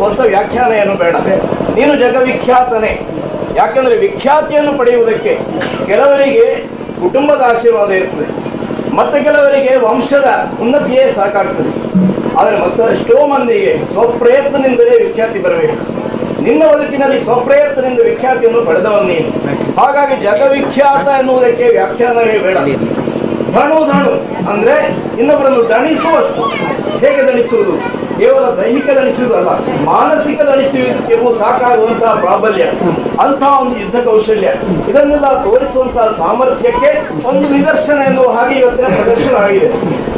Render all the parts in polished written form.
ಹೊಸ ವ್ಯಾಖ್ಯಾನ ಏನು ಬೇಡ. ನೀನು ಜಗವಿಖ್ಯಾತನೇ. ಯಾಕೆಂದ್ರೆ ವಿಖ್ಯಾತಿಯನ್ನು ಪಡೆಯುವುದಕ್ಕೆ ಕೆಲವರಿಗೆ ಕುಟುಂಬದ ಆಶೀರ್ವಾದ ಇರ್ತದೆ, ಮತ್ತೆ ಕೆಲವರಿಗೆ ವಂಶದ ಉನ್ನತಿಯೇ ಸಾಕಾಗ್ತದೆ. ಆದರೆ ಮತ್ತಷ್ಟೋ ಮಂದಿಗೆ ಸ್ವಪ್ರಯತ್ನದಿಂದಲೇ ವಿಖ್ಯಾತಿ ಬರಬೇಕು. ನಿನ್ನ ಬದುಕಿನಲ್ಲಿ ಸ್ವಪ್ರಯತ್ನದಿಂದ ವಿಖ್ಯಾತಿಯನ್ನು ಪಡೆದವನು ನೀನು. ಹಾಗಾಗಿ ಜಗವಿಖ್ಯಾತ ಎನ್ನುವುದಕ್ಕೆ ವ್ಯಾಖ್ಯಾನವೇ ಬೇಡ. ಧಣು ಅಂದ್ರೆ ಇನ್ನೊಬ್ಬರನ್ನು ದಣಿಸುವಷ್ಟು. ಹೇಗೆ ದಣಿಸುವುದು? ಕೇವಲ ದೈಹಿಕ ದಣಿಸುವುದು ಅಲ್ಲ, ಮಾನಸಿಕ ದಣಿಸುವಿಕೆಗೂ ಸಾಕಾಗುವಂತಹ ಪ್ರಾಬಲ್ಯ, ಅಂತಹ ಒಂದು ಯುದ್ಧ ಕೌಶಲ್ಯ, ಇದನ್ನೆಲ್ಲ ತೋರಿಸುವಂತಹ ಸಾಮರ್ಥ್ಯಕ್ಕೆ ಒಂದು ನಿದರ್ಶನ ಎನ್ನುವ ಹಾಗೆ ಇವತ್ತಿನ ಪ್ರದರ್ಶನ ಆಗಿದೆ.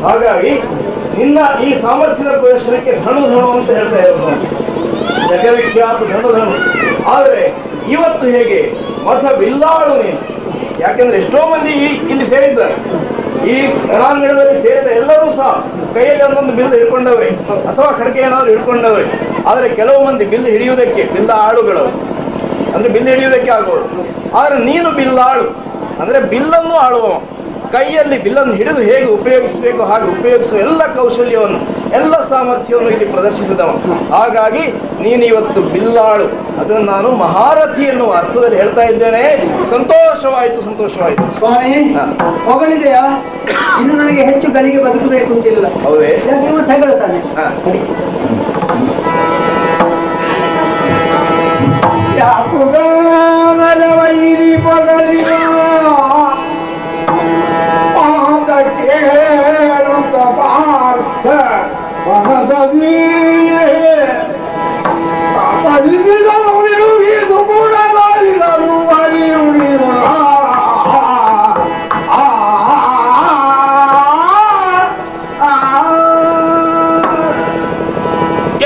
ಹಾಗಾಗಿ ನಿನ್ನ ಈ ಸಾಮರ್ಥ್ಯದ ಪ್ರದರ್ಶನಕ್ಕೆ ಧಣು ಅಂತ ಹೇಳ್ತಾ ಇರೋದು, ಜಗವಿಖ್ಯಾತ ಧಣು. ಆದರೆ ಇವತ್ತು ಹೇಗೆ ಮತ ಬಿಲ್ಲಾಳು ನೀನು. ಯಾಕೆಂದ್ರೆ ಎಷ್ಟೋ ಮಂದಿ ಇಲ್ಲಿ ಸೇರಿದ್ದಾರೆ, ಈ ರಣಾಂಗಣದಲ್ಲಿ ಸೇರಿದ ಎಲ್ಲರೂ ಸಹ ಕೈಯಲ್ಲಿ ಒಂದೊಂದು ಬಿಲ್ ಹಿಡ್ಕೊಂಡವ್ರೆ ಅಥವಾ ಖಡ್ಗೆ ಏನಾದ್ರು ಹಿಡ್ಕೊಂಡವ್ರೆ. ಆದರೆ ಕೆಲವು ಮಂದಿ ಬಿಲ್ ಹಿಡಿಯುವುದಕ್ಕೆ ಬಿಲ್ಲ ಆಳುಗಳು, ಅಂದ್ರೆ ಬಿಲ್ ಹಿಡಿಯುವುದಕ್ಕೆ ಆಗೋರು. ಆದರೆ ನೀನು ಬಿಲ್ಲಾಳು ಅಂದ್ರೆ ಬಿಲ್ಲನ್ನು ಆಳುವ, ಕೈಯಲ್ಲಿ ಬಿಲ್ಲನ್ನು ಹಿಡಿದು ಹೇಗೆ ಉಪಯೋಗಿಸಬೇಕು ಹಾಗೆ ಉಪಯೋಗಿಸುವ ಎಲ್ಲ ಕೌಶಲ್ಯವನ್ನು, ಎಲ್ಲ ಸಾಮರ್ಥ್ಯವನ್ನು ಇಲ್ಲಿ ಪ್ರದರ್ಶಿಸಿದವ. ಹಾಗಾಗಿ ನೀನು ಇವತ್ತು ಬಿಲ್ಲಾಳು. ಅದನ್ನು ನಾನು ಮಹಾರಥಿ ಎನ್ನುವ ಅರ್ಥದಲ್ಲಿ ಹೇಳ್ತಾ ಇದ್ದೇನೆ. ಸಂತೋಷವಾಯಿತು. ಸ್ವಾಮಿ, ಹೊಗಳಿದೆಯಾ? ಇನ್ನು ನನಗೆ ಹೆಚ್ಚು ಗಳಿಗೆ ಬದುಕಬೇಕು ಅಂತಿಲ್ಲ. ಹೌದೇ? ತಗೊಳ್ತಾನೆ.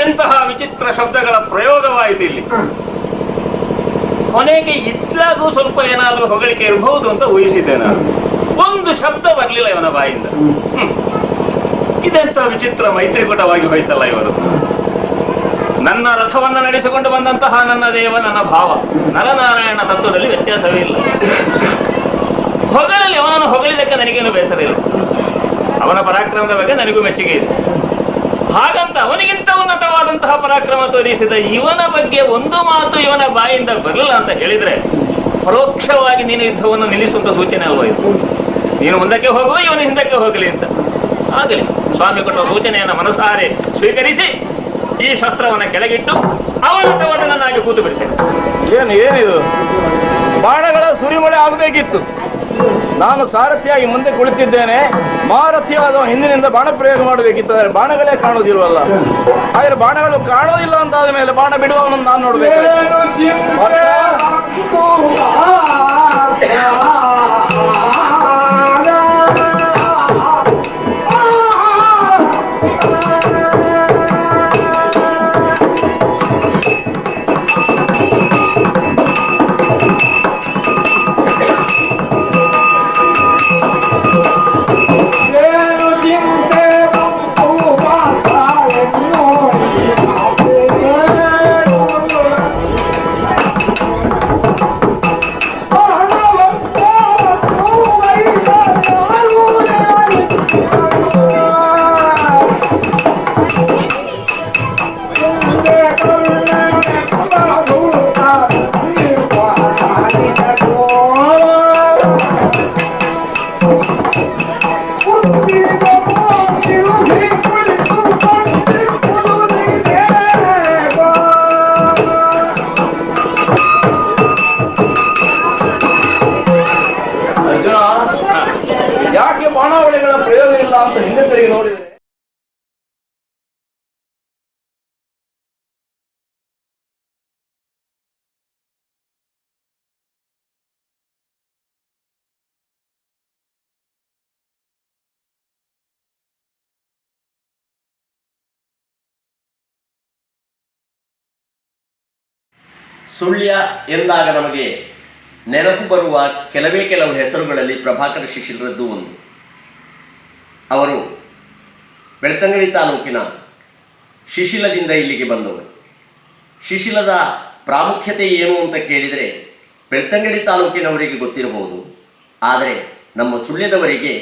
ಎಂತಹ ವಿಚಿತ್ರ ಶಬ್ದಗಳ ಪ್ರಯೋಗವಾಯಿತು ಇಲ್ಲಿ. ಕೊನೆಗೆ ಇತ್ಲಾಗೂ ಸ್ವಲ್ಪ ಏನಾದರೂ ಹೊಗಳಿಕೆ ಇರಬಹುದು ಅಂತ ಊಹಿಸಿದ್ದೆ ನಾನು. ಒಂದು ಶಬ್ದ ಬರಲಿಲ್ಲ ಇವನ ಬಾಯಿಂದ. ಇದೆಂತ ವಿಚಿತ್ರ ಮೈತ್ರಿಕೂಟವಾಗಿ ಹೋಯ್ತಲ್ಲ ಇವರು. ನನ್ನ ರಥವನ್ನು ನಡೆಸಿಕೊಂಡು ಬಂದಂತಹ ನನ್ನ ದೇವ, ನನ್ನ ಭಾವ, ನರನಾರಾಯಣ ತತ್ವದಲ್ಲಿ ವ್ಯತ್ಯಾಸವೇ ಇಲ್ಲ. ಹೊಗಳಲ್ಲಿ ಅವನನ್ನು ಹೊಗಳಿದಕ್ಕೆ ನನಗೇನು ಬೇಸರ ಇಲ್ಲ. ಅವನ ಪರಾಕ್ರಮದ ಬಗ್ಗೆ ನನಗೂ ಮೆಚ್ಚುಗೆ ಇದೆ. ಹಾಗಂತ ಅವನಿಗಿಂತ ಉನ್ನತವಾದಂತಹ ಪರಾಕ್ರಮ ತೋರಿಸಿದ ಇವನ ಬಗ್ಗೆ ಒಂದು ಮಾತು ಇವನ ಬಾಯಿಂದ ಬರಲಿಲ್ಲ ಅಂತ ಹೇಳಿದ್ರೆ ಪರೋಕ್ಷವಾಗಿ ನೀನು ಯುದ್ಧವನ್ನು ನಿಲ್ಲಿಸುವಂತ ಸೂಚನೆ ಅಲ್ವಾ ಇದು? ನೀನು ಮುಂದಕ್ಕೆ ಹೋಗುವ, ಇವನು ಹಿಂದಕ್ಕೆ ಹೋಗಲಿ ಅಂತ. ಆಗಲಿ, ಸ್ವಾಮಿ ಕೊಟ್ಟ ಸೂಚನೆಯನ್ನು ಮನಸಾರೆ ಸ್ವೀಕರಿಸಿ ಈ ಶಸ್ತ್ರವನ್ನು ಕೆಳಗಿಟ್ಟು ಅವನನ್ನಾಗಿ ಕೂತು ಬಿಡ್ತೇನೆ. ಏನಿದು? ಬಾಣಗಳ ಸುರಿಮಳೆ ಆಗಬೇಕಿತ್ತು. ನಾನು ಸಾರಥಿಯಾಗಿ ಮುಂದೆ ಕುಳಿತಿದ್ದೇನೆ, ಮಹಾರಥಿಯಾದ ಹಿಂದಿನಿಂದ ಬಾಣ ಪ್ರಯೋಗ ಮಾಡಬೇಕಿತ್ತು. ಬಾಣಗಳೇ ಕಾಣುವುದಿಲ್ವಲ್ಲ. ಹಾಗೆ ಬಾಣಗಳು ಕಾಣುವುದಿಲ್ಲ ಅಂತಾದ ಮೇಲೆ ಬಾಣ ಬಿಡುವವನನ್ನು ನಾನು ನೋಡ್ಬೇಕು. ಯಾಕೆ ಬಾಣಾವಳಿಗಳ ಪ್ರಯೋಗ ಇಲ್ಲ ಅಂತ ಹಿಂದೆ ತಿರುಗಿ ನೋಡಿದ್ರೆ ಸುಳ್ಯ ಎಂದಾಗ ನಮಗೆ ನೆನಪು ಬರುವ ಕೆಲವು ಹೆಸರುಗಳಲ್ಲಿ ಪ್ರಭಾಕರ ಶಿಶಿಲರದ್ದು ಒಂದು. ಅವರು ಬೆಳ್ತಂಗಡಿ ತಾಲೂಕಿನ ಶಿಶಿಲದಿಂದ ಇಲ್ಲಿಗೆ ಬಂದವರು. ಶಿಶಿಲದ ಪ್ರಾಮುಖ್ಯತೆ ಏನು ಅಂತ ಕೇಳಿದರೆ ಬೆಳ್ತಂಗಡಿ ತಾಲೂಕಿನವರಿಗೆ ಗೊತ್ತಿರಬಹುದು, ಆದರೆ ನಮ್ಮ ಸುಳ್ಯದವರಿಗೆ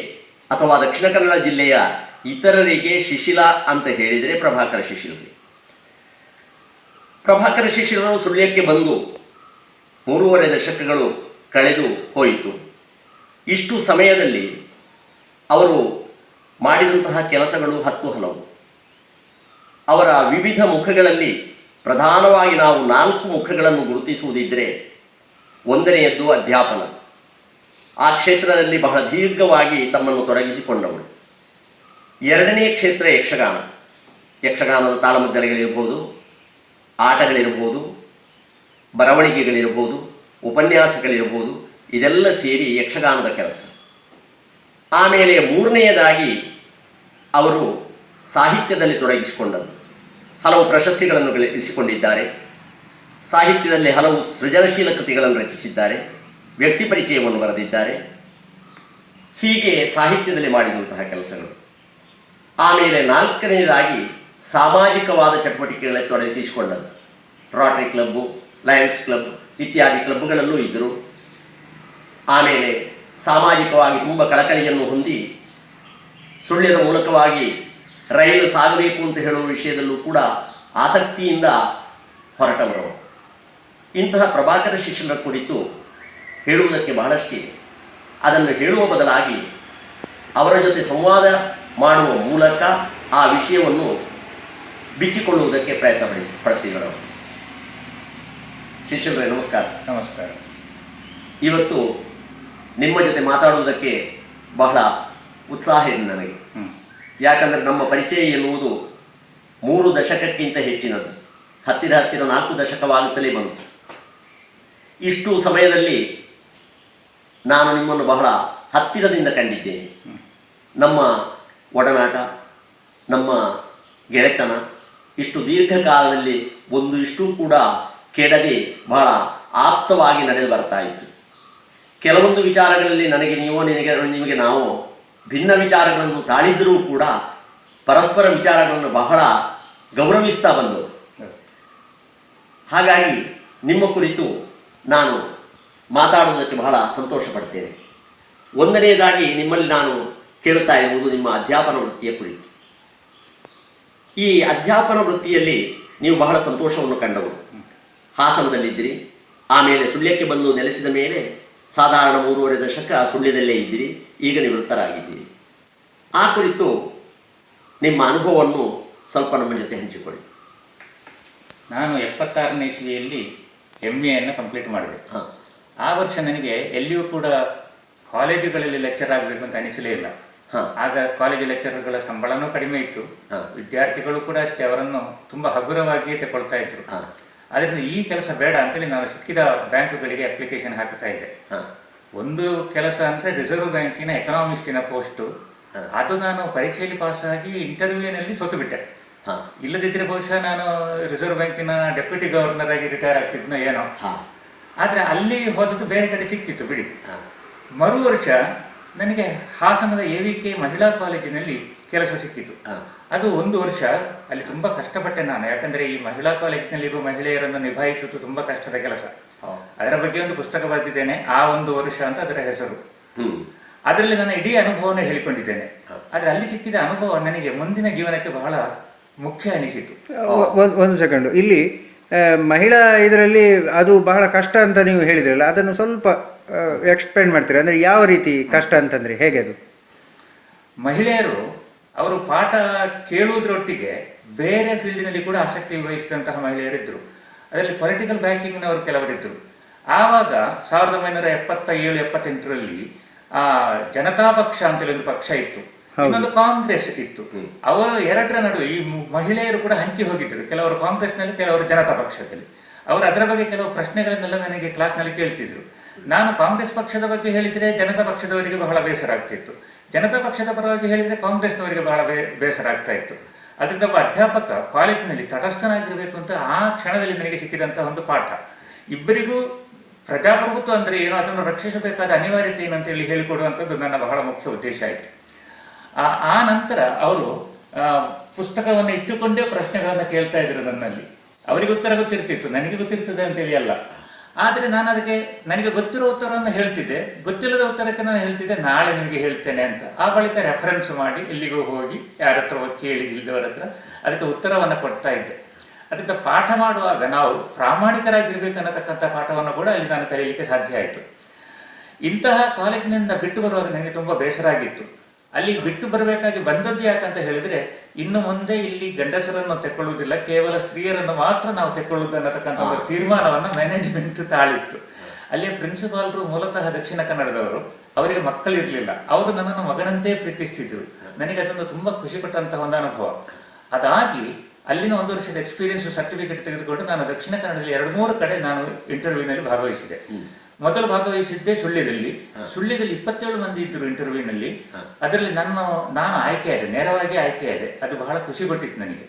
ಅಥವಾ ದಕ್ಷಿಣ ಕನ್ನಡ ಜಿಲ್ಲೆಯ ಇತರರಿಗೆ ಶಿಶಿಲ ಅಂತ ಹೇಳಿದರೆ ಪ್ರಭಾಕರ ಶಿಶಿಲರು. ಪ್ರಭಾಕರ ಶಿಷ್ಯರು ಸುಳ್ಯಕ್ಕೆ ಬಂದು 3.5 ದಶಕಗಳು ಕಳೆದು ಹೋಯಿತು. ಇಷ್ಟು ಸಮಯದಲ್ಲಿ ಅವರು ಮಾಡಿದಂತಹ ಕೆಲಸಗಳು 10 ಹಲವು. ಅವರ ವಿವಿಧ ಮುಖಗಳಲ್ಲಿ ಪ್ರಧಾನವಾಗಿ ನಾವು 4 ಮುಖಗಳನ್ನು ಗುರುತಿಸುವುದಿದ್ದರೆ, ಒಂದನೆಯದ್ದು ಅಧ್ಯಾಪನ. ಆ ಕ್ಷೇತ್ರದಲ್ಲಿ ಬಹಳ ದೀರ್ಘವಾಗಿ ತಮ್ಮನ್ನು ತೊಡಗಿಸಿಕೊಂಡವರು. ಎರಡನೇ ಕ್ಷೇತ್ರ ಯಕ್ಷಗಾನ. ಯಕ್ಷಗಾನದ ತಾಳಮದ್ದಳೆಗಳಿರ್ಬೋದು, ಆಟಗಳಿರ್ಬೋದು, ಬರವಣಿಗೆಗಳಿರ್ಬೋದು, ಉಪನ್ಯಾಸಗಳಿರ್ಬೋದು, ಇದೆಲ್ಲ ಸೇರಿ ಯಕ್ಷಗಾನದ ಕೆಲಸ. ಆಮೇಲೆ ಮೂರನೆಯದಾಗಿ ಅವರು ಸಾಹಿತ್ಯದಲ್ಲಿ ತೊಡಗಿಸಿಕೊಂಡರು. ಹಲವು ಪ್ರಶಸ್ತಿಗಳನ್ನು ಗಳಿಸಿಕೊಂಡಿದ್ದಾರೆ. ಸಾಹಿತ್ಯದಲ್ಲಿ ಹಲವು ಸೃಜನಶೀಲ ಕೃತಿಗಳನ್ನು ರಚಿಸಿದ್ದಾರೆ. ವ್ಯಕ್ತಿ ಪರಿಚಯವನ್ನು ಬರೆದಿದ್ದಾರೆ. ಹೀಗೆ ಸಾಹಿತ್ಯದಲ್ಲಿ ಮಾಡಿದಂತಹ ಕೆಲಸಗಳು. ಆಮೇಲೆ 4ನೆಯದಾಗಿ ಸಾಮಾಜಿಕವಾದ ಚಟುವಟಿಕೆಗಳಲ್ಲಿ ತೊಡಗಿಸಿಕೊಂಡದ್ದು. ರೋಟರಿ ಕ್ಲಬ್ಬು, ಲಯನ್ಸ್ ಕ್ಲಬ್ ಇತ್ಯಾದಿ ಕ್ಲಬ್ಗಳಲ್ಲೂ ಇದ್ದರು. ಆಮೇಲೆ ಸಾಮಾಜಿಕವಾಗಿ ತುಂಬ ಕಳಕಳಿಯನ್ನು ಹೊಂದಿ ಸುಳ್ಯದ ಮೂಲಕವಾಗಿ ರೈಲು ಸಾಗಬೇಕು ಅಂತ ಹೇಳುವ ವಿಷಯದಲ್ಲೂ ಕೂಡ ಆಸಕ್ತಿಯಿಂದ ಹೊರಟವರು. ಇಂತಹ ಪ್ರಭಾಕರ ಶಿಷ್ಯರ ಕುರಿತು ಹೇಳುವುದಕ್ಕೆ ಬಹಳಷ್ಟಿದೆ. ಅದನ್ನು ಹೇಳುವ ಬದಲಾಗಿ ಅವರ ಜೊತೆ ಸಂವಾದ ಮಾಡುವ ಮೂಲಕ ಆ ವಿಷಯವನ್ನು ಬಿಚ್ಚಿಕೊಳ್ಳುವುದಕ್ಕೆ ಪ್ರಯತ್ನ ಪಡ್ತೀವಿ ನಾವು. ಶಿಷ್ಯರೇ ನಮಸ್ಕಾರ. ನಮಸ್ಕಾರ. ಇವತ್ತು ನಿಮ್ಮ ಜೊತೆ ಮಾತಾಡುವುದಕ್ಕೆ ಬಹಳ ಉತ್ಸಾಹ ಇದೆ ನನಗೆ. ಯಾಕಂದರೆ ನಮ್ಮ ಪರಿಚಯ ಎನ್ನುವುದು 3 ದಶಕಕ್ಕಿಂತ ಹೆಚ್ಚಿನದು. ಹತ್ತಿರ 4 ದಶಕವಾಗುತ್ತಲೇ ಬಂತು. ಇಷ್ಟು ಸಮಯದಲ್ಲಿ ನಾನು ನಿಮ್ಮನ್ನು ಬಹಳ ಹತ್ತಿರದಿಂದ ಕಂಡಿದ್ದೇನೆ. ನಮ್ಮ ಒಡನಾಟ, ನಮ್ಮ ಗೆಳೆತನ ಇಷ್ಟು ದೀರ್ಘಕಾಲದಲ್ಲಿ ಇಷ್ಟೂ ಕೂಡ ಕೆಡದೆ ಬಹಳ ಆಪ್ತವಾಗಿ ನಡೆದು ಬರ್ತಾ ಇತ್ತು. ಕೆಲವೊಂದು ವಿಚಾರಗಳಲ್ಲಿ ನನಗೆ ನಿಮಗೆ ನಾವು ಭಿನ್ನ ವಿಚಾರಗಳನ್ನು ತಾಳಿದ್ದರೂ ಕೂಡ ಪರಸ್ಪರ ವಿಚಾರಗಳನ್ನು ಬಹಳ ಗೌರವಿಸ್ತಾ ಬಂದವು. ಹಾಗಾಗಿ ನಿಮ್ಮ ಕುರಿತು ನಾನು ಮಾತಾಡುವುದಕ್ಕೆ ಬಹಳ ಸಂತೋಷ ಪಡ್ತೇನೆ. ಒಂದನೆಯದಾಗಿ ನಿಮ್ಮಲ್ಲಿ ನಾನು ಕೇಳ್ತಾ ಇರುವುದು ನಿಮ್ಮ ಅಧ್ಯಾಪನ ವೃತ್ತಿಯ ಕುರಿತು. ಈ ಅಧ್ಯಾಪನ ವೃತ್ತಿಯಲ್ಲಿ ನೀವು ಬಹಳ ಸಂತೋಷವನ್ನು ಕಂಡವರು. ಹಾಸನದಲ್ಲಿದ್ದಿರಿ, ಆಮೇಲೆ ಸುಳ್ಯಕ್ಕೆ ಬಂದು ನೆಲೆಸಿದ ಮೇಲೆ ಸಾಧಾರಣ 3.5 ದಶಕ ಸುಳ್ಯದಲ್ಲೇ ಇದ್ದಿರಿ, ಈಗ ನಿವೃತ್ತರಾಗಿದ್ದೀರಿ. ಆ ಕುರಿತು ನಿಮ್ಮ ಅನುಭವವನ್ನು ಸ್ವಲ್ಪ ನಮ್ಮ ಜೊತೆ ಹಂಚಿಕೊಳ್ಳಿ. ನಾನು 76ನೇ ಇಸ್ವಿಯಲ್ಲಿ MA ಕಂಪ್ಲೀಟ್ ಮಾಡಿದೆ. ಆ ವರ್ಷ ನನಗೆ ಎಲ್ಲಿಯೂ ಕೂಡ ಕಾಲೇಜುಗಳಲ್ಲಿ ಲೆಕ್ಚರ್ ಆಗಬೇಕು ಅಂತ ಅನಿಸಲೇ ಇಲ್ಲ. ಆಗ ಕಾಲೇಜು ಲೆಕ್ಚರ್ಗಳ ಸಂಬಳನೂ ಕಡಿಮೆ ಇತ್ತು. ವಿದ್ಯಾರ್ಥಿಗಳು ಕೂಡ ಅಷ್ಟೇ ಅವರನ್ನು ತುಂಬ ಹಗುರವಾಗಿಯೇ ತಗೊಳ್ತಾ ಇದ್ರು. ಅದರಿಂದ ಈ ಕೆಲಸ ಬೇಡ ಅಂತೇಳಿ ನಾನು ಸಿಕ್ಕಿದ ಬ್ಯಾಂಕುಗಳಿಗೆ ಅಪ್ಲಿಕೇಶನ್ ಹಾಕ್ತಾ ಇದ್ದೆ. ಒಂದು ಕೆಲಸ ಅಂದರೆ ರಿಸರ್ವ್ ಬ್ಯಾಂಕಿನ ಎಕನಾಮಿಸ್ಟಿನ ಪೋಸ್ಟು. ಅದು ನಾನು ಪರೀಕ್ಷೆಯಲ್ಲಿ ಪಾಸ್ ಆಗಿ ಇಂಟರ್ವ್ಯೂನಲ್ಲಿ ಸೋತು ಬಿಟ್ಟೆ. ಇಲ್ಲದಿದ್ದರೆ ಬಹುಶಃ ನಾನು ರಿಸರ್ವ್ ಬ್ಯಾಂಕಿನ ಡೆಪ್ಯೂಟಿ ಗವರ್ನರ್ ಆಗಿ ರಿಟೈರ್ ಆಗ್ತಿದ್ನೋ ಏನೋ. ಆದರೆ ಅಲ್ಲಿ ಹೋದದ್ದು ಬೇರೆ ಕಡೆ ಸಿಕ್ಕಿತ್ತು ಬಿಡಿ. ಮರು ವರ್ಷ ನನಗೆ ಹಾಸನದ AVK ಮಹಿಳಾ ಕಾಲೇಜಿನಲ್ಲಿ ಕೆಲಸ ಸಿಕ್ಕಿತು. ಅದು 1 ವರ್ಷ ಅಲ್ಲಿ ತುಂಬ ಕಷ್ಟಪಟ್ಟೆ ನಾನು. ಯಾಕಂದರೆ ಈ ಮಹಿಳಾ ಕಾಲೇಜಿನಲ್ಲಿರುವ ಮಹಿಳೆಯರನ್ನು ನಿಭಾಯಿಸುವುದು ತುಂಬ ಕಷ್ಟದ ಕೆಲಸ. ಅದರ ಬಗ್ಗೆ ಒಂದು ಪುಸ್ತಕ ಬರೆದಿದ್ದೇನೆ, ಆ 1 ವರ್ಷ ಅಂತ ಅದರ ಹೆಸರು. ಅದರಲ್ಲಿ ನಾನು ಇಡೀ ಅನುಭವವನ್ನು ಹೇಳಿಕೊಂಡಿದ್ದೇನೆ. ಆದರೆ ಅಲ್ಲಿ ಸಿಕ್ಕಿದ ಅನುಭವ ನನಗೆ ಮುಂದಿನ ಜೀವನಕ್ಕೆ ಬಹಳ ಮುಖ್ಯ ಅನಿಸಿತು. ಒಂದು ಸೆಕೆಂಡು, ಇಲ್ಲಿ ಮಹಿಳಾ ಇದರಲ್ಲಿ ಅದು ಬಹಳ ಕಷ್ಟ ಅಂತ ನೀವು ಹೇಳಿದ್ರಲ್ಲ, ಅದನ್ನು ಸ್ವಲ್ಪ ಎಕ್ಸ್ಪ್ಲೇನ್ ಮಾಡ್ತೀರಾ? ಅಂದರೆ ಯಾವ ರೀತಿ ಕಷ್ಟ ಅಂತಂದರೆ ಹೇಗೆ ಅದು? ಮಹಿಳೆಯರು ಅವರು ಪಾಠ ಕೇಳುವುದರೊಟ್ಟಿಗೆ ಬೇರೆ ಫೀಲ್ಡಿನಲ್ಲಿ ಕೂಡ ಆಸಕ್ತಿ ವಹಿಸಿದಂತಹ ಮಹಿಳೆಯರಿದ್ದರು. ಅದರಲ್ಲಿ ಪೊಲಿಟಿಕಲ್ ಬ್ಯಾಂಕಿಂಗ್ನವರು ಕೆಲವರಿದ್ದರು. ಆವಾಗ 1977-78ರಲ್ಲಿ ಜನತಾ ಪಕ್ಷ ಅಂತೇಳಿ ಒಂದು ಪಕ್ಷ ಇತ್ತು, ಇನ್ನೊಂದು ಕಾಂಗ್ರೆಸ್ ಇತ್ತು. ಅವರು ಎರಡರ ನಡುವೆ ಈ ಮಹಿಳೆಯರು ಕೂಡ ಹಂಚಿ ಹೋಗಿದ್ದರು. ಕೆಲವರು ಕಾಂಗ್ರೆಸ್ನಲ್ಲಿ, ಕೆಲವರು ಜನತಾ ಪಕ್ಷದಲ್ಲಿ. ಅವರು ಅದರ ಬಗ್ಗೆ ಕೆಲವು ಪ್ರಶ್ನೆಗಳನ್ನೆಲ್ಲ ನನಗೆ ಕ್ಲಾಸ್ನಲ್ಲಿ ಕೇಳ್ತಿದ್ರು. ನಾನು ಕಾಂಗ್ರೆಸ್ ಪಕ್ಷದ ಬಗ್ಗೆ ಹೇಳಿದರೆ ಜನತಾ ಪಕ್ಷದವರಿಗೆ ಬಹಳ ಬೇಸರ ಆಗ್ತಿತ್ತು, ಜನತಾ ಪಕ್ಷದ ಪರವಾಗಿ ಹೇಳಿದರೆ ಕಾಂಗ್ರೆಸ್ನವರಿಗೆ ಬಹಳ ಬೇಸರ ಆಗ್ತಾ ಇತ್ತು. ಅದರಿಂದ ಒಬ್ಬ ಅಧ್ಯಾಪಕ ಕಾಲೇಜಿನಲ್ಲಿ ತಟಸ್ಥನಾಗಿರಬೇಕು ಅಂತ ಆ ಕ್ಷಣದಲ್ಲಿ ನನಗೆ ಸಿಕ್ಕಿದಂತಹ ಒಂದು ಪಾಠ. ಇಬ್ಬರಿಗೂ ಪ್ರಜಾಪ್ರಭುತ್ವ ಅಂದರೆ ಏನು, ಅದನ್ನು ರಕ್ಷಿಸಬೇಕಾದ ಅನಿವಾರ್ಯತೆ ಏನು ಅಂತೇಳಿ ಹೇಳಿಕೊಡುವಂಥದ್ದು ನನ್ನ ಬಹಳ ಮುಖ್ಯ ಉದ್ದೇಶ ಆಯಿತು. ಆ ನಂತರ ಅವರು ಪುಸ್ತಕವನ್ನು ಇಟ್ಟುಕೊಂಡೇ ಪ್ರಶ್ನೆಗಳನ್ನು ಕೇಳ್ತಾ ಇದ್ರು ನನ್ನಲ್ಲಿ. ಅವರಿಗೆ ಉತ್ತರ ಗೊತ್ತಿರ್ತಿತ್ತು, ನನಗೆ ಗೊತ್ತಿರ್ತದೆ ಅಂತೇಳಿ ಅಲ್ಲ. ಆದರೆ ನಾನು ಅದಕ್ಕೆ ನನಗೆ ಗೊತ್ತಿರೋ ಉತ್ತರವನ್ನು ಹೇಳ್ತಿದ್ದೆ, ಗೊತ್ತಿಲ್ಲದ ಉತ್ತರಕ್ಕೆ ನಾನು ಹೇಳ್ತಿದ್ದೆ ನಾಳೆ ನಿಮಗೆ ಹೇಳ್ತೇನೆ ಅಂತ. ಆ ಬಳಿಕ ರೆಫರೆನ್ಸ್ ಮಾಡಿ ಎಲ್ಲಿಗೂ ಹೋಗಿ ಯಾರ ಹತ್ರ ಕೇಳಿ ಇಲ್ಲದವರ ಹತ್ರ ಅದಕ್ಕೆ ಉತ್ತರವನ್ನು ಕೊಡ್ತಾ ಇದ್ದೆ. ಅದರಿಂದ ಪಾಠ ಮಾಡುವಾಗ ನಾವು ಪ್ರಾಮಾಣಿಕರಾಗಿರ್ಬೇಕು ಅನ್ನತಕ್ಕಂಥ ಪಾಠವನ್ನು ಕೂಡ ಅಲ್ಲಿ ನಾನು ಕಲಿಯಲಿಕ್ಕೆ ಸಾಧ್ಯ ಆಯಿತು. ಇಂತಹ ಕಾಲೇಜಿನಿಂದ ಬಿಟ್ಟು ಬರುವಾಗ ನನಗೆ ತುಂಬ ಬೇಸರ ಆಗಿತ್ತು. ಅಲ್ಲಿ ಬಿಟ್ಟು ಬರಬೇಕಾಗಿ ಬಂದದ್ದು ಯಾಕಂತ ಹೇಳಿದ್ರೆ, ಇನ್ನು ಮುಂದೆ ಇಲ್ಲಿ ಗಂಡಸರನ್ನು ತೆಕ್ಕೊಳ್ಳುವುದಿಲ್ಲ, ಕೇವಲ ಸ್ತ್ರೀಯರನ್ನು ಮಾತ್ರ ನಾವು ತೆಕ್ಕೊಳ್ಳುವುದು ಅನ್ನತಕ್ಕಂಥ ಒಂದು ತೀರ್ಮಾನವನ್ನು ಮ್ಯಾನೇಜ್ಮೆಂಟ್ ತಾಳಿತ್ತು. ಅಲ್ಲಿಯ ಪ್ರಿನ್ಸಿಪಾಲ್ರು ಮೂಲತಃ ದಕ್ಷಿಣ ಕನ್ನಡದವರು, ಅವರಿಗೆ ಮಕ್ಕಳಿರಲಿಲ್ಲ. ಅವರು ನನ್ನನ್ನು ಮಗನಂತೆ ಪ್ರೀತಿಸ್ತಿದ್ರು. ನನಗೆ ಅದೊಂದು ತುಂಬಾ ಖುಷಿ ಪಟ್ಟಂತಹ ಒಂದು ಅನುಭವ. ಅದಾಗಿ ಅಲ್ಲಿನ 1 ವರ್ಷದ ಎಕ್ಸ್ಪೀರಿಯನ್ಸ್ ಸರ್ಟಿಫಿಕೇಟ್ ತೆಗೆದುಕೊಂಡು ನಾನು ದಕ್ಷಿಣ ಕನ್ನಡದಲ್ಲಿ 2-3 ಕಡೆ ನಾನು ಇಂಟರ್ವ್ಯೂನಲ್ಲಿ ಭಾಗವಹಿಸಿದೆ. ಮೊದಲು ಭಾಗವಹಿಸಿದ್ದೆ ಸುಳ್ಯದಲ್ಲಿ 27 ಮಂದಿ ಇದ್ದರು ಇಂಟರ್ವ್ಯೂನಲ್ಲಿ. ಅದರಲ್ಲಿ ನಾನು ಆಯ್ಕೆಯಾದೆ, ನೇರವಾಗಿ ಆಯ್ಕೆಯಾದೆ. ಅದು ಬಹಳ ಖುಷಿ ಕೊಟ್ಟಿತ್ತು ನನಗೆ.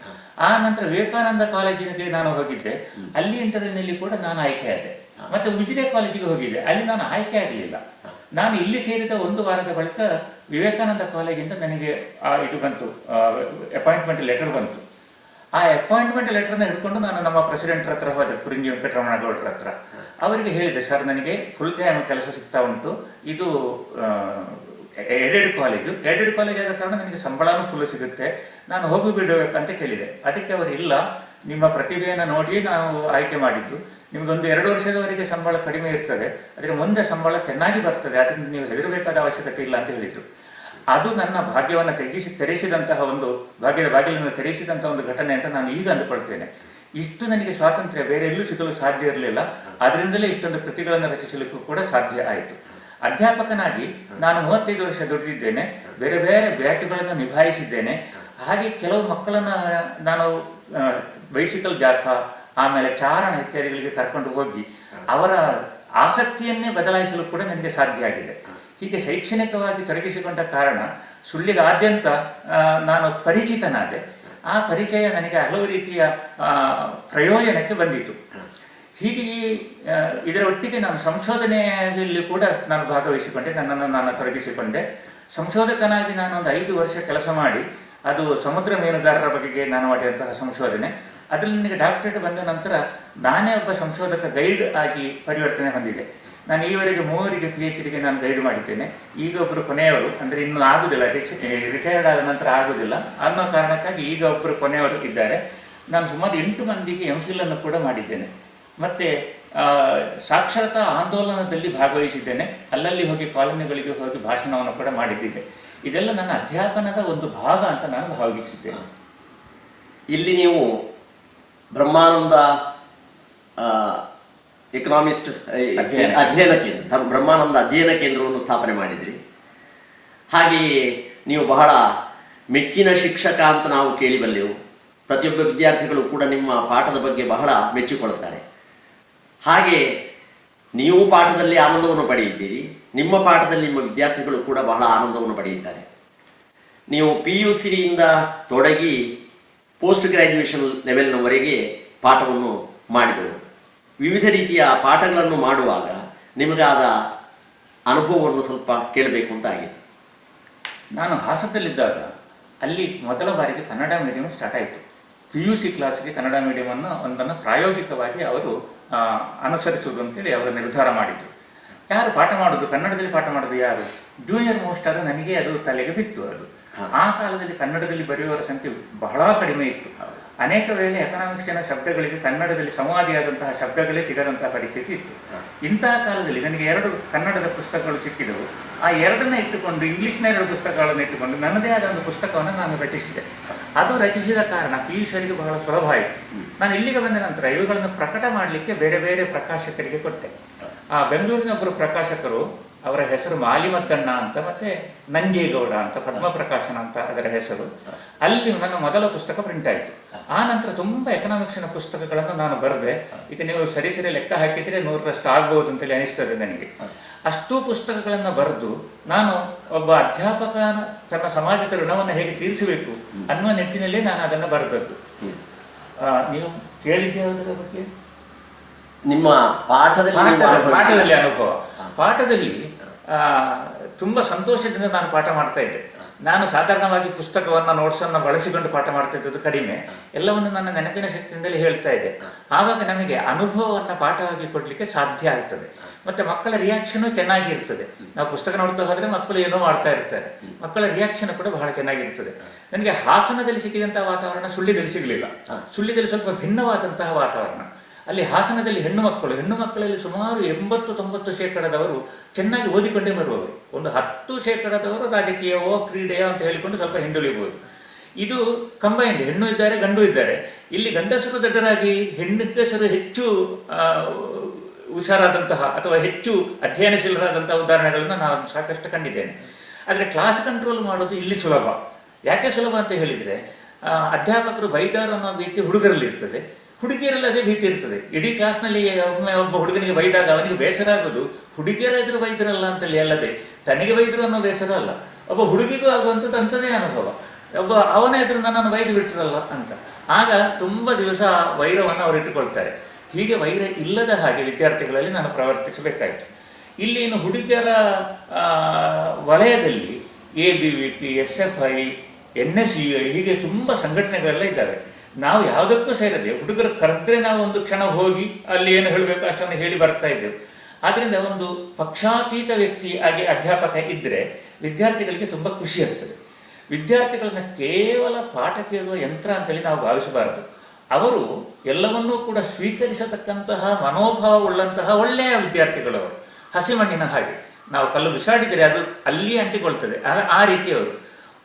ಆ ನಂತರ ವಿವೇಕಾನಂದ ಕಾಲೇಜಿಗೆ ನಾನು ಹೋಗಿದ್ದೆ, ಅಲ್ಲಿ ಇಂಟರ್ವ್ಯೂನಲ್ಲಿ ಕೂಡ ನಾನು ಆಯ್ಕೆಯಾದೆ. ಮತ್ತೆ ಉಜಿರೆ ಕಾಲೇಜಿಗೆ ಹೋಗಿದ್ದೆ, ಅಲ್ಲಿ ನಾನು ಆಯ್ಕೆ ಆಗಲಿಲ್ಲ. ನಾನು ಇಲ್ಲಿ ಸೇರಿದ 1 ವಾರದ ಬಳಿಕ ವಿವೇಕಾನಂದ ಕಾಲೇಜಿಂದ ನನಗೆ ಇದು ಬಂತು, ಅಪಾಯಿಂಟ್ಮೆಂಟ್ ಲೆಟರ್ ಬಂತು. ಆ ಅಪಾಯಿಂಟ್ಮೆಂಟ್ ಲೆಟರ್ನ ಹಿಡ್ಕೊಂಡು ನಾನು ನಮ್ಮ ಪ್ರೆಸಿಡೆಂಟ್ ಹತ್ರ ಹೋದೆ, ಕುರಿಂಜಿ ವೆಂಕಟರಮಣಗೌಡರ ಹತ್ರ. ಅವರಿಗೆ ಹೇಳಿದೆ, ಸರ್ ನನಗೆ ಫುಲ್ ಟೈಮ್ ಕೆಲಸ ಸಿಗ್ತಾ ಉಂಟು, ಇದು ಎಡೆಡ್ ಕಾಲೇಜ್ ಆದ ಕಾರಣ ನನಗೆ ಸಂಬಳನೂ ಫುಲ್ ಸಿಗುತ್ತೆ, ನಾನು ಹೋಗಿ ಬಿಡಬೇಕಂತ ಕೇಳಿದೆ. ಅದಕ್ಕೆ ಅವರು, ಇಲ್ಲ, ನಿಮ್ಮ ಪ್ರತಿಭೆಯನ್ನು ನೋಡಿ ನಾವು ಆಯ್ಕೆ ಮಾಡಿದ್ದು, ನಿಮಗೊಂದು 2 ವರ್ಷದವರೆಗೆ ಸಂಬಳ ಕಡಿಮೆ ಇರ್ತದೆ, ಅದರ ಮುಂದೆ ಸಂಬಳ ಚೆನ್ನಾಗಿ ಬರ್ತದೆ, ಅದರಿಂದ ನೀವು ಹೆದರಬೇಕಾದ ಅವಶ್ಯಕತೆ ಇಲ್ಲ ಅಂತ ಹೇಳಿದರು. ಅದು ನನ್ನ ಭಾಗ್ಯವನ್ನು ತೆರೆಸಿದಂತಹ ಒಂದು ಭಾಗ್ಯದ ಬಾಗಿಲನ್ನು ತೆರೆಸಿದಂತಹ ಒಂದು ಘಟನೆ ಅಂತ ನಾನು ಈಗ ಅಂದುಕೊಳ್ತೇನೆ. ಇಷ್ಟು ನನಗೆ ಸ್ವಾತಂತ್ರ್ಯ ಬೇರೆ ಎಲ್ಲೂ ಸಿಗಲು ಸಾಧ್ಯ ಇರಲಿಲ್ಲ. ಅದರಿಂದಲೇ ಇಷ್ಟೊಂದು ಕೃತಿಗಳನ್ನು ರಚಿಸಲಿಕ್ಕೂ ಕೂಡ ಸಾಧ್ಯ ಆಯಿತು. ಅಧ್ಯಾಪಕನಾಗಿ ನಾನು 35 ವರ್ಷ ದುಡಿದಿದ್ದೇನೆ, ಬೇರೆ ಬೇರೆ ಬ್ಯಾಚ್ಗಳನ್ನು ನಿಭಾಯಿಸಿದ್ದೇನೆ. ಹಾಗೆ ಕೆಲವು ಮಕ್ಕಳನ್ನು ನಾನು ಬೈಸಿಕಲ್ ಜಾಥಾ, ಆಮೇಲೆ ಚಾರಣ ಇತ್ಯಾದಿಗಳಿಗೆ ಕರ್ಕೊಂಡು ಹೋಗಿ ಅವರ ಆಸಕ್ತಿಯನ್ನೇ ಬದಲಾಯಿಸಲು ಕೂಡ ನನಗೆ ಸಾಧ್ಯ ಆಗಿದೆ. ಹೀಗೆ ಶೈಕ್ಷಣಿಕವಾಗಿ ತೊಡಗಿಸಿಕೊಂಡ ಕಾರಣ ಸುಳ್ಳಿಗಾದ್ಯಂತ ನಾನು ಪರಿಚಿತನಾದೆ. ಆ ಪರಿಚಯ ನನಗೆ ಹಲವು ರೀತಿಯ ಪ್ರಯೋಜನಕ್ಕೆ ಬಂದಿತು. ಹೀಗೆ ಇದರ ಒಟ್ಟಿಗೆ ನಾನು ಸಂಶೋಧನೆಯಲ್ಲಿ ಕೂಡ ನಾನು ಭಾಗವಹಿಸಿಕೊಂಡೆ, ನನ್ನನ್ನು ನಾನು ತೊಡಗಿಸಿಕೊಂಡೆ. ಸಂಶೋಧಕನಾಗಿ ನಾನೊಂದು 5 ವರ್ಷ ಕೆಲಸ ಮಾಡಿ, ಅದು ಸಮುದ್ರ ಮೀನುಗಾರರ ಬಗೆಗೆ ನಾನು ಮಾಡಿದಂತಹ ಸಂಶೋಧನೆ. ಅದರಲ್ಲಿ ನನಗೆ ಡಾಕ್ಟರೇಟ್ ಬಂದ ನಂತರ ನಾನೇ ಒಬ್ಬ ಸಂಶೋಧಕ ಗೈಡ್ ಆಗಿ ಪರಿವರ್ತನೆ ಹೊಂದಿದೆ. ನಾನು ಈವರೆಗೆ 3 PhDಗೆ ನಾನು ಗೈಡ್ ಮಾಡಿದ್ದೇನೆ. ಈಗ ಒಬ್ಬರು ಕೊನೆಯವರು, ಅಂದರೆ ಇನ್ನೂ ಆಗುದಿಲ್ಲ, ರಿಟೈರ್ಡ್ ಆದ ನಂತರ ಆಗುದಿಲ್ಲ ಅನ್ನೋ ಕಾರಣಕ್ಕಾಗಿ ಈಗ ಒಬ್ಬರು ಕೊನೆಯವರು ಇದ್ದಾರೆ. ನಾನು ಸುಮಾರು 8 ಮಂದಿಗೆ MPhil ಅನ್ನು ಕೂಡ ಮಾಡಿದ್ದೇನೆ. ಮತ್ತೆ ಸಾಕ್ಷರತಾ ಆಂದೋಲನದಲ್ಲಿ ಭಾಗವಹಿಸಿದ್ದೇನೆ. ಅಲ್ಲಲ್ಲಿ ಹೋಗಿ ಕಾಲೋನಿಗಳಿಗೆ ಹೋಗಿ ಭಾಷಣವನ್ನು ಕೂಡ ಮಾಡಿದ್ದೇನೆ. ಇದೆಲ್ಲ ನನ್ನ ಅಧ್ಯಾಪನದ ಒಂದು ಭಾಗ ಅಂತ ನಾನು ಭಾವಿಸಿದ್ದೇನೆ. ಇಲ್ಲಿ ನೀವು ಬ್ರಹ್ಮಾನಂದ ಎಕನಾಮಿಸ್ಟ್ ಅಧ್ಯಯನ ಕೇಂದ್ರ, ಬ್ರಹ್ಮಾನಂದ ಅಧ್ಯಯನ ಕೇಂದ್ರವನ್ನು ಸ್ಥಾಪನೆ ಮಾಡಿದ್ರಿ. ಹಾಗೆಯೇ ನೀವು ಬಹಳ ಮೆಚ್ಚಿನ ಶಿಕ್ಷಕ ಅಂತ ನಾವು ಕೇಳಿಬಲ್ಲೆವು. ಪ್ರತಿಯೊಬ್ಬ ವಿದ್ಯಾರ್ಥಿಗಳು ಕೂಡ ನಿಮ್ಮ ಪಾಠದ ಬಗ್ಗೆ ಬಹಳ ಮೆಚ್ಚಿಕೊಳ್ಳುತ್ತಾರೆ. ಹಾಗೆ ನೀವು ಪಾಠದಲ್ಲಿ ಆನಂದವನ್ನು ಪಡೆಯುತ್ತೀರಿ, ನಿಮ್ಮ ಪಾಠದಲ್ಲಿ ನಿಮ್ಮ ವಿದ್ಯಾರ್ಥಿಗಳು ಕೂಡ ಬಹಳ ಆನಂದವನ್ನು ಪಡೆಯುತ್ತಾರೆ. ನೀವು PUCಯಿಂದ ತೊಡಗಿ ಪೋಸ್ಟ್ ಗ್ರ್ಯಾಜುಯೇಷನ್ ಲೆವೆಲ್ನವರೆಗೆ ಪಾಠವನ್ನು ಮಾಡಿದವರು. ವಿವಿಧ ರೀತಿಯ ಪಾಠಗಳನ್ನು ಮಾಡುವಾಗ ನಿಮಗಾದ ಅನುಭವವನ್ನು ಸ್ವಲ್ಪ ಕೇಳಬೇಕು ಅಂತ ಆಗಿದೆ. ನಾನು ಹಾಸನದಲ್ಲಿದ್ದಾಗ ಅಲ್ಲಿ ಮೊದಲ ಬಾರಿಗೆ ಕನ್ನಡ ಮೀಡಿಯಂ ಸ್ಟಾರ್ಟ್ ಆಯಿತು. PUC ಕ್ಲಾಸ್ಗೆ ಕನ್ನಡ ಮೀಡಿಯಮನ್ನು ಒಂದನ್ನು ಪ್ರಾಯೋಗಿಕವಾಗಿ ಅವರು ಅನುಸರಿಸುವುದು ಅಂತೇಳಿ ಅವರು ನಿರ್ಧಾರ ಮಾಡಿದರು. ಯಾರು ಪಾಠ ಮಾಡೋದು, ಕನ್ನಡದಲ್ಲಿ ಪಾಠ ಮಾಡೋದು ಯಾರು? ಜೂನಿಯರ್ ಮೋಸ್ಟ್ ಆದ ನನಗೆ ಅದು ತಲೆಗೆ ಬಿತ್ತು. ಅದು ಆ ಕಾಲದಲ್ಲಿ ಕನ್ನಡದಲ್ಲಿ ಬರೆಯುವವರ ಸಂಖ್ಯೆ ಬಹಳ ಕಡಿಮೆ ಇತ್ತು. ಅನೇಕ ವೇಳೆ ಎಕನಾಮಿಕ್ಸಿನ ಶಬ್ದಗಳಿಗೆ ಕನ್ನಡದಲ್ಲಿ ಸಂವಾದಿಯಾದಂತಹ ಶಬ್ದಗಳೇ ಸಿಗದಂತಹ ಪರಿಸ್ಥಿತಿ ಇತ್ತು. ಇಂತಹ ಕಾಲದಲ್ಲಿ ನನಗೆ 2 ಕನ್ನಡದ ಪುಸ್ತಕಗಳು ಸಿಕ್ಕಿದವು. ಆ 2ನ್ನ ಇಟ್ಟುಕೊಂಡು ಇಂಗ್ಲಿಷ್ನ 2 ಪುಸ್ತಕಗಳನ್ನು ಇಟ್ಟುಕೊಂಡು ನನ್ನದೇ ಆದ ಒಂದು ಪುಸ್ತಕವನ್ನು ನಾನು ರಚಿಸಿದೆ. ಅದು ರಚಿಸಿದ ಕಾರಣ PUCರಿಗೆ ಬಹಳ ಸುಲಭ ಆಯಿತು. ನಾನು ಇಲ್ಲಿಗೆ ಬಂದ ನಂತರ ಇವುಗಳನ್ನು ಪ್ರಕಟ ಮಾಡಲಿಕ್ಕೆ ಬೇರೆ ಬೇರೆ ಪ್ರಕಾಶಕರಿಗೆ ಕೊಟ್ಟೆ. ಆ ಬೆಂಗಳೂರಿನ ಒಬ್ಬರು ಪ್ರಕಾಶಕರು, ಅವರ ಹೆಸರು ಮಾಲಿಮದ್ದಣ್ಣ ಅಂತ, ಮತ್ತೆ ನಂಜೇಗೌಡ ಅಂತ, ಪದ್ಮ ಪ್ರಕಾಶನ ಅಂತ ಅದರ ಹೆಸರು. ಅಲ್ಲಿ ನನ್ನ ಮೊದಲ ಪುಸ್ತಕ ಪ್ರಿಂಟ್ ಆಯಿತು. ಆ ನಂತರ ತುಂಬ ಎಕನಾಮಿಕ್ಸಿನ ಪುಸ್ತಕಗಳನ್ನು ನಾನು ಬರೆದೆ. ಈಗ ನೀವು ಸರಿ ಲೆಕ್ಕ ಹಾಕಿದರೆ 100ರಷ್ಟು ಆಗ್ಬಹುದು ಅಂತೇಳಿ ಅನಿಸ್ತದೆ ನನಗೆ. ಅಷ್ಟೂ ಪುಸ್ತಕಗಳನ್ನು ಬರೆದು ನಾನು ಒಬ್ಬ ಅಧ್ಯಾಪಕ ತನ್ನ ಸಮಾಜದ ಋಣವನ್ನು ಹೇಗೆ ತೀರಿಸಬೇಕು ಅನ್ನುವ ನಿಟ್ಟಿನಲ್ಲೇ ನಾನು ಅದನ್ನು ಬರೆದದ್ದು. ನೀವು ಕೇಳಿದ್ದೆ ಅದರ ಬಗ್ಗೆ? ನಿಮ್ಮ ಪಾಠದಲ್ಲಿ ಅನುಭವ. ಪಾಠದಲ್ಲಿ ತುಂಬಾ ಸಂತೋಷದಿಂದ ನಾನು ಪಾಠ ಮಾಡ್ತಾ ಇದ್ದೆ. ನಾನು ಸಾಧಾರಣವಾಗಿ ಪುಸ್ತಕವನ್ನು, ನೋಟ್ಸನ್ನು ಬಳಸಿಕೊಂಡು ಪಾಠ ಮಾಡ್ತಾ ಇದ್ದದ್ದು ಕಡಿಮೆ. ಎಲ್ಲವನ್ನು ನನ್ನ ನೆನಪಿನ ಶಕ್ತಿಯಿಂದಲೇ ಹೇಳ್ತಾ ಇದ್ದೆ. ಆವಾಗ ನಮಗೆ ಅನುಭವವನ್ನು ಪಾಠವಾಗಿ ಕೊಡಲಿಕ್ಕೆ ಸಾಧ್ಯ ಆಗ್ತದೆ. ಮತ್ತೆ ಮಕ್ಕಳ ರಿಯಾಕ್ಷನ್ ಚೆನ್ನಾಗಿ ಇರ್ತದೆ. ನಾವು ಪುಸ್ತಕ ನೋಡ್ತಾ ಹೋದ್ರೆ ಮಕ್ಕಳು ಏನೋ ಮಾಡ್ತಾ ಇರ್ತಾರೆ, ಮಕ್ಕಳ ರಿಯಾಕ್ಷನ್ ಕೂಡ ಬಹಳ ಚೆನ್ನಾಗಿರ್ತದೆ. ನನಗೆ ಹಾಸನದಲ್ಲಿ ಸಿಕ್ಕಿದಂತಹ ವಾತಾವರಣ ಸುಳ್ಯದಲ್ಲಿ ಸಿಗಲಿಲ್ಲ. ಸುಳ್ಯದಲ್ಲಿ ಸ್ವಲ್ಪ ಭಿನ್ನವಾದಂತಹ ವಾತಾವರಣ. ಅಲ್ಲಿ ಹಾಸನದಲ್ಲಿ ಹೆಣ್ಣು ಮಕ್ಕಳಲ್ಲಿ ಸುಮಾರು 80-90% ಚೆನ್ನಾಗಿ ಓದಿಕೊಂಡೇ ಬರುವವರು. ಒಂದು 10% ರಾಜಕೀಯವೋ ಕ್ರೀಡೆಯೋ ಅಂತ ಹೇಳಿಕೊಂಡು ಸ್ವಲ್ಪ ಹಿಂದುಳಿಬಹುದು. ಇದು ಕಂಬೈನ್ಡ್, ಹೆಣ್ಣು ಇದ್ದಾರೆ ಗಂಡು ಇದ್ದಾರೆ. ಇಲ್ಲಿ ಗಂಡಸರು ದೊಡ್ಡರಾಗಿ ಹೆಣ್ಣುಗಸರು ಹೆಚ್ಚು ಹುಷಾರಾದಂತಹ ಅಥವಾ ಹೆಚ್ಚು ಅಧ್ಯಯನಶೀಲರಾದಂತಹ ಉದಾಹರಣೆಗಳನ್ನು ನಾನು ಸಾಕಷ್ಟು ಕಂಡಿದ್ದೇನೆ. ಆದರೆ ಕ್ಲಾಸ್ ಕಂಟ್ರೋಲ್ ಮಾಡೋದು ಇಲ್ಲಿ ಸುಲಭ. ಯಾಕೆ ಸುಲಭ ಅಂತ ಹೇಳಿದರೆ, ಅಧ್ಯಾಪಕರು ಬೈದಾರು ಅನ್ನೋ ಭೀತಿ ಹುಡುಗರಲ್ಲಿ ಇರ್ತದೆ, ಹುಡುಗಿಯರಲ್ಲಿ ಅದೇ ಭೀತಿ ಇರ್ತದೆ. ಇಡೀ ಕ್ಲಾಸ್ನಲ್ಲಿ ಒಮ್ಮೆ ಒಬ್ಬ ಹುಡುಗನಿಗೆ ಬೈದಾಗ ಅವನಿಗೆ ಬೇಸರ ಆಗೋದು ಹುಡುಗಿಯರಾದರೂ ಬೈದ್ರಲ್ಲ ಅಂತೇಳಿ ಅಲ್ಲದೆ ತನಗೆ ಬೈದ್ರು ಅನ್ನೋ ಬೇಸರ ಅಲ್ಲ, ಒಬ್ಬ ಹುಡುಗಿಗೂ ಆಗುವಂಥದ್ದು ಅಂಥದ್ದೇ ಅನುಭವ. ಒಬ್ಬ ಅವನ ಎದುರು ನನ್ನನ್ನು ಬೈದು ಬಿಟ್ರಲ್ಲ ಅಂತ. ಆಗ ತುಂಬ ದಿವಸ ವೈರವನ್ನು ಅವರು ಇಟ್ಟುಕೊಳ್ತಾರೆ. ಹೀಗೆ ವೈರ ಇಲ್ಲದ ಹಾಗೆ ವಿದ್ಯಾರ್ಥಿಗಳಲ್ಲಿ ನಾನು ಪ್ರವರ್ತಿಸಬೇಕಾಯಿತು. ಇಲ್ಲಿ ಇನ್ನು ಹುಡುಗಿಯರ ವಲಯದಲ್ಲಿ ABVP, SFI, NSUI ಹೀಗೆ ತುಂಬ ಸಂಘಟನೆಗಳೆಲ್ಲ ಇದ್ದಾವೆ. ನಾವು ಯಾವುದಕ್ಕೂ ಸೇರದೆ ಹುಡುಗರು ಕರೆದ್ರೆ ನಾವು ಒಂದು ಕ್ಷಣ ಹೋಗಿ ಅಲ್ಲಿ ಏನು ಹೇಳಬೇಕು ಅಷ್ಟನ್ನು ಹೇಳಿ ಬರ್ತಾ ಇದ್ದೆವು. ಆದ್ದರಿಂದ ಒಂದು ಪಕ್ಷಾತೀತ ವ್ಯಕ್ತಿ ಆಗಿ ಅಧ್ಯಾಪಕ ಇದ್ದರೆ ವಿದ್ಯಾರ್ಥಿಗಳಿಗೆ ತುಂಬ ಖುಷಿ ಆಗ್ತದೆ. ವಿದ್ಯಾರ್ಥಿಗಳನ್ನ ಕೇವಲ ಪಾಠ ಕೇಳುವ ಯಂತ್ರ ಅಂತೇಳಿ ನಾವು ಭಾವಿಸಬಾರದು. ಅವರು ಎಲ್ಲವನ್ನೂ ಕೂಡ ಸ್ವೀಕರಿಸತಕ್ಕಂತಹ ಮನೋಭಾವ ಉಳ್ಳಂತಹ ಒಳ್ಳೆಯ ವಿದ್ಯಾರ್ಥಿಗಳವರು. ಹಸಿಮಣ್ಣಿನ ಹಾಗೆ ನಾವು ಕಲ್ಲು ಬಿಸಾಡಿದರೆ ಅದು ಅಲ್ಲಿಯೇ ಅಂಟಿಕೊಳ್ತದೆ, ಆ ರೀತಿಯವರು.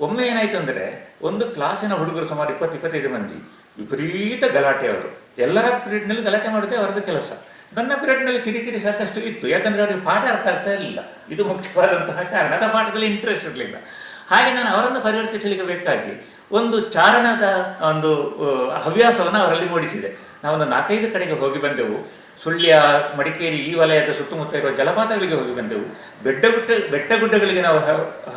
ಒಮ್ಮೆ ಏನಾಯ್ತು ಅಂದರೆ, ಒಂದು ಕ್ಲಾಸಿನ ಹುಡುಗರು ಸುಮಾರು 20-25 ಮಂದಿ ವಿಪರೀತ ಗಲಾಟೆಯವರು. ಎಲ್ಲರ ಪೀರಿಯಡ್ನಲ್ಲಿ ಗಲಾಟೆ ಮಾಡೋದೇ ಅವರದ್ದು ಕೆಲಸ. ನನ್ನ ಪೀರಿಯಡ್ನಲ್ಲಿ ಕಿರಿಕಿರಿ ಸಾಕಷ್ಟು ಇತ್ತು, ಯಾಕಂದರೆ ಅವರಿಗೆ ಪಾಠ ಅರ್ಥ ಆಗ್ತಾ ಇರಲಿಲ್ಲ. ಇದು ಮುಖ್ಯವಾದಂತಹ ಕಾರಣ. ಅಥವಾ ಪಾಠದಲ್ಲಿ ಇಂಟ್ರೆಸ್ಟ್ ಇರಲಿಲ್ಲ. ಹಾಗೆ ನಾನು ಅವರನ್ನು ಪರಿವರ್ತಿಸಲಿಕ್ಕೆ ಬೇಕಾಗಿ ಒಂದು ಚಾರಣದ ಒಂದು ಹವ್ಯಾಸವನ್ನು ಅವರಲ್ಲಿ ಮೂಡಿಸಿದೆ. ನಾವೊಂದು 4-5 ಕಡೆಗೆ ಹೋಗಿ ಬಂದೆವು. ಸುಳ್ಯ, ಮಡಿಕೇರಿ ಈ ವಲಯದ ಸುತ್ತಮುತ್ತ ಇರುವ ಜಲಪಾತಗಳಿಗೆ ಹೋಗಿ ಬಂದೆವು. ಬೆಟ್ಟಗುಡ್ಡಗಳಿಗೆ ನಾವು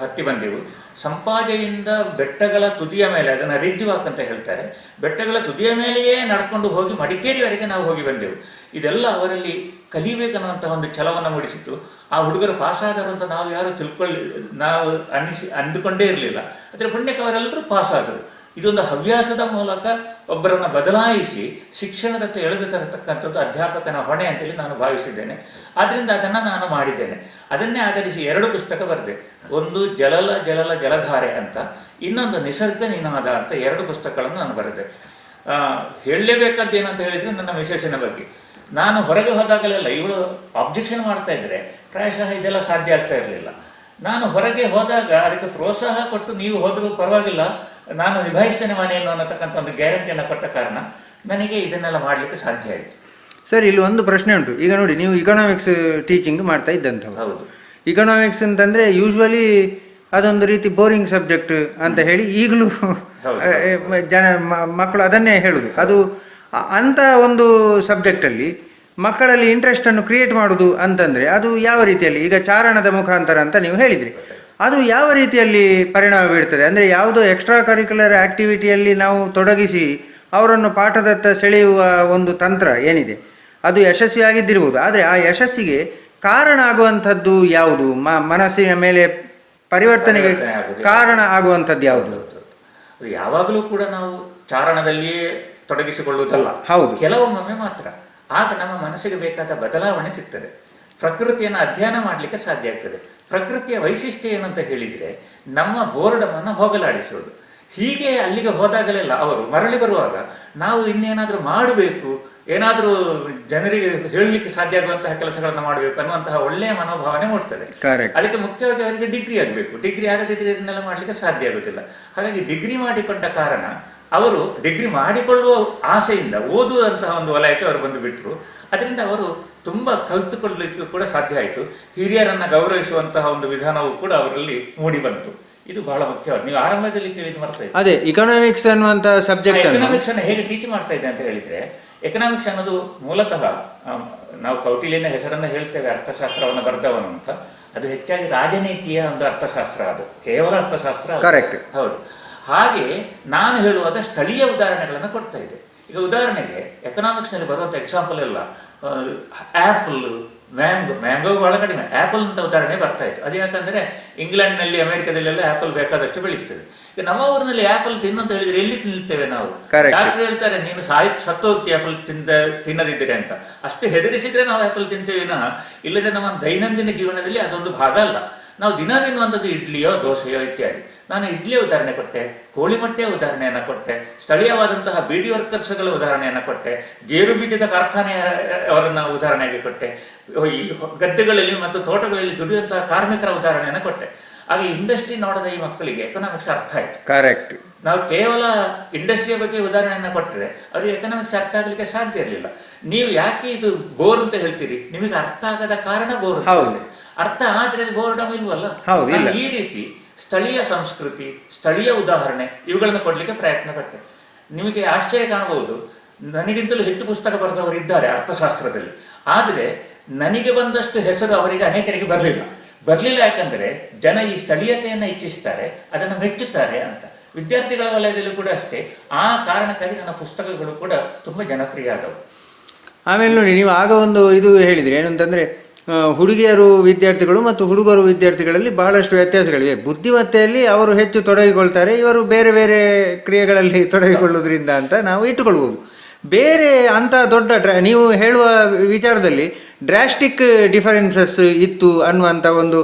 ಹತ್ತಿ ಬಂದೆವು. ಸಂಪಾಜೆಯಿಂದ ಬೆಟ್ಟಗಳ ತುದಿಯ ಮೇಲೆ, ಅದನ್ನು ರಿಡ್ಜ್ ವಾಕ್ ಅಂತ ಹೇಳ್ತಾರೆ, ಬೆಟ್ಟಗಳ ತುದಿಯ ಮೇಲೆಯೇ ನಡ್ಕೊಂಡು ಹೋಗಿ ಮಡಿಕೇರಿವರೆಗೆ ನಾವು ಹೋಗಿ ಬಂದೆವು. ಇದೆಲ್ಲ ಅವರಲ್ಲಿ ಕಲಿಬೇಕನ್ನುವಂತಹ ಒಂದು ಛಲವನ್ನು ಮೂಡಿಸಿತ್ತು. ಆ ಹುಡುಗರು ಪಾಸಾದರು ಅಂತ ನಾವು ಯಾರು ನಾವು ಅಂದುಕೊಂಡೇ ಇರಲಿಲ್ಲ. ಅದರ ಪುಣ್ಯಕ್ಕೆ ಅವರೆಲ್ಲರೂ ಪಾಸಾದರು. ಇದೊಂದು ಹವ್ಯಾಸದ ಮೂಲಕ ಒಬ್ಬರನ್ನು ಬದಲಾಯಿಸಿ ಶಿಕ್ಷಣದತ್ತ ಎಳೆದು ತರತಕ್ಕಂಥದ್ದು ಅಧ್ಯಾಪಕನ ಹೊಣೆ ಅಂತೇಳಿ ನಾನು ಭಾವಿಸಿದ್ದೇನೆ. ಆದ್ದರಿಂದ ಅದನ್ನು ನಾನು ಮಾಡಿದ್ದೇನೆ. ಅದನ್ನೇ ಆಧರಿಸಿ 2 ಪುಸ್ತಕ ಬರೆದೆ. ಒಂದು ಜಲಧಾರೆ ಅಂತ, ಇನ್ನೊಂದು ನಿಸರ್ಗ ನಿನಾದ ಅಂತ 2 ಪುಸ್ತಕಗಳನ್ನು ನಾನು ಬರೆದೆ. ಹೇಳಲೇಬೇಕಾದ್ದು ಏನಂತ ಹೇಳಿದರೆ, ನನ್ನ ಮಿಸೆಸ್ಸಿನ ಬಗ್ಗೆ. ನಾನು ಹೊರಗೆ ಹೋದಾಗಲೆಲ್ಲ ಇವಳು ಅಬ್ಜೆಕ್ಷನ್ ಮಾಡ್ತಾ ಇದ್ದರೆ ಪ್ರಾಯಶಃ ಇದೆಲ್ಲ ಸಾಧ್ಯ ಆಗ್ತಾ ಇರಲಿಲ್ಲ. ನಾನು ಹೊರಗೆ ಹೋದಾಗ ಅದಕ್ಕೆ ಪ್ರೋತ್ಸಾಹ ಕೊಟ್ಟು, ನೀವು ಹೋದರೂ ಪರವಾಗಿಲ್ಲ, ನಾನು ನಿಭಾಯಿಸ್ತೇನೆ ಮನೆಯನ್ನು ಅನ್ನತಕ್ಕಂಥ ಒಂದು ಗ್ಯಾರಂಟಿಯನ್ನು ಕೊಟ್ಟ ಕಾರಣ ನನಗೆ ಇದನ್ನೆಲ್ಲ ಮಾಡಲಿಕ್ಕೆ ಸಾಧ್ಯ ಆಯಿತು. ಸರ್, ಇಲ್ಲಿ ಒಂದು ಪ್ರಶ್ನೆ ಉಂಟು. ಈಗ ನೋಡಿ, ನೀವು ಇಕನಾಮಿಕ್ಸ್ ಟೀಚಿಂಗ್ ಮಾಡ್ತಾ ಇದ್ದಂಥವು. ಹೌದು. ಇಕನಾಮಿಕ್ಸ್ ಅಂತಂದರೆ ಯೂಶ್ವಲಿ ಅದೊಂದು ರೀತಿ ಬೋರಿಂಗ್ ಸಬ್ಜೆಕ್ಟ್ ಅಂತ ಹೇಳಿ ಈಗಲೂ ಮಕ್ಕಳು ಅದನ್ನೇ ಹೇಳುದು. ಅದು ಅಂಥ ಒಂದು ಸಬ್ಜೆಕ್ಟಲ್ಲಿ ಮಕ್ಕಳಲ್ಲಿ ಇಂಟ್ರೆಸ್ಟನ್ನು ಕ್ರಿಯೇಟ್ ಮಾಡೋದು ಅಂತಂದರೆ ಅದು ಯಾವ ರೀತಿಯಲ್ಲಿ, ಈಗ ಚಾರಣದ ಮುಖಾಂತರ ಅಂತ ನೀವು ಹೇಳಿದ್ರಿ, ಅದು ಯಾವ ರೀತಿಯಲ್ಲಿ ಪರಿಣಾಮ ಬೀಳ್ತದೆ? ಅಂದರೆ ಯಾವುದೋ ಎಕ್ಸ್ಟ್ರಾ ಕರಿಕ್ಯುಲರ್ ಆ್ಯಕ್ಟಿವಿಟಿಯಲ್ಲಿ ನಾವು ತೊಡಗಿಸಿ ಅವರನ್ನು ಪಾಠದತ್ತ ಸೆಳೆಯುವ ಒಂದು ತಂತ್ರ ಏನಿದೆ ಅದು ಯಶಸ್ವಿಯಾಗಿದ್ದಿರ್ಬೋದು. ಆದರೆ ಆ ಯಶಸ್ಸಿಗೆ ಕಾರಣ ಆಗುವಂಥದ್ದು ಯಾವುದು? ಮನಸ್ಸಿನ ಮೇಲೆ ಪರಿವರ್ತನೆಗೆ ಕಾರಣ ಆಗುವಂಥದ್ದು ಯಾವುದು? ಯಾವಾಗಲೂ ಕೂಡ ನಾವು ಚಾರಣದಲ್ಲಿಯೇ ತೊಡಗಿಸಿಕೊಳ್ಳುವುದಲ್ಲ. ಹೌದು, ಕೆಲವೊಮ್ಮೆ ಮಾತ್ರ. ಆಗ ನಮ್ಮ ಮನಸ್ಸಿಗೆ ಬೇಕಾದ ಬದಲಾವಣೆ ಸಿಗ್ತದೆ. ಪ್ರಕೃತಿಯನ್ನು ಅಧ್ಯಯನ ಮಾಡಲಿಕ್ಕೆ ಸಾಧ್ಯ ಆಗ್ತದೆ. ಪ್ರಕೃತಿಯ ವೈಶಿಷ್ಟ್ಯ ಏನಂತ ಹೇಳಿದರೆ, ನಮ್ಮ ಬೋರ್ಡಮನ್ನು ಹೋಗಲಾಡಿಸೋದು. ಹೀಗೆ ಅಲ್ಲಿಗೆ ಹೋದಾಗಲೆಲ್ಲ ಅವರು ಮರಳಿ ಬರುವಾಗ ನಾವು ಇನ್ನೇನಾದರೂ ಮಾಡಬೇಕು, ಏನಾದರೂ ಜನರಿಗೆ ಹೇಳಲಿಕ್ಕೆ ಸಾಧ್ಯ ಆಗುವಂತಹ ಕೆಲಸಗಳನ್ನು ಮಾಡಬೇಕು ಅನ್ನುವಂತಹ ಒಳ್ಳೆಯ ಮನೋಭಾವನೆ ಮೂಡ್ತದೆ. ಅದಕ್ಕೆ ಮುಖ್ಯವಾಗಿ ಅವರಿಗೆ ಡಿಗ್ರಿ ಆಗಬೇಕು. ಡಿಗ್ರಿ ಆಗದಿದ್ದರೆ ಇದನ್ನೆಲ್ಲ ಮಾಡಲಿಕ್ಕೆ ಸಾಧ್ಯ ಆಗುತ್ತಿಲ್ಲ. ಹಾಗಾಗಿ ಡಿಗ್ರಿ ಮಾಡಿಕೊಂಡ ಕಾರಣ ಅವರು ಡಿಗ್ರಿ ಮಾಡಿಕೊಳ್ಳುವ ಆಸೆಯಿಂದ ಓದುವಂತಹ ಒಂದು ವಲಯಕ್ಕೆ ಅವರು ಬಂದು ಬಿಟ್ಟರು. ಅದರಿಂದ ಅವರು ತುಂಬ ಕಲಿತುಕೊಳ್ಳಲಿಕ್ಕೆ ಕೂಡ ಸಾಧ್ಯ ಆಯಿತು. ಹಿರಿಯರನ್ನು ಗೌರವಿಸುವಂತಹ ಒಂದು ವಿಧಾನವೂ ಕೂಡ ಅವರಲ್ಲಿ ಮೂಡಿ ಬಂತು. ಇದು ಬಹಳ ಮುಖ್ಯವಾದ. ನೀವು ಆರಂಭದಲ್ಲಿ ಕೇಳಿದ್ದು ಮಾಡ್ತಾ ಇದ್ದೀವಿ. ಅದೇ ಎಕನಾಮಿಕ್ಸ್ ಅನ್ನುವಂಥ ಸಬ್ಜೆಕ್ಟ್, ಎಕನಾಮಿಕ್ಸ್ ಅನ್ನು ಹೇಗೆ ಟೀಚ್ ಮಾಡ್ತಾ ಇದ್ದೆ ಅಂತ ಹೇಳಿದ್ರೆ, ಎಕನಾಮಿಕ್ಸ್ ಅನ್ನೋದು ಮೂಲತಃ ನಾವು ಕೌಟಿಲ್ಯನ ಹೆಸರನ್ನು ಹೇಳ್ತೇವೆ, ಅರ್ಥಶಾಸ್ತ್ರವನ್ನು ಬರೆದವನು ಅಂತ. ಅದು ಹೆಚ್ಚಾಗಿ ರಾಜನೀತಿಯ ಒಂದು ಅರ್ಥಶಾಸ್ತ್ರ, ಅದು ಕೇವಲ ಅರ್ಥಶಾಸ್ತ್ರ. ಕರೆಕ್ಟ್, ಹೌದು. ಹಾಗೆ ನಾನು ಹೇಳುವಾಗ ಸ್ಥಳೀಯ ಉದಾಹರಣೆಗಳನ್ನು ಕೊಡ್ತಾ ಇದ್ದೆ. ಈಗ ಉದಾಹರಣೆಗೆ ಎಕನಾಮಿಕ್ಸ್ನಲ್ಲಿ ಬರುವಂಥ ಎಕ್ಸಾಂಪಲ್ ಎಲ್ಲ ಆ್ಯಪಲ್, ಮ್ಯಾಂಗೋ ಬಹಳ ಕಡಿಮೆ, ಆ್ಯಪಲ್ ಅಂತ ಉದಾಹರಣೆ ಬರ್ತಾ ಇತ್ತು. ಅದು ಯಾಕಂದರೆ ಇಂಗ್ಲೆಂಡ್ನಲ್ಲಿ, ಅಮೆರಿಕದಲ್ಲೆಲ್ಲ ಆ್ಯಪಲ್ ಬೇಕಾದಷ್ಟು ಬೆಳೆಸ್ತದೆ. ಈಗ ನಮ್ಮ ಊರಿನಲ್ಲಿ ಆ್ಯಪಲ್ ತಿನ್ನು ಅಂತ ಹೇಳಿದ್ರೆ ಎಲ್ಲಿ ತಿನ್ನುತ್ತೇವೆ ನಾವು? ಡಾಕ್ಟರ್ ಹೇಳ್ತಾರೆ, ನೀನು ಸತ್ತೋಗ್ತಿ ಆ್ಯಪಲ್ ತಿನ್ನದಿದ್ದರೆ ಅಂತ. ಅಷ್ಟು ಹೆದರಿಸಿದ್ರೆ ನಾವು ಆ್ಯಪಲ್ ತಿಂತೇವೆ ವಿನಃ ಇಲ್ಲದೆ ನಮ್ಮ ದೈನಂದಿನ ಜೀವನದಲ್ಲಿ ಅದೊಂದು ಭಾಗ ಅಲ್ಲ. ನಾವು ದಿನ ತಿನ್ನುವಂಥದ್ದು ಇಡ್ಲಿಯೋ ದೋಸೆಯೋ ಇತ್ಯಾದಿ. ನಾನು ಇಡ್ಲಿಯ ಉದಾಹರಣೆ ಕೊಟ್ಟೆ, ಕೋಳಿ ಮೊಟ್ಟೆಯ ಉದಾಹರಣೆಯನ್ನು ಕೊಟ್ಟೆ, ಸ್ಥಳೀಯವಾದಂತಹ ಬಿಡಿ ವರ್ಕರ್ಸ್ಗಳ ಉದಾಹರಣೆಯನ್ನು ಕೊಟ್ಟೆ, ಗೇರು ಬೀಜದ ಕಾರ್ಖಾನೆಯವರನ್ನ ಉದಾಹರಣೆಗೆ ಕೊಟ್ಟೆ, ಈ ಗದ್ದೆಗಳಲ್ಲಿ ಮತ್ತು ತೋಟಗಳಲ್ಲಿ ದುಡಿಯುವಂತಹ ಕಾರ್ಮಿಕರ ಉದಾಹರಣೆಯನ್ನು ಕೊಟ್ಟೆ. ಹಾಗೆ ಇಂಡಸ್ಟ್ರಿ ನೋಡದ ಈ ಮಕ್ಕಳಿಗೆ ಎಕನಾಮಿಕ್ಸ್ ಅರ್ಥ ಆಯ್ತು. ಕರೆಕ್ಟ್. ನಾವು ಕೇವಲ ಇಂಡಸ್ಟ್ರಿಯ ಬಗ್ಗೆ ಉದಾಹರಣೆಯನ್ನು ಕೊಟ್ಟರೆ ಅವರಿಗೆ ಎಕನಾಮಿಕ್ಸ್ ಅರ್ಥ ಆಗಲಿಕ್ಕೆ ಸಾಧ್ಯ ಇರಲಿಲ್ಲ. ನೀವು ಯಾಕೆ ಇದು ಬೋರ್ ಅಂತ ಹೇಳ್ತೀರಿ? ನಿಮಗೆ ಅರ್ಥ ಆಗದ ಕಾರಣ ಬೋರ್. ಅರ್ಥ ಆದ್ರೆ ಬೋರ್ಡಮ್ ಇಲ್ವಲ್ಲ. ಈ ರೀತಿ ಸ್ಥಳೀಯ ಸಂಸ್ಕೃತಿ, ಸ್ಥಳೀಯ ಉದಾಹರಣೆ ಇವುಗಳನ್ನು ಕೊಡ್ಲಿಕ್ಕೆ ಪ್ರಯತ್ನ ಪಟ್ಟೆ. ನಿಮಗೆ ಆಶ್ಚರ್ಯ ಕಾಣಬಹುದು, ನನಗಿಂತಲೂ ಹೆಚ್ಚು ಪುಸ್ತಕ ಬರೆದವರು ಇದ್ದಾರೆ ಅರ್ಥಶಾಸ್ತ್ರದಲ್ಲಿ. ಆದರೆ ನನಗೆ ಬಂದಷ್ಟು ಹೆಸರು ಅವರಿಗೆ ಅನೇಕರಿಗೆ ಬರಲಿಲ್ಲ. ಯಾಕಂದ್ರೆ ಜನ ಈ ಸ್ಥಳೀಯತೆಯನ್ನು ಇಚ್ಛಿಸ್ತಾರೆ, ಅದನ್ನು ಮೆಚ್ಚುತ್ತಾರೆ ಅಂತ. ವಿದ್ಯಾರ್ಥಿಗಳ ವಲಯದಲ್ಲೂ ಕೂಡ ಅಷ್ಟೇ. ಆ ಕಾರಣಕ್ಕಾಗಿ ನನ್ನ ಪುಸ್ತಕಗಳು ಕೂಡ ತುಂಬಾ ಜನಪ್ರಿಯ ಆದವು. ಆಮೇಲೆ ನೋಡಿ, ನೀವು ಆಗ ಒಂದು ಇದು ಹೇಳಿದ್ರಿ, ಏನಂತಂದ್ರೆ ಹುಡುಗಿಯರು ವಿದ್ಯಾರ್ಥಿಗಳು ಮತ್ತು ಹುಡುಗರು ವಿದ್ಯಾರ್ಥಿಗಳಲ್ಲಿ ಬಹಳಷ್ಟು ವ್ಯತ್ಯಾಸಗಳಿವೆ. ಬುದ್ಧಿಮತ್ತೆಯಲ್ಲಿ ಅವರು ಹೆಚ್ಚು ತೊಡಗಿಕೊಳ್ತಾರೆ, ಇವರು ಬೇರೆ ಬೇರೆ ಕ್ರಿಯೆಗಳಲ್ಲಿ ತೊಡಗಿಕೊಳ್ಳೋದ್ರಿಂದ ಅಂತ ನಾವು ಇಟ್ಟುಕೊಳ್ಬೋದು. ಬೇರೆ ಅಂಥ ದೊಡ್ಡ ನೀವು ಹೇಳುವ ವಿಚಾರದಲ್ಲಿ ಡ್ರಾಸ್ಟಿಕ್ ಡಿಫರೆನ್ಸಸ್ ಇತ್ತು ಅನ್ನುವಂಥ ಒಂದು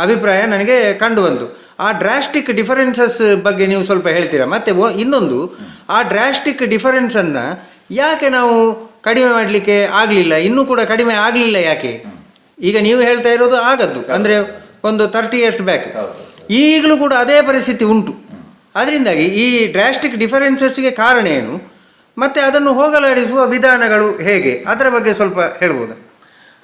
ಅಭಿಪ್ರಾಯ ನನಗೆ ಕಂಡು ಬಂತು. ಆ ಡ್ರಾಸ್ಟಿಕ್ ಡಿಫರೆನ್ಸಸ್ ಬಗ್ಗೆ ನೀವು ಸ್ವಲ್ಪ ಹೇಳ್ತೀರಾ? ಮತ್ತು ಇನ್ನೊಂದು, ಆ ಡ್ರಾಸ್ಟಿಕ್ ಡಿಫರೆನ್ಸನ್ನು ಯಾಕೆ ನಾವು ಕಡಿಮೆ ಮಾಡಲಿಕ್ಕೆ ಆಗಲಿಲ್ಲ, ಇನ್ನೂ ಕೂಡ ಕಡಿಮೆ ಆಗಲಿಲ್ಲ ಯಾಕೆ? ಈಗ ನೀವು ಹೇಳ್ತಾ ಇರೋದು ಆಗದ್ದು ಅಂದರೆ ಒಂದು 30 years ಬ್ಯಾಕ್, ಈಗಲೂ ಕೂಡ ಅದೇ ಪರಿಸ್ಥಿತಿ ಉಂಟು. ಅದರಿಂದಾಗಿ ಈ ಡ್ರಾಸ್ಟಿಕ್ ಡಿಫರೆನ್ಸಸ್ಗೆ ಕಾರಣ ಏನು ಮತ್ತು ಅದನ್ನು ಹೋಗಲಾಡಿಸುವ ವಿಧಾನಗಳು ಹೇಗೆ, ಅದರ ಬಗ್ಗೆ ಸ್ವಲ್ಪ ಹೇಳ್ಬೋದಾ?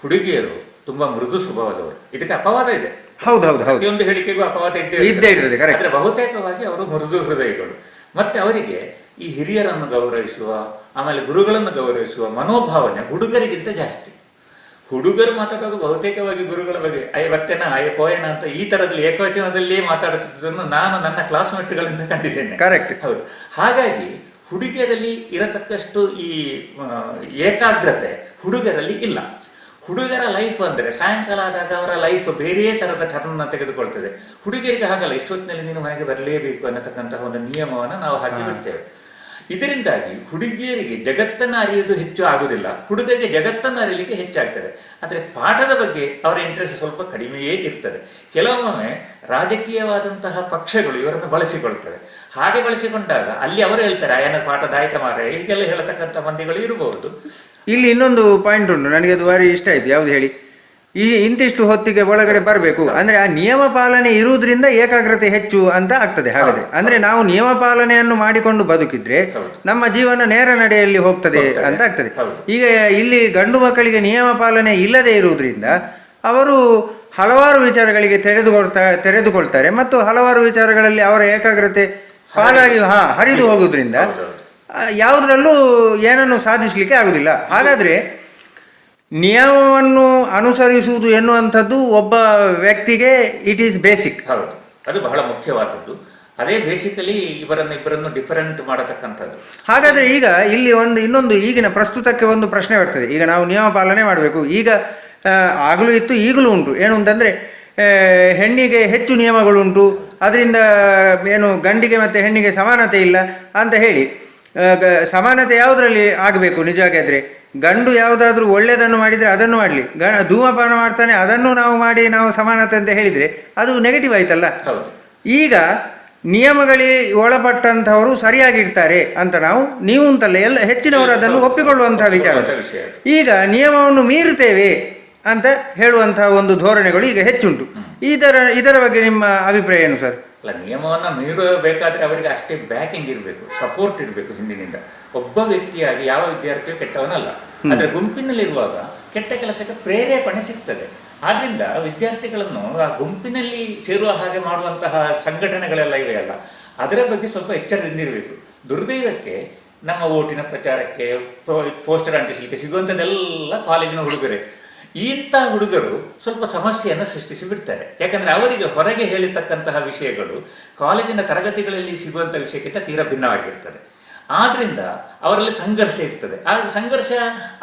ಹುಡುಗಿಯರು ತುಂಬಾ ಮೃದು ಸ್ವಭಾವದವರು. ಇದಕ್ಕೆ ಅಪವಾದ ಇದೆ. ಹೌದು. ಪ್ರತಿಯೊಂದು ಹೇಳಿಕೆಗೂ ಅಪವಾದ ಇದ್ದೇ ಇರ್ತದೆ. ಆದರೆ ಬಹುತೇಕವಾಗಿ ಅವರು ಮೃದು ಹೃದಯಗಳು. ಮತ್ತೆ ಅವರಿಗೆ ಈ ಹಿರಿಯರನ್ನು ಗೌರವಿಸುವ, ಆಮೇಲೆ ಗುರುಗಳನ್ನು ಗೌರವಿಸುವ ಮನೋಭಾವನೆ ಹುಡುಗರಿಗಿಂತ ಜಾಸ್ತಿ. ಹುಡುಗರು ಮಾತಾಡುವಾಗ ಬಹುತೇಕವಾಗಿ ಗುರುಗಳ ಬಗ್ಗೆ ಐವತ್ತೇನ ಪೋಯನ ಅಂತ ಈ ತರದಲ್ಲಿ ಏಕವಚನದಲ್ಲಿ ಮಾತಾಡುತ್ತಿದ್ದನ್ನು ನಾನು ನನ್ನ ಕ್ಲಾಸ್ಮೇಟ್ಗಳಿಂದ ಕಂಡಿದ್ದೇನೆ. ಕರೆಕ್ಟ್. ಹೌದು. ಹಾಗಾಗಿ ಹುಡುಗಿಯರಲ್ಲಿ ಇರತಕ್ಕಷ್ಟು ಈ ಏಕಾಗ್ರತೆ ಹುಡುಗರಲ್ಲಿ ಇಲ್ಲ. ಹುಡುಗರ ಲೈಫ್ ಅಂದ್ರೆ ಸಾಯಂಕಾಲ ಆದಾಗ ಅವರ ಲೈಫ್ ಬೇರೆ ತರದ ಟರ್ನ್ ತೆಗೆದುಕೊಳ್ತದೆ. ಹುಡುಗಿಯರಿಗೆ ಹಾಗಲ್ಲ, ಇಷ್ಟೊತ್ತಿನಲ್ಲಿ ನೀನು ಮನೆಗೆ ಬರಲೇಬೇಕು ಅನ್ನತಕ್ಕಂತಹ ಒಂದು ನಿಯಮವನ್ನು ನಾವು ಹಾಕಿ ಬಿಡ್ತೇವೆ. ಇದರಿಂದಾಗಿ ಹುಡುಗಿಯರಿಗೆ ಜಗತ್ತನ್ನು ಅರಿಯುವುದು ಹೆಚ್ಚು ಆಗುವುದಿಲ್ಲ, ಹುಡುಗರಿಗೆ ಜಗತ್ತನ್ನು ಅರಿಯಲಿಕ್ಕೆ ಹೆಚ್ಚಾಗ್ತದೆ. ಆದರೆ ಪಾಠದ ಬಗ್ಗೆ ಅವರ ಇಂಟ್ರೆಸ್ಟ್ ಸ್ವಲ್ಪ ಕಡಿಮೆಯೇ ಇರ್ತದೆ. ಕೆಲವೊಮ್ಮೆ ರಾಜಕೀಯವಾದಂತಹ ಪಕ್ಷಗಳು ಇವರನ್ನು ಬಳಸಿಕೊಳ್ತವೆ. ಹಾಗೆ ಬಳಸಿಕೊಂಡಾಗ ಅಲ್ಲಿ ಅವರು ಹೇಳ್ತಾರೆ ಆಯನ ಪಾಠದಾಯಕ ಮಾರ ಹೀಗೆಲ್ಲ ಹೇಳತಕ್ಕಂಥ ಮಂದಿಗಳು ಇರಬಹುದು. ಇಲ್ಲಿ ಇನ್ನೊಂದು ಪಾಯಿಂಟ್ ಉಂಟು, ನನಗೆ ಅದು ಭಾರಿ ಇಷ್ಟ ಆಯ್ತು. ಯಾವ್ದು ಹೇಳಿ? ಈ ಇಂತಿಷ್ಟು ಹೊತ್ತಿಗೆ ಒಳಗಡೆ ಬರಬೇಕು ಅಂದ್ರೆ ಆ ನಿಯಮ ಪಾಲನೆ ಇರುವುದರಿಂದ ಏಕಾಗ್ರತೆ ಹೆಚ್ಚು ಅಂತ ಆಗ್ತದೆ. ಹಾಗಾದ್ರೆ ಅಂದ್ರೆ ನಾವು ನಿಯಮ ಪಾಲನೆಯನ್ನು ಮಾಡಿಕೊಂಡು ಬದುಕಿದ್ರೆ ನಮ್ಮ ಜೀವನ ನೇರ ನಡೆಯಲ್ಲಿ ಹೋಗ್ತದೆ ಅಂತ ಆಗ್ತದೆ. ಈಗ ಇಲ್ಲಿ ಗಂಡು ಮಕ್ಕಳಿಗೆ ನಿಯಮ ಪಾಲನೆ ಇಲ್ಲದೆ ಇರುವುದರಿಂದ ಅವರು ಹಲವಾರು ವಿಚಾರಗಳಿಗೆ ತೆರೆದುಕೊಳ್ತಾರೆ ಮತ್ತು ಹಲವಾರು ವಿಚಾರಗಳಲ್ಲಿ ಅವರ ಏಕಾಗ್ರತೆ ಪಾಲಾಗಿ ಹರಿದು ಹೋಗುವುದರಿಂದ ಯಾವುದರಲ್ಲೂ ಏನನ್ನು ಸಾಧಿಸಲಿಕ್ಕೆ ಆಗುವುದಿಲ್ಲ. ಹಾಗಾದ್ರೆ ನಿಯಮವನ್ನು ಅನುಸರಿಸುವುದು ಎನ್ನುವಂಥದ್ದು ಒಬ್ಬ ವ್ಯಕ್ತಿಗೆ ಇಟ್ ಈಸ್ ಬೇಸಿಕ್. ಹೌದು, ಅದು ಬಹಳ ಮುಖ್ಯವಾದದ್ದು. ಅದೇ ಬೇಸಿಕಲಿ ಇಬ್ಬರನ್ನು ಡಿಫರೆಂಟ್ ಮಾಡತಕ್ಕಂಥದ್ದು. ಹಾಗಾದ್ರೆ ಈಗ ಇಲ್ಲಿ ಇನ್ನೊಂದು ಈಗಿನ ಪ್ರಸ್ತುತಕ್ಕೆ ಒಂದು ಪ್ರಶ್ನೆ ಬರ್ತದೆ. ಈಗ ನಾವು ನಿಯಮ ಪಾಲನೆ ಮಾಡಬೇಕು, ಈಗ ಆಗಲೂ ಇತ್ತು ಈಗಲೂ ಉಂಟು. ಏನು ಅಂತಂದರೆ ಹೆಣ್ಣಿಗೆ ಹೆಚ್ಚು ನಿಯಮಗಳುಂಟು, ಅದರಿಂದ ಏನು ಗಂಡಿಗೆ ಮತ್ತು ಹೆಣ್ಣಿಗೆ ಸಮಾನತೆ ಇಲ್ಲ ಅಂತ ಹೇಳಿ, ಸಮಾನತೆ ಯಾವುದರಲ್ಲಿ ಆಗಬೇಕು ನಿಜವಾಗಿ? ಆದರೆ ಗಂಡು ಯಾವುದಾದ್ರೂ ಒಳ್ಳೆಯದನ್ನು ಮಾಡಿದರೆ ಅದನ್ನು ಮಾಡಲಿ, ಧೂಮಪಾನ ಮಾಡ್ತಾನೆ ಅದನ್ನು ನಾವು ಸಮಾನತೆ ಅಂತ ಹೇಳಿದರೆ ಅದು ನೆಗೆಟಿವ್ ಆಯ್ತಲ್ಲ. ಈಗ ನಿಯಮಗಳಿಗೆ ಒಳಪಟ್ಟಂಥವರು ಸರಿಯಾಗಿರ್ತಾರೆ ಅಂತ ನೀವು ಅಂತಲ್ಲ, ಎಲ್ಲ ಹೆಚ್ಚಿನವರು ಅದನ್ನು ಒಪ್ಪಿಕೊಳ್ಳುವಂತಹ ವಿಚಾರ. ಈಗ ನಿಯಮವನ್ನು ಮೀರುತ್ತೇವೆ ಅಂತ ಹೇಳುವಂತಹ ಒಂದು ಧೋರಣೆಗಳು ಈಗ ಹೆಚ್ಚುಂಟು. ಇದರ ಬಗ್ಗೆ ನಿಮ್ಮ ಅಭಿಪ್ರಾಯ ಏನು ಸರ್? ಅಲ್ಲ, ನಿಯಮವನ್ನು ಮೀರಬೇಕಾದ್ರೆ ಅವರಿಗೆ ಅಷ್ಟೇ ಬ್ಯಾಕಿಂಗ್ ಇರಬೇಕು, ಸಪೋರ್ಟ್ ಇರಬೇಕು ಹಿಂದಿನಿಂದ. ಒಬ್ಬ ವ್ಯಕ್ತಿಯಾಗಿ ಯಾವ ವಿದ್ಯಾರ್ಥಿಯು ಕೆಟ್ಟವನಲ್ಲ, ಆದರೆ ಗುಂಪಿನಲ್ಲಿರುವಾಗ ಕೆಟ್ಟ ಕೆಲಸಕ್ಕೆ ಪ್ರೇರೇಪಣೆ ಸಿಗ್ತದೆ. ಆದ್ರಿಂದ ವಿದ್ಯಾರ್ಥಿಗಳನ್ನು ಆ ಗುಂಪಿನಲ್ಲಿ ಸೇರುವ ಹಾಗೆ ಮಾಡುವಂತಹ ಸಂಘಟನೆಗಳೆಲ್ಲ ಇವೆಯಲ್ಲ, ಅದರ ಬಗ್ಗೆ ಸ್ವಲ್ಪ ಎಚ್ಚರದಿಂದಿರಬೇಕು. ದುರ್ದೈವಕ್ಕೆ ನಮ್ಮ ಓಟಿನ ಪ್ರಚಾರಕ್ಕೆ, ಪೋಸ್ಟರ್ ಅಂಟಿಸಲಿಕ್ಕೆ ಸಿಗುವಂಥದ್ದೆಲ್ಲ ಕಾಲೇಜಿನ ಹುಡುಗರೇ. ಇಂಥ ಹುಡುಗರು ಸ್ವಲ್ಪ ಸಮಸ್ಯೆಯನ್ನು ಸೃಷ್ಟಿಸಿ ಬಿಡ್ತಾರೆ. ಯಾಕಂದ್ರೆ ಅವರಿಗೆ ಹೊರಗೆ ಹೇಳಿರ್ತಕ್ಕಂತಹ ವಿಷಯಗಳು ಕಾಲೇಜಿನ ತರಗತಿಗಳಲ್ಲಿ ಸಿಗುವಂಥ ವಿಷಯಕ್ಕಿಂತ ತೀರಾ ಭಿನ್ನವಾಗಿರ್ತದೆ. ಆದ್ರಿಂದ ಅವರಲ್ಲಿ ಸಂಘರ್ಷ ಇರ್ತದೆ. ಆ ಸಂಘರ್ಷ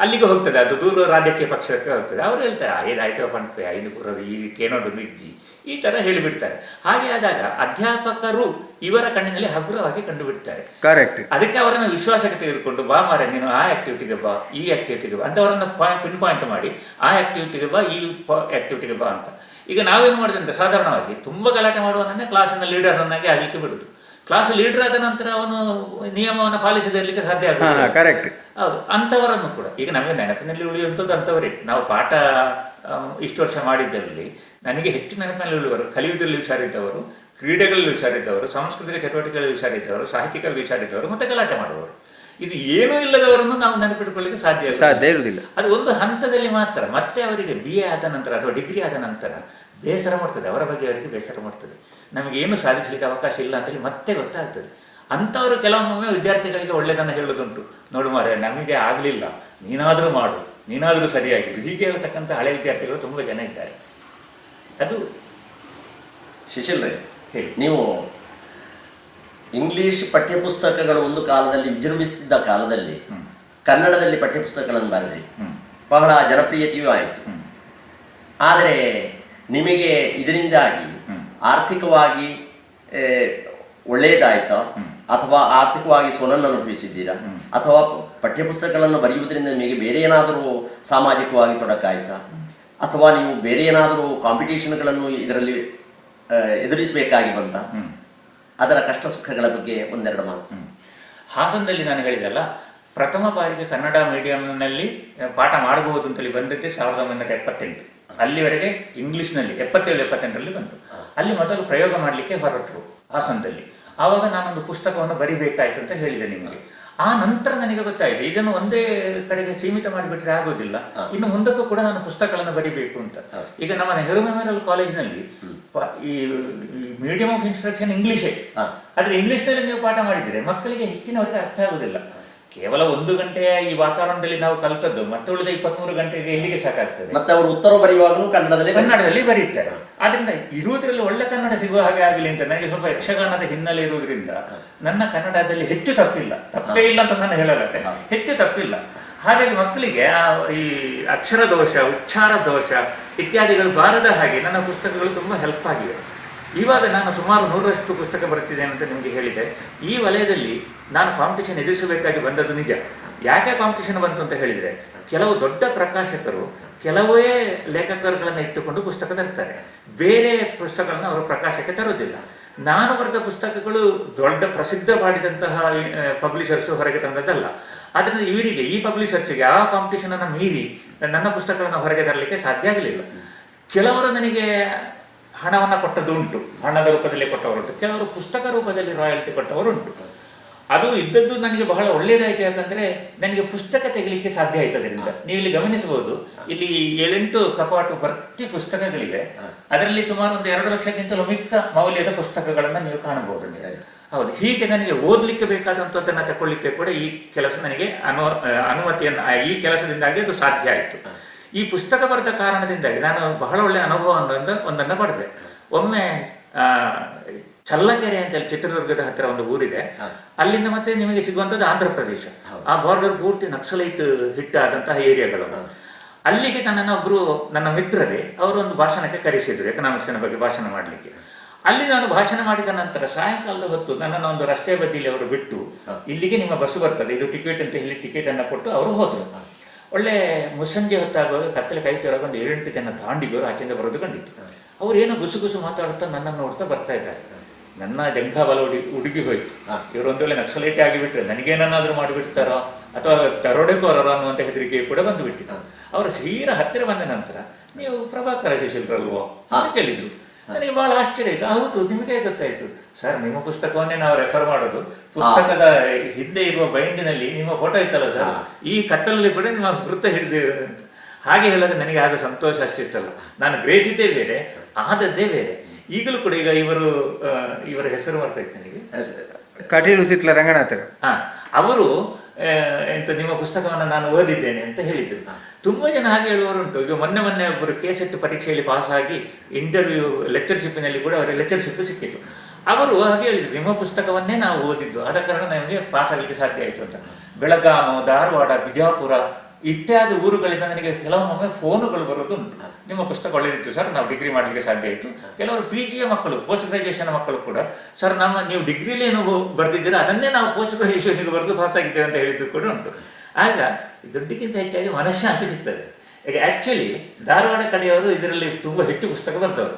ಅಲ್ಲಿಗೆ ಹೋಗ್ತದೆ, ಅದು ದೂರ ರಾಜಕೀಯ ಪಕ್ಷಕ್ಕೆ ಹೋಗ್ತದೆ. ಅವರು ಹೇಳ್ತಾರೆ ಐದಾಯ್ತು ಪಂಪೆ ಐದು ಪುರವಿ ಕೇನೋದು ಮಿಗ್ಗಿ ಈ ತರ ಹೇಳಿಬಿಡ್ತಾರೆ. ಹಾಗೆ ಆದಾಗ ಅಧ್ಯಾಪಕರು ಇವರ ಕಣ್ಣಿನಲ್ಲಿ ಹಗುರವಾಗಿ ಕಂಡುಬಿಡ್ತಾರೆ. ಕರೆಕ್ಟ್. ಅದಕ್ಕೆ ಅವರನ್ನು ವಿಶ್ವಾಸಕ್ಕೆ ತೆಗೆದುಕೊಂಡು ಬಾ ಮಾರೆ ನೀನು ಆ ಆಕ್ಟಿವಿಟಿಗೆ ಬಾ, ಈ ಆಕ್ಟಿವಿಟಿಗೆ ಬಾ ಅಂತ ಅವರನ್ನು ಪಿನ್ ಪಾಯಿಂಟ್ ಮಾಡಿ ಆ ಆಕ್ಟಿವಿಟಿಗೆ ಬಾ, ಈ ಆಕ್ಟಿವಿಟಿಗೆ ಬಾ ಅಂತ. ಈಗ ನಾವೇನು ಮಾಡಿದೆ ಅಂದರೆ ಸಾಧಾರಣವಾಗಿ ತುಂಬ ಗಲಾಟೆ ಮಾಡುವವನನ್ನೇ ಕ್ಲಾಸಿನ ಲೀಡರ್ನನ್ನಾಗಿ ಆಗಲಿಕ್ಕೆ ಬಿಡುದು. ಕ್ಲಾಸ್ ಲೀಡರ್ ಆದ ನಂತರ ಅವನು ನಿಯಮವನ್ನು ಪಾಲಿಸದಿರಲಿಕ್ಕೆ ಸಾಧ್ಯ ಆಗುತ್ತೆ. ಕರೆಕ್ಟ್. ಹೌದು, ಅಂಥವರನ್ನು ಕೂಡ ಈಗ ನಮಗೆ ನೆನಪಿನಲ್ಲಿ ಉಳಿಯುವಂಥದ್ದು ಅಂಥವರೇ. ನಾವು ಪಾಠ ಇಷ್ಟು ವರ್ಷ ಮಾಡಿದ್ದಲ್ಲಿ ನನಗೆ ಹೆಚ್ಚು ನೆನಪಿನಲ್ಲಿ ಉಳಿಯುವರು ಕಲಿಯುವುದರಲ್ಲಿ ಹುಷಾರಿದ್ದವರು, ಕ್ರೀಡೆಗಳಲ್ಲಿ ಹುಷಾರಿದ್ದವರು, ಸಾಂಸ್ಕೃತಿಕ ಚಟುವಟಿಕೆಗಳಲ್ಲಿ ಹುಷಾರಿದ್ದವರು, ಸಾಹಿತ್ಯಿಕವಾಗಿ ಹುಷಾರಿದ್ದವರು, ಮತ್ತೆ ಗಲಾಟೆ ಮಾಡುವವರು. ಇದು ಏನೂ ಇಲ್ಲದವರನ್ನು ನಾವು ನೆನಪಿಟ್ಕೊಳ್ಳಿಕ್ಕೆ ಸಾಧ್ಯ ಇರುವುದಿಲ್ಲ. ಅದು ಒಂದು ಹಂತದಲ್ಲಿ ಮಾತ್ರ. ಮತ್ತೆ ಅವರಿಗೆ BA ಆದ ನಂತರ ಅಥವಾ ಡಿಗ್ರಿ ಆದ ನಂತರ ಬೇಸರ ಮಾಡ್ತದೆ, ಅವರ ಬಗ್ಗೆ ಅವರಿಗೆ ಬೇಸರ ಮಾಡ್ತದೆ, ನಮಗೆ ಏನು ಸಾಧಿಸಲಿಕ್ಕೆ ಅವಕಾಶ ಇಲ್ಲ ಅಂತೇಳಿ ಮತ್ತೆ ಗೊತ್ತಾಗ್ತದೆ. ಅಂಥವರು ಕೆಲವೊಮ್ಮೆ ವಿದ್ಯಾರ್ಥಿಗಳಿಗೆ ಒಳ್ಳೆಯದನ್ನು ಹೇಳೋದುಂಟು, ನೋಡು ಮಾರೆ ನಮಗೆ ಆಗಲಿಲ್ಲ, ನೀನಾದರೂ ಮಾಡು, ನೀನಾದರೂ ಸರಿಯಾಗಿರು, ಹೀಗೆ ಹೇಳ್ತಕ್ಕಂಥ ಹಳೆ ವಿದ್ಯಾರ್ಥಿಗಳು ತುಂಬ ಜನ ಇದ್ದಾರೆ. ಅದು ಶಿಶಿಲ್ ರೇ, ನೀವು ಇಂಗ್ಲಿಷ್ ಪಠ್ಯಪುಸ್ತಕಗಳು ಒಂದು ಕಾಲದಲ್ಲಿ ವಿಜೃಂಭಿಸಿದ್ದ ಕಾಲದಲ್ಲಿ ಕನ್ನಡದಲ್ಲಿ ಪಠ್ಯಪುಸ್ತಕಗಳನ್ನು ಬರೆದ್ರಿ, ಬಹಳ ಜನಪ್ರಿಯತೆಯೂ ಆಯಿತು. ಆದರೆ ನಿಮಗೆ ಇದರಿಂದಾಗಿ ಆರ್ಥಿಕವಾಗಿ ಒಳ್ಳೆಯದಾಯ್ತಾ, ಅಥವಾ ಆರ್ಥಿಕವಾಗಿ ಸೋಲನ್ನು ಅನುಭವಿಸಿದ್ದೀರಾ, ಅಥವಾ ಪಠ್ಯಪುಸ್ತಕಗಳನ್ನು ಬರೆಯುವುದರಿಂದ ನಿಮಗೆ ಬೇರೆ ಏನಾದರೂ ಸಾಮಾಜಿಕವಾಗಿ ತೊಡಕಾಯ್ತಾ, ಅಥವಾ ನೀವು ಬೇರೆ ಏನಾದರೂ ಕಾಂಪಿಟೇಷನ್ಗಳನ್ನು ಇದರಲ್ಲಿ ಎದುರಿಸಬೇಕಾಗಿ ಬಂತ? ಅದರ ಕಷ್ಟ ಸುಖಗಳ ಬಗ್ಗೆ ಒಂದೆರಡು ಮಾತು. ಹಾಸನದಲ್ಲಿ ನಾನು ಹೇಳಿದಲ್ಲ, ಪ್ರಥಮ ಬಾರಿಗೆ ಕನ್ನಡ ಮೀಡಿಯಂನಲ್ಲಿ ಪಾಠ ಮಾಡಬಹುದು ಅಂತೇಳಿ ಬಂದದ್ದೇ 1978. ಅಲ್ಲಿವರೆಗೆ ಇಂಗ್ಲಿಷ್ನಲ್ಲಿ 77-78ರಲ್ಲಿ ಬಂತು. ಅಲ್ಲಿ ಮೊದಲು ಪ್ರಯೋಗ ಮಾಡಲಿಕ್ಕೆ ಹೊರಟರು ಹಾಸನದಲ್ಲಿ. ಆವಾಗ ನಾನೊಂದು ಪುಸ್ತಕವನ್ನು ಬರಿಬೇಕಾಯ್ತು ಅಂತ ಹೇಳಿದೆ ನಿಮಗೆ. ಆ ನಂತರ ನನಗೆ ಗೊತ್ತಾಯಿತು ಇದನ್ನು ಒಂದೇ ಕಡೆಗೆ ಸೀಮಿತ ಮಾಡಿಬಿಟ್ರೆ ಆಗೋದಿಲ್ಲ, ಇನ್ನು ಮುಂದಕ್ಕೂ ಕೂಡ ನಾನು ಪುಸ್ತಕಗಳನ್ನು ಬರಿಬೇಕು ಅಂತ. ಈಗ ನಮ್ಮ ನೆಹರು ಮೆಮೋರಿಯಲ್ ಕಾಲೇಜಿನಲ್ಲಿ ಈ ಮೀಡಿಯಂ ಆಫ್ ಇನ್ಸ್ಟ್ರಕ್ಷನ್ ಇಂಗ್ಲಿಷೇ. ಆದರೆ ಇಂಗ್ಲಿಷ್ನಲ್ಲಿ ನೀವು ಪಾಠ ಮಾಡಿದರೆ ಮಕ್ಕಳಿಗೆ ಹೆಚ್ಚಿನವರಿಗೆ ಅರ್ಥ ಆಗುವುದಿಲ್ಲ. ಕೇವಲ 1 ಗಂಟೆಯ ಈ ವಾತಾವರಣದಲ್ಲಿ ನಾವು ಕಲಿತದ್ದು ಮತ್ತೆ ಉಳಿದ 23 ಗಂಟೆಗೆ ಎಲ್ಲಿಗೆ ಸಾಕಾಗ್ತದೆ. ಮತ್ತೆ ಅವರು ಉತ್ತರ ಬರೆಯುವಾಗಲೂ ಕನ್ನಡದಲ್ಲಿ ಬರೀತಾರೆ. ಆದ್ರಿಂದ ಇರುವುದರಲ್ಲಿ ಒಳ್ಳೆ ಕನ್ನಡ ಸಿಗುವ ಹಾಗೆ ಆಗಲಿ ಅಂತ ನನಗೆ ಸ್ವಲ್ಪ ಯಕ್ಷಗಾನದ ಹಿನ್ನೆಲೆ ಇರುವುದರಿಂದ ನನ್ನ ಕನ್ನಡದಲ್ಲಿ ಹೆಚ್ಚು ತಪ್ಪಿಲ್ಲ, ತಪ್ಪೇ ಇಲ್ಲ ಅಂತ ನಾನು ಹೇಳಲಾರೆ, ಹೆಚ್ಚು ತಪ್ಪಿಲ್ಲ. ಹಾಗಾಗಿ ಮಕ್ಕಳಿಗೆ ಈ ಅಕ್ಷರ ದೋಷ, ಉಚ್ಚಾರ ದೋಷ ಇತ್ಯಾದಿಗಳು ಬಾರದ ಹಾಗೆ ನನ್ನ ಪುಸ್ತಕಗಳು ತುಂಬ ಹೆಲ್ಪ್ ಆಗಿವೆ. ಇವಾಗ ನಾನು ಸುಮಾರು 100ರಷ್ಟು ಪುಸ್ತಕ ಬರುತ್ತಿದ್ದೇನೆ ಅಂತ ನಿಮಗೆ ಹೇಳಿದೆ. ಈ ವಲಯದಲ್ಲಿ ನಾನು ಕಾಂಪಿಟೇಷನ್ ಎದುರಿಸಬೇಕಾಗಿ ಬಂದದ್ದು ನಿಜ. ಯಾಕೆ ಕಾಂಪಿಟೇಷನ್ ಬಂತು ಅಂತ ಹೇಳಿದರೆ, ಕೆಲವು ದೊಡ್ಡ ಪ್ರಕಾಶಕರು ಕೆಲವೇ ಲೇಖಕರುಗಳನ್ನು ಇಟ್ಟುಕೊಂಡು ಪುಸ್ತಕ ತರ್ತಾರೆ, ಬೇರೆ ಪುಸ್ತಕಗಳನ್ನು ಅವರು ಪ್ರಕಾಶಕ್ಕೆ ತರುವುದಿಲ್ಲ. ನಾನು ಬರೆದ ಪುಸ್ತಕಗಳು ದೊಡ್ಡ ಪ್ರಸಿದ್ಧ ಮಾಡಿದಂತಹ ಪಬ್ಲಿಷರ್ಸು ಹೊರಗೆ ತಂದದ್ದಲ್ಲ. ಆದ್ದರಿಂದ ಇವರಿಗೆ, ಈ ಪಬ್ಲಿಷರ್ಸ್ಗೆ ಆ ಕಾಂಪಿಟೇಷನನ್ನು ಮೀರಿ ನನ್ನ ಪುಸ್ತಕಗಳನ್ನು ಹೊರಗೆ ತರಲಿಕ್ಕೆ ಸಾಧ್ಯ ಆಗಲಿಲ್ಲ. ಕೆಲವರು ನನಗೆ ಹಣವನ್ನು ಕೊಟ್ಟದ್ದು ಉಂಟು, ಹಣದ ರೂಪದಲ್ಲಿ ಕೊಟ್ಟವರುಂಟು, ಕೆಲವರು ಪುಸ್ತಕ ರೂಪದಲ್ಲಿ ರಾಯಲ್ಟಿ ಕೊಟ್ಟವರುಂಟು. ಅದು ಇದ್ದದ್ದು ನನಗೆ ಬಹಳ ಒಳ್ಳೆಯದಾಯಿತು. ಯಾಕಂದರೆ ನನಗೆ ಪುಸ್ತಕ ತೆಗಿಲಿಕ್ಕೆ ಸಾಧ್ಯ ಆಯ್ತು. ಅದರಿಂದ ನೀವು ಇಲ್ಲಿ ಗಮನಿಸಬಹುದು, ಇಲ್ಲಿ 7-8 ಕಪಾಟು ಭರ್ತಿ ಪುಸ್ತಕಗಳಿವೆ. ಅದರಲ್ಲಿ ಸುಮಾರು ಒಂದು 2 ಲಕ್ಷಕ್ಕಿಂತಲೂ ಮಿಕ್ಕ ಮೌಲ್ಯದ ಪುಸ್ತಕಗಳನ್ನು ನೀವು ಕಾಣಬಹುದು. ಹೌದು, ಹೀಗೆ ನನಗೆ ಓದಲಿಕ್ಕೆ ಬೇಕಾದಂಥದ್ದನ್ನು ತಗೊಳ್ಳಿಕ್ಕೆ ಕೂಡ ಈ ಕೆಲಸ ನನಗೆ ಅನುಮತಿಯನ್ನು, ಈ ಕೆಲಸದಿಂದಾಗಿ ಅದು ಸಾಧ್ಯ ಆಯಿತು. ಈ ಪುಸ್ತಕ ಬರೆದ ಕಾರಣದಿಂದಾಗಿ ನಾನು ಬಹಳ ಒಳ್ಳೆಯ ಅನುಭವವನ್ನು ಒಂದನ್ನು ಪಡೆದೆ. ಒಮ್ಮೆ ಚಲ್ಲಕೆರೆ ಅಂತೇಳಿ ಚಿತ್ರದುರ್ಗದ ಹತ್ತಿರ ಒಂದು ಊರಿದೆ, ಅಲ್ಲಿಂದ ಮತ್ತೆ ನಿಮಗೆ ಸಿಗುವಂಥದ್ದು ಆಂಧ್ರ ಪ್ರದೇಶ. ಆ ಬಾರ್ಡರ್ ಪೂರ್ತಿ ನಕ್ಸಲೈಟ್ ಹಿಟ್ ಆದಂತಹ ಏರಿಯಾಗಳು. ಅಲ್ಲಿಗೆ ಒಬ್ಬರು ನನ್ನ ಮಿತ್ರರೇ ಅವರು ಒಂದು ಭಾಷಣಕ್ಕೆ ಕರೆಸಿದ್ರು, ಎಕನಾಮಿಕ್ಸ್ನ ಬಗ್ಗೆ ಭಾಷಣ ಮಾಡಲಿಕ್ಕೆ. ಅಲ್ಲಿ ನಾನು ಭಾಷಣ ಮಾಡಿದ ನಂತರ ಸಾಯಂಕಾಲದ ಹೊತ್ತು ನನ್ನನ್ನು ಒಂದು ರಸ್ತೆ ಬದಿಯಲ್ಲಿ ಅವರು ಬಿಟ್ಟು, ಇಲ್ಲಿಗೆ ನಿಮ್ಮ ಬಸ್ಸು ಬರ್ತದೆ, ಇದು ಟಿಕೆಟ್ ಅಂತ ಹೇಳಿ ಟಿಕೆಟನ್ನು ಕೊಟ್ಟು ಅವರು ಹೋದರು. ಒಳ್ಳೆ ಮುಸ್ಸಂಜೆ ಹೊತ್ತಾಗೋದು, ಕತ್ತಲೆ ಕೈ ತೊಳಗೆ ಒಂದು 7-8 ಜನ ದಾಂಡಿಗರು ಆಚೆಯಿಂದ ಬರೋದು ಕಂಡಿತ್ತು. ಅವ್ರು ಏನೋ ಗುಸು ಮಾತಾಡುತ್ತಾ ನನ್ನನ್ನು ನೋಡ್ತಾ ಬರ್ತಾ ಇದ್ದಾರೆ. ನನ್ನ ಜಂಘಾಬಲ ಹುಡುಗಿ ಹೋಯ್ತು. ಇವರೊಂದು ವೇಳೆ ನಕ್ಸಲೈಟ್ ಆಗಿಬಿಟ್ರೆ ನನಗೇನಾದ್ರೂ ಮಾಡಿಬಿಡ್ತಾರೋ ಅಥವಾ ದರೋಡೆಕೋರರೋ ಅನ್ನುವಂಥ ಹೆದರಿಕೆ ಕೂಡ ಬಂದುಬಿಟ್ಟಿತ್ತು. ಅವರು ತೀರಾ ಹತ್ತಿರ ಬಂದ ನಂತರ, ನೀವು ಪ್ರಭಾಕರ ಶಿಶಿಲ್ರಲ್ವೋ ಅಂತ ಕೇಳಿದ್ರು. ನನಗೆ ಬಹಳ ಆಶ್ಚರ್ಯ ಆಯಿತು. ಹೌದು, ನಿಮಗೆ ಗೊತ್ತಾಯಿತು ಸರ್, ನಿಮ್ಮ ಪುಸ್ತಕವನ್ನೇ ನಾವು ರೆಫರ್ ಮಾಡೋದು. ಪುಸ್ತಕದ ಹಿಂದೆ ಇರುವ ಬೈಂಡಿನಲ್ಲಿ ನಿಮ್ಮ ಫೋಟೋ ಇತ್ತಲ್ಲ ಸರ್, ಈ ಕತ್ತಲಲ್ಲಿ ಕೂಡ ನಿಮ್ಮ ವೃತ್ತ ಹಿಡಿದೇವೆ ಅಂತ. ಹಾಗೆ ಹೇಳೋದು ನನಗೆ ಆದ ಸಂತೋಷ ಅಷ್ಟಿಷ್ಟಲ್ಲ. ನಾನು ಗ್ರಹಿಸಿದ್ದೇ ಬೇರೆ, ಆದದ್ದೇ ಬೇರೆ. ಈಗಲೂ ಕೂಡ ಈಗ ಇವರ ಹೆಸರು ಬರ್ತಾ ಇತ್ತು ನನಗೆ, ಕಟೀಲು ಸಿತ್ಲ ರಂಗನಾಥರು. ಅವರು ಎಂತ ನಿಮ್ಮ ಪುಸ್ತಕವನ್ನು ನಾನು ಓದಿದ್ದೇನೆ ಅಂತ ಹೇಳಿದ್ರು. ತುಂಬಾ ಜನ ಹಾಗೆ ಹೇಳುವವರುಂಟು. ಈಗ ಮೊನ್ನೆ ಒಬ್ಬರು ಕೆಸೆಟ್ ಪರೀಕ್ಷೆಯಲ್ಲಿ ಪಾಸ್ ಆಗಿ ಇಂಟರ್ವ್ಯೂ ಲೆಕ್ಚರ್ಶಿಪ್ನಲ್ಲಿ ಕೂಡ ಅವರಿಗೆ ಲೆಕ್ಚರ್ಶಿಪ್ ಸಿಕ್ಕಿತ್ತು. ಅವರು ಹಾಗೆ ಹೇಳಿದ್ರು, ನಿಮ್ಮ ಪುಸ್ತಕವನ್ನೇ ನಾವು ಓದಿದ್ದು, ಆದ ಕಾರಣ ನಮಗೆ ಪಾಸ್ ಆಗಲಿಕ್ಕೆ ಸಾಧ್ಯ ಆಯಿತು ಅಂತ. ಬೆಳಗಾಂ, ಧಾರವಾಡ, ಬಿಜಾಪುರ ಇತ್ಯಾದಿ ಊರುಗಳಿಂದ ನನಗೆ ಕೆಲವೊಮ್ಮೆ ಫೋನುಗಳು ಬರೋದು ಉಂಟು. ನಿಮ್ಮ ಪುಸ್ತಕ ಒಳ್ಳೆದಿತ್ತು ಸರ್, ನಾವು ಡಿಗ್ರಿ ಮಾಡಲಿಕ್ಕೆ ಸಾಧ್ಯ ಆಯಿತು. ಕೆಲವರು PG ಮಕ್ಕಳು, ಪೋಸ್ಟ್ ಗ್ರಾಜುಯೇಷನ್ ಮಕ್ಕಳು ಕೂಡ, ಸರ್ ನೀವು ಡಿಗ್ರಿಲಿ ಏನು ಬರೆದಿದ್ದೀರಾ ಅದನ್ನೇ ನಾವು ಪೋಸ್ಟ್ ಗ್ರಾಜುಯೇಷನ್ಗೆ ಬರೆದು ಪಾಸ್ ಆಗಿದ್ದೇವೆ ಅಂತ ಹೇಳಿದ್ದು ಕೂಡ ಉಂಟು. ಆಗ ದುಡ್ಡಿಗಿಂತ ಹೆಚ್ಚಾಗಿ ಮನಃಶಾಂತಿ ಸಿಗ್ತದೆ. ಈಗ ಆ್ಯಕ್ಚುಲಿ ಧಾರವಾಡ ಕಡೆಯವರು ಇದರಲ್ಲಿ ತುಂಬ ಹೆಚ್ಚು ಪುಸ್ತಕ ಬರ್ತವರು,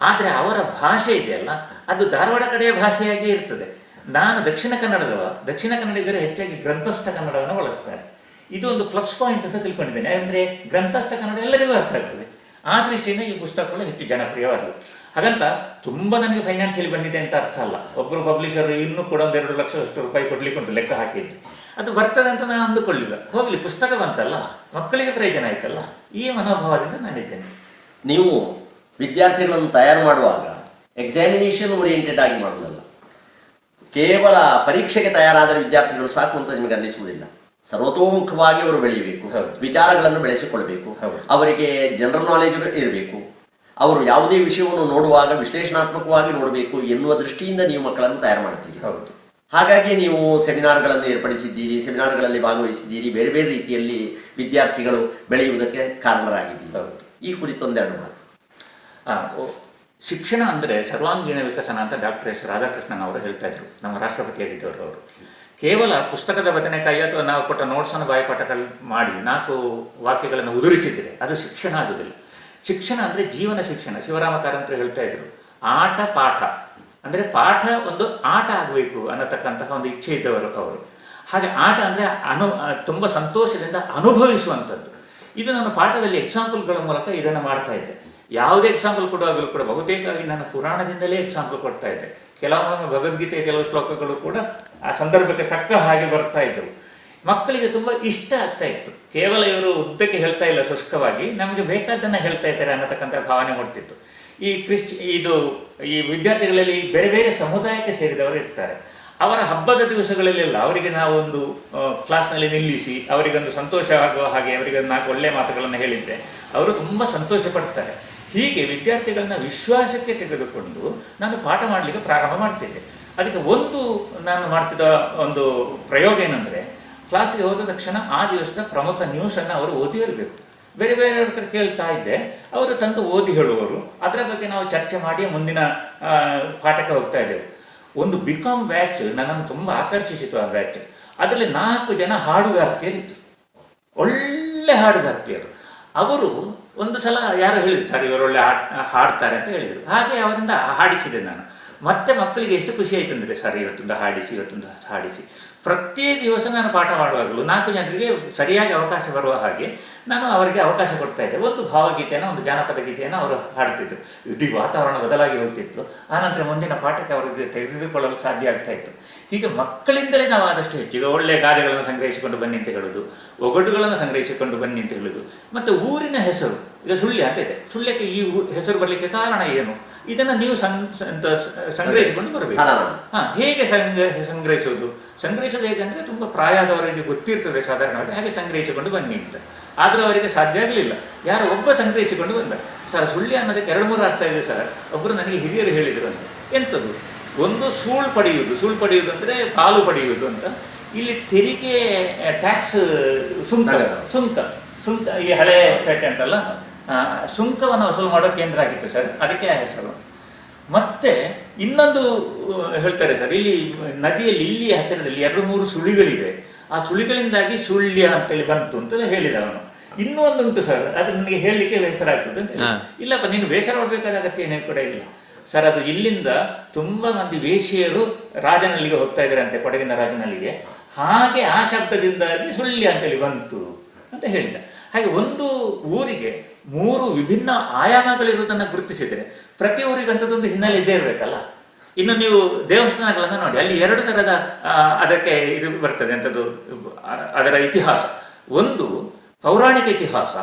ಆದರೆ ಅವರ ಭಾಷೆ ಇದೆಯಲ್ಲ ಅದು ಧಾರವಾಡ ಕಡೆಯ ಭಾಷೆಯಾಗಿ ಇರ್ತದೆ. ನಾನು ದಕ್ಷಿಣ ಕನ್ನಡಿಗರು ಹೆಚ್ಚಾಗಿ ಗ್ರಂಥಸ್ಥ ಕನ್ನಡವನ್ನು ಬಳಸ್ತಾರೆ. ಇದು ಒಂದು ಪ್ಲಸ್ ಪಾಯಿಂಟ್ ಅಂತ ತಿಳ್ಕೊಂಡಿದ್ದೇನೆ. ಅಂದರೆ ಗ್ರಂಥಸ್ಥ ಕನ್ನಡ ಎಲ್ಲರಿಗೂ ಅರ್ಥ ಆಗ್ತದೆ. ಆ ದೃಷ್ಟಿಯಿಂದ ಈ ಪುಸ್ತಕಗಳು ಹೆಚ್ಚು ಜನಪ್ರಿಯವಾದವು. ಹಾಗಂತ ತುಂಬ ನನಗೆ ಫೈನಾನ್ಷಿಯಲಿ ಬಂದಿದೆ ಅಂತ ಅರ್ಥ ಅಲ್ಲ. ಒಬ್ಬರು ಪಬ್ಲಿಷರ್ ಇನ್ನೂ ಕೂಡ 1-2 ಲಕ್ಷ ರೂಪಾಯಿ ಕೊಡ್ಲಿಕ್ಕೆ ಉಂಟು, ಲೆಕ್ಕ ಹಾಕಿದ್ದು. ಅದು ಬರ್ತದೆ ಅಂತ ನಾನು ಅಂದುಕೊಳ್ಳಿಲ್ಲ. ಹೋಗಲಿ, ಪುಸ್ತಕ ಬಂತಲ್ಲ, ಮಕ್ಕಳಿಗೆ ಪ್ರಯೋಜನ ಆಯ್ತಲ್ಲ, ಈ ಮನೋಭಾವದಿಂದ ನಾನಿದ್ದೇನೆ. ನೀವು ವಿದ್ಯಾರ್ಥಿಗಳನ್ನು ತಯಾರು ಮಾಡುವಾಗ ಎಕ್ಸಾಮಿನೇಷನ್ ಓರಿಯೆಂಟೆಡ್ ಆಗಿ ಮಾಡುವುದಲ್ಲ. ಕೇವಲ ಪರೀಕ್ಷೆಗೆ ತಯಾರಾದ ವಿದ್ಯಾರ್ಥಿಗಳು ಸಾಕು ಅಂತ ನಿಮಗೆ ಅನ್ನಿಸುವುದಿಲ್ಲ. ಸರ್ವತೋಮುಖವಾಗಿ ಅವರು ಬೆಳೆಯಬೇಕು, ವಿಚಾರಗಳನ್ನು ಬೆಳೆಸಿಕೊಳ್ಬೇಕು, ಅವರಿಗೆ ಜನರಲ್ ನಾಲೆಜ್ ಇರಬೇಕು, ಅವರು ಯಾವುದೇ ವಿಷಯವನ್ನು ನೋಡುವಾಗ ವಿಶ್ಲೇಷಣಾತ್ಮಕವಾಗಿ ನೋಡಬೇಕು ಎನ್ನುವ ದೃಷ್ಟಿಯಿಂದ ನೀವು ಮಕ್ಕಳನ್ನು ತಯಾರು ಮಾಡ್ತೀರಿ. ಹಾಗಾಗಿ ನೀವು ಸೆಮಿನಾರ್ಗಳನ್ನು ಏರ್ಪಡಿಸಿದ್ದೀರಿ, ಸೆಮಿನಾರ್ಗಳಲ್ಲಿ ಭಾಗವಹಿಸಿದ್ದೀರಿ, ಬೇರೆ ಬೇರೆ ರೀತಿಯಲ್ಲಿ ವಿದ್ಯಾರ್ಥಿಗಳು ಬೆಳೆಯುವುದಕ್ಕೆ ಕಾರಣರಾಗಿದ್ದೀರಿ. ಈ ಕುರಿತು ಒಂದೆರಡು ಮಾತು. ಶಿಕ್ಷಣ ಅಂದರೆ ಸರ್ವಾಂಗೀಣ ವಿಕಸನ ಅಂತ ಡಾಕ್ಟರ್ ಎಸ್ ರಾಧಾಕೃಷ್ಣನ್ ಅವರು ಹೇಳ್ತಾ ಇದ್ರು, ನಮ್ಮ ರಾಷ್ಟ್ರಪತಿಯಾಗಿದ್ದವರು ಅವರು. ಕೇವಲ ಪುಸ್ತಕದ ಬದನೆಕಾಯಿ ಅಥವಾ ನಾವು ಕೊಟ್ಟ ನೋಟ್ಸನ್ನು ಬಾಯಿಪಾಠಗಳು ಮಾಡಿ 4 ವಾಕ್ಯಗಳನ್ನು ಉದುರಿಸಿದರೆ ಅದು ಶಿಕ್ಷಣ ಆಗುವುದಿಲ್ಲ. ಶಿಕ್ಷಣ ಅಂದರೆ ಜೀವನ ಶಿಕ್ಷಣ. ಶಿವರಾಮ ಕಾರಂತರು ಹೇಳ್ತಾ ಇದ್ರು, ಆಟ ಪಾಠ ಅಂದರೆ ಪಾಠ ಒಂದು ಆಟ ಆಗಬೇಕು ಅನ್ನತಕ್ಕಂತಹ ಒಂದು ಇಚ್ಛೆ ಇದ್ದವರು ಅವರು. ಹಾಗೆ ಆಟ ಅಂದರೆ ತುಂಬ ಸಂತೋಷದಿಂದ ಅನುಭವಿಸುವಂಥದ್ದು. ಇದು ನಾನು ಪಾಠದಲ್ಲಿ ಎಕ್ಸಾಂಪಲ್ಗಳ ಮೂಲಕ ಇದನ್ನು ಮಾಡ್ತಾ ಇದ್ದೆ. ಯಾವುದೇ ಎಕ್ಸಾಂಪಲ್ ಕೊಡುವಾಗಲೂ ಕೂಡ ಬಹುತೇಕವಾಗಿ ನಾನು ಪುರಾಣದಿಂದಲೇ ಎಕ್ಸಾಂಪಲ್ ಕೊಡ್ತಾ ಇದ್ದೆ. ಕೆಲವೊಮ್ಮೆ ಭಗವದ್ಗೀತೆಯ ಕೆಲವು ಶ್ಲೋಕಗಳು ಕೂಡ ಆ ಸಂದರ್ಭಕ್ಕೆ ತಕ್ಕ ಹಾಗೆ ಬರ್ತಾ ಇದ್ದವು. ಮಕ್ಕಳಿಗೆ ತುಂಬ ಇಷ್ಟ ಆಗ್ತಾ ಇತ್ತು. ಕೇವಲ ಇವರು ಉದ್ದಕ್ಕೆ ಹೇಳ್ತಾ ಇಲ್ಲ, ಶುಷ್ಕವಾಗಿ ನಮಗೆ ಬೇಕಾದ್ದನ್ನು ಹೇಳ್ತಾ ಇದ್ದಾರೆ ಅನ್ನತಕ್ಕಂಥ ಭಾವನೆ ಮೂಡ್ತಿತ್ತು. ಈ ವಿದ್ಯಾರ್ಥಿಗಳಲ್ಲಿ ಬೇರೆ ಬೇರೆ ಸಮುದಾಯಕ್ಕೆ ಸೇರಿದವರು ಇರ್ತಾರೆ. ಅವರ ಹಬ್ಬದ ದಿವಸಗಳಲ್ಲೆಲ್ಲ ಅವರಿಗೆ ನಾವು ಒಂದು ಕ್ಲಾಸ್ನಲ್ಲಿ ನಿಲ್ಲಿಸಿ ಅವರಿಗೊಂದು ಸಂತೋಷ ಆಗುವ ಹಾಗೆ ಅವರಿಗೊಂದು 4 ಒಳ್ಳೆಯ ಮಾತುಗಳನ್ನು ಹೇಳಿದರೆ ಅವರು ತುಂಬ ಸಂತೋಷ ಪಡ್ತಾರೆ. ಹೀಗೆ ವಿದ್ಯಾರ್ಥಿಗಳನ್ನ ವಿಶ್ವಾಸಕ್ಕೆ ತೆಗೆದುಕೊಂಡು ನಾನು ಪಾಠ ಮಾಡಲಿಕ್ಕೆ ಪ್ರಾರಂಭ ಮಾಡ್ತಿದ್ದೆ. ಅದಕ್ಕೆ ನಾನು ಮಾಡ್ತಿದ್ದ ಒಂದು ಪ್ರಯೋಗ ಏನಂದರೆ, ಕ್ಲಾಸಿಗೆ ಹೋದ ತಕ್ಷಣ ಆ ದಿವಸದ ಪ್ರಮುಖ ನ್ಯೂಸನ್ನು ಅವರು ಓದಿ ಇರಬೇಕು. ಬೇರೆ ಬೇರೆ ಹತ್ರ ಕೇಳ್ತಾ ಇದ್ದೆ, ಅವರು ತಂದು ಓದಿ ಹೇಳುವವರು. ಅದರ ಬಗ್ಗೆ ನಾವು ಚರ್ಚೆ ಮಾಡಿ ಮುಂದಿನ ಪಾಠಕ್ಕೆ ಹೋಗ್ತಾ ಇದ್ದೆವು. ಒಂದು ಬಿಕಾಮ್ ಬ್ಯಾಚ್ ನನ್ನನ್ನು ತುಂಬ ಆಕರ್ಷಿಸಿತು. ಆ ಬ್ಯಾಚ್ ಅದರಲ್ಲಿ 4 ಜನ ಹಾಡುಗಾರ್ತಿಯರಿತ್ತು, ಒಳ್ಳೆ ಹಾಡುಗಾರ್ತಿಯರು. ಅವರು ಒಂದು ಸಲ ಯಾರು ಹೇಳಿದ್ರು, ಸರ್ ಇವರು ಒಳ್ಳೆ ಹಾಡ್ತಾರೆ ಅಂತ ಹೇಳಿದರು. ಹಾಗೆ ಅವರಿಂದ ಹಾಡಿಸಿದೆ ನಾನು. ಮತ್ತೆ ಮಕ್ಕಳಿಗೆ ಎಷ್ಟು ಖುಷಿ ಆಯಿತು ಅಂದರೆ, ಸರ್ ಇವತ್ತೊಂದು ಹಾಡಿಸಿ. ಪ್ರತಿ ದಿವಸ ನಾನು ಪಾಠ ಮಾಡುವಾಗಲೂ 4 ಜನರಿಗೆ ಸರಿಯಾಗಿ ಅವಕಾಶ ಬರುವ ಹಾಗೆ ನಾನು ಅವರಿಗೆ ಅವಕಾಶ ಕೊಡ್ತಾ ಇದ್ದೆ. ಒಂದು ಭಾವಗೀತೆಯನ್ನು, ಒಂದು ಜಾನಪದ ಗೀತೆಯನ್ನು ಅವರು ಹಾಡ್ತಿದ್ರು. ಇಡೀ ವಾತಾವರಣ ಬದಲಾಗಿ ಹೋಗ್ತಿತ್ತು. ಆನಂತರ ಮುಂದಿನ ಪಾಠಕ್ಕೆ ಅವರಿಗೆ ತೆಗೆದುಕೊಳ್ಳಲು ಸಾಧ್ಯ ಆಗ್ತಾ ಇತ್ತು. ಹೀಗೆ ಮಕ್ಕಳಿಂದಲೇ ನಾವು ಆದಷ್ಟು ಹೆಚ್ಚು ಈಗ ಒಳ್ಳೆಯ ಗಾದೆಗಳನ್ನು ಸಂಗ್ರಹಿಸಿಕೊಂಡು ಬನ್ನಿ ಅಂತ ಹೇಳೋದು, ಒಗಟುಗಳನ್ನು ಸಂಗ್ರಹಿಸಿಕೊಂಡು ಬನ್ನಿ ಅಂತ ಹೇಳೋದು. ಮತ್ತು ಊರಿನ ಹೆಸರು, ಈಗ ಸುಳ್ಯ ಅಂತ ಇದೆ, ಸುಳ್ಯಕ್ಕೆ ಈ ಹೆಸರು ಬರಲಿಕ್ಕೆ ಕಾರಣ ಏನು, ಇದನ್ನು ನೀವು ಸಂಗ್ರಹಿಸಿಕೊಂಡು ಬರಬೇಕು. ಹೇಗೆ ಸಂಗ್ರಹಿಸೋದು ಹೇಗೆಂದರೆ ತುಂಬ ಪ್ರಾಯದವರಿಗೆ ಗೊತ್ತಿರ್ತದೆ ಸಾಧಾರಣವಾಗಿ, ಹಾಗೆ ಸಂಗ್ರಹಿಸಿಕೊಂಡು ಬನ್ನಿ ಅಂತ. ಆದರೂ ಅವರಿಗೆ ಸಾಧ್ಯ ಆಗಲಿಲ್ಲ. ಯಾರೋ ಒಬ್ಬ ಸಂಗ್ರಹಿಸಿಕೊಂಡು ಬಂದ, ಸರ್ ಸುಳ್ಯ ಅನ್ನೋದಕ್ಕೆ 2-3 ಅರ್ಥ ಇದೆ ಸರ್, ಒಬ್ಬರು ನನಗೆ ಹಿರಿಯರು ಹೇಳಿದರು ಅಂತ. ಎಂಥದ್ದು? ಒಂದು ಸೂಳು ಪಡೆಯುವುದು ಅಂದರೆ ಪಾಲು ಪಡೆಯುವುದು ಅಂತ. ಇಲ್ಲಿ ತೆರಿಗೆ, ಟ್ಯಾಕ್ಸ್, ಸುಂಕ ಈ ಹಳೆ ಪೇಟೆ ಅಂತಲ್ಲ, ಸುಂಕವನ್ನು ವಸೂಲು ಮಾಡೋ ಕೇಂದ್ರ ಆಗಿತ್ತು ಸರ್, ಅದಕ್ಕೆ ಆ ಹೆಸರು. ಮತ್ತೆ ಇನ್ನೊಂದು ಹೇಳ್ತಾರೆ ಸರ್, ಇಲ್ಲಿ ನದಿಯಲ್ಲಿ ಇಲ್ಲಿ ಹತ್ತಿರದಲ್ಲಿ 2-3 ಸುಳಿಗಳಿವೆ, ಆ ಸುಳಿಗಳಿಂದಾಗಿ ಸುಳ್ಯ ಅಂತೇಳಿ ಬಂತು ಅಂತ ಹೇಳಿದ ಅವನು. ಇನ್ನೂ ಒಂದುಂಟು ಸರ್, ಅದು ನನಗೆ ಹೇಳಲಿಕ್ಕೆ ಬೇಸರ ಆಗ್ತದೆ ಅಂತ. ಇಲ್ಲಪ್ಪ, ನೀನು ಬೇಸರ ಮಾಡಬೇಕಾದ ಅಗತ್ಯ ಏನೇ ಕೂಡ ಇಲ್ಲ ಸರ್. ಅದು ಇಲ್ಲಿಂದ ತುಂಬ ಮಂದಿ ವೇಶ್ಯೆಯರು ರಾಜನಲ್ಲಿಗೆ ಹೋಗ್ತಾ ಇದ್ದಾರೆ ಅಂತೆ, ಕೊಡಗಿನ ರಾಜನಲ್ಲಿಗೆ. ಹಾಗೆ ಆ ಶಬ್ದದಿಂದಾಗಿ ಸುಳ್ಯ ಅಂತೇಳಿ ಬಂತು ಅಂತ ಹೇಳಿದ. ಹಾಗೆ ಒಂದು ಊರಿಗೆ 3 ವಿಭಿನ್ನ ಆಯಾಮಗಳಿರುವುದನ್ನು ಗುರುತಿಸಿದರೆ ಪ್ರತಿ ಊರಿಗಂಥದ್ದೊಂದು ಹಿನ್ನೆಲೆ ಇದ್ದೇ ಇರಬೇಕಲ್ಲ. ಇನ್ನು ನೀವು ದೇವಸ್ಥಾನಗಳನ್ನು ನೋಡಿ, ಅಲ್ಲಿ 2 ಥರದ ಅದಕ್ಕೆ ಇದು ಬರ್ತದೆ ಅಂಥದ್ದು, ಅದರ ಇತಿಹಾಸ. ಒಂದು ಪೌರಾಣಿಕ ಇತಿಹಾಸ,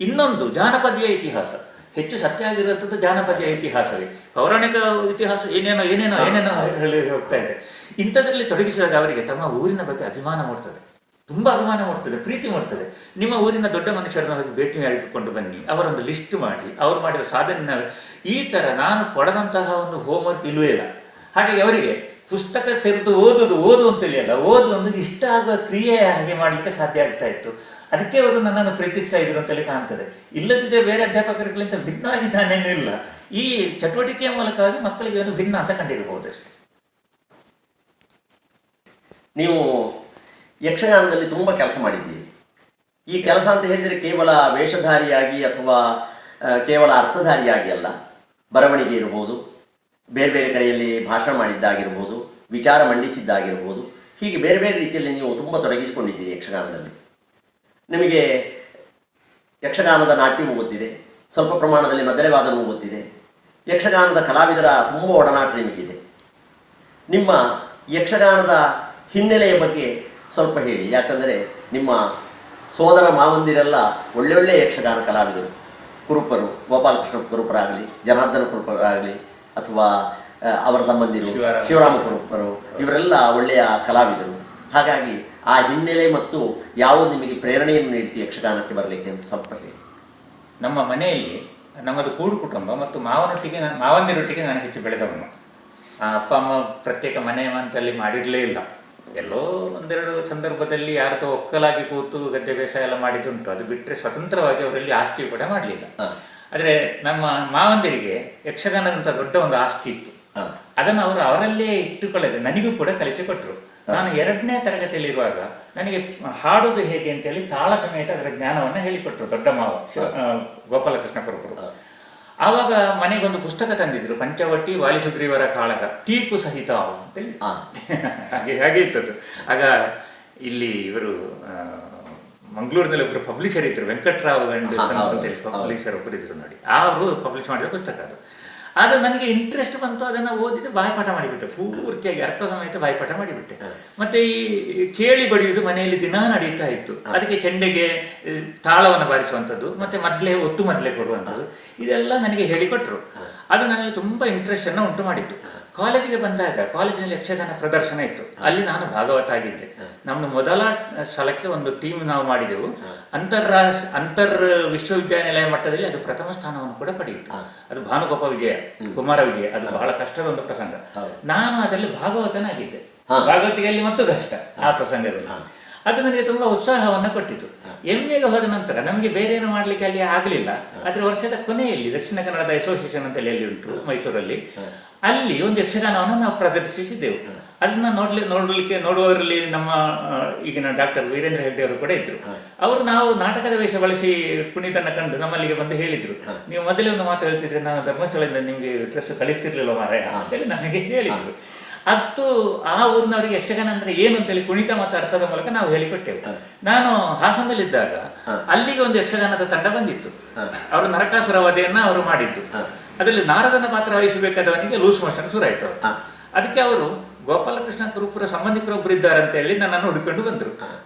ಇನ್ನೊಂದು ಜಾನಪದೀಯ ಇತಿಹಾಸ. ಹೆಚ್ಚು ಸತ್ಯ ಆಗಿರುವಂಥದ್ದು ಜಾನಪದೀಯ ಇತಿಹಾಸವೇ. ಪೌರಾಣಿಕ ಇತಿಹಾಸ ಏನೇನೋ ಹೇಳಿ ಹೋಗ್ತಾ ಇದೆ. ಇಂಥದ್ರಲ್ಲಿ ತೊಡಗಿಸಿದಾಗ ಅವರಿಗೆ ತಮ್ಮ ಊರಿನ ಬಗ್ಗೆ ಅಭಿಮಾನ ಮೂಡ್ತದೆ, ತುಂಬ ಅಭಿಮಾನ ಮೂಡ್ತದೆ, ಪ್ರೀತಿ ಮೂಡ್ತದೆ. ನಿಮ್ಮ ಊರಿನ ದೊಡ್ಡ ಮನುಷ್ಯರನ್ನು ಹೋಗಿ ಭೇಟಿ ಮಾಡಿಕೊಂಡು ಬನ್ನಿ, ಅವರೊಂದು ಲಿಸ್ಟ್ ಮಾಡಿ, ಅವರು ಮಾಡಿದ ಸಾಧನೆ. ಈ ಥರ ನಾನು ಕೊಡದಂತಹ ಒಂದು ಹೋಮ್ವರ್ಕ್ ಇಲ್ಲವೇ ಇಲ್ಲ. ಹಾಗಾಗಿ ಅವರಿಗೆ ಪುಸ್ತಕ ತೆರೆದು ಓದು ಅಂತೇಳಿ ಅಲ್ಲ, ಓದು ಒಂದು ಇಷ್ಟ ಆಗುವ ಕ್ರಿಯೆ ಹಾಗೆ ಮಾಡಲಿಕ್ಕೆ ಸಾಧ್ಯ ಆಗ್ತಾ ಇತ್ತು. ಅದಕ್ಕೆ ಅವರು ನನ್ನನ್ನು ಪ್ರೀತಿಸ್ತಾ ಇದ್ರು ಅಂತೇಳಿ ಕಾಣ್ತದೆ. ಇಲ್ಲದಿದ್ದರೆ ಬೇರೆ ಅಧ್ಯಾಪಕರುಗಳಿಂದ ಭಿನ್ನವಾಗಿದ್ದಾನೇನೂ ಇಲ್ಲ. ಈ ಚಟುವಟಿಕೆಯ ಮೂಲಕವಾಗಿ ಮಕ್ಕಳಿಗೆ ಒಂದು ಭಿನ್ನ ಅಂತ ಕಂಡಿರಬಹುದು ಅಷ್ಟೇ. ನೀವು ಯಕ್ಷಗಾನದಲ್ಲಿ ತುಂಬ ಕೆಲಸ ಮಾಡಿದ್ದೀರಿ. ಈ ಕೆಲಸ ಅಂತ ಹೇಳಿದರೆ ಕೇವಲ ವೇಷಧಾರಿಯಾಗಿ ಅಥವಾ ಕೇವಲ ಅರ್ಥಧಾರಿಯಾಗಿ ಅಲ್ಲ, ಬರವಣಿಗೆ ಇರ್ಬೋದು, ಬೇರೆ ಬೇರೆ ಕಡೆಯಲ್ಲಿ ಭಾಷಣ ಮಾಡಿದ್ದಾಗಿರ್ಬೋದು, ವಿಚಾರ ಮಂಡಿಸಿದ್ದಾಗಿರ್ಬೋದು, ಹೀಗೆ ಬೇರೆ ಬೇರೆ ರೀತಿಯಲ್ಲಿ ನೀವು ತುಂಬ ತೊಡಗಿಸಿಕೊಂಡಿದ್ದೀರಿ ಯಕ್ಷಗಾನದಲ್ಲಿ. ನಿಮಗೆ ಯಕ್ಷಗಾನದ ನಾಟ್ಯವೂ ಗೊತ್ತಿದೆ, ಸ್ವಲ್ಪ ಪ್ರಮಾಣದಲ್ಲಿ ಮದ್ದಳೆ ವಾದನವೂ ಗೊತ್ತಿದೆ, ಯಕ್ಷಗಾನದ ಕಲಾವಿದರ ತುಂಬ ಒಡನಾಟ ನಿಮಗಿದೆ. ನಿಮ್ಮ ಯಕ್ಷಗಾನದ ಹಿನ್ನೆಲೆಯ ಬಗ್ಗೆ ಸ್ವಲ್ಪ ಹೇಳಿ, ಯಾಕಂದರೆ ನಿಮ್ಮ ಸೋದರ ಮಾವಂದಿರೆಲ್ಲ ಒಳ್ಳೊಳ್ಳೆಯ ಯಕ್ಷಗಾನ ಕಲಾವಿದರು, ಕುರುಪರು, ಗೋಪಾಲಕೃಷ್ಣ ಕುರುಪರಾಗಲಿ, ಜನಾರ್ದನ ಕುರುಪರಾಗಲಿ, ಅಥವಾ ಅವರ ತಮ್ಮಂದಿರು ಶಿವರಾಮ ಕುರುಪರು, ಇವರೆಲ್ಲ ಒಳ್ಳೆಯ ಕಲಾವಿದರು. ಹಾಗಾಗಿ ಆ ಹಿನ್ನೆಲೆ ಮತ್ತು ಯಾವುದು ನಿಮಗೆ ಪ್ರೇರಣೆಯನ್ನು ನೀಡ್ತಿ ಯಕ್ಷಗಾನಕ್ಕೆ ಬರಲಿಕ್ಕೆ ಅಂತ ಸ್ವಲ್ಪ ಹೇಳಿ. ನಮ್ಮ ಮನೆಯಲ್ಲಿ ನಮ್ಮದು ಕೂಡು ಕುಟುಂಬ ಮತ್ತು ಮಾವಂದಿರೊಟ್ಟಿಗೆ ನಾನು ಹೆಚ್ಚು ಬೆಳೆದವನು. ಅಪ್ಪ ಅಮ್ಮ ಪ್ರತ್ಯೇಕ ಮನೆ ಅಂತಲ್ಲಿ ಮಾಡಿರಲೇ ಇಲ್ಲ. ಎಲ್ಲೋ ಒಂದೆರಡು ಸಂದರ್ಭದಲ್ಲಿ ಯಾರದೋ ಒಕ್ಕಲಾಗಿ ಕೂತು ಗದ್ದೆ ಬೇಸಾಯ ಎಲ್ಲ ಮಾಡಿದ್ದುಂಟು. ಅದು ಬಿಟ್ಟರೆ ಸ್ವತಂತ್ರವಾಗಿ ಅವರಲ್ಲಿ ಆಸ್ತಿ ಕೂಡ ಮಾಡಲಿಲ್ಲ. ಆದರೆ ನಮ್ಮ ಮಾವಂದಿರಿಗೆ ಯಕ್ಷಗಾನದಂಥ ದೊಡ್ಡ ಒಂದು ಆಸ್ತಿ ಇತ್ತು. ಅದನ್ನು ಅವರು ಅವರಲ್ಲೇ ಇಟ್ಟುಕೊಳ್ಳದೆ ನನಗೂ ಕೂಡ ಕಲಿಸಿಕೊಟ್ರು. ನಾನು 2ನೇ ತರಗತಿಯಲ್ಲಿರುವಾಗ ನನಗೆ ಹಾಡುವುದು ಹೇಗೆ ಅಂತೇಳಿ ತಾಳ ಸಮೇತ ಅದರ ಜ್ಞಾನವನ್ನು ಹೇಳಿಕೊಟ್ರು ದೊಡ್ಡ ಮಾವ ಗೋಪಾಲಕೃಷ್ಣ ಕುರುಪರು. ಆವಾಗ ಮನೆಗೊಂದು ಪುಸ್ತಕ ತಂದಿದ್ರು, ಪಂಚವಟಿ ವಾಲಿಸುಗ್ರೀವರ ಕಾಳಗ ಟೀಕು ಸಹಿತ ಅಂತೇಳಿ. ಹಾಗೆ ಇತ್ತದು. ಆಗ ಇಲ್ಲಿ ಇವರು ಮಂಗಳೂರಿನಲ್ಲಿ ಒಬ್ಬರು ಪಬ್ಲಿಷರ್ ಇದ್ರು, ವೆಂಕಟರಾವ್ ಅಂಡ್ ಸನ್ಸ್ ಅಂತೇಳಿ ಪಬ್ಲಿಷರ್ ಒಬ್ಬರು ಇದ್ರು ನೋಡಿ. ಅವರು ಪಬ್ಲಿಷ್ ಮಾಡಿದ ಪುಸ್ತಕ ಅದು. ಅದು ನನಗೆ ಇಂಟ್ರೆಸ್ಟ್ ಬಂತು, ಅದನ್ನು ಓದಿದ್ದು ಬಾಯ್ಪಾಠ ಮಾಡಿಬಿಟ್ಟೆ, ಪೂರ್ತಿಯಾಗಿ ಅರ್ಥ ಸಮೇತ ಬಾಯ್ಪಾಠ ಮಾಡಿಬಿಟ್ಟೆ. ಮತ್ತೆ ಈ ಕೇಳಿ ಬಡಿಯುವುದು ಮನೆಯಲ್ಲಿ ದಿನ ನಡೀತಾ ಇತ್ತು. ಅದಕ್ಕೆ ಚೆಂಡೆಗೆ ತಾಳವನ್ನು ಬಾರಿಸುವಂಥದ್ದು, ಮತ್ತೆ ಒತ್ತು ಮೊದಲೇ ಕೊಡುವಂಥದ್ದು, ಇದೆಲ್ಲ ನನಗೆ ಹೇಳಿಕೊಟ್ರು. ಅದು ನನಗೆ ತುಂಬ ಇಂಟ್ರೆಸ್ಟನ್ನು ಉಂಟು ಮಾಡಿತ್ತು. ಕಾಲೇಜಿಗೆ ಬಂದಾಗ ಕಾಲೇಜಿನಲ್ಲಿ ಯಕ್ಷಗಾನ ಪ್ರದರ್ಶನ ಇತ್ತು, ಅಲ್ಲಿ ನಾನು ಭಾಗವತ ಆಗಿದ್ದೆ. ನಮ್ಮ ಮೊದಲ ಸಲಕ್ಕೆ ಒಂದು ಟೀಮ್ ನಾವು ಮಾಡಿದೆವು. ಅಂತರ್ ವಿಶ್ವವಿದ್ಯಾನಿಲಯ ಮಟ್ಟದಲ್ಲಿ ಅದು ಪ್ರಥಮ ಸ್ಥಾನವನ್ನು ಕೂಡ ಪಡೆಯಿತು. ಅದು ಭಾನುಗೋಪ ವಿಜಯ, ಕುಮಾರ ವಿಜಯ, ಅದು ಬಹಳ ಕಷ್ಟದ ಒಂದು ಪ್ರಸಂಗ. ನಾನು ಅದರಲ್ಲಿ ಭಾಗವತನಾಗಿದ್ದೆ. ಭಾಗವತಿಗೆಯಲ್ಲಿ ಮತ್ತು ಕಷ್ಟ ಆ ಪ್ರಸಂಗದಲ್ಲಿ. ಅದು ನನಗೆ ತುಂಬಾ ಉತ್ಸಾಹವನ್ನು ಕೊಟ್ಟಿತು. MA ಹೋದ ನಂತರ ನಮಗೆ ಬೇರೆ ಏನು ಮಾಡ್ಲಿಕ್ಕೆ ಅಲ್ಲಿ ಆಗಲಿಲ್ಲ. ಆದ್ರೆ ವರ್ಷದ ಕೊನೆಯಲ್ಲಿ ದಕ್ಷಿಣ ಕನ್ನಡದ ಅಸೋಸಿಯೇಷನ್ ಅಂತ ಅಲ್ಲಿ ಉಂಟು ಮೈಸೂರಲ್ಲಿ, ಅಲ್ಲಿ ಒಂದು ಯಕ್ಷಗಾನವನ್ನು ನಾವು ಪ್ರದರ್ಶಿಸಿದ್ದೆವು. ಅದನ್ನ ನೋಡುವವರಲ್ಲಿ ನಮ್ಮ ಈಗಿನ ಡಾಕ್ಟರ್ ವೀರೇಂದ್ರ ಹೆಗ್ಡೆ ಅವರು ಕೂಡ ಇದ್ರು. ಅವರು ನಾವು ನಾಟಕದ ವೇಷ ಬಳಸಿ ಕುಣಿತನ್ನ ಕಂಡು ನಮ್ಮಲ್ಲಿಗೆ ಬಂದು ಹೇಳಿದ್ರು, ನೀವು ಮೊದಲೇ ಒಂದು ಮಾತು ಹೇಳ್ತಿದ್ರೆ ನಾನು ಧರ್ಮಸ್ಥಳದಿಂದ ನಿಮ್ಗೆ ಡ್ರೆಸ್ ಕಳಿಸ್ತಿರ್ಲಿಲ್ಲ ಮಾರಾಯ ಅಂತೇಳಿ ನನಗೆ ಹೇಳಿದ್ರು. ಅದು ಆ ಊರಿನವರಿಗೆ ಯಕ್ಷಗಾನ ಅಂದ್ರೆ ಏನು ಅಂತೇಳಿ ಕುಣಿತ ಮತ್ತು ಅರ್ಥದ ಮೂಲಕ ನಾವು ಹೇಳಿಕೊಟ್ಟೆವು. ನಾನು ಹಾಸನದಲ್ಲಿದ್ದಾಗ ಅಲ್ಲಿಗೆ ಒಂದು ಯಕ್ಷಗಾನದ ತಂಡ ಬಂದಿತ್ತು. ಅವರು ನರಕಾಸುರ ವಧೆಯನ್ನ ಅವರು ಮಾಡಿದ್ದು. ಅದರಲ್ಲಿ ನಾರದನ ಪಾತ್ರ ವಹಿಸಬೇಕಾದವನಿಗೆ ಲೂಸ್ ಮೋಷನ್ ಶುರುವಾಯಿತು. ಅದಕ್ಕೆ ಅವರು ಗೋಪಾಲಕೃಷ್ಣ ಕುರುಪುರ ಸಂಬಂಧಿಕರೊಬ್ಬರು ಇದ್ದಾರೆ ಅಂತ ಹೇಳಿ ನನ್ನನ್ನು ಹುಡುಕೊಂಡು ಬಂದರು.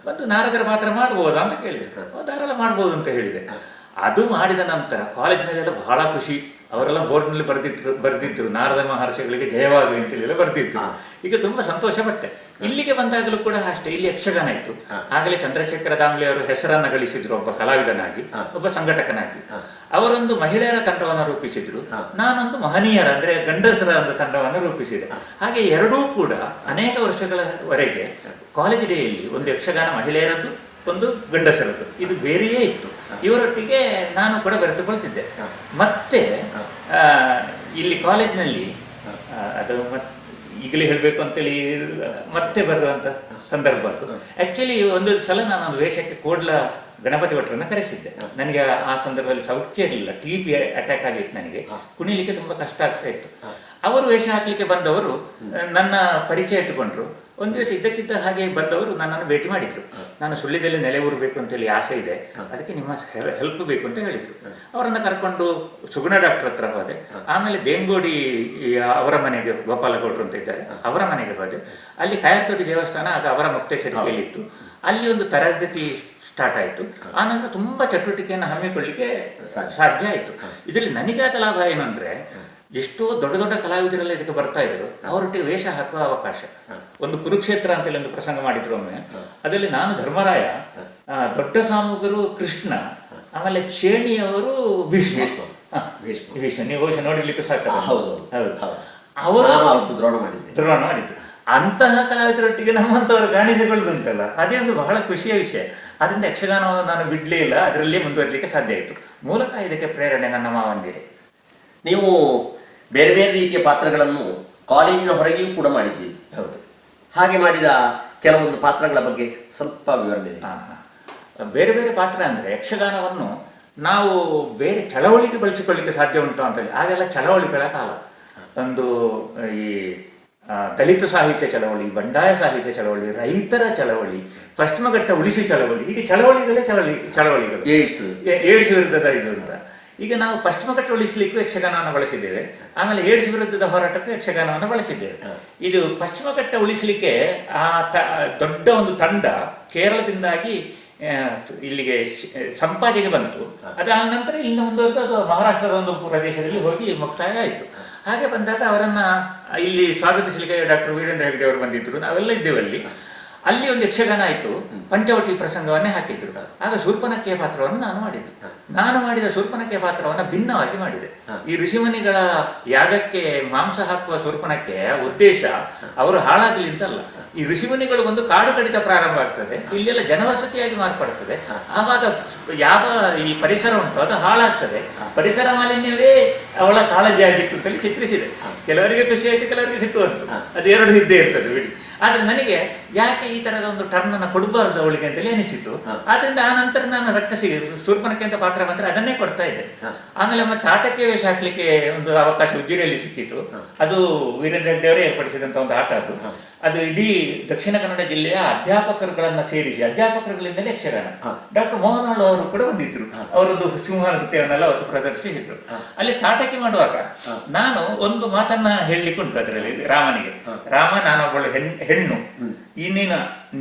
ನಾರದರ ಪಾತ್ರ ಮಾಡ್ಬೋದಾ ಅಂತ ಕೇಳಿದ್ರು. ಧಾರಾಳ ಮಾಡ್ಬೋದು ಅಂತ ಹೇಳಿದೆ. ಅದು ಮಾಡಿದ ನಂತರ ಕಾಲೇಜಿನಲ್ಲೆಲ್ಲ ಬಹಳ ಖುಷಿ. ಅವರೆಲ್ಲ ಬೋರ್ಡ್ನಲ್ಲಿ ಬರೆದಿದ್ರು ನಾರದ ಮಹರ್ಷಿಗಳಿಗೆ ಜಯವಾಗಲಿ ಅಂತೇಳಿ ಬರೆದಿದ್ರು. ಈಗ ತುಂಬಾ ಸಂತೋಷ ಪಟ್ಟೆ. ಇಲ್ಲಿಗೆ ಬಂದಾಗಲೂ ಕೂಡ ಅಷ್ಟೇ, ಇಲ್ಲಿ ಯಕ್ಷಗಾನ ಇತ್ತು. ಆಗಲೇ ಚಂದ್ರಶೇಖರ ದಾಮ್ಲೆ ಅವರು ಹೆಸರನ್ನ ಗಳಿಸಿದ್ರು, ಒಬ್ಬ ಕಲಾವಿದನಾಗಿ, ಒಬ್ಬ ಸಂಘಟಕನಾಗಿ. ಅವರೊಂದು ಮಹಿಳೆಯರ ತಂಡವನ್ನು ರೂಪಿಸಿದ್ರು, ನಾನೊಂದು ಮಹನೀಯರ ಅಂದ್ರೆ ಗಂಡಸರ ಒಂದು ತಂಡವನ್ನು ರೂಪಿಸಿದೆ. ಹಾಗೆ ಎರಡೂ ಕೂಡ ಅನೇಕ ವರ್ಷಗಳವರೆಗೆ ಕಾಲೇಜ್ ಡೇಯಲ್ಲಿ ಒಂದು ಯಕ್ಷಗಾನ ಮಹಿಳೆಯರದ್ದು, ಒಂದು ಗಂಡಸರದ್ದು, ಇದು ಬೇರೆಯೇ ಇತ್ತು. ಇವರೊಟ್ಟಿಗೆ ನಾನು ಕೂಡ ಬೆರೆತುಕೊಳ್ತಿದ್ದೆ. ಮತ್ತೆ ಇಲ್ಲಿ ಕಾಲೇಜಿನಲ್ಲಿ ಅದು ಈಗಲೇ ಹೇಳಬೇಕು ಅಂತೇಳಿ ಮತ್ತೆ ಬರುವಂತ ಸಂದರ್ಭ ಅದು. ಆಕ್ಚುಲಿ ಒಂದು ಸಲ ನಾನು ಒಂದು ವೇಷಕ್ಕೆ ಕೋಡ್ಲ ಗಣಪತಿ ಭಟ್ರನ್ನ ಕರೆಸಿದ್ದೆ. ನನಗೆ ಆ ಸಂದರ್ಭದಲ್ಲಿ ಸೌಖ್ಯ ಇರಲಿಲ್ಲ, TB ಅಟ್ಯಾಕ್ ಆಗಿತ್ತು. ನನಗೆ ಕುಣಿಲಿಕ್ಕೆ ತುಂಬಾ ಕಷ್ಟ ಆಗ್ತಾ ಇತ್ತು. ಅವರು ವೇಷ ಹಾಕ್ಲಿಕ್ಕೆ ಬಂದವರು ನನ್ನ ಪರಿಚಯ ಇಟ್ಟುಕೊಂಡ್ರು. ಒಂದು ದಿವಸ ಇದ್ದಕ್ಕಿದ್ದ ಹಾಗೆ ಬಂದವರು ನನ್ನನ್ನು ಭೇಟಿ ಮಾಡಿದ್ರು. ನಾನು ಸುಳ್ಳಿದಲ್ಲಿ ನೆಲೆ ಊರಬೇಕು ಅಂತೇಳಿ ಆಸೆ ಇದೆ, ಅದಕ್ಕೆ ನಿಮ್ಮ ಹೆಲ್ಪ್ ಬೇಕು ಅಂತ ಹೇಳಿದ್ರು. ಅವರನ್ನು ಕರ್ಕೊಂಡು ಸುಗುಣ ಡಾಕ್ಟರ್ ಹತ್ರ ಹೋದೆ. ಆಮೇಲೆ ದೇಂಗೋಡಿ ಅವರ ಮನೆಗೆ, ಗೋಪಾಲಗೌಡರು ಅಂತ ಇದ್ದಾರೆ, ಅವರ ಮನೆಗೆ ಹೋದೆ. ಅಲ್ಲಿ ಕಾಯರ್ತೋಡಿ ದೇವಸ್ಥಾನ ಆಗ ಅವರ ಮುಕ್ತೇಶ್ವರಿಕೆಯಲ್ಲಿ ಇತ್ತು. ಅಲ್ಲಿ ಒಂದು ತರಗತಿ ಸ್ಟಾರ್ಟ್ ಆಯಿತು. ಆನಂತರ ತುಂಬಾ ಚಟುವಟಿಕೆಯನ್ನು ಹಮ್ಮಿಕೊಳ್ಳಿಕ್ಕೆ ಸಾಧ್ಯ ಆಯಿತು. ಇದರಲ್ಲಿ ನನಗಾದ ಲಾಭ ಏನಂದ್ರೆ, ಎಷ್ಟೋ ದೊಡ್ಡ ದೊಡ್ಡ ಕಲಾವಿದರೆಲ್ಲ ಇದಕ್ಕೆ ಬರ್ತಾ ಇದ್ರು, ಅವರೊಟ್ಟಿಗೆ ವೇಷ ಹಾಕುವ ಅವಕಾಶ. ಒಂದು ಕುರುಕ್ಷೇತ್ರ ಅಂತೇಳಿ ಒಂದು ಪ್ರಸಂಗ ಮಾಡಿದ್ರು ಒಮ್ಮೆ. ಅದರಲ್ಲಿ ನಾನು ಧರ್ಮರಾಯ, ದೊಡ್ಡ ಸಾಮುಗರು ಕೃಷ್ಣ, ಆಮೇಲೆ ಚೇಣಿಯವರು ಭೀಷ್ಮ. ನೀವು ವೇಷ ನೋಡಿರ್ಲಿಕ್ಕೆ ಸಾಕು. ಹೌದು, ಅವರು ದ್ರೋಣ ಮಾಡಿದ್ದು. ಅಂತಹ ಕಲಾವಿದರೊಟ್ಟಿಗೆ ನಮ್ಮಂತವರು ಕಾಣಿಸಿಕೊಳ್ಳುದುಂಟಲ್ಲ, ಅದೇ ಒಂದು ಬಹಳ ಖುಷಿಯ ವಿಷಯ. ಅದರಿಂದ ಯಕ್ಷಗಾನವನ್ನು ನಾನು ಬಿಡ್ಲೇ ಇಲ್ಲ, ಅದರಲ್ಲೇ ಮುಂದುವರಲಿಕ್ಕೆ ಸಾಧ್ಯ ಆಯಿತು. ಮೂಲಕ ಇದಕ್ಕೆ ಪ್ರೇರಣೆ ನನ್ನ ಮಾವಂದಿರೇ. ನೀವು ಬೇರೆ ಬೇರೆ ರೀತಿಯ ಪಾತ್ರಗಳನ್ನು ಕಾಲೇಜಿನ ಹೊರಗೆಯೂ ಕೂಡ ಮಾಡಿದ್ದೀವಿ. ಹೌದು. ಹಾಗೆ ಮಾಡಿದ ಕೆಲವೊಂದು ಪಾತ್ರಗಳ ಬಗ್ಗೆ ಸ್ವಲ್ಪ ವಿವರಣೆ. ಬೇರೆ ಬೇರೆ ಪಾತ್ರ ಅಂದರೆ ಯಕ್ಷಗಾನವನ್ನು ನಾವು ಬೇರೆ ಚಳವಳಿಗೆ ಬಳಸಿಕೊಳ್ಳಿಕ್ಕೆ ಸಾಧ್ಯ ಉಂಟು ಅಂತೇಳಿ. ಆಗೆಲ್ಲ ಚಳವಳಿಗಳ ಕಾಲ. ಒಂದು ಈ ದಲಿತ ಸಾಹಿತ್ಯ ಚಳವಳಿ, ಬಂಡಾಯ ಸಾಹಿತ್ಯ ಚಳವಳಿ, ರೈತರ ಚಳವಳಿ, ಪಶ್ಚಿಮಘಟ್ಟ ಉಳಿಸಿ ಚಳವಳಿ, ಹೀಗೆ ಚಳವಳಿಗಳೇ ಚಳವಳಿಗಳು. ಏಡ್ಸ್ ವಿರುದ್ಧದ ಇದು ಅಂತ. ಈಗ ನಾವು ಪಶ್ಚಿಮಘಟ್ಟ ಉಳಿಸಲಿಕ್ಕೂ ಯಕ್ಷಗಾನವನ್ನು ಬಳಸಿದ್ದೇವೆ, ಆಮೇಲೆ ಏಡ್ಸ್ ವಿರುದ್ಧದ ಹೋರಾಟಕ್ಕೂ ಯಕ್ಷಗಾನವನ್ನು ಬಳಸಿದ್ದೇವೆ. ಇದು ಪಶ್ಚಿಮಘಟ್ಟ ಉಳಿಸಲಿಕ್ಕೆ ದೊಡ್ಡ ಒಂದು ತಂಡ ಕೇರಳದಿಂದಾಗಿ ಇಲ್ಲಿಗೆ ಸಂಪಾಜೆಗೆ ಬಂತು. ಅದಾದ ನಂತರ ಇನ್ನು ಮುಂದುವರೆದು ಅದು ಮಹಾರಾಷ್ಟ್ರದ ಒಂದು ಪ್ರದೇಶದಲ್ಲಿ ಹೋಗಿ ಮುಕ್ತಾಯ ಆಯಿತು. ಹಾಗೆ ಬಂದಾಗ ಅವರನ್ನು ಇಲ್ಲಿ ಸ್ವಾಗತಿಸಲಿಕ್ಕೆ ಡಾಕ್ಟರ್ ವೀರೇಂದ್ರ ಹೆಗ್ಡೆ ಅವರು ಬಂದಿದ್ದರು, ನಾವೆಲ್ಲ ಇದ್ದೇವಲ್ಲಿ. ಅಲ್ಲಿ ಒಂದು ಯಕ್ಷಗಾನ ಆಯಿತು, ಪಂಚವಟಿ ಪ್ರಸಂಗವನ್ನೇ ಹಾಕಿದ್ರು. ಆಗ ಶೂರ್ಪನಖೆಯ ಪಾತ್ರವನ್ನು ನಾನು ಮಾಡಿದ ಶೂರ್ಪನಖೆಯ ಪಾತ್ರವನ್ನು ಭಿನ್ನವಾಗಿ ಮಾಡಿದೆ. ಈ ಋಷಿಮುನಿಗಳ ಯಾಗಕ್ಕೆ ಮಾಂಸ ಹಾಕುವ ಶೂರ್ಪನಖೆಯ ಉದ್ದೇಶ ಅವರು ಹಾಳಾಗಲಿ ಅಂತಲ್ಲ. ಈ ಋಷಿಮುನಿಗಳು ಒಂದು ಕಾಡು ಕಡಿತ ಪ್ರಾರಂಭ ಆಗ್ತದೆ, ಇಲ್ಲೆಲ್ಲ ಜನವಸತಿಯಾಗಿ ಮಾರ್ಪಡ್ತದೆ. ಆವಾಗ ಯಾವ ಈ ಪರಿಸರ ಉಂಟು ಅದು ಹಾಳಾಗ್ತದೆ. ಪರಿಸರ ಮಾಲಿನ್ಯವೇ ಅವಳ ಕಾಳಜಿ ಆಗಿತ್ತು ಅಂತೇಳಿ ಚಿತ್ರಿಸಿದೆ. ಕೆಲವರಿಗೆ ಖುಷಿ ಆಯ್ತು, ಕೆಲವರಿಗೆ ಸಿಟ್ಟು ಬಂತು. ಅದು ಎರಡು ಇದ್ದೇ ಇರ್ತದೆ ಬಿಡಿ. ಆದ್ರೆ ನನಗೆ ಯಾಕೆ ಈ ತರದ ಒಂದು ಟರ್ನ್ ಅನ್ನು ಕೊಡಬಾರ್ದು ಅವಳಿಗೆ ಅಂತೇಳಿ ಅನಿಸಿತು. ಆದ್ರಿಂದ ಆ ನಂತರ ನಾನು ರಕ್ಕಸಿಗೆ ಶೂರ್ಪನಖೆ ಅಂತ ಪಾತ್ರ ಬಂದ್ರೆ ಅದನ್ನೇ ಕೊಡ್ತಾ ಇದ್ದೆ. ಆಮೇಲೆ ಮತ್ತೆ ಆಟಕ್ಕೆ ವೇಷ ಹಾಕ್ಲಿಕ್ಕೆ ಒಂದು ಅವಕಾಶ ಉಜಿರೆಯಲ್ಲಿ ಸಿಕ್ಕಿತು. ಅದು ವೀರೇಂದ್ರ ಹೆಗ್ಡೆ ಅವರೇ ಏರ್ಪಡಿಸಿದಂತ ಒಂದು ಆಟ ಅದು. ಅದು ಇಡೀ ದಕ್ಷಿಣ ಕನ್ನಡ ಜಿಲ್ಲೆಯ ಅಧ್ಯಾಪಕರುಗಳನ್ನ ಸೇರಿಸಿ, ಅಧ್ಯಾಪಕರುಗಳಿಂದಲೇ ಯಕ್ಷಗಾನ. ಡಾಕ್ಟರ್ ಮೋಹನ್ ಆಳ್ ಅವರು ಕೂಡ ಬಂದಿದ್ರು. ಅವರದ್ದು ಸಿಂಹ ನೃತ್ಯವನ್ನೆಲ್ಲ ಅವತ್ತು ಪ್ರದರ್ಶಿಸಿದ್ರು. ಅಲ್ಲಿ ತಾಟಕಿ ಮಾಡುವಾಗ ನಾನು ಒಂದು ಮಾತನ್ನ ಹೇಳಲಿಕ್ಕೆ ಉಂಟು ಅದರಲ್ಲಿ. ರಾಮನಿಗೆ, ರಾಮ ನಾನೊಬ್ಬಳು ಹೆಣ್ಣು,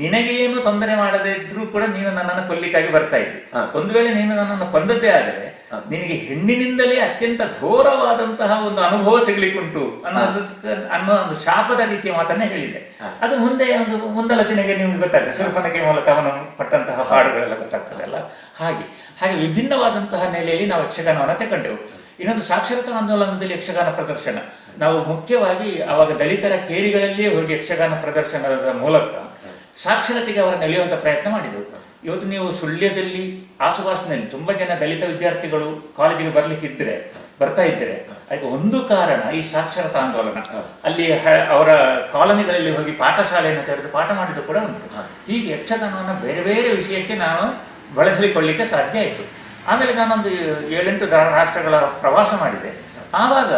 ನಿನಗೇನು ತೊಂದರೆ ಮಾಡದೇ ಇದ್ರೂ ಕೂಡ ನೀನು ನನ್ನನ್ನು ಕೊಲ್ಲಿಕ್ಕಾಗಿ ಬರ್ತಾ ಇದ್ದೆ. ಒಂದು ವೇಳೆ ನೀನು ನನ್ನನ್ನು ಕೊಂದದ್ದೇ ಆದರೆ ನಿನಗೆ ಹೆಣ್ಣಿನಿಂದಲೇ ಅತ್ಯಂತ ಘೋರವಾದಂತಹ ಒಂದು ಅನುಭವ ಸಿಗ್ಲಿಕ್ಕುಂಟು ಅನ್ನೋ ಒಂದು ಶಾಪದ ರೀತಿಯ ಮಾತನ್ನೇ ಹೇಳಿದೆ. ಅದು ಮುಂದೆ ಒಂದು ಮುಂದಾಲೋಚನೆಗೆ ನಿಮ್ಗೆ ಗೊತ್ತಾಗ್ತದೆ. ಶೂರ್ಪನಖೆ ಮೂಲಕ ಅವನು ಪಟ್ಟಂತಹ ಹಾಡುಗಳೆಲ್ಲ ಗೊತ್ತಾಗ್ತದೆ ಅಲ್ಲ. ಹಾಗೆ ವಿಭಿನ್ನವಾದಂತಹ ನೆಲೆಯಲ್ಲಿ ನಾವು ಯಕ್ಷಗಾನವನ್ನು ತಗೊಂಡೆವು. ಇನ್ನೊಂದು ಸಾಕ್ಷರತಾ ಆಂದೋಲನದಲ್ಲಿ ಯಕ್ಷಗಾನ ಪ್ರದರ್ಶನ. ನಾವು ಮುಖ್ಯವಾಗಿ ಆವಾಗ ದಲಿತರ ಕೇರಿಗಳಲ್ಲಿಯೇ ಹೋಗಿ ಯಕ್ಷಗಾನ ಪ್ರದರ್ಶನದ ಮೂಲಕ ಸಾಕ್ಷರತೆಗೆ ಅವರನ್ನು ಎಳೆಯುವಂಥ ಪ್ರಯತ್ನ ಮಾಡಿದೆವು. ಇವತ್ತು ನೀವು ಸುಳ್ಯದಲ್ಲಿ ಆಸುಪಾಸಿನಲ್ಲಿ ತುಂಬಾ ಜನ ದಲಿತ ವಿದ್ಯಾರ್ಥಿಗಳು ಕಾಲೇಜಿಗೆ ಬರ್ತಾ ಇದ್ರೆ ಅದಕ್ಕೆ ಒಂದು ಕಾರಣ ಈ ಸಾಕ್ಷರತಾ ಆಂದೋಲನ. ಅಲ್ಲಿ ಅವರ ಕಾಲೋನಿಗಳಲ್ಲಿ ಹೋಗಿ ಪಾಠಶಾಲೆಯನ್ನು ತೆರೆದು ಪಾಠ ಮಾಡಿದ್ದು ಕೂಡ ಉಂಟು. ಹೀಗೆ ಯಕ್ಷಗಾನವನ್ನು ಬೇರೆ ಬೇರೆ ವಿಷಯಕ್ಕೆ ನಾನು ಬಳಸಲಿಕೊಳ್ಳಿಕ್ಕೆ ಸಾಧ್ಯ ಆಯಿತು. ಆಮೇಲೆ ನಾನೊಂದು 7-8 ರಾಷ್ಟ್ರಗಳ ಪ್ರವಾಸ ಮಾಡಿದೆ. ಆವಾಗ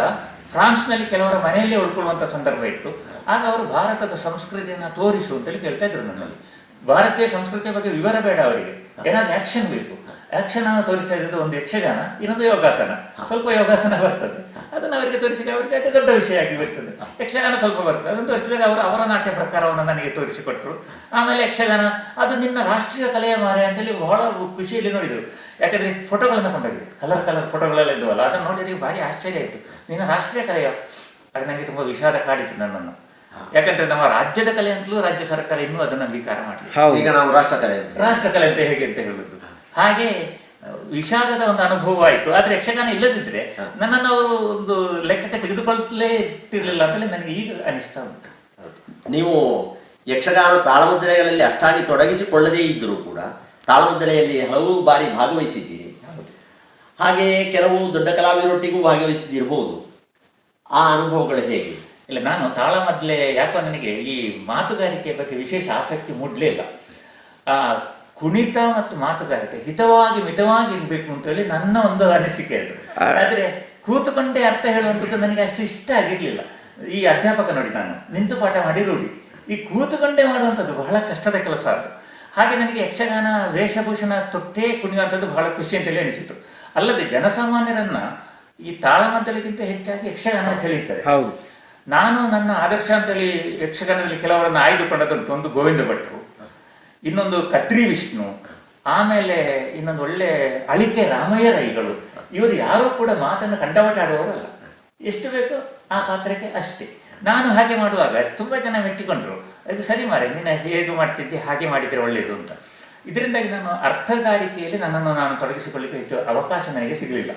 ಫ್ರಾನ್ಸ್ನಲ್ಲಿ ಕೆಲವರ ಮನೆಯಲ್ಲೇ ಉಳ್ಕೊಳ್ಳುವಂಥ ಸಂದರ್ಭ ಇತ್ತು. ಆಗ ಅವರು ಭಾರತದ ಸಂಸ್ಕೃತಿಯನ್ನು ತೋರಿಸು ಅಂತೇಳಿ ಕೇಳ್ತಾ ಇದ್ರು ನನ್ನಲ್ಲಿ. ಭಾರತೀಯ ಸಂಸ್ಕೃತಿಯ ಬಗ್ಗೆ ವಿವರ ಬೇಡ ಅವರಿಗೆ, ಏನಾದ್ರೂ ಆಕ್ಷನ್ ಬೇಕು. ಆಕ್ಷನ್ ಅನ್ನು ತೋರಿಸ್ತಾ ಇರೋದು ಒಂದು ಯಕ್ಷಗಾನ, ಇನ್ನೊಂದು ಯೋಗಾಸನ. ಸ್ವಲ್ಪ ಯೋಗಾಸನ ಬರ್ತದೆ, ಅದನ್ನು ಅವರಿಗೆ ತೋರಿಸಿದ್ರೆ ಅವರಿಗೆ ಅತಿ ದೊಡ್ಡ ವಿಷಯ ಆಗಿ ಬರ್ತದೆ. ಯಕ್ಷಗಾನ ಸ್ವಲ್ಪ ಬರ್ತದೆ, ಅದನ್ನು ತೋರಿಸಿದಾಗ ಅವರ ನಾಟ್ಯ ಪ್ರಕಾರವನ್ನು ನನಗೆ ತೋರಿಸಿಕೊಟ್ರು. ಆಮೇಲೆ ಯಕ್ಷಗಾನ ಅದು ನಿನ್ನ ರಾಷ್ಟ್ರೀಯ ಕಲೆಯ ಮಾರೆ ಅಂತೇಳಿ ಬಹಳ ಖುಷಿಯಲ್ಲಿ ನೋಡಿದರು. ಯಾಕಂದ್ರೆ ಫೋಟೋಗಳನ್ನು ಕೊಂಡೋಗಿದೆ, ಕಲರ್ ಫೋಟೋಗಳೆಲ್ಲ ಇದ್ದವಲ್ಲ, ಅದನ್ನು ನೋಡಿದ್ರೆ ಭಾರಿ ಆಶ್ಚರ್ಯ ಆಯಿತು. ನಿನ್ನ ರಾಷ್ಟ್ರೀಯ ಕಲೆಯ ಅದು ನನಗೆ ತುಂಬ ವಿಷಾದ ಕಾಡಿತು ನನ್ನನ್ನು. ಯಾಕಂದ್ರೆ ನಮ್ಮ ರಾಜ್ಯದ ಕಲೆ ಅಂತಲೂ ರಾಜ್ಯ ಸರ್ಕಾರ ಇನ್ನೂ ಅದನ್ನು ಅಂಗೀಕಾರ ಮಾಡಲಿಲ್ಲ. ಈಗ ನಾವು ರಾಷ್ಟ್ರ ಕಲೆ ಅಂತ ಹೇಗೆ ಅಂತ ಹೇಳುದು. ಹಾಗೆ ವಿಷಾದದ ಒಂದು ಅನುಭವ ಆಯಿತು. ಆದ್ರೆ ಯಕ್ಷಗಾನ ಇಲ್ಲದಿದ್ರೆ ನನ್ನನ್ನು ಅವರು ಒಂದು ಲೆಕ್ಕಕ್ಕೆ ತೆಗೆದುಕೊಳ್ಳಲೇ ಇರ್ತಿರ್ಲಿಲ್ಲ ಅಂತಲೇ ನನಗೆ ಈಗ ಅನಿಸ್ತಾ ಉಂಟು. ನೀವು ಯಕ್ಷಗಾನ ತಾಳಮದ್ದಳೆಗಳಲ್ಲಿ ಅಷ್ಟಾಗಿ ತೊಡಗಿಸಿಕೊಳ್ಳದೇ ಇದ್ದರೂ ಕೂಡ ತಾಳಮದ್ದಳೆಯಲ್ಲಿ ಹಲವು ಬಾರಿ ಭಾಗವಹಿಸಿದ್ದೀರಿ. ಹಾಗೆ ಕೆಲವು ದೊಡ್ಡ ಕಲಾವಿದರೊಟ್ಟಿಗೂ ಭಾಗವಹಿಸಿದಿರಬಹುದು. ಆ ಅನುಭವಗಳು ಹೇಗೆ? ಇಲ್ಲ, ನಾನು ತಾಳಮದ್ದಳೆ ಯಾಕೋ ನನಗೆ ಈ ಮಾತುಗಾರಿಕೆಯ ಬಗ್ಗೆ ವಿಶೇಷ ಆಸಕ್ತಿ ಮೂಡಲೇ ಇಲ್ಲ. ಕುಣಿತ ಮತ್ತು ಮಾತುಗಾರಿಕೆ ಹಿತವಾಗಿ ಮಿತವಾಗಿ ಇರಬೇಕು ಅಂತೇಳಿ ನನ್ನ ಒಂದು ಅನಿಸಿಕೆ ಅದು. ಆದ್ರೆ ಕೂತುಕೊಂಡೇ ಅರ್ಥ ಹೇಳುವಂಥದ್ದು ನನಗೆ ಅಷ್ಟು ಇಷ್ಟ ಆಗಿರ್ಲಿಲ್ಲ. ಈ ಅಧ್ಯಾಪಕ ನೋಡಿ, ನಾನು ನಿಂತು ಪಾಠ ಮಾಡಿ ರೂಢಿ, ಈ ಕೂತುಕೊಂಡೇ ಮಾಡುವಂಥದ್ದು ಬಹಳ ಕಷ್ಟದ ಕೆಲಸ ಅದು. ಹಾಗೆ ನನಗೆ ಯಕ್ಷಗಾನ ವೇಷಭೂಷಣ ತೊಟ್ಟೇ ಕುಣಿಯುವಂಥದ್ದು ಬಹಳ ಖುಷಿ ಅಂತೇಳಿ ಅನಿಸಿತು. ಅಲ್ಲದೆ ಜನಸಾಮಾನ್ಯರನ್ನ ಈ ತಾಳಮದ್ದಳೆಗಿಂತ ಹೆಚ್ಚಾಗಿ ಯಕ್ಷಗಾನ ಸೆಳೆಯುತ್ತದೆ. ನಾನು ನನ್ನ ಆದರ್ಶ ಅಂತೇಳಿ ಯಕ್ಷಗಾನದಲ್ಲಿ ಕೆಲವರನ್ನು ಆಯ್ದುಕೊಂಡದ್ದುಂಟು. ಒಂದು ಗೋವಿಂದ ಭಟ್ರು, ಇನ್ನೊಂದು ಕದ್ರಿ ವಿಷ್ಣು, ಆಮೇಲೆ ಇನ್ನೊಂದು ಒಳ್ಳೆ ಅಳಿಕೆ ರಾಮಯ್ಯ ರೈಗಳು. ಇವರು ಯಾರೂ ಕೂಡ ಮಾತನ್ನು ಕಂಡವಟ ಆಡುವವರಲ್ಲ. ಎಷ್ಟು ಬೇಕೋ ಆ ಪಾತ್ರಕ್ಕೆ ಅಷ್ಟೇ. ನಾನು ಹಾಗೆ ಮಾಡುವಾಗ ತುಂಬ ಜನ ಮೆಚ್ಚಿಕೊಂಡ್ರು, ಅದು ಸರಿ ಮಾರೆ, ನೀನು ಹೇಗೆ ಮಾಡ್ತಿದ್ದೆ ಹಾಗೆ ಮಾಡಿದರೆ ಒಳ್ಳೆಯದು ಅಂತ. ಇದರಿಂದಾಗಿ ನಾನು ಅರ್ಥಗಾರಿಕೆಯಲ್ಲಿ ನನ್ನನ್ನು ನಾನು ತೊಡಗಿಸಿಕೊಳ್ಳಿಕ್ಕೆ ಹೆಚ್ಚು ಅವಕಾಶ ನನಗೆ ಸಿಗಲಿಲ್ಲ.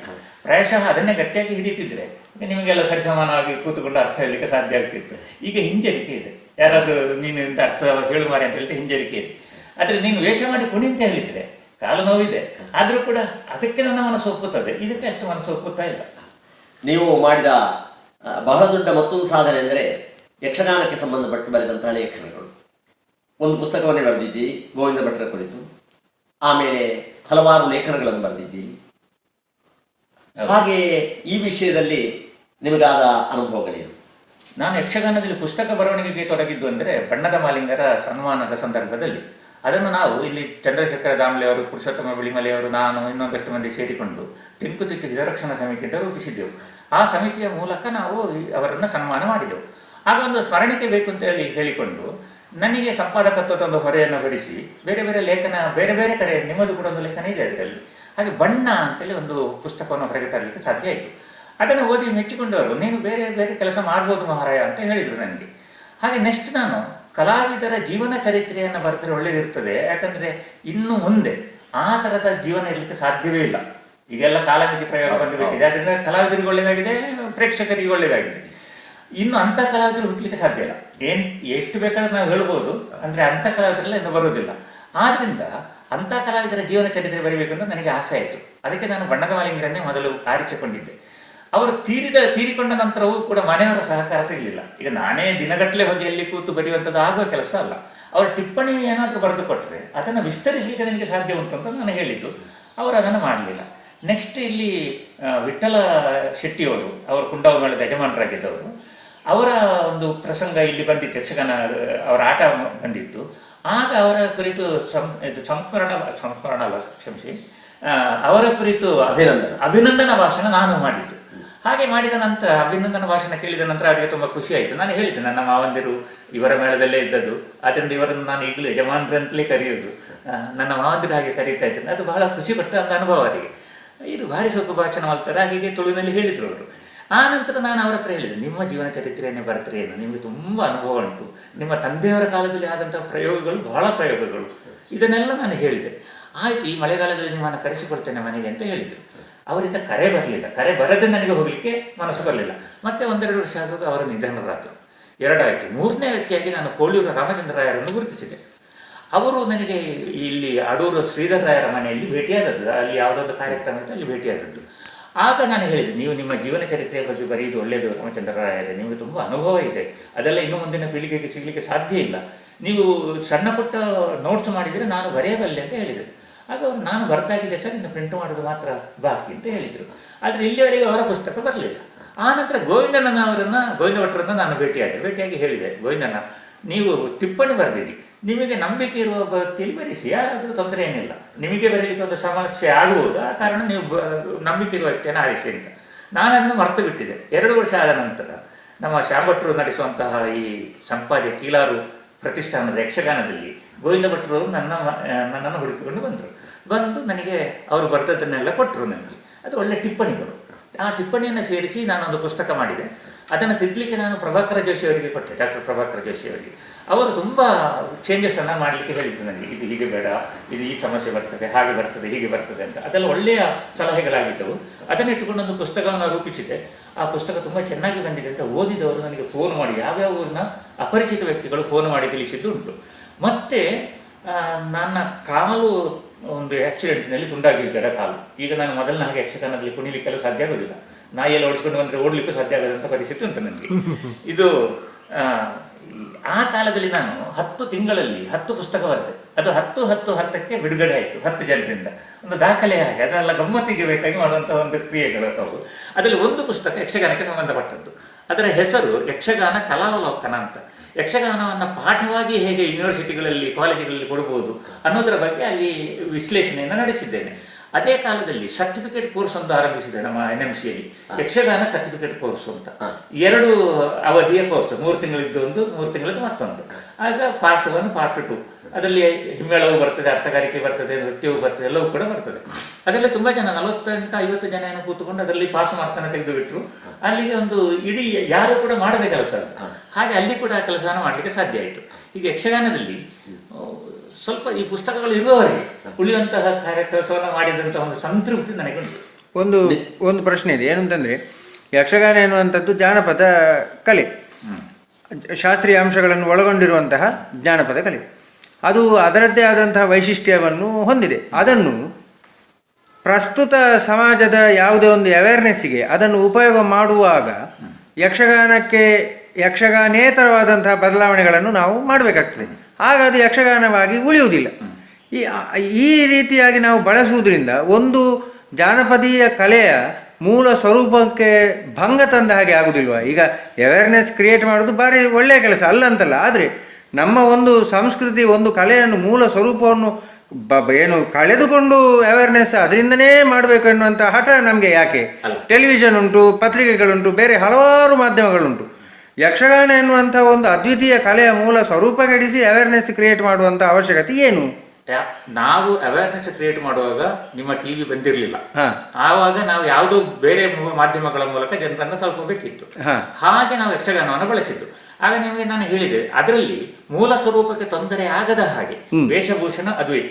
ಪ್ರಾಯಶಃ ಅದನ್ನೇ ಗಟ್ಟಿಯಾಗಿ ಹಿಡಿತಿದ್ರೆ ನಿಮಗೆಲ್ಲ ಸರಿಸಮಾನವಾಗಿ ಕೂತುಕೊಂಡು ಅರ್ಥ ಹೇಳಲಿಕ್ಕೆ ಸಾಧ್ಯ ಆಗ್ತಿತ್ತು. ಈಗ ಹಿಂಜರಿಕೆ ಇದೆ. ಯಾರಾದರೂ ನೀನು ಇಂಥ ಅರ್ಥ ಹೇಳು ಮಾರೆ ಅಂತ ಹೇಳಿದ್ರೆ ಹಿಂಜರಿಕೆ ಇದೆ. ಆದರೆ ನೀನು ವೇಷ ಮಾಡಿ ಕುಣಿ ಅಂತ ಹೇಳಿದರೆ ಕಾಲು ನೋವಿದೆ, ಆದರೂ ಕೂಡ ಅದಕ್ಕೆ ನನ್ನ ಮನಸ್ಸು ಒಪ್ಪುತ್ತದೆ, ಇದಕ್ಕೆ ಅಷ್ಟು ಮನಸ್ಸು ಒಪ್ಪುತ್ತಾ ಇಲ್ಲ. ನೀವು ಮಾಡಿದ ಬಹಳ ದೊಡ್ಡ ಮತ್ತೊಂದು ಸಾಧನೆ ಅಂದರೆ ಯಕ್ಷಗಾನಕ್ಕೆ ಸಂಬಂಧಪಟ್ಟು ಬರೆದಂತಹ ಲೇಖನಗಳು. ಒಂದು ಪುಸ್ತಕವನ್ನೇ ಬರೆದಿದ್ದೀರಿ ಗೋವಿಂದ ಭಟ್ರ ಕುರಿತು. ಆಮೇಲೆ ಹಲವಾರು ಲೇಖನಗಳನ್ನು ಬರೆದಿದ್ದೀರಿ. ಹಾಗೆ ಈ ವಿಷಯದಲ್ಲಿ ನಿಮಗಾದ ಅನುಭವಗಳೇನು? ನಾನು ಯಕ್ಷಗಾನದಲ್ಲಿ ಪುಸ್ತಕ ಬರವಣಿಗೆಗೆ ತೊಡಗಿದ್ದು ಅಂದರೆ ಬಣ್ಣದ ಮಾಲಿಂಗರ ಸನ್ಮಾನದ ಸಂದರ್ಭದಲ್ಲಿ. ಅದನ್ನು ನಾವು ಇಲ್ಲಿ ಚಂದ್ರಶೇಖರ ದಾಮ್ಲೆ ಅವರು, ಪುರುಷೋತ್ತಮ ಬಿಳಿಮಲೆ ಅವರು, ನಾನು ಇನ್ನೊಂದಷ್ಟು ಮಂದಿ ಸೇರಿಕೊಂಡು ತೆಂಕುತಿಟ್ಟು ಹಿತರಕ್ಷಣಾ ಸಮಿತಿ ಅಂತ ರೂಪಿಸಿದ್ದೆವು. ಆ ಸಮಿತಿಯ ಮೂಲಕ ನಾವು ಅವರನ್ನು ಸನ್ಮಾನ ಮಾಡಿದೆವು. ಆಗ ಒಂದು ಸ್ಮರಣಿಕೆ ಬೇಕು ಅಂತ ಹೇಳಿಕೊಂಡು ನನಗೆ ಸಂಪಾದಕತ್ವದ ಒಂದು ಹೊರೆಯನ್ನು ಹೊರಿಸಿ ಬೇರೆ ಬೇರೆ ಲೇಖನ, ಬೇರೆ ಬೇರೆ ಕಡೆ ನಿಮ್ಮದು ಕೂಡ ಒಂದು ಲೇಖನ ಇದೆ ಅದರಲ್ಲಿ. ಹಾಗೆ ಬಣ್ಣ ಅಂತೇಳಿ ಒಂದು ಪುಸ್ತಕವನ್ನು ಹೊರಗೆ ತರಲಿಕ್ಕೆ ಸಾಧ್ಯ ಆಯಿತು. ಅದನ್ನು ಓದಿ ಮೆಚ್ಚಿಕೊಂಡವರು, ನೀನು ಬೇರೆ ಬೇರೆ ಕೆಲಸ ಮಾಡ್ಬೋದು ಮಹಾರಾಯ ಅಂತ ಹೇಳಿದರು ನನಗೆ. ಹಾಗೆ ನೆಕ್ಸ್ಟ್ ನಾನು ಕಲಾವಿದರ ಜೀವನ ಚರಿತ್ರೆಯನ್ನು ಬರೆದರೆ ಒಳ್ಳೆಯದಿರ್ತದೆ. ಯಾಕಂದರೆ ಇನ್ನು ಮುಂದೆ ಆ ಥರದ ಜೀವನ ಇರಲಿಕ್ಕೆ ಸಾಧ್ಯವೇ ಇಲ್ಲ. ಈಗೆಲ್ಲ ಕಾಲಮಿತಿ ಪ್ರಯೋಗ ಬಂದುಬಿಟ್ಟಿದೆ. ಅದರಿಂದ ಕಲಾವಿದರಿಗೆ ಒಳ್ಳೆಯದಾಗಿದೆ, ಪ್ರೇಕ್ಷಕರಿಗೆ ಒಳ್ಳೆಯದಾಗಿದೆ. ಇನ್ನು ಅಂಥ ಕಲಾವಿದರು ಹುಟ್ಟಲಿಕ್ಕೆ ಸಾಧ್ಯ ಇಲ್ಲ. ಎಷ್ಟು ಬೇಕಾದ್ರೂ ನಾವು ಹೇಳ್ಬೋದು, ಅಂದರೆ ಅಂಥ ಕಲಾವಿದರೆಲ್ಲ ಇನ್ನು ಬರೋದಿಲ್ಲ. ಆದ್ದರಿಂದ ಅಂಥ ಕಲಾವಿದರ ಜೀವನ ಚರಿತ್ರೆ ಬರೀಬೇಕು ಅಂತ ನನಗೆ ಆಸೆ ಆಯಿತು. ಅದಕ್ಕೆ ನಾನು ಬಣ್ಣದ ಮಾಲಿಂಗರನ್ನೇ ಮೊದಲು ಆರಿಸಿಕೊಂಡಿದ್ದೆ. ಅವರು ತೀರಿಕೊಂಡ ನಂತರವೂ ಕೂಡ ಮನೆಯವರ ಸಹಕಾರ ಸಿಗಲಿಲ್ಲ. ಈಗ ನಾನೇ ದಿನಗಟ್ಟಲೆ ಹೋಗಿ ಎಲ್ಲಿ ಕೂತು ಬರೆಯುವಂಥದ್ದು ಆಗುವ ಕೆಲಸ ಅಲ್ಲ. ಅವರ ಟಿಪ್ಪಣಿ ಏನಾದರೂ ಬರೆದು ಕೊಟ್ಟರೆ ಅದನ್ನು ವಿಸ್ತರಿಸಲಿಕ್ಕೆ ನನಗೆ ಸಾಧ್ಯ ಉಂಟು ಅಂತ ನಾನು ಹೇಳಿದ್ದು. ಅವರು ಅದನ್ನು ಮಾಡಲಿಲ್ಲ. ನೆಕ್ಸ್ಟ್ ಇಲ್ಲಿ ವಿಠ್ಠಲ ಶೆಟ್ಟಿಯವರು, ಅವರು ಕುಂಡವ ಮೇಳದ ಯಜಮಾನರಾಗಿದ್ದವರು, ಅವರ ಒಂದು ಪ್ರಸಂಗ ಇಲ್ಲಿ ಬಂದಿತ್ತು, ಯಕ್ಷಗಾನ ಅವರ ಆಟ ಬಂದಿತ್ತು. ಆಗ ಅವರ ಕುರಿತು ಅವರ ಕುರಿತು ಅಭಿನಂದನಾ ಭಾಷಣ ನಾನು ಮಾಡಿದ್ದು. ಹಾಗೆ ಮಾಡಿದ ನಂತರ ಅಭಿನಂದನಾ ಭಾಷಣ ಕೇಳಿದ ನಂತರ ಅವರಿಗೆ ತುಂಬ ಖುಷಿ ಆಯಿತು. ನಾನು ಹೇಳಿದ್ದೆ, ನನ್ನ ಮಾವಂದಿರು ಇವರ ಮೇಳದಲ್ಲೇ ಇದ್ದದ್ದು, ಆದ್ದರಿಂದ ಇವರನ್ನು ನಾನು ಈಗಲೂ ಯಜಮಾನರಂತಲೇ ಕರೆಯೋದು, ನನ್ನ ಮಾವಂದಿರು ಹಾಗೆ ಕರೀತಾ ಇದ್ದೇನೆ. ಅದು ಬಹಳ ಖುಷಿಪಟ್ಟ ಅಂತ ಅನುಭವ ಅವರಿಗೆ. ಇದು ಭಾರಿ ಸೊಕ್ಕು ಭಾಷಣ ಮಾಡ್ತಾರೆ ಹೀಗೆ ತುಳುವಿನಲ್ಲಿ ಹೇಳಿದರು ಅವರು. ಆ ನಂತರ ನಾನು ಅವರ ಹತ್ರ ಹೇಳಿದೆ, ನಿಮ್ಮ ಜೀವನ ಚರಿತ್ರೆಯನ್ನೇ ಬರೆದ್ರೆ ಏನು, ನಿಮಗೆ ತುಂಬ ಅನುಭವ ಉಂಟು, ನಿಮ್ಮ ತಂದೆಯವರ ಕಾಲದಲ್ಲಿ ಆದಂಥ ಪ್ರಯೋಗಗಳು, ಬಹಳ ಪ್ರಯೋಗಗಳು, ಇದನ್ನೆಲ್ಲ ನಾನು ಹೇಳಿದೆ. ಆಯಿತು, ಈ ಮಳೆಗಾಲದಲ್ಲಿ ನಿಮ್ಮನ್ನು ಕರೆಸಿಕೊಡ್ತೇನೆ ಮನೆಗೆ ಅಂತ ಹೇಳಿದರು. ಅವರಿಂದ ಕರೆ ಬರಲಿಲ್ಲ. ಕರೆ ಬರದೆ ನನಗೆ ಹೋಗಲಿಕ್ಕೆ ಮನಸ್ಸು ಬರಲಿಲ್ಲ. ಮತ್ತೆ 1-2 ವರ್ಷ ಆದಾಗ ಅವರು ನಿಧನರಾದರು. 2 ಆಯಿತು. 3ನೇ ವ್ಯಕ್ತಿಯಾಗಿ ನಾನು ಕೋಳಿಯೂರ ರಾಮಚಂದ್ರ ರಾಯರನ್ನು ಗುರುತಿಸಿದೆ. ಅವರು ನನಗೆ ಇಲ್ಲಿ ಅಡೂರು ಶ್ರೀಧರ ರಾಯರ ಮನೆಯಲ್ಲಿ ಭೇಟಿಯಾದದ್ದು, ಅಲ್ಲಿ ಯಾವುದೊಂದು ಕಾರ್ಯಕ್ರಮ ಇತ್ತು, ಅಲ್ಲಿ ಭೇಟಿಯಾದದ್ದು. ಆಗ ನಾನು ಹೇಳಿದೆ, ನೀವು ನಿಮ್ಮ ಜೀವನ ಚರಿತ್ರೆಯ ಬಗ್ಗೆ ಬರೆಯುವುದು ಒಳ್ಳೆಯದು ರಾಮಚಂದ್ರ ರಾಯರೇ, ನಿಮಗೆ ತುಂಬ ಅನುಭವ ಇದೆ, ಅದೆಲ್ಲ ಇನ್ನು ಮುಂದಿನ ಪೀಳಿಗೆಗೆ ಸಿಗಲಿಕ್ಕೆ ಸಾಧ್ಯ ಇಲ್ಲ, ನೀವು ಸಣ್ಣ ಪುಟ್ಟ ನೋಟ್ಸ್ ಮಾಡಿದರೆ ನಾನು ಬರೆಯಬಲ್ಲೆ ಅಂತ ಹೇಳಿದರು. ಆಗ ಅವರು, ನಾನು ಬರ್ತಾಗಿದೆ ಸರ್, ಇನ್ನು ಪ್ರಿಂಟ್ ಮಾಡೋದು ಮಾತ್ರ ಬಾಕಿ ಅಂತ ಹೇಳಿದರು. ಆದರೆ ಇಲ್ಲಿವರೆಗೆ ಅವರ ಪುಸ್ತಕ ಬರಲಿಲ್ಲ. ಆನಂತರ ಗೋವಿಂದ ಭಟ್ರನ್ನು ನಾನು ಭೇಟಿಯಾಗಿ ಹೇಳಿದೆ, ಗೋವಿಂದಣ್ಣ, ನೀವು ಟಿಪ್ಪಣಿ ಬರೆದಿರಿ, ನಿಮಗೆ ನಂಬಿಕೆ ಇರುವ ವ್ಯಕ್ತಿಯಲ್ಲಿ ಬರೆಸಿ, ಯಾರಾದರೂ ತೊಂದರೆ ಏನಿಲ್ಲ, ನಿಮಗೆ ಬರೀಲಿಕ್ಕೆ ಒಂದು ಸಮಸ್ಯೆ ಆಗಬಹುದು, ಆ ಕಾರಣ ನೀವು ನಂಬಿಕೆ ಇರುವ ವ್ಯಕ್ತಿಯನ್ನು ಆರಿಸಿ ಅಂತ. ನಾನು ಅದನ್ನು ಮರೆತು ಬಿಟ್ಟಿದೆ. 2 ವರ್ಷ ಆದ ನಂತರ ನಮ್ಮ ಶ್ಯಾಮಭಟ್ರು ನಡೆಸುವಂತಹ ಈ ಸಂಪಾದ್ಯ ಕೀಲಾರು ಪ್ರತಿಷ್ಠಾನದ ಯಕ್ಷಗಾನದಲ್ಲಿ ಗೋವಿಂದ ಭಟ್ರು ನನ್ನನ್ನು ಹುಡುಕಿಕೊಂಡು ಬಂದು ನನಗೆ ಅವರು ಬರೆದದ್ದನ್ನೆಲ್ಲ ಕೊಟ್ಟರು ನನಗೆ. ಅದು ಒಳ್ಳೆ ಟಿಪ್ಪಣಿಗಳು. ಆ ಟಿಪ್ಪಣಿಯನ್ನು ಸೇರಿಸಿ ನಾನೊಂದು ಪುಸ್ತಕ ಮಾಡಿದೆ. ಅದನ್ನು ತಿದ್ದಲಿಕ್ಕೆ ನಾನು ಪ್ರಭಾಕರ ಜೋಶಿ ಅವರಿಗೆ ಕೊಟ್ಟೆ, ಡಾಕ್ಟರ್ ಪ್ರಭಾಕರ ಜೋಶಿ ಅವರಿಗೆ. ಅವರು ತುಂಬ ಚೇಂಜಸನ್ನು ಮಾಡಲಿಕ್ಕೆ ಹೇಳಿದ್ರು ನನಗೆ, ಇದು ಹೀಗೆ ಬೇಡ, ಇದು ಈ ಸಮಸ್ಯೆ ಬರ್ತದೆ, ಹಾಗೆ ಬರ್ತದೆ, ಹೀಗೆ ಬರ್ತದೆ ಅಂತ. ಅದೆಲ್ಲ ಒಳ್ಳೆಯ ಸಲಹೆಗಳಾಗಿದ್ದವು. ಅದನ್ನು ಇಟ್ಟುಕೊಂಡು ಒಂದು ಪುಸ್ತಕವನ್ನು ರೂಪಿಸಿದೆ. ಆ ಪುಸ್ತಕ ತುಂಬ ಚೆನ್ನಾಗಿ ಬಂದಿದೆ ಅಂತ ಓದಿದವರು ನನಗೆ ಫೋನ್ ಮಾಡಿ, ಯಾವ್ಯಾವ ಊರಿನ ಅಪರಿಚಿತ ವ್ಯಕ್ತಿಗಳು ಫೋನ್ ಮಾಡಿ ತಿಳಿಸಿದ್ದು ಉಂಟು. ಮತ್ತು ನನ್ನ ಕಾಲು ಒಂದು ಆಕ್ಸಿಡೆಂಟ್ನಲ್ಲಿ ತುಂಡಾಗಿದ್ದ ಕಾಲು. ಈಗ ನಾನು ಮೊದಲಿನ ಹಾಗೆ ಯಕ್ಷಗಾನದಲ್ಲಿ ಕುಣಿಲಿಕ್ಕೆಲ್ಲ ಸಾಧ್ಯ ಆಗೋದಿಲ್ಲ. ನಾಯಿಯೆಲ್ಲ ಓಡಿಸ್ಕೊಂಡು ಬಂದರೆ ಓಡಲಿಕ್ಕೂ ಸಾಧ್ಯ ಆಗೋದಂಥ ಪರಿಸ್ಥಿತಿ ಉಂಟು ನನಗೆ. ಇದು ಆ ಕಾಲದಲ್ಲಿ ನಾನು 10 ತಿಂಗಳಲ್ಲಿ 10 ಪುಸ್ತಕ ಬರ್ತದೆ. ಅದು 10-10-10ಕ್ಕೆ ಬಿಡುಗಡೆ ಆಯಿತು 10 ಜನರಿಂದ. ಒಂದು ದಾಖಲೆ ಹಾಗೆ, ಅದೆಲ್ಲ ಗಮ್ಮತ್ತಿಗೆ ಬೇಕಾಗಿ ಮಾಡುವಂಥ ಒಂದು ಕ್ರಿಯೆಗಳು ಅವು. ಅದರಲ್ಲಿ ಒಂದು ಪುಸ್ತಕ ಯಕ್ಷಗಾನಕ್ಕೆ ಸಂಬಂಧಪಟ್ಟದ್ದು. ಅದರ ಹೆಸರು ಯಕ್ಷಗಾನ ಕಲಾವಲೋಕನ ಅಂತ. ಯಕ್ಷಗಾನವನ್ನು ಪಾಠವಾಗಿ ಹೇಗೆ ಯೂನಿವರ್ಸಿಟಿಗಳಲ್ಲಿ, ಕಾಲೇಜುಗಳಲ್ಲಿ ಕೊಡ್ಬೋದು ಅನ್ನೋದರ ಬಗ್ಗೆ ಅಲ್ಲಿ ವಿಶ್ಲೇಷಣೆಯನ್ನು ನಡೆಸಿದ್ದೇನೆ. ಅದೇ ಕಾಲದಲ್ಲಿ ಸರ್ಟಿಫಿಕೇಟ್ ಕೋರ್ಸ್ ಅಂತ ಆರಂಭಿಸಿದೆ ನಮ್ಮ NMCಯಲ್ಲಿ, ಯಕ್ಷಗಾನ ಸರ್ಟಿಫಿಕೇಟ್ ಕೋರ್ಸ್ ಅಂತ. 2 ಅವಧಿಯ ಕೋರ್ಸ್, 3 ತಿಂಗಳಿದ್ದು ಒಂದು, 3 ತಿಂಗಳದ್ದು ಮತ್ತೊಂದು. ಆಗ ಪಾರ್ಟ್ 1, ಪಾರ್ಟ್ 2, ಅದರಲ್ಲಿ ಹಿಮ್ಮೇಳವೂ ಬರ್ತದೆ, ಅರ್ಥಗಾರಿಕೆ ಬರ್ತದೆ, ನೃತ್ಯವೂ ಬರ್ತದೆ, ಎಲ್ಲವೂ ಕೂಡ ಬರ್ತದೆ. ಅದರಲ್ಲಿ ತುಂಬ ಜನ 48-50 ಜನ ಏನು ಕೂತ್ಕೊಂಡು ಅದರಲ್ಲಿ ಪಾಸ್ ಮಾರ್ಕನ್ನು ತೆಗೆದುಬಿಟ್ರು. ಅಲ್ಲಿಗೆ ಒಂದು ಇಡೀ ಯಾರು ಕೂಡ ಮಾಡದೆ ಕೆಲಸ ಅದು. ಹಾಗೆ ಅಲ್ಲಿ ಕೂಡ ಆ ಕೆಲಸವನ್ನು ಮಾಡಲಿಕ್ಕೆ ಸಾಧ್ಯ ಆಯಿತು. ಈಗ ಯಕ್ಷಗಾನದಲ್ಲಿ ಸ್ವಲ್ಪ ಈ ಪುಸ್ತಕಗಳು ಇರುವವರೆಗೆ ಉಳಿಯುವಂತಹ ಕೆಲಸವನ್ನು ಮಾಡಿದಂತಹ ಒಂದು ಸಂತೃಪ್ತಿ ನನಗುಂಟು. ಒಂದು ಪ್ರಶ್ನೆ ಇದೆ, ಏನಂತಂದರೆ ಯಕ್ಷಗಾನ ಎನ್ನುವಂಥದ್ದು ಜಾನಪದ ಕಲೆ, ಶಾಸ್ತ್ರೀಯ ಅಂಶಗಳನ್ನು ಒಳಗೊಂಡಿರುವಂತಹ ಜಾನಪದ ಕಲೆ. ಅದು ಅದರದ್ದೇ ಆದಂತಹ ವೈಶಿಷ್ಟ್ಯವನ್ನು ಹೊಂದಿದೆ. ಅದನ್ನು ಪ್ರಸ್ತುತ ಸಮಾಜದ ಯಾವುದೇ ಒಂದು ಅವೇರ್ನೆಸ್ಸಿಗೆ ಅದನ್ನು ಉಪಯೋಗ ಮಾಡುವಾಗ ಯಕ್ಷಗಾನೇತರವಾದಂತಹ ಬದಲಾವಣೆಗಳನ್ನು ನಾವು ಮಾಡಬೇಕಾಗ್ತದೆ. ಆಗ ಅದು ಯಕ್ಷಗಾನವಾಗಿ ಉಳಿಯುವುದಿಲ್ಲ. ಈ ಈ ರೀತಿಯಾಗಿ ನಾವು ಬಳಸುವುದರಿಂದ ಒಂದು ಜಾನಪದೀಯ ಕಲೆಯ ಮೂಲ ಸ್ವರೂಪಕ್ಕೆ ಭಂಗ ತಂದ ಹಾಗೆ ಆಗುದಿಲ್ವಾ? ಈಗ ಅವೇರ್ನೆಸ್ ಕ್ರಿಯೇಟ್ ಮಾಡೋದು ಭಾರಿ ಒಳ್ಳೆಯ ಕೆಲಸ ಅಲ್ಲಂತಲ್ಲ, ಆದರೆ ನಮ್ಮ ಒಂದು ಸಂಸ್ಕೃತಿ ಒಂದು ಕಲೆಯನ್ನು ಮೂಲ ಸ್ವರೂಪವನ್ನು ಏನು ಕಳೆದುಕೊಂಡು ಅವೇರ್ನೆಸ್ ಅದರಿಂದನೇ ಮಾಡಬೇಕು ಎನ್ನುವಂಥ ಹಠ ನಮಗೆ ಯಾಕೆ? ಟೆಲಿವಿಷನ್ ಉಂಟು, ಪತ್ರಿಕೆಗಳುಂಟು, ಬೇರೆ ಹಲವಾರು ಮಾಧ್ಯಮಗಳುಂಟು. ಯಕ್ಷಗಾನ ಎನ್ನುವಂಥ ಒಂದು ಅದ್ವಿತೀಯ ಕಲೆಯ ಮೂಲ ಸ್ವರೂಪ ಕೆಡಿಸಿ ಅವೇರ್ನೆಸ್ ಕ್ರಿಯೇಟ್ ಮಾಡುವಂಥ ಅವಶ್ಯಕತೆ ಏನು? ನಾವು ಅವೇರ್ನೆಸ್ ಕ್ರಿಯೇಟ್ ಮಾಡುವಾಗ ನಿಮ್ಮ ಟಿವಿ ಬಂದಿರಲಿಲ್ಲ, ಆವಾಗ ನಾವು ಯಾವುದೋ ಬೇರೆ ಮಾಧ್ಯಮಗಳ ಮೂಲಕ ಜನರನ್ನು ತಲುಪಬೇಕಿತ್ತು. ಹಾಗೆ ನಾವು ಯಕ್ಷಗಾನವನ್ನು ಬಳಸಿದ್ದು. ಆಗ ನಿಮಗೆ ನಾನು ಹೇಳಿದೆ, ಅದರಲ್ಲಿ ಮೂಲ ಸ್ವರೂಪಕ್ಕೆ ತೊಂದರೆ ಆಗದ ಹಾಗೆ ವೇಷಭೂಷಣ ಅದುವೇ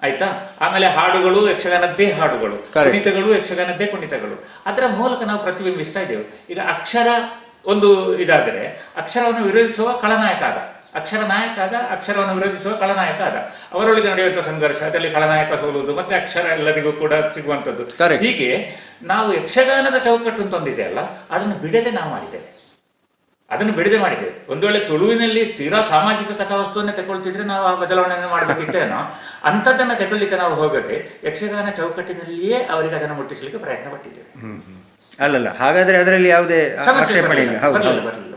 ಆಯ್ತಾ. ಆಮೇಲೆ ಹಾಡುಗಳು ಯಕ್ಷಗಾನದ್ದೇ ಹಾಡುಗಳು, ಕುಣಿತಗಳು ಯಕ್ಷಗಾನದ್ದೇ ಕುಣಿತಗಳು, ಅದರ ಮೂಲಕ ನಾವು ಪ್ರತಿಬಿಂಬಿಸ್ತಾ ಇದ್ದೇವೆ. ಈಗ ಅಕ್ಷರ ಒಂದು ಇದಾದರೆ ಅಕ್ಷರವನ್ನು ವಿರೋಧಿಸುವ ಖಳನಾಯಕ ಆದ, ಅಕ್ಷರ ನಾಯಕ ಆದ, ಅಕ್ಷರವನ್ನು ವಿರೋಧಿಸುವ ಖಳನಾಯಕ ಆದ, ಅವರೊಳಗೆ ನಡೆಯುವಂತಹ ಸಂಘರ್ಷ, ಅದರಲ್ಲಿ ಖಳನಾಯಕ ಸೋಲುವುದು, ಮತ್ತೆ ಅಕ್ಷರ ಎಲ್ಲರಿಗೂ ಕೂಡ ಸಿಗುವಂಥದ್ದು. ಹೀಗೆ ನಾವು ಯಕ್ಷಗಾನದ ಚೌಕಟ್ಟು ಅಂತ ಒಂದಿದೆಯಲ್ಲ, ಅದನ್ನು ಬಿಡದೆ ನಾವು ಮಾಡಿದ್ದೇವೆ, ಅದನ್ನು ಬಿಡದೆ ಮಾಡಿದ್ದೇವೆ. ಒಂದು ವೇಳೆ ತುಳುವಿನಲ್ಲಿ ತೀರಾ ಸಾಮಾಜಿಕ ಕಥಾವಸ್ತುವನ್ನೇ ತಗೊಳ್ತಿದ್ರೆ ನಾವು ಆ ಬದಲಾವಣೆಯನ್ನು ಮಾಡಬೇಕಿತ್ತೇನೋ, ಅಂಥದ್ದನ್ನು ತಗೊಳ್ಳಿಕ್ಕೆ ನಾವು ಹೋಗದೆ ಯಕ್ಷಗಾನ ಚೌಕಟ್ಟಿನಲ್ಲಿಯೇ ಅವರಿಗೆ ಅದನ್ನು ಮುಟ್ಟಿಸಲಿಕ್ಕೆ ಪ್ರಯತ್ನ ಪಟ್ಟಿದ್ದೇವೆ. ಅಲ್ಲಲ್ಲ, ಹಾಗಾದ್ರೆ ಅದರಲ್ಲಿ ಯಾವುದೇ ಆಕ್ಷೇಪಣೆ ಇಲ್ಲ. ಬರಲಿಲ್ಲ.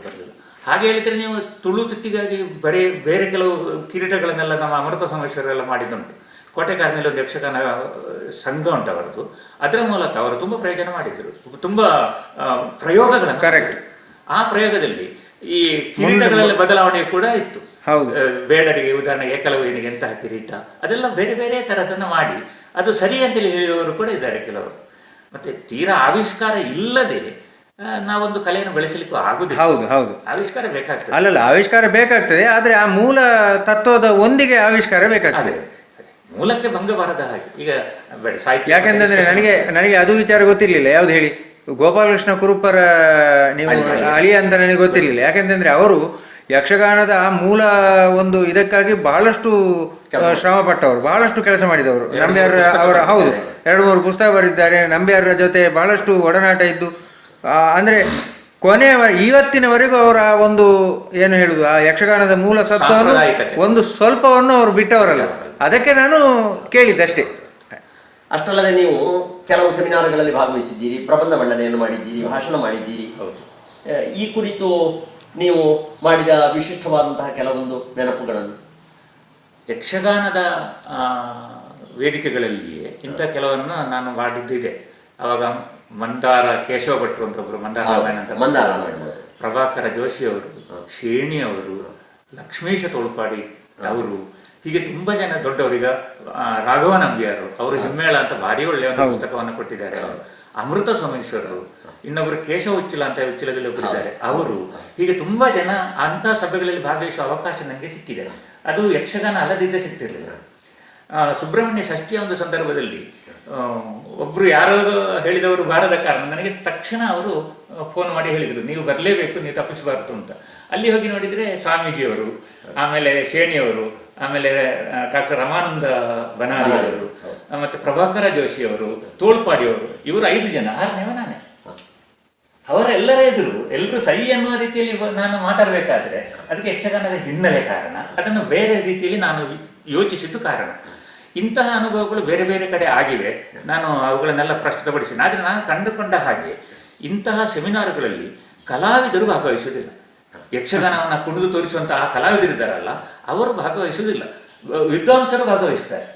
ಹಾಗೆ ಹೇಳಿದ್ರೆ ನೀವು ತುಳು ತಿಟ್ಟಿಗಾಗಿ ಬೇರೆ ಕೆಲವು ಕಿರೀಟಗಳನ್ನೆಲ್ಲ ನಮ್ಮ ಅಮೃತ ಸೋಮೇಶ್ವರೆಲ್ಲ ಮಾಡಿದ್ದುಂಟು. ಕೋಟೆಕಾರಿನಲ್ಲಿ ಒಂದು ಯಕ್ಷಗಾನ ಸಂಘ ಉಂಟು ಅವರದ್ದು, ಅದರ ಮೂಲಕ ಅವರು ತುಂಬ ಪ್ರಯೋಜನ ಮಾಡಿದ್ರು, ತುಂಬ ಪ್ರಯೋಗಗಳನ್ನು. ಕರೆಕ್ಟ್. ಆ ಪ್ರಯೋಗದಲ್ಲಿ ಈ ಕಿರೀಟಗಳಲ್ಲಿ ಬದಲಾವಣೆ ಕೂಡ ಇತ್ತು. ಬೇಡರಿಗೆ ಉದಾಹರಣೆಗೆ ಏಕಲವ್ಯನಿಗೆ ಎಂತಹ ಕಿರೀಟ, ಅದೆಲ್ಲ ಬೇರೆ ಬೇರೆ ತರದನ್ನು ಮಾಡಿ ಅದು ಸರಿ ಅಂತೇಳಿ ಹೇಳುವವರು ಕೂಡ ಇದ್ದಾರೆ ಕೆಲವರು. ಮತ್ತೆ ತೀರಾ ಆವಿಷ್ಕಾರ ಇಲ್ಲದೆ ನಾವೊಂದು ಕಲೆಯನ್ನು ಬೆಳೆಸಲಿಕ್ಕೂ ಆಗುದಿಲ್ಲ. ಹೌದು, ಆವಿಷ್ಕಾರ ಬೇಕಾಗ್ತದೆ. ಅಲ್ಲಲ್ಲ, ಆವಿಷ್ಕಾರ ಬೇಕಾಗ್ತದೆ, ಆದ್ರೆ ಆ ಮೂಲ ತತ್ವದ ಒಂದಿಗೆ ಆವಿಷ್ಕಾರ ಬೇಕಾಗ್ತದೆ. ಮೂಲಕ್ಕೆ ಭಂಗ ಬಾರದ ಹಾಗೆ. ಈಗ ಸಾಹಿತ್ಯ, ಯಾಕೆಂತಂದ್ರೆ ನನಗೆ ಅದು ವಿಚಾರ ಗೊತ್ತಿರ್ಲಿಲ್ಲ. ಯಾವ್ದು ಹೇಳಿ, ಗೋಪಾಲಕೃಷ್ಣ ಕುರುಪ್ಪರ ನೀವು ಅಳಿಯ ಅಂತ ನನಗೆ ಗೊತ್ತಿರಲಿಲ್ಲ. ಯಾಕೆಂತಂದ್ರೆ ಅವರು ಯಕ್ಷಗಾನದ ಆ ಮೂಲ ಒಂದು ಇದಕ್ಕಾಗಿ ಬಹಳಷ್ಟು ಶ್ರಮ ಪಟ್ಟವರು, ಬಹಳಷ್ಟು ಕೆಲಸ ಮಾಡಿದವರು. ನಂಬ್ಯಾರ ಅವರ 2-3 ಪುಸ್ತಕ ಬರೆದಿದ್ದಾರೆ. ನಂಬ್ಯಾರ ಜೊತೆ ಬಹಳಷ್ಟು ಒಡನಾಟ ಇದ್ದು, ಅಂದ್ರೆ ಕೊನೆಯ ಇವತ್ತಿನವರೆಗೂ ಅವರ ಒಂದು ಏನು ಹೇಳುದು, ಆ ಯಕ್ಷಗಾನದ ಮೂಲ ಸತ್ವವನ್ನು ಒಂದು ಸ್ವಲ್ಪವನ್ನು ಅವರು ಬಿಟ್ಟವರಲ್ಲ. ಅದಕ್ಕೆ ನಾನು ಕೇಳಿದ್ದಷ್ಟೇ. ಅಷ್ಟಲ್ಲದೆ ನೀವು ಕೆಲವು ಸೆಮಿನಾರ್ಗಳಲ್ಲಿ ಭಾಗವಹಿಸಿದ್ದೀರಿ, ಪ್ರಬಂಧ ಮಂಡನೆಯನ್ನು ಮಾಡಿದ್ದೀರಿ, ಭಾಷಣ ಮಾಡಿದ್ದೀರಿ. ಈ ಕುರಿತು ನೀವು ಮಾಡಿದ ವಿಶಿಷ್ಟವಾದಂತಹ ಕೆಲವೊಂದು ನೆನಪುಗಳನ್ನು ಯಕ್ಷಗಾನದ ವೇದಿಕೆಗಳಲ್ಲಿಯೇ ಇಂಥ ಕೆಲವನ್ನು ನಾನು ಮಾಡಿದ್ದಿದೆ. ಅವಾಗ ಮಂದಾರ ಕೇಶವ ಭಟ್ರು ಅಂತ ಒಬ್ಬರು, ಮಂದಾರ ಪ್ರಭಾಕರ ಜೋಶಿಯವರು, ಶೇಣಿಯವರು, ಲಕ್ಷ್ಮೀಶ ತೋಳ್ಪಾಡಿ ಅವರು, ಹೀಗೆ ತುಂಬಾ ಜನ ದೊಡ್ಡವರೀಗ ರಾಘವ ನಂಬಿಯಾರು, ಅವರು ಹಿಮ್ಮೇಳ ಅಂತ ಭಾರಿ ಒಳ್ಳೆಯ ಒಂದು ಪುಸ್ತಕವನ್ನು ಕೊಟ್ಟಿದ್ದಾರೆ. ಅಮೃತ ಸೋಮೇಶ್ವರರು, ಇನ್ನೊಬ್ಬರು ಕೇಶವ ಉಚ್ಚಿಲ ಅಂತ ಉಚ್ಚಿಲದಲ್ಲಿ ಒಬ್ಬರಿದ್ದಾರೆ ಅವರು, ಹೀಗೆ ತುಂಬಾ ಜನ ಅಂತ ಸಭೆಗಳಲ್ಲಿ ಭಾಗವಹಿಸುವ ಅವಕಾಶ ನನಗೆ ಸಿಕ್ಕಿದೆ. ಅದು ಯಕ್ಷಗಾನ ಅಲ್ಲದಿದ್ದರೆ ಸಿಗ್ತಿರ್ಲಿಲ್ಲ. ಸುಬ್ರಹ್ಮಣ್ಯ ಷಷ್ಠಿಯ ಒಂದು ಸಂದರ್ಭದಲ್ಲಿ ಒಬ್ರು ಯಾರೋ ಹೇಳಿದವರು ಬಾರದ ಕಾರಣ ನನಗೆ ತಕ್ಷಣ ಅವರು ಫೋನ್ ಮಾಡಿ ಹೇಳಿದರು, ನೀವು ಬರಲೇಬೇಕು, ನೀವು ತಪ್ಪಿಸಬಾರದು ಅಂತ. ಅಲ್ಲಿ ಹೋಗಿ ನೋಡಿದ್ರೆ ಸ್ವಾಮೀಜಿಯವರು, ಆಮೇಲೆ ಶೇಣಿಯವರು, ಆಮೇಲೆ ಡಾಕ್ಟರ್ ರಮಾನಂದ ಬನಾರಿ ಅವರು, ಮತ್ತೆ ಪ್ರಭಾಕರ ಜೋಶಿಯವರು, ತೋಳ್ಪಾಡಿಯವರು, ಇವರು 5 ಜನ, 6ನೇವ ನಾನೇ. ಅವರೆಲ್ಲರ ಎದುರು ಎಲ್ಲರೂ ಸಹಿ ಅನ್ನುವ ರೀತಿಯಲ್ಲಿ ನಾನು ಮಾತಾಡಬೇಕಾದ್ರೆ ಅದಕ್ಕೆ ಯಕ್ಷಗಾನದ ಹಿನ್ನೆಲೆ ಕಾರಣ, ಅದನ್ನು ಬೇರೆ ರೀತಿಯಲ್ಲಿ ನಾನು ಯೋಚಿಸಿದ್ದು ಕಾರಣ. ಇಂತಹ ಅನುಭವಗಳು ಬೇರೆ ಬೇರೆ ಕಡೆ ಆಗಿವೆ. ನಾನು ಅವುಗಳನ್ನೆಲ್ಲ ಪ್ರಸ್ತುತಪಡಿಸಿದ್ದೇನೆ. ಆದರೆ ನಾನು ಕಂಡುಕೊಂಡ ಹಾಗೆ ಇಂತಹ ಸೆಮಿನಾರ್ಗಳಲ್ಲಿ ಕಲಾವಿದರು ಭಾಗವಹಿಸುವುದಿಲ್ಲ. ಯಕ್ಷಗಾನವನ್ನು ಕುಣಿದು ತೋರಿಸುವಂತಹ ಕಲಾವಿದರಿದ್ದಾರಲ್ಲ, ಅವರು ಭಾಗವಹಿಸುವುದಿಲ್ಲ. ವಿದ್ವಾಂಸರು ಭಾಗವಹಿಸ್ತಾರೆ,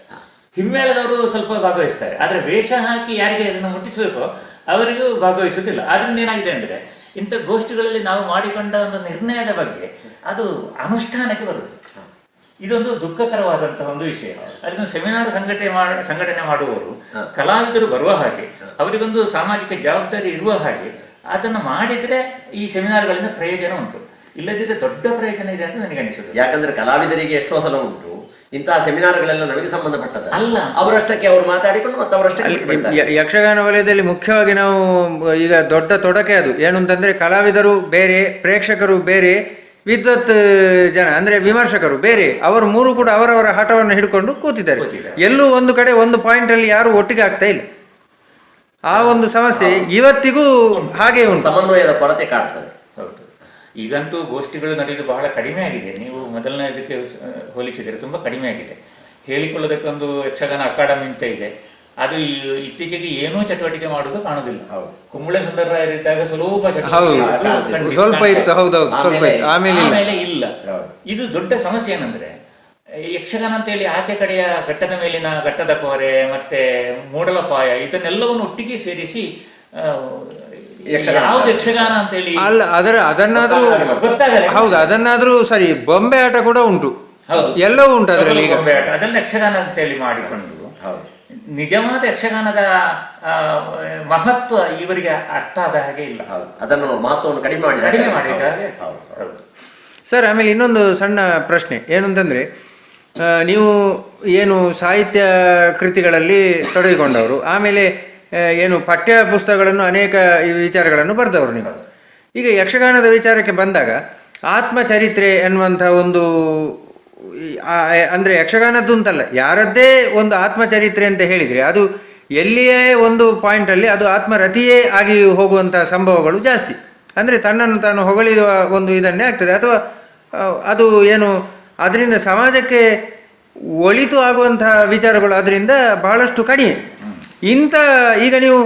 ಹಿಮ್ಮೇಳದವರು ಸ್ವಲ್ಪ ಭಾಗವಹಿಸ್ತಾರೆ. ಆದರೆ ವೇಷ ಹಾಕಿ ಯಾರಿಗೆ ಅದನ್ನು ಮುಟ್ಟಿಸಬೇಕೋ ಅವರಿಗೂ ಭಾಗವಹಿಸುವುದಿಲ್ಲ. ಆದ್ರಿಂದ ಏನಾಗಿದೆ ಅಂದರೆ, ಇಂಥ ಗೋಷ್ಠಿಗಳಲ್ಲಿ ನಾವು ಮಾಡಿಕೊಂಡ ಒಂದು ನಿರ್ಣಯದ ಬಗ್ಗೆ ಅದು ಅನುಷ್ಠಾನಕ್ಕೆ ಬರುತ್ತದೆ. ಇದೊಂದು ದುಃಖಕರವಾದಂತಹ ಒಂದು ವಿಷಯ. ಅದನ್ನು ಸೆಮಿನಾರ್ ಸಂಘಟನೆ ಮಾಡುವವರು ಕಲಾವಿದರು ಬರುವ ಹಾಗೆ, ಅವರಿಗೊಂದು ಸಾಮಾಜಿಕ ಜವಾಬ್ದಾರಿ ಇರುವ ಹಾಗೆ ಅದನ್ನು ಮಾಡಿದ್ರೆ ಈ ಸೆಮಿನಾರ್ಗಳಿಂದ ಪ್ರಯೋಜನ ಉಂಟು. ಇಲ್ಲದಿದ್ದರೆ ದೊಡ್ಡ ಪ್ರಯೋಜನ ಇದೆ ಅಂತ ನನಗೆ ಅನಿಸುತ್ತೆ. ಯಾಕಂದ್ರೆ ಕಲಾವಿದರಿಗೆ ಎಷ್ಟೋ ಸಲ ಉಂಟು ಇಂತಹ ಸೆಮಿನಾರ್ಗಳೆಲ್ಲ ನಮಗೆ ಸಂಬಂಧಪಟ್ಟದ ಅಲ್ಲ, ಅವರಷ್ಟಕ್ಕೆ ಅವರು ಮಾತಾಡಿಕೊಂಡು ಮತ್ತೆ ಅವರಷ್ಟಕ್ಕೆ. ಯಕ್ಷಗಾನ ವಲಯದಲ್ಲಿ ಮುಖ್ಯವಾಗಿ ನಾವು ಈಗ ದೊಡ್ಡ ತೊಡಕೆ ಅದು ಏನು ಅಂತಂದ್ರೆ, ಕಲಾವಿದರು ಬೇರೆ, ಪ್ರೇಕ್ಷಕರು ಬೇರೆ, ವಿದ್ವತ್ ಜನ ಅಂದ್ರೆ ವಿಮರ್ಶಕರು ಬೇರೆ, ಅವರು ಮೂರು ಕೂಡ ಅವರವರ ಹಠವನ್ನು ಹಿಡ್ಕೊಂಡು ಕೂತಿದ್ದಾರೆ. ಎಲ್ಲೂ ಒಂದು ಕಡೆ ಒಂದು ಪಾಯಿಂಟ್ ಅಲ್ಲಿ ಯಾರು ಒಟ್ಟಿಗೆ ಆಗ್ತಾ ಇಲ್ಲ. ಆ ಒಂದು ಸಮಸ್ಯೆ ಇವತ್ತಿಗೂ ಹಾಗೆ ಉಂಟು. ಸಮನ್ವಯದ ಕೊರತೆ ಕಾಡ್ತದೆ. ಹೌದು, ಈಗಂತೂ ಗೋಷ್ಠಿಗಳು ನಡೆಯುವುದು ಬಹಳ ಕಡಿಮೆ ಆಗಿದೆ. ನೀವು ಮೊದಲನೇ ಇದಕ್ಕೆ ಹೋಲಿಸಿದರೆ ತುಂಬ ಕಡಿಮೆ ಆಗಿದೆ. ಹೇಳಿಕೊಳ್ಳೋದಕ್ಕೆ ಒಂದು ಯಕ್ಷಗಾನ ಅಕಾಡೆಮಿ ಅಂತ ಇದೆ. ಅದು ಇತ್ತೀಚೆಗೆ ಏನೂ ಚಟುವಟಿಕೆ ಮಾಡುವುದು ಕಾಣುದಿಲ್ಲ. ಕುಂಬಳೆ ಸುಂದರರಾಯರಿದ್ದಾಗ ಸ್ವಲ್ಪ ಸ್ವಲ್ಪ ಇತ್ತು, ಹೌದೌದು, ಸ್ವಲ್ಪ ಇತ್ತು, ಆಮೇಲೆ ಇಲ್ಲ. ಇದು ದೊಡ್ಡ ಸಮಸ್ಯೆ ಏನಂದ್ರೆ, ಯಕ್ಷಗಾನ ಅಂತೇಳಿ ಆಚೆ ಕಡೆಯ ಘಟ್ಟದ ಮೇಲಿನ ಘಟ್ಟದ ಕೋರೆ ಮತ್ತೆ ಮೂಡಲಪಾಯ ಇದನ್ನೆಲ್ಲವನ್ನು ಒಟ್ಟಿಗೆ ಸೇರಿಸಿ ಯಾವ್ದು ಯಕ್ಷಗಾನ ಅಂತೇಳಿ ಅಲ್ಲ, ಅದನ್ನಾದ್ರೂ ಗೊತ್ತಾಗಲ್ಲ. ಹೌದು, ಅದನ್ನಾದ್ರೂ ಸರಿ. ಬೊಂಬೆ ಆಟ ಕೂಡ ಉಂಟು, ಹೌದು, ಎಲ್ಲವೂ ಉಂಟು ಅದರಲ್ಲಿ. ಬೊಂಬೆ ಆಟ ಅದೆಲ್ಲ ಯಕ್ಷಗಾನ ಅಂತೇಳಿ ಮಾಡಿಕೊಂಡು ನಿಜವಾದ ಯಕ್ಷಗಾನದ ಮಹತ್ವ ಇವರಿಗೆ ಅರ್ಥ ಆದ ಹಾಗೆ ಇಲ್ಲ. ಅದನ್ನು ಮಹತ್ವವನ್ನು ಕಡಿಮೆ ಮಾಡಿದ ಹಾಗೆ. ಸರ್, ಆಮೇಲೆ ಇನ್ನೊಂದು ಸಣ್ಣ ಪ್ರಶ್ನೆ ಏನಂತಂದ್ರೆ, ನೀವು ಏನು ಸಾಹಿತ್ಯ ಕೃತಿಗಳಲ್ಲಿ ತೊಡಗಿಕೊಂಡವರು, ಆಮೇಲೆ ಏನು ಪಠ್ಯ ಪುಸ್ತಕಗಳನ್ನು ಅನೇಕ ವಿಚಾರಗಳನ್ನು ಬರೆದವರು ನೀವು. ಈಗ ಯಕ್ಷಗಾನದ ವಿಚಾರಕ್ಕೆ ಬಂದಾಗ ಆತ್ಮಚರಿತ್ರೆ ಎನ್ನುವಂಥ ಒಂದು, ಅಂದರೆ ಯಕ್ಷಗಾನದ್ದು ಅಂತಲ್ಲ, ಯಾರದ್ದೇ ಒಂದು ಆತ್ಮಚರಿತ್ರೆ ಅಂತ ಹೇಳಿದರೆ ಅದು ಎಲ್ಲಿಯೇ ಒಂದು ಪಾಯಿಂಟಲ್ಲಿ ಅದು ಆತ್ಮರತಿಯೇ ಆಗಿ ಹೋಗುವಂಥ ಸಂಭವಗಳು ಜಾಸ್ತಿ. ಅಂದರೆ ತನ್ನನ್ನು ತಾನು ಹೊಗಳಿರುವ ಒಂದು ಇದನ್ನೇ ಆಗ್ತದೆ, ಅಥವಾ ಅದು ಏನು ಅದರಿಂದ ಸಮಾಜಕ್ಕೆ ಒಳಿತು ಆಗುವಂತಹ ವಿಚಾರಗಳು ಅದರಿಂದ ಬಹಳಷ್ಟು ಕಡಿಮೆ. ಈಗ ನೀವು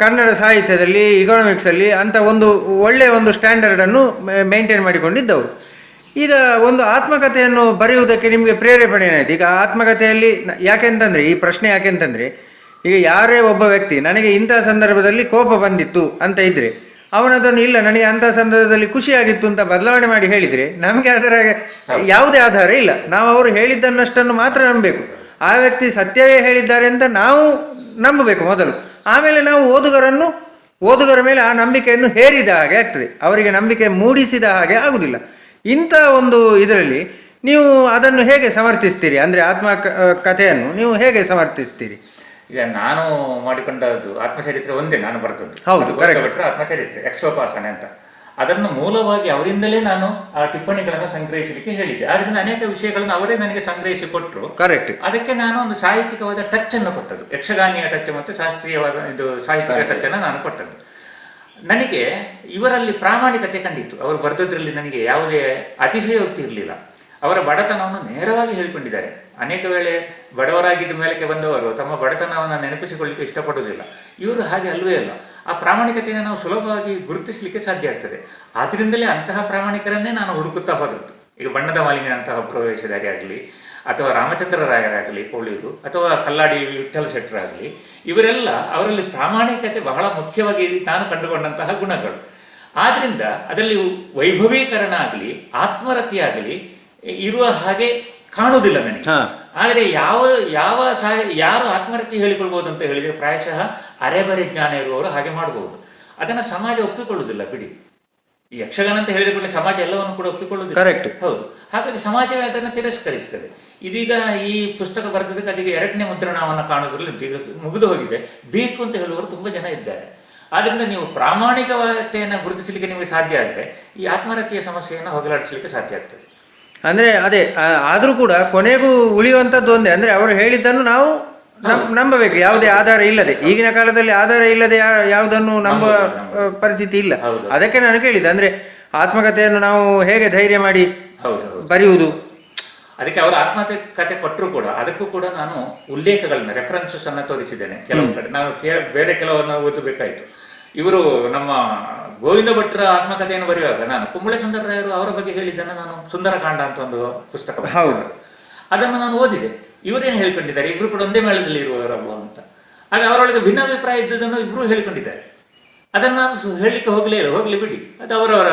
ಕನ್ನಡ ಸಾಹಿತ್ಯದಲ್ಲಿ, ಇಕಾನಮಿಕ್ಸಲ್ಲಿ ಅಂತ ಒಂದು ಒಳ್ಳೆಯ ಒಂದು ಸ್ಟ್ಯಾಂಡರ್ಡನ್ನು ಮೇಂಟೈನ್ ಮಾಡಿಕೊಂಡಿದ್ದವರು. ಈಗ ಒಂದು ಆತ್ಮಕಥೆಯನ್ನು ಬರೆಯುವುದಕ್ಕೆ ನಿಮಗೆ ಪ್ರೇರೇಪಣೆ ಏನಾಯಿತು? ಈಗ ಆತ್ಮಕಥೆಯಲ್ಲಿ ಯಾಕೆಂತಂದರೆ, ಈ ಪ್ರಶ್ನೆ ಯಾಕೆಂತಂದರೆ, ಈಗ ಯಾರೇ ಒಬ್ಬ ವ್ಯಕ್ತಿ ನನಗೆ ಇಂಥ ಸಂದರ್ಭದಲ್ಲಿ ಕೋಪ ಬಂದಿತ್ತು ಅಂತ ಇದ್ದರೆ ಅವನದನ್ನು ಇಲ್ಲ ನನಗೆ ಅಂಥ ಸಂದರ್ಭದಲ್ಲಿ ಖುಷಿಯಾಗಿತ್ತು ಅಂತ ಬದಲಾವಣೆ ಮಾಡಿ ಹೇಳಿದರೆ ನಮಗೆ ಅದರ ಯಾವುದೇ ಆಧಾರ ಇಲ್ಲ. ನಾವು ಅವರು ಹೇಳಿದ್ದನ್ನಷ್ಟನ್ನು ಮಾತ್ರ ನಂಬಬೇಕು. ಆ ವ್ಯಕ್ತಿ ಸತ್ಯವೇ ಹೇಳಿದ್ದಾರೆ ಅಂತ ನಾವು ನಂಬಬೇಕು ಮೊದಲು. ಆಮೇಲೆ ನಾವು ಓದುಗರ ಮೇಲೆ ಆ ನಂಬಿಕೆಯನ್ನು ಹೇರಿದ ಹಾಗೆ ಆಗ್ತದೆ, ಅವರಿಗೆ ನಂಬಿಕೆ ಮೂಡಿಸಿದ ಹಾಗೆ ಆಗುವುದಿಲ್ಲ. ಇಂಥ ಒಂದು ಇದರಲ್ಲಿ ನೀವು ಅದನ್ನು ಹೇಗೆ ಸಮರ್ಥಿಸ್ತೀರಿ? ಅಂದರೆ ಕಥೆಯನ್ನು ನೀವು ಹೇಗೆ ಸಮರ್ಥಿಸ್ತೀರಿ? ಈಗ ನಾನು ಮಾಡಿಕೊಂಡದ್ದು ಆತ್ಮಚರಿತ್ರೆ ಒಂದೇ ನಾನು ಬರ್ತದ್ದು. ಹೌದು, ಬಿಟ್ಟರೆ ಆತ್ಮಚರಿತ್ರೆ ಯಕ್ಷೋಪಾಸನೆ ಅಂತ, ಅದನ್ನು ಮೂಲವಾಗಿ ಅವರಿಂದಲೇ ನಾನು ಆ ಟಿಪ್ಪಣಿಗಳನ್ನು ಸಂಗ್ರಹಿಸಲಿಕ್ಕೆ ಹೇಳಿದ್ದೆ. ಆದ್ದರಿಂದ ಅನೇಕ ವಿಷಯಗಳನ್ನು ಅವರೇ ನನಗೆ ಸಂಗ್ರಹಿಸಿ ಕೊಟ್ಟರು. ಕರೆಕ್ಟ್. ಅದಕ್ಕೆ ನಾನು ಒಂದು ಸಾಹಿತ್ಯಿಕವಾದ ಟಚ್ ಅನ್ನು ಕೊಟ್ಟದ್ದು, ಯಕ್ಷಗಾನೀಯ ಟಚ್ ಮತ್ತು ಶಾಸ್ತ್ರೀಯವಾದ ಇದು ಸಾಹಿತ್ಯಿಕ ಟಚ್ ಅನ್ನು ನಾನು ಕೊಟ್ಟದ್ದು. ನನಗೆ ಇವರಲ್ಲಿ ಪ್ರಾಮಾಣಿಕತೆ ಕಂಡಿತ್ತು. ಅವರು ಬರೆದದ್ರಲ್ಲಿ ನನಗೆ ಯಾವುದೇ ಅತಿಶಯೋಕ್ತಿ ಇರಲಿಲ್ಲ. ಅವರ ಬಡತನವನ್ನು ನೇರವಾಗಿ ಹೇಳಿಕೊಂಡಿದ್ದಾರೆ. ಅನೇಕ ವೇಳೆ ಬಡವರಾಗಿದ್ದ ಮೇಲಕ್ಕೆ ಬಂದವರು ತಮ್ಮ ಬಡತನವನ್ನು ನೆನಪಿಸಿಕೊಳ್ಳಿಕ್ಕೆ ಇಷ್ಟಪಡುವುದಿಲ್ಲ. ಇವರು ಹಾಗೆ ಅಲ್ವೇ ಅಲ್ಲ. ಆ ಪ್ರಾಮಾಣಿಕತೆಯನ್ನು ನಾವು ಸುಲಭವಾಗಿ ಗುರುತಿಸಲಿಕ್ಕೆ ಸಾಧ್ಯ ಆಗ್ತದೆ. ಆದ್ದರಿಂದಲೇ ಅಂತಹ ಪ್ರಾಮಾಣಿಕರನ್ನೇ ನಾನು ಹುಡುಕುತ್ತಾ ಹೋದದ್ದು. ಈಗ ಬಣ್ಣದ ಮಾಲಿಂಗನಂತಹ ಪ್ರವೇಶಧಾರಿ ಆಗಲಿ, ಅಥವಾ ರಾಮಚಂದ್ರ ರಾಯರಾಗಲಿ ಕೋಳೂರು, ಅಥವಾ ಕಲ್ಲಾಡಿ ವಿಠ್ಠಲ ಶೆಟ್ಟರಾಗಲಿ, ಇವರೆಲ್ಲ ಅವರಲ್ಲಿ ಪ್ರಾಮಾಣಿಕತೆ ಬಹಳ ಮುಖ್ಯವಾಗಿ ನಾನು ಕಂಡುಕೊಂಡಂತಹ ಗುಣಗಳು. ಆದ್ದರಿಂದ ಅದರಲ್ಲಿ ವೈಭವೀಕರಣ ಆಗಲಿ ಆತ್ಮರತಿ ಆಗಲಿ ಇರುವ ಹಾಗೆ ಕಾಣುವುದಿಲ್ಲ ನನಗೆ. ಆದರೆ ಯಾರು ಆತ್ಮರತಿ ಹೇಳಿಕೊಳ್ಬಹುದು ಅಂತ ಹೇಳಿದರೆ ಪ್ರಾಯಶಃ ಅರೆಬರೆ ಜ್ಞಾನ ಇರುವವರು ಹಾಗೆ ಮಾಡಬಹುದು. ಅದನ್ನು ಸಮಾಜ ಒಪ್ಪಿಕೊಳ್ಳುವುದಿಲ್ಲ ಬಿಡಿ. ಈ ಯಕ್ಷಗಾನ ಅಂತ ಹೇಳಿದ ಕೂಡಲೇ ಸಮಾಜ ಎಲ್ಲವನ್ನು ಕೂಡ ಒಪ್ಪಿಕೊಳ್ಳುವುದಿಲ್ಲ. ಕರೆಕ್ಟ್. ಹೌದು. ಹಾಗಾಗಿ ಸಮಾಜವೇ ಅದನ್ನು ತಿರಸ್ಕರಿಸ್ತದೆ. ಇದೀಗ ಈ ಪುಸ್ತಕ ಬರೆದದಕ್ಕೆ ಅದಕ್ಕೆ 2ನೇ ಮುದ್ರಣವನ್ನು ಕಾಣೋದ್ರಲ್ಲಿ ಈಗ ಮುಗಿದು ಹೋಗಿದೆ. ಬೇಕು ಅಂತ ಹೇಳುವವರು ತುಂಬ ಜನ ಇದ್ದಾರೆ. ಆದ್ದರಿಂದ ನೀವು ಪ್ರಾಮಾಣಿಕತೆಯನ್ನು ಗುರುತಿಸಲಿಕ್ಕೆ ನಿಮಗೆ ಸಾಧ್ಯ ಆದರೆ ಈ ಆತ್ಮಹತ್ಯೆಯ ಸಮಸ್ಯೆಯನ್ನು ಹೋಗಲಾಡಿಸಲಿಕ್ಕೆ ಸಾಧ್ಯ ಆಗ್ತದೆ. ಅಂದರೆ ಅದೇ, ಆದರೂ ಕೂಡ ಕೊನೆಗೂ ಉಳಿಯುವಂಥದ್ದು ಒಂದೇ, ಅಂದರೆ ಅವರು ಹೇಳಿದ್ದನ್ನು ನಾವು ನಂಬಬೇಕು, ಯಾವುದೇ ಆಧಾರ ಇಲ್ಲದೆ. ಈಗಿನ ಕಾಲದಲ್ಲಿ ಆಧಾರ ಇಲ್ಲದೆ ಯಾವುದನ್ನು ನಂಬುವ ಪರಿಸ್ಥಿತಿ ಇಲ್ಲ. ಅದಕ್ಕೆ ನಾನು ಕೇಳಿದ್ದೆ, ಅಂದರೆ ಆತ್ಮಕಥೆಯನ್ನು ನಾವು ಹೇಗೆ ಧೈರ್ಯ ಮಾಡಿ ಬರೆಯುವುದು. ಅದಕ್ಕೆ ಅವರು ಆತ್ಮಕಥೆ ಕೊಟ್ಟರು ಕೂಡ ಅದಕ್ಕೂ ಕೂಡ ನಾನು ಉಲ್ಲೇಖಗಳನ್ನ ರೆಫರೆನ್ಸಸ್ ಅನ್ನು ತೋರಿಸಿದ್ದೇನೆ. ಕೆಲವು ಕಡೆ ನಾನು ಬೇರೆ ಕೆಲವನ್ನು ಓದಬೇಕಾಯಿತು. ಇವರು ನಮ್ಮ ಗೋವಿಂದ ಭಟ್ರ ಆತ್ಮಕಥೆಯನ್ನು ಬರೆಯುವಾಗ ನಾನು ಕುಂಬಳೆ ಸುಂದರರಾಯರು ಅವರ ಬಗ್ಗೆ ಹೇಳಿದ್ದನ್ನು ನಾನು ಸುಂದರಕಾಂಡ ಅಂತ ಒಂದು ಪುಸ್ತಕ, ಅದನ್ನು ನಾನು ಓದಿದೆ. ಇವರೇನು ಹೇಳ್ಕೊಂಡಿದ್ದಾರೆ, ಇಬ್ರು ಕೂಡ ಒಂದೇ ಮೇಳದಲ್ಲಿ ಇರುವವರಲ್ವ ಅಂತ. ಆಗ ಅವರೊಳಗೆ ಭಿನ್ನಾಭಿಪ್ರಾಯ ಇದ್ದುದನ್ನು ಇಬ್ರು ಹೇಳಿಕೊಂಡಿದ್ದಾರೆ. ಅದನ್ನು ನಾನು ಹೇಳಲಿಕ್ಕೆ ಹೋಗ್ಲಿ ಬಿಡಿ, ಅದು ಅವರವರ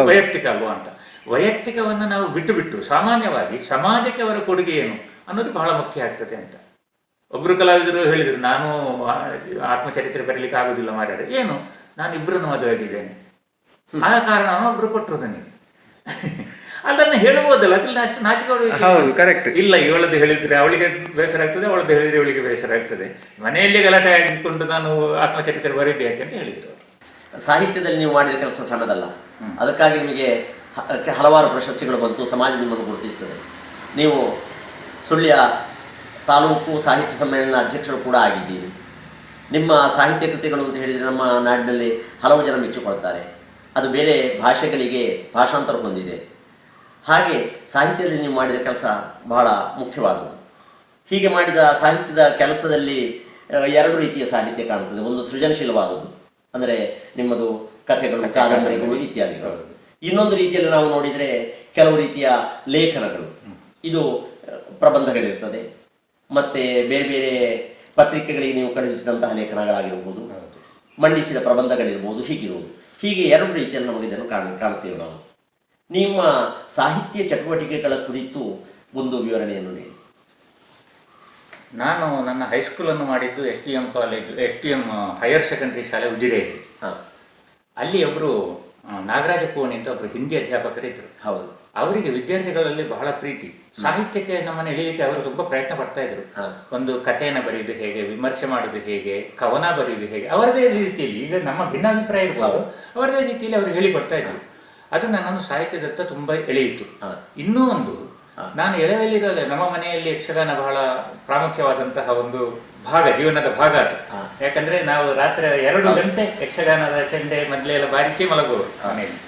ವೈಯಕ್ತಿಕ ಅಲ್ವಾ ಅಂತ. ವೈಯಕ್ತಿಕವನ್ನು ನಾವು ಬಿಟ್ಟು ಸಾಮಾನ್ಯವಾಗಿ ಸಮಾಜಕ್ಕೆ ಅವರ ಕೊಡುಗೆ ಏನು ಅನ್ನೋದು ಬಹಳ ಮುಖ್ಯ ಆಗ್ತದೆ ಅಂತ. ಒಬ್ರು ಕಲಾವಿದರು ಹೇಳಿದರು, ನಾನು ಆತ್ಮಚರಿತ್ರೆ ಬರೀಲಿಕ್ಕೆ ಆಗುದಿಲ್ಲ ಮಾರ್ಯಾರೆ. ಏನು, ನಾನು ಇಬ್ಬರನ್ನು ಮದುವೆ ಆಗಿದ್ದೇನೆ, ಆದ ಕಾರಣ ಒಬ್ರು ಕೊಟ್ಟರು ನನಗೆ. ಅದನ್ನು ಹೇಳ್ಬೋದಲ್ಲ, ಅದ್ರಲ್ಲಿ ಅಷ್ಟು ನಾಚಿಕೆ ಇಲ್ಲ. ಇವಳದ್ದು ಹೇಳಿದ್ರೆ ಅವಳಿಗೆ ಬೇಸರ ಆಗ್ತದೆ, ಅವಳದ್ದು ಹೇಳಿದ್ರೆ ಇವಳಿಗೆ ಬೇಸರ ಆಗ್ತದೆ. ಮನೆಯಲ್ಲಿ ಗಲಾಟೆ ಆಗಿಕೊಂಡು ನಾನು ಆತ್ಮಚರಿತ್ರೆ ಬರೀದೆ ಯಾಕೆ ಅಂತ ಹೇಳಿದರು. ಸಾಹಿತ್ಯದಲ್ಲಿ ನೀವು ಮಾಡಿದ ಕೆಲಸ ಸಣ್ಣದಲ್ಲ, ಅದಕ್ಕಾಗಿ ನಿಮಗೆ ಹಲವಾರು ಪ್ರಶಸ್ತಿಗಳು ಬಂತು, ಸಮಾಜ ನಿಮ್ಮನ್ನು ಗುರುತಿಸ್ತದೆ. ನೀವು ಸುಳ್ಯ ತಾಲೂಕು ಸಾಹಿತ್ಯ ಸಮ್ಮೇಳನ ಅಧ್ಯಕ್ಷರು ಕೂಡ ಆಗಿದ್ದೀರಿ. ನಿಮ್ಮ ಸಾಹಿತ್ಯ ಕೃತಿಗಳು ಅಂತ ಹೇಳಿದರೆ ನಮ್ಮ ನಾಡಿನಲ್ಲಿ ಹಲವು ಜನ ಮೆಚ್ಚಿಕೊಳ್ತಾರೆ. ಅದು ಬೇರೆ ಭಾಷೆಗಳಿಗೆ ಭಾಷಾಂತರ ಹೊಂದಿದೆ. ಹಾಗೆ ಸಾಹಿತ್ಯದಲ್ಲಿ ನೀವು ಮಾಡಿದ ಕೆಲಸ ಬಹಳ ಮುಖ್ಯವಾದದ್ದು. ಹೀಗೆ ಮಾಡಿದ ಸಾಹಿತ್ಯದ ಕೆಲಸದಲ್ಲಿ ಎರಡು ರೀತಿಯ ಸಾಹಿತ್ಯ ಕಾಣುತ್ತದೆ. ಒಂದು ಸೃಜನಶೀಲವಾದದ್ದು, ಅಂದರೆ ನಿಮ್ಮದು ಕಥೆಗಳು, ಕಾದಂಬರಿಗಳು ಇತ್ಯಾದಿಗಳು. ಇನ್ನೊಂದು ರೀತಿಯಲ್ಲಿ ನಾವು ನೋಡಿದರೆ ಕೆಲವು ರೀತಿಯ ಲೇಖನಗಳು, ಇದು ಪ್ರಬಂಧಗಳಿರ್ತದೆ, ಮತ್ತೆ ಬೇರೆ ಬೇರೆ ಪತ್ರಿಕೆಗಳಿಗೆ ನೀವು ಕಳುಹಿಸಿದಂತಹ ಲೇಖನಗಳಾಗಿರ್ಬೋದು, ಮಂಡಿಸಿದ ಪ್ರಬಂಧಗಳಿರ್ಬೋದು, ಹೀಗೆ ಎರಡು ರೀತಿಯಲ್ಲಿ ನಮಗೆ ಇದನ್ನು ಕಾಣುತ್ತೇವೆ ನಾವು. ನಿಮ್ಮ ಸಾಹಿತ್ಯ ಚಟುವಟಿಕೆಗಳ ಕುರಿತು ಒಂದು ವಿವರಣೆಯನ್ನು ನೀಡಿ. ನಾನು ನನ್ನ ಹೈಸ್ಕೂಲನ್ನು ಮಾಡಿದ್ದು STM college, STM higher secondary ಶಾಲೆ ಉಜಿರೆಯಲ್ಲಿ. ಅಲ್ಲಿ ಒಬ್ಬರು ನಾಗರಾಜ ಪೂರ್ಣಿ ಅಂತ ಒಬ್ಬರು ಹಿಂದಿ ಅಧ್ಯಾಪಕರಿದ್ದರು. ಹೌದು. ಅವರಿಗೆ ವಿದ್ಯಾರ್ಥಿಗಳಲ್ಲಿ ಬಹಳ ಪ್ರೀತಿ. ಸಾಹಿತ್ಯಕ್ಕೆ ನಮ್ಮನ್ನು ಎಳೀಲಿಕ್ಕೆ ಅವರು ತುಂಬ ಪ್ರಯತ್ನ ಪಡ್ತಾ ಇದ್ರು. ಒಂದು ಕಥೆಯನ್ನು ಬರೆಯುವುದು ಹೇಗೆ, ವಿಮರ್ಶೆ ಮಾಡುವುದು ಹೇಗೆ, ಕವನ ಬರೆಯುವುದು ಹೇಗೆ, ಅವರದೇ ರೀತಿಯಲ್ಲಿ, ಈಗ ನಮ್ಮ ಭಿನ್ನಾಭಿಪ್ರಾಯ ಇರ್ಬೋದು, ಅವರದೇ ರೀತಿಯಲ್ಲಿ ಅವರು ಹೇಳಿಕೊಡ್ತಾ ಇದ್ರು. ಅದು ನನ್ನನ್ನು ಸಾಹಿತ್ಯದತ್ತ ತುಂಬ ಎಳೆಯಿತು. ಇನ್ನೂ ಒಂದು, ನಾನು ಎಳೆಯಲ್ಲಿರುವಾಗ ನಮ್ಮ ಮನೆಯಲ್ಲಿ ಯಕ್ಷಗಾನ ಬಹಳ ಪ್ರಾಮುಖ್ಯವಾದಂತಹ ಒಂದು ಭಾಗ, ಜೀವನದ ಭಾಗ ಅದು. ಯಾಕಂದ್ರೆ ನಾವು ರಾತ್ರಿ 2 ಗಂಟೆ ಯಕ್ಷಗಾನದ ಚೆಂಡೆ ಮೊದಲೆಲ್ಲ ಬಾರಿಸಿ ಮಲಗುವರು ಮನೆಯಲ್ಲಿ.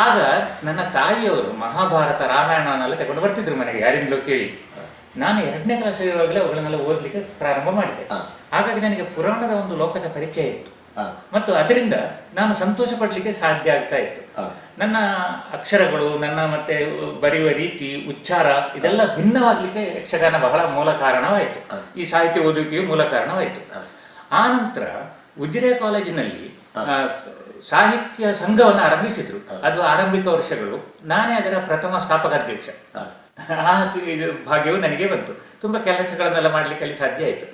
ಆಗ ನನ್ನ ತಾಯಿಯವರು ಮಹಾಭಾರತ, ರಾಮಾಯಣವನ್ನೆಲ್ಲ ತಗೊಂಡು ಬರ್ತಿದ್ರು ಮನೆಗೆ, ಯಾರಿಂದಲೂ ಕೇಳಿ. ನಾನು 2ನೇ ಕ್ಲಾಸ್ ಇರುವಾಗಲೇ ಅವುಗಳನ್ನೆಲ್ಲ ಓದಲಿಕ್ಕೆ ಪ್ರಾರಂಭ ಮಾಡಿದೆ. ಹಾಗಾಗಿ ನನಗೆ ಪುರಾಣದ ಒಂದು ಲೋಕದ ಪರಿಚಯ ಇತ್ತು ಮತ್ತು ಅದರಿಂದ ನಾನು ಸಂತೋಷ ಪಡಲಿಕ್ಕೆ ಸಾಧ್ಯ ಆಗ್ತಾ ಇತ್ತು. ನನ್ನ ಅಕ್ಷರಗಳು, ನನ್ನ ಮತ್ತೆ ಬರೆಯುವ ರೀತಿ, ಉಚ್ಚಾರ ಇದೆಲ್ಲ ಭಿನ್ನವಾಗಲಿಕ್ಕೆ ಯಕ್ಷಗಾನ ಬಹಳ ಮೂಲ ಕಾರಣವಾಯಿತು. ಈ ಸಾಹಿತ್ಯ ಓದುವಿಕೆಯು ಮೂಲ ಕಾರಣವಾಯಿತು. ಆ ನಂತರ ಉಜಿರೆ ಕಾಲೇಜಿನಲ್ಲಿ ಸಾಹಿತ್ಯ ಸಂಘವನ್ನು ಆರಂಭಿಸಿದ್ರು. ಅದು ಆರಂಭಿಕ ವರ್ಷಗಳು. ನಾನೇ ಅದರ ಪ್ರಥಮ ಸ್ಥಾಪಕಾಧ್ಯಕ್ಷ. ಆ ಭಾಗ್ಯವು ನನಗೆ ಬಂತು. ತುಂಬ ಕೆಲಸಗಳನ್ನೆಲ್ಲ ಮಾಡ್ಲಿಕ್ಕೆ ಅಲ್ಲಿ ಸಾಧ್ಯ ಆಯಿತು.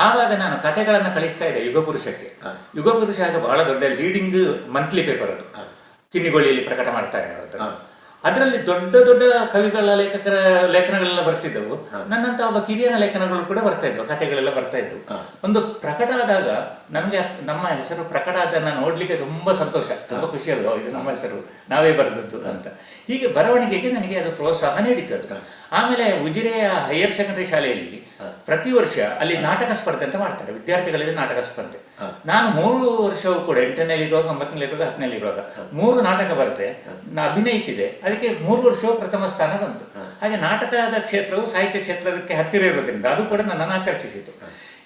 ಆವಾಗ ನಾನು ಕಥೆಗಳನ್ನು ಕಳಿಸ್ತಾ ಇದ್ದೆ ಯುಗಪುರುಷಕ್ಕೆ. ಯುಗಪುರುಷ ಆಗ ಬಹಳ ದೊಡ್ಡ ಲೀಡಿಂಗ್ ಮಂತ್ಲಿ ಪೇಪರ್ ಅದು, ಕಿನ್ನಿಗೋಳಿಯಲ್ಲಿ ಪ್ರಕಟ ಮಾಡ್ತಾರೆ ಅದರಲ್ಲಿ ದೊಡ್ಡ ದೊಡ್ಡ ಕವಿಗಳ ಲೇಖಕರ ಲೇಖನಗಳೆಲ್ಲ ಬರ್ತಿದ್ದವು. ನನ್ನಂತ ಒಬ್ಬ ಕಿರಿಯನ ಲೇಖನಗಳು ಕೂಡ ಬರ್ತಾ ಇದ್ವು, ಕಥೆಗಳೆಲ್ಲ ಬರ್ತಾ ಇದ್ವು. ಒಂದು ಪ್ರಕಟ ಆದಾಗ ನಮಗೆ ನಮ್ಮ ಹೆಸರು ಪ್ರಕಟ ಅದನ್ನ ನೋಡ್ಲಿಕ್ಕೆ ತುಂಬಾ ಸಂತೋಷ, ತುಂಬಾ ಖುಷಿ ಅಲ್ವಾ, ಇದು ನಮ್ಮ ಹೆಸರು, ನಾವೇ ಬರೆದದ್ದು ಅಂತ. ಹೀಗೆ ಬರವಣಿಗೆಗೆ ನನಗೆ ಅದು ಪ್ರೋತ್ಸಾಹ ನೀಡಿತು. ಅದು ಆಮೇಲೆ ಉಜಿರೆಯ ಹೈಯರ್ ಸೆಕೆಂಡರಿ ಶಾಲೆಯಲ್ಲಿ ಪ್ರತಿ ವರ್ಷ ಅಲ್ಲಿ ನಾಟಕ ಸ್ಪರ್ಧೆ ಅಂತ ಮಾಡ್ತಾರೆ, ವಿದ್ಯಾರ್ಥಿಗಳಿಗೆ ನಾಟಕ ಸ್ಪರ್ಧೆ. ನಾನು 3 ವರ್ಷವೂ ಕೂಡ 8ನೇಲಿರುವಾಗ, 9ನೇಲಿರುವಾಗ, 10ನೇಲಿರುವಾಗ 3 ನಾಟಕ ಬರುತ್ತೆ, ಅಭಿನಯಿಸಿದೆ. ಅದಕ್ಕೆ 3 ವರ್ಷವೂ ಪ್ರಥಮ ಸ್ಥಾನ ಬಂತು. ಹಾಗೆ ನಾಟಕದ ಕ್ಷೇತ್ರವು ಸಾಹಿತ್ಯ ಕ್ಷೇತ್ರಕ್ಕೆ ಹತ್ತಿರ ಇರೋದ್ರಿಂದ ಅದು ಕೂಡ ನನ್ನನ್ನು ಆಕರ್ಷಿಸಿತು.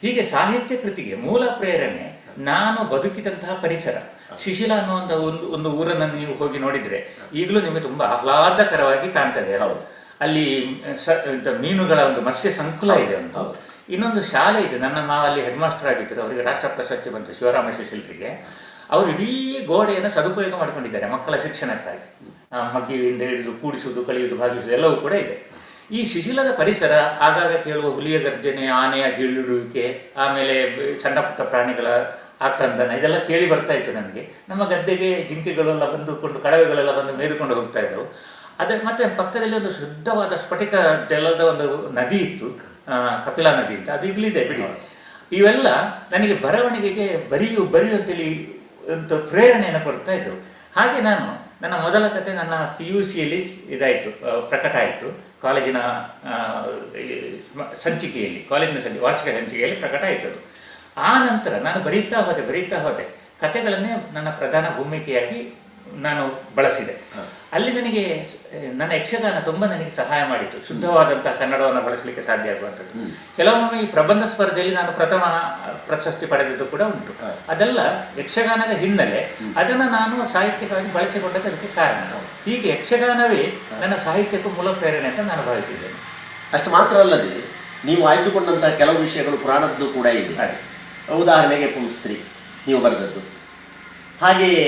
ಹೀಗೆ ಸಾಹಿತ್ಯ ಕೃತಿಗೆ ಮೂಲ ಪ್ರೇರಣೆ ನಾನು ಬದುಕಿದಂತಹ ಪರಿಸರ. ಶಿಶಿಲ ಅನ್ನುವಂಥ ಒಂದು ಊರನ್ನು ನೀವು ಹೋಗಿ ನೋಡಿದ್ರೆ ಈಗಲೂ ನಿಮಗೆ ತುಂಬಾ ಆಹ್ಲಾದಕರವಾಗಿ ಕಾಣ್ತದೆ. ಅಲ್ಲಿ ಮೀನುಗಳ ಒಂದು ಮತ್ಸ್ಯ ಸಂಕುಲ ಇದೆ ಒಂದು. ಇನ್ನೊಂದು ಶಾಲೆ ಇದೆ, ನನ್ನ ಮಾವಲ್ಲಿ ಹೆಡ್ ಮಾಸ್ಟರ್ ಆಗಿದ್ದರು, ಅವರಿಗೆ ರಾಷ್ಟ್ರ ಪ್ರಶಸ್ತಿ ಬಂತು, ಶಿವರಾಮ ಶಿಶಿಲ್ರಿಗೆ. ಅವರು ಇಡೀ ಗೋಡೆಯನ್ನು ಸದುಪಯೋಗ ಮಾಡಿಕೊಂಡಿದ್ದಾರೆ ಮಕ್ಕಳ ಶಿಕ್ಷಣಕ್ಕಾಗಿ. ಮಗ್ಗಿಯಿಂದ ಹಿಡಿದು ಕೂಡಿಸುವುದು, ಕಲಿಯುವುದು, ಭಾಗಿಸುವುದು ಎಲ್ಲವೂ ಕೂಡ ಇದೆ. ಈ ಶಿಶಿಲದ ಪರಿಸರ ಆಗಾಗ ಕೇಳುವ ಹುಲಿಯ ಗರ್ಜನೆ, ಆನೆಯ ಗಿಳಿಡುವಿಕೆ, ಆಮೇಲೆ ಸಣ್ಣ ಪುಟ್ಟ ಪ್ರಾಣಿಗಳ ಆಕ್ರಂದನ ಇದೆಲ್ಲ ಕೇಳಿ ಬರ್ತಾ ಇತ್ತು ನನಗೆ. ನಮ್ಮ ಗದ್ದೆಗೆ ಜಿಂಕೆಗಳೆಲ್ಲ ಬಂದುಕೊಂಡು, ಕಡವೆಗಳೆಲ್ಲ ಬಂದು ಮೇದುಕೊಂಡು ಹೋಗ್ತಾ ಇದ್ದವು. ಮತ್ತೆ ಪಕ್ಕದಲ್ಲಿ ಒಂದು ಶುದ್ಧವಾದ ಸ್ಫಟಿಕ ಜಲದ ಒಂದು ನದಿ ಇತ್ತು, ಕಪಿಲಾ ನದಿ ಅಂತ, ಅದು ಈಗಲಿದೆ ಬಿಡಿ. ಇವೆಲ್ಲ ನನಗೆ ಬರವಣಿಗೆಗೆ ಬರೆಯು ಅಂತೇಳಿ ಒಂದು ಪ್ರೇರಣೆಯನ್ನು ಕೊಡ್ತಾ ಇದ್ದವು. ಹಾಗೆ ನಾನು ನನ್ನ ಮೊದಲ ಕತೆ ನನ್ನ PUCಯಲ್ಲಿ ಇದಾಯಿತು, ಪ್ರಕಟ ಆಯಿತು. ಕಾಲೇಜಿನ ಸಂಚಿಕೆಯಲ್ಲಿ, ಕಾಲೇಜಿನ ವಾರ್ಷಿಕ ಸಂಚಿಕೆಯಲ್ಲಿ ಪ್ರಕಟ ಆಯಿತು. ಆ ನಂತರ ನಾನು ಬರೀತಾ ಹೋದೆ. ಕತೆಗಳನ್ನೇ ನನ್ನ ಪ್ರಧಾನ ಭೂಮಿಕೆಯಾಗಿ ನಾನು ಬಳಸಿದೆ. ಅಲ್ಲಿ ನನಗೆ ನನ್ನ ಯಕ್ಷಗಾನ ತುಂಬ ನನಗೆ ಸಹಾಯ ಮಾಡಿತು, ಶುದ್ಧವಾದಂತಹ ಕನ್ನಡವನ್ನು ಬಳಸಲಿಕ್ಕೆ ಸಾಧ್ಯ ಆಗುವಂಥದ್ದು. ಕೆಲವೊಮ್ಮೆ ಈ ಪ್ರಬಂಧ ಸ್ಪರ್ಧೆಯಲ್ಲಿ ನಾನು ಪ್ರಥಮ ಪ್ರಶಸ್ತಿ ಪಡೆದದ್ದು ಕೂಡ ಉಂಟು. ಅದೆಲ್ಲ ಯಕ್ಷಗಾನದ ಹಿನ್ನೆಲೆ, ಅದನ್ನು ನಾನು ಸಾಹಿತ್ಯಕ್ಕಾಗಿ ಬಳಸಿಕೊಂಡದ್ದು ಅದಕ್ಕೆ ಕಾರಣ. ಹೀಗೆ ಯಕ್ಷಗಾನವೇ ನನ್ನ ಸಾಹಿತ್ಯಕ್ಕೂ ಮೂಲ ಪ್ರೇರಣೆ ಅಂತ ನಾನು ಭಾವಿಸಿದ್ದೇನೆ. ಅಷ್ಟು ಮಾತ್ರ ಅಲ್ಲದೆ ನೀವು ಆಯ್ದುಕೊಂಡಂತಹ ಕೆಲವು ವಿಷಯಗಳು ಪುರಾಣದ್ದು ಕೂಡ ಇದೆ. ಉದಾಹರಣೆಗೆ ಪುಂಸ್ತ್ರೀ ನೀವು ಬರೆದದ್ದು. ಹಾಗೆಯೇ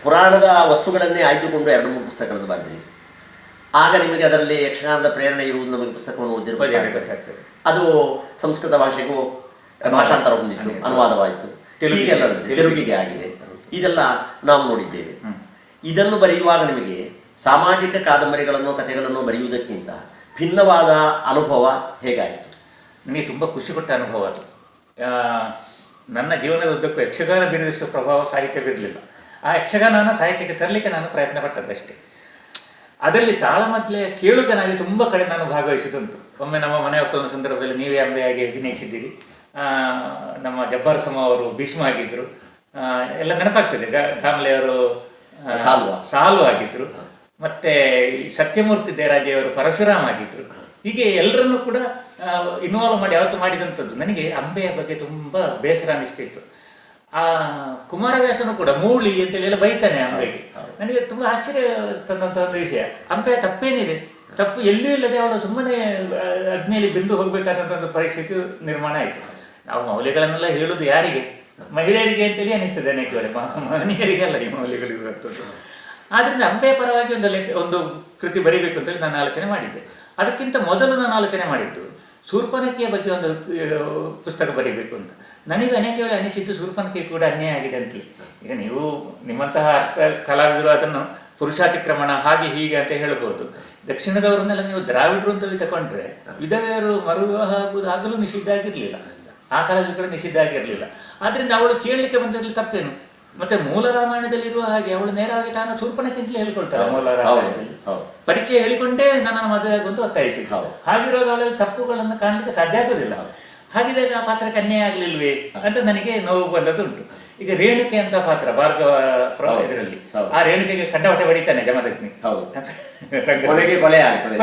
ಪುರಾಣದ ವಸ್ತುಗಳನ್ನೇ ಆಯ್ದುಕೊಂಡು 2-3 ಪುಸ್ತಕಗಳನ್ನು ಬರೆದಿರಿ. ಆಗ ನಿಮಗೆ ಅದರಲ್ಲಿ ಯಕ್ಷಗಾನದ ಪ್ರೇರಣೆ ಇರುವುದು ನಮಗೆ ಪುಸ್ತಕವನ್ನು ಓದಿರಬೇಕಾಗ್ತದೆ. ಅದು ಸಂಸ್ಕೃತ ಭಾಷೆಗೂ ಭಾಷಾಂತರ ಹೊಂದಿತ್ತು, ಅನುವಾದವಾಯಿತು, ತೆಲುಗಿಗೆ ಆಗಿದೆ. ಇದೆಲ್ಲ ನಾವು ನೋಡಿದ್ದೇವೆ. ಇದನ್ನು ಬರೆಯುವಾಗ ನಿಮಗೆ ಸಾಮಾಜಿಕ ಕಾದಂಬರಿಗಳನ್ನು, ಕಥೆಗಳನ್ನು ಬರೆಯುವುದಕ್ಕಿಂತ ಭಿನ್ನವಾದ ಅನುಭವ ಹೇಗಾಯಿತು? ನನಗೆ ತುಂಬ ಖುಷಿ ಕೊಟ್ಟ ಅನುಭವ ಅದು. ನನ್ನ ಜೀವನದ ಉದ್ದಕ್ಕೂ ಯಕ್ಷಗಾನ ಬೀರಿದಷ್ಟು ಪ್ರಭಾವ ಸಾಹಿತ್ಯ ಬೀರಲಿಲ್ಲ. ಆ ಯಕ್ಷಗಾನವನ್ನು ಸಾಹಿತ್ಯಕ್ಕೆ ತರಲಿಕ್ಕೆ ನಾನು ಪ್ರಯತ್ನ ಪಟ್ಟದ್ದಷ್ಟೇ. ಅದರಲ್ಲಿ ತಾಳಮದ್ದಲೆ ಕೇಳುಗನಾಗಿ ತುಂಬ ಕಡೆ ನಾನು ಭಾಗವಹಿಸಿದುಂಟು. ಒಮ್ಮೆ ನಮ್ಮ ಮನೆ ಒಕ್ಕಲಿನ ಸಂದರ್ಭದಲ್ಲಿ ನೀವೇ ಅಂಬೆಯಾಗಿ ಅಭಿನಯಿಸಿದ್ದೀರಿ. ನಮ್ಮ ಜಬ್ಬಾರ್ ಸಮ ಅವರು ಭೀಷ್ಮ ಆಗಿದ್ದರು, ಎಲ್ಲ ನೆನಪಾಗ್ತದೆ. ದಾಮಲೆಯವರು ಸಾಲು ಆಗಿದ್ದರು, ಮತ್ತೆ ಸತ್ಯಮೂರ್ತಿ ದೇರಾಜಿಯವರು ಪರಶುರಾಮ್ ಆಗಿದ್ದರು. ಹೀಗೆ ಎಲ್ಲರನ್ನೂ ಕೂಡ ಇನ್ವಾಲ್ವ್ ಮಾಡಿ ಯಾವತ್ತು ಮಾಡಿದಂಥದ್ದು. ನನಗೆ ಅಂಬೆಯ ಬಗ್ಗೆ ತುಂಬಾ ಬೇಸರ ಅನಿಸ್ತಿತ್ತು. ಆ ಕುಮಾರವ್ಯಾಸನು ಕೂಡ ಮೂಳಿ ಅಂತೇಳಿ ಎಲ್ಲ ಬೈತಾನೆ ಅಂಬೆಗೆ. ನನಗೆ ತುಂಬಾ ಆಶ್ಚರ್ಯ ತಂದಂತ ಒಂದು ವಿಷಯ, ಅಂಬೆಯ ತಪ್ಪೇನಿದೆ? ತಪ್ಪು ಎಲ್ಲಿಯೂ ಇಲ್ಲದೆ ಅವಳು ಸುಮ್ಮನೆ ಅಗ್ನಿಯಲ್ಲಿ ಬೆಂದು ಹೋಗ್ಬೇಕಾದಂತ ಒಂದು ಪರಿಸ್ಥಿತಿ ನಿರ್ಮಾಣ ಆಯಿತು. ನಾವು ಮೌಲ್ಯಗಳನ್ನೆಲ್ಲ ಹೇಳುದು ಯಾರಿಗೆ? ಮಹಿಳೆಯರಿಗೆ ಅಂತೇಳಿ ಅನಿಸ್ತದೆ ಅನೇಕ ವೇಳೆ, ಮಹನೀಯರಿಗೆಲ್ಲ ಈ ಮೌಲ್ಯಗಳು ಇರುವಂಥದ್ದು. ಆದ್ರಿಂದ ಅಂಬೆಯ ಪರವಾಗಿ ಒಂದು ಕೃತಿ ಬರೀಬೇಕು ಅಂತೇಳಿ ನಾನು ಆಲೋಚನೆ ಮಾಡಿದ್ದೆ. ಅದಕ್ಕಿಂತ ಮೊದಲು ನಾನು ಆಲೋಚನೆ ಮಾಡಿದ್ದು ಶೂರ್ಪನಖಿಯ ಬಗ್ಗೆ ಒಂದು ಪುಸ್ತಕ ಬರೀಬೇಕು ಅಂತ. ನನಗೆ ಅನೇಕ ವೇಳೆ ಅನಿಸಿದ್ದು ಶೂರ್ಪನಖಿ ಕೂಡ ಅನ್ಯಾಯ ಆಗಿದೆ ಅಂತೇಳಿ. ಈಗ ನೀವು ನಿಮ್ಮಂತಹ ಅರ್ಥ ಕಲಾವಿದರು ಅದನ್ನು ಪುರುಷಾತಿಕ್ರಮಣ ಹಾಗೆ ಹೀಗೆ ಅಂತ ಹೇಳ್ಬೋದು. ದಕ್ಷಿಣದವರನ್ನೆಲ್ಲ ನೀವು ದ್ರಾವಿಡರು ಅಂತೇಳಿ ತಗೊಂಡ್ರೆ ವಿಧವೆಯರು ಮರುವಿವಾಹ ಆಗುವುದು ಆಗಲೂ ನಿಷಿದ್ಧ ಆಗಿರ್ಲಿಲ್ಲ, ಆ ಕಾಲದಲ್ಲಿ ಕೂಡ ನಿಷಿದ್ಧ ಆಗಿರ್ಲಿಲ್ಲ. ಆದ್ರಿಂದ ಅವಳು ಕೇಳಲಿಕ್ಕೆ ಬಂದಿರಲಿ ತಪ್ಪೇನು? ಮತ್ತೆ ಮೂಲ ರಾಮಾಯಣದಲ್ಲಿ ಇರುವ ಹಾಗೆ ಅವಳು ನೇರವಾಗಿ ತಾನು ಶೂರ್ಪನಖಿಂತಲೇ ಹೇಳ್ಕೊಳ್ತಾಳೆ. ಮೂಲ ರಾಮಾಯಣದಲ್ಲಿ ಪರಿಚಯ ಹೇಳಿಕೊಂಡೇ ನನ್ನ ಮದುವೆ ಆಗುವಂತ ಒತ್ತಾಯಿಸಿದ್ರು. ಹಾಗಿರುವಾಗ ಅವಳಲ್ಲಿ ತಪ್ಪುಗಳನ್ನು ಕಾಣಲಿಕ್ಕೆ ಸಾಧ್ಯ ಆಗುದಿಲ್ಲ. ಹಾಗಿದ್ದಾಗ ಆ ಪಾತ್ರಕ್ಕೆ ಅನ್ಯಾಯ ಆಗ್ಲಿಲ್ವೇ ಅಂತ ನನಗೆ ನೋವು ಬಂದದ್ದುಂಟು. ಈಗ ರೇಣುಕೆ ಅಂತ ಪಾತ್ರ ಭಾರ್ಗವ ಇದರಲ್ಲಿ, ಆ ರೇಣುಕೆಗೆ ಕಂಡವಟ ಹೊಡಿತಾನೆ ಜಮದಗ್ನಿ, ಕೊಲೆ ಆಗ್ತದೆ.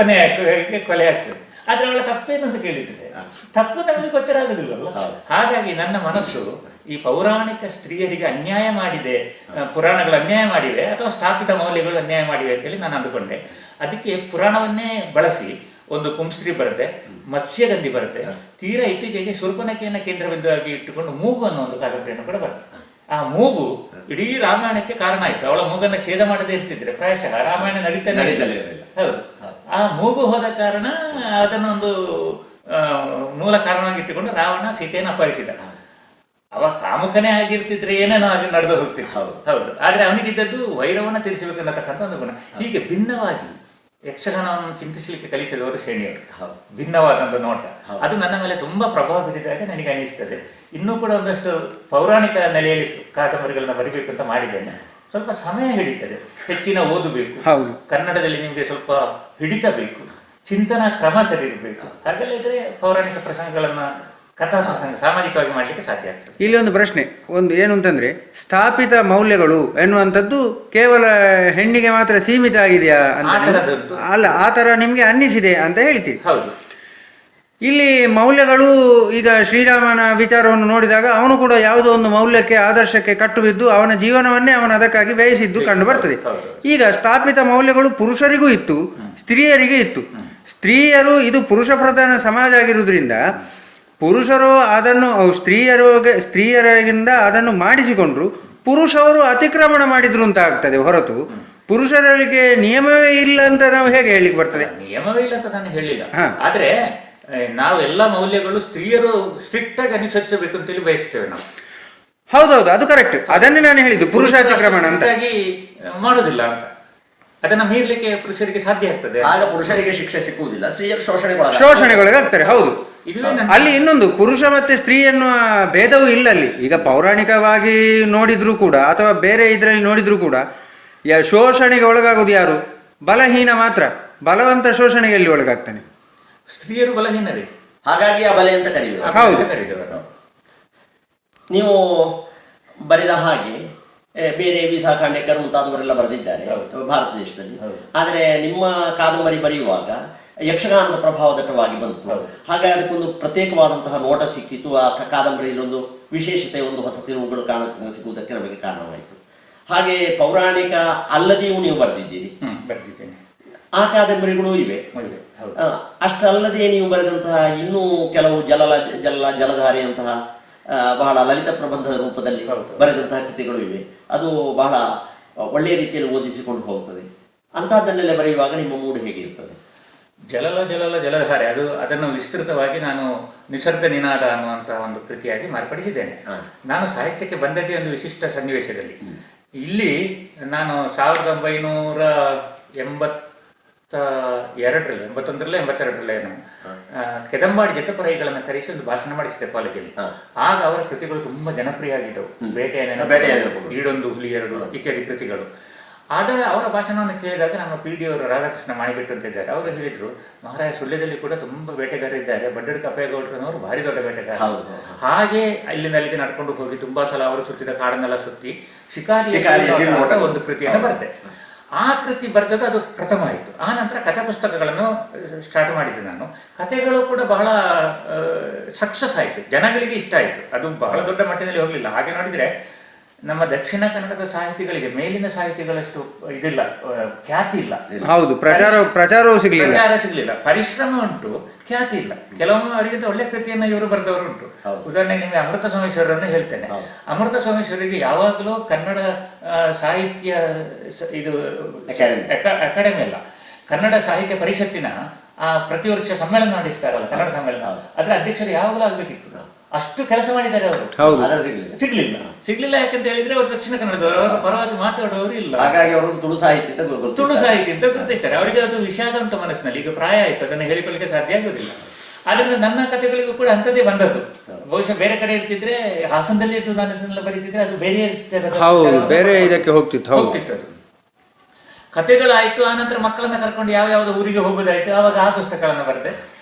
ಆದ್ರೆ ಅವಳ ತಪ್ಪೇನು ಅಂತ ಕೇಳಿದ್ರೆ ತಪ್ಪು ನಮಗೆ ಗೊತ್ತರ ಆಗುದಿಲ್ಲವಲ್ಲ. ಹಾಗಾಗಿ ನನ್ನ ಮನಸ್ಸು ಈ ಪೌರಾಣಿಕ ಸ್ತ್ರೀಯರಿಗೆ ಅನ್ಯಾಯ ಮಾಡಿದೆ, ಪುರಾಣಗಳು ಅನ್ಯಾಯ ಮಾಡಿವೆ ಅಥವಾ ಸ್ಥಾಪಿತ ಮೌಲ್ಯಗಳು ಅನ್ಯಾಯ ಮಾಡಿವೆ ಅಂತೇಳಿ ನಾನು ಅಂದುಕೊಂಡೆ. ಅದಕ್ಕೆ ಪುರಾಣವನ್ನೇ ಬಳಸಿ ಒಂದು ಪುಂಸ್ತ್ರೀ ಬರುತ್ತೆ, ಮತ್ಸ್ಯಗಂಧಿ ಬರುತ್ತೆ, ತೀರಾ ಇತ್ತೀಚೆಗೆ ಶೂರ್ಪನಖಿಯನ್ನು ಕೇಂದ್ರ ಬಿಂದುವಾಗಿ ಇಟ್ಟುಕೊಂಡು ಮೂಗು ಅನ್ನೋ ಒಂದು ಕಾದಂಬರಿಯನ್ನು ಕೂಡ ಬರುತ್ತೆ. ಆ ಮೂಗು ಇಡೀ ರಾಮಾಯಣಕ್ಕೆ ಕಾರಣ ಆಯ್ತು. ಅವಳ ಮೂಗನ್ನ ಛೇದ ಮಾಡದೇ ಇರ್ತಿದ್ರೆ ಪ್ರಾಯಶಃ ರಾಮಾಯಣ ನಡೀತಾನೆ. ಹೌದು, ಆ ಮೂಗು ಹೋದ ಕಾರಣ ಅದನ್ನೊಂದು ಮೂಲ ಕಾರಣವಾಗಿ ಇಟ್ಟುಕೊಂಡು ರಾವಣ ಸೀತೆಯನ್ನು ಅಪಹರಿಸಿದ. ಅವ ಕಾಮುಕನೇ ಆಗಿರ್ತಿದ್ರೆ ಏನೇನೋ ಆಗಿ ನಡೆದು ಹೋಗ್ತಿತ್ತು. ಹೌದು, ಆದ್ರೆ ಅವನಿಗಿದ್ದದ್ದು ವೈರವನ್ನ ತೀರಿಸಬೇಕನ್ನತಕ್ಕಂಥ ಒಂದು ಗುಣ. ಹೀಗೆ ಭಿನ್ನವಾಗಿ ಯಕ್ಷಗಾನವನ್ನು ಚಿಂತಿಸಲಿಕ್ಕೆ ಕಲಿಸಿದವರು ಶ್ರೇಣಿಯವರು, ಭಿನ್ನವಾದಂಥ ನೋಟ. ಅದು ನನ್ನ ಮೇಲೆ ತುಂಬಾ ಪ್ರಭಾವ ಬೀರಿದಾಗ ನನಗೆ ಅನಿಸ್ತದೆ. ಇನ್ನೂ ಕೂಡ ಒಂದಷ್ಟು ಪೌರಾಣಿಕ ನೆಲೆಯಲ್ಲಿ ಕಾದಂಬರಿಗಳನ್ನ ಬರಿಬೇಕು ಅಂತ ಮಾಡಿದ್ದೇನೆ. ಸ್ವಲ್ಪ ಸಮಯ ಹಿಡಿತದೆ, ಹೆಚ್ಚಿನ ಓದಬೇಕು, ಕನ್ನಡದಲ್ಲಿ ನಿಮಗೆ ಸ್ವಲ್ಪ ಹಿಡಿತ ಬೇಕು, ಚಿಂತನಾ ಕ್ರಮ ಸರಿ ಇರಬೇಕು. ಹಾಗೆಲ್ಲ ಇದ್ರೆ ಪೌರಾಣಿಕ ಪ್ರಸಂಗಗಳನ್ನ ಕಥಾ ಪ್ರಸಂಗ ಸಾಮಾಜಿಕವಾಗಿ ಮಾಡ್ಲಿಕ್ಕೆ ಸಾಧ್ಯ ಆಗ್ತದೆ. ಇಲ್ಲಿ ಒಂದು ಪ್ರಶ್ನೆ ಏನು ಅಂತಂದ್ರೆ, ಸ್ಥಾಪಿತ ಮೌಲ್ಯಗಳು ಎನ್ನುವಂಥದ್ದು ಕೇವಲ ಹೆಣ್ಣಿಗೆ ಮಾತ್ರ ಸೀಮಿತ ಆಗಿದೆಯಾ ಅಂತ? ಅಲ್ಲ, ಆ ತರ ನಿಮ್ಗೆ ಅನ್ನಿಸಿದೆ ಅಂತ ಹೇಳ್ತೀವಿ. ಹೌದು, ಇಲ್ಲಿ ಮೌಲ್ಯಗಳು ಈಗ ಶ್ರೀರಾಮನ ವಿಚಾರವನ್ನು ನೋಡಿದಾಗ ಅವನು ಕೂಡ ಯಾವುದೋ ಒಂದು ಮೌಲ್ಯಕ್ಕೆ ಆದರ್ಶಕ್ಕೆ ಕಟ್ಟು ಬಿದ್ದು ಅವನ ಜೀವನವನ್ನೇ ಅವನು ಅದಕ್ಕಾಗಿ ವ್ಯಯಿಸಿದ್ದು ಕಂಡು ಬರ್ತದೆ. ಈಗ ಸ್ಥಾಪಿತ ಮೌಲ್ಯಗಳು ಪುರುಷರಿಗೂ ಇತ್ತು, ಸ್ತ್ರೀಯರಿಗೂ ಇತ್ತು. ಸ್ತ್ರೀಯರು ಇದು ಪುರುಷ ಪ್ರಧಾನ ಸಮಾಜ ಆಗಿರುವುದರಿಂದ ಪುರುಷರು ಅದನ್ನು ಸ್ತ್ರೀಯರಿಗಿಂದ ಅದನ್ನು ಮಾಡಿಸಿಕೊಂಡ್ರು, ಪುರುಷರು ಅತಿಕ್ರಮಣ ಮಾಡಿದ್ರು ಅಂತ ಆಗ್ತದೆ ಹೊರತು ಪುರುಷರಿಗೆ ನಿಯಮವೇ ಇಲ್ಲ ಅಂತ ನಾವು ಹೇಗೆ ಹೇಳಲಿಕ್ಕೆ ಬರ್ತದೆ? ನಿಯಮವೇ ಇಲ್ಲ ಅಂತ ನಾನು ಹೇಳಿಲ್ಲ. ಆದ್ರೆ ನಾವು ಎಲ್ಲ ಮೌಲ್ಯಗಳು ಸ್ತ್ರೀಯರು ಸ್ಟ್ರಿಕ್ಟ್ ಆಗಿ ಅನುಸರಿಸಬೇಕು ಅಂತೇಳಿ ಬಯಸ್ತೇವೆ ನಾವು. ಹೌದೌದು, ಅದು ಕರೆಕ್ಟ್. ಅದನ್ನೇ ನಾನು ಹೇಳಿದ್ದು, ಪುರುಷ ಅತಿಕ್ರಮಣ ಅಂತ ಮಾಡುದಿಲ್ಲ ಅಂತ. ಅದನ್ನ ಮೀರ್ಲಿಕ್ಕೆ ಪುರುಷರಿಗೆ ಸಾಧ್ಯ ಆಗ್ತದೆ. ಆಗ ಪುರುಷರಿಗೆ ಶಿಕ್ಷೆ ಸಿಕ್ಕುವುದಿಲ್ಲ, ಸ್ತ್ರೀಯರು ಶೋಷಣೆಗೊಳಗಾಗ್ತಾರೆ. ಹೌದು, ಅಲ್ಲಿ ಇನ್ನೊಂದು ಪುರುಷ ಮತ್ತೆ ಸ್ತ್ರೀ ಎನ್ನುವ ಭೇದವೂ ಇಲ್ಲ ಅಲ್ಲಿ. ಈಗ ಪೌರಾಣಿಕವಾಗಿ ನೋಡಿದ್ರು ಕೂಡ ಅಥವಾ ಬೇರೆ ಇದರಲ್ಲಿ ನೋಡಿದ್ರು ಕೂಡ ಶೋಷಣೆಗೆ ಒಳಗಾಗುವುದು ಯಾರು? ಬಲಹೀನ ಮಾತ್ರ. ಬಲವಂತ ಶೋಷಣೆಗೆ ಎಲ್ಲಿ ಒಳಗಾಗ್ತಾನೆ? ಸ್ತ್ರೀಯರು ಬಲಹೀನರೇ, ಹಾಗಾಗಿ ಆ ಬಲೆ ಅಂತ ಕರೆಯುವುದು. ಹೌದು, ನೀವು ಬರೆದ ಹಾಗೆ ಬೇರೆ ವಿ.ಸ. ಖಾಂಡೇಕರ್ ಮುಂತಾದವರೆಲ್ಲ ಬರೆದಿದ್ದಾರೆ ಭಾರತ ದೇಶದಲ್ಲಿ. ಆದರೆ ನಿಮ್ಮ ಕಾದಂಬರಿ ಬರೆಯುವಾಗ ಯಕ್ಷಗಾನದ ಪ್ರಭಾವ ದಟ್ಟವಾಗಿ ಬಂತು. ಹಾಗಾಗಿ ಅದಕ್ಕೊಂದು ಪ್ರತ್ಯೇಕವಾದಂತಹ ನೋಟ ಸಿಕ್ಕಿತು. ಆ ಕಾದಂಬರಿಯಲ್ಲಿ ಒಂದು ವಿಶೇಷತೆ, ಒಂದು ಹೊಸ ತಿರುವುಗಳು ಸಿಗುವುದಕ್ಕೆ ನಮಗೆ ಕಾರಣವಾಯಿತು. ಹಾಗೆ ಪೌರಾಣಿಕ ಅಲ್ಲದೆಯೂ ನೀವು ಬರೆದಿದ್ದೀರಿ. ಆ ಕಾದಂಬರಿಗಳು ಇವೆ. ಅಷ್ಟಲ್ಲದೆ ನೀವು ಬರೆದಂತಹ ಇನ್ನೂ ಕೆಲವು ಜಲಧಾರಿಯಂತಹ ಬಹಳ ಲಲಿತ ಪ್ರಬಂಧದ ರೂಪದಲ್ಲಿ ಬರೆದಂತಹ ಕೃತಿಗಳು ಇವೆ. ಅದು ಬಹಳ ಒಳ್ಳೆಯ ರೀತಿಯಲ್ಲಿ ಓದಿಸಿಕೊಂಡು ಹೋಗ್ತದೆ. ಅಂತಹದ್ದನ್ನೆಲ್ಲ ಬರೆಯುವಾಗ ನಿಮ್ಮ ಮೂಡ್ ಹೇಗಿರ್ತದೆ? ಜಲಧಾರೆ ಅದನ್ನು ವಿಸ್ತೃತವಾಗಿ ನಾನು ನಿಸರ್ಗ ನಿನಾದ ಅನ್ನುವಂತಹ ಒಂದು ಕೃತಿಯಾಗಿ ಮಾರ್ಪಡಿಸಿದ್ದೇನೆ. ನಾನು ಸಾಹಿತ್ಯಕ್ಕೆ ಬಂದದ್ದೇ ಒಂದು ವಿಶಿಷ್ಟ ಸನ್ನಿವೇಶದಲ್ಲಿ. ಇಲ್ಲಿ ನಾನು 1981ರಲ್ಲಿ ಕೆದಂಬಾಡಿ ಜತಪರಾಯಿಗಳನ್ನು ಕರೆಸಿ ಒಂದು ಭಾಷಣ ಮಾಡಿಸಿದೆ ಕಾಲೇಜಲ್ಲಿ. ಆಗ ಅವರ ಕೃತಿಗಳು ತುಂಬಾ ಜನಪ್ರಿಯ ಆಗಿದ್ದವು. ಬೇಟೆಯ ಈಡೊಂದು ಹುಲಿ ಎರಡು ಇತ್ಯಾದಿ ಕೃತಿಗಳು. ಆದರೆ ಅವರ ಭಾಷಣವನ್ನು ಕೇಳಿದಾಗ ನಮ್ಮ ಪಿ ಡಿ ಅವರು ರಾಧಾಕೃಷ್ಣ ಮಾಡಿಬಿಟ್ಟು ಅಂತ ಇದ್ದಾರೆ. ಅವರು ಹೇಳಿದ್ರು, ಮಹಾರಾಯ ಸುಳ್ಯದಲ್ಲಿ ಕೂಡ ತುಂಬಾ ಬೇಟೆಗಾರ ಇದ್ದಾರೆ, ಬಡ್ಡಡಿ ಕಪ್ಪೇಗೌಡರನವರು ಭಾರಿ ದೊಡ್ಡ ಬೇಟೆಗಾರ. ಹಾಗೆ ಇಲ್ಲಿಂದ ಅಲ್ಲಿಗೆ ನಡ್ಕೊಂಡು ಹೋಗಿ ತುಂಬಾ ಸಲ ಅವರು ಸುತ್ತಿದ ಕಾಡನ್ನೆಲ್ಲ ಸುತ್ತಿ ಶಿಕಾರಿ ಒಂದು ಕೃತಿಯನ್ನು ಬರುತ್ತೆ. ಆ ಕೃತಿ ಬರೆದದ್ದು ಅದು ಪ್ರಥಮ ಆಯಿತು. ಆ ನಂತರ ಕಥೆ ಪುಸ್ತಕಗಳನ್ನು ಸ್ಟಾರ್ಟ್ ಮಾಡಿದೆ ನಾನು. ಕಥೆಗಳು ಕೂಡ ಬಹಳ ಸಕ್ಸಸ್ ಆಯಿತು, ಜನಗಳಿಗೆ ಇಷ್ಟ ಆಯಿತು. ಅದು ಬಹಳ ದೊಡ್ಡ ಮಟ್ಟಿನಲ್ಲಿ ಹೋಗಲಿಲ್ಲ. ಹಾಗೆ ನೋಡಿದರೆ ನಮ್ಮ ದಕ್ಷಿಣ ಕನ್ನಡದ ಸಾಹಿತಿಗಳಿಗೆ ಮೇಲಿನ ಸಾಹಿತಿಗಳಷ್ಟು ಇದಿಲ್ಲ, ಖ್ಯಾತಿ ಇಲ್ಲ. ಹೌದು, ಪ್ರಚಾರವೂ ಸಿಗಲಿಲ್ಲ. ಪರಿಶ್ರಮ ಉಂಟು, ಖ್ಯಾತಿ ಇಲ್ಲ. ಕೆಲವೊಮ್ಮೆ ಅವರಿಗಿಂತ ಒಳ್ಳೆ ಕೃತಿಯನ್ನು ಇವರು ಬರೆದವರು ಉಂಟು. ಉದಾಹರಣೆಗೆ ನಿಮಗೆ ಅಮೃತ ಸೋಮೇಶ್ವರರನ್ನು ಹೇಳ್ತೇನೆ. ಅಮೃತ ಸೋಮೇಶ್ವರಿಗೆ ಯಾವಾಗಲೂ ಕನ್ನಡ ಸಾಹಿತ್ಯ ಇದು ಅಕಾಡೆಮಿ ಅಲ್ಲ, ಕನ್ನಡ ಸಾಹಿತ್ಯ ಪರಿಷತ್ತಿನ ಪ್ರತಿ ವರ್ಷ ಸಮ್ಮೇಳನ ನಡೆಸ್ತಾರಲ್ಲ, ಕನ್ನಡ ಸಮ್ಮೇಳನ, ಅದರ ಅಧ್ಯಕ್ಷರು ಯಾವಾಗಲೂ ಆಗ್ಬೇಕಿತ್ತು. ಅಷ್ಟು ಕೆಲಸ ಮಾಡಿದ್ದಾರೆ ಅವರು. ಸಿಗ್ಲಿಲ್ಲ ಯಾಕಂತ ಹೇಳಿದ್ರೆ ಅವರು ದಕ್ಷಿಣ ಕನ್ನಡದವರು, ಅವರ ಪರವಾಗಿ ಮಾತಾಡುವವರು ಇಲ್ಲ. ಹಾಗಾಗಿ ಅವರು ತುಳು ಸಾಹಿತ್ಯ ಅಂತ ಗುರುತಿಸ್ತಾರೆ. ಅವರಿಗೆ ಅದು ವಿಷಾದ ಉಂಟು ಮನಸ್ಸಿನಲ್ಲಿ. ಈಗ ಪ್ರಾಯ ಆಯ್ತು, ಅದನ್ನು ಹೇಳಿಕೊಳ್ಳಿಕ್ಕೆ ಸಾಧ್ಯ ಆಗುದಿಲ್ಲ. ಆದ್ರಿಂದ ನನ್ನ ಕಥೆಗಳಿಗೂ ಕೂಡ ಅಂಥದ್ದೇ ಬಂದದ್ದು. ಬಹುಶಃ ಬೇರೆ ಕಡೆ ಇರ್ತಿದ್ರೆ, ಹಾಸನದಲ್ಲಿ ಇದ್ದು ನಾನು ಇದನ್ನೆಲ್ಲ ಬರೀತಿದ್ರೆ ಅದು ಬೇರೆ ಇದಕ್ಕೆ ಹೋಗ್ತಿತ್ತು ಅದು. ಕಥೆಗಳಾಯ್ತು. ಆನಂತರ ಮಕ್ಕಳನ್ನ ಕರ್ಕೊಂಡು ಯಾವ ಊರಿಗೆ ಹೋಗೋದಾಯ್ತು, ಆವಾಗ ಆ ಪುಸ್ತಕಗಳನ್ನು ಬರೆದೆ.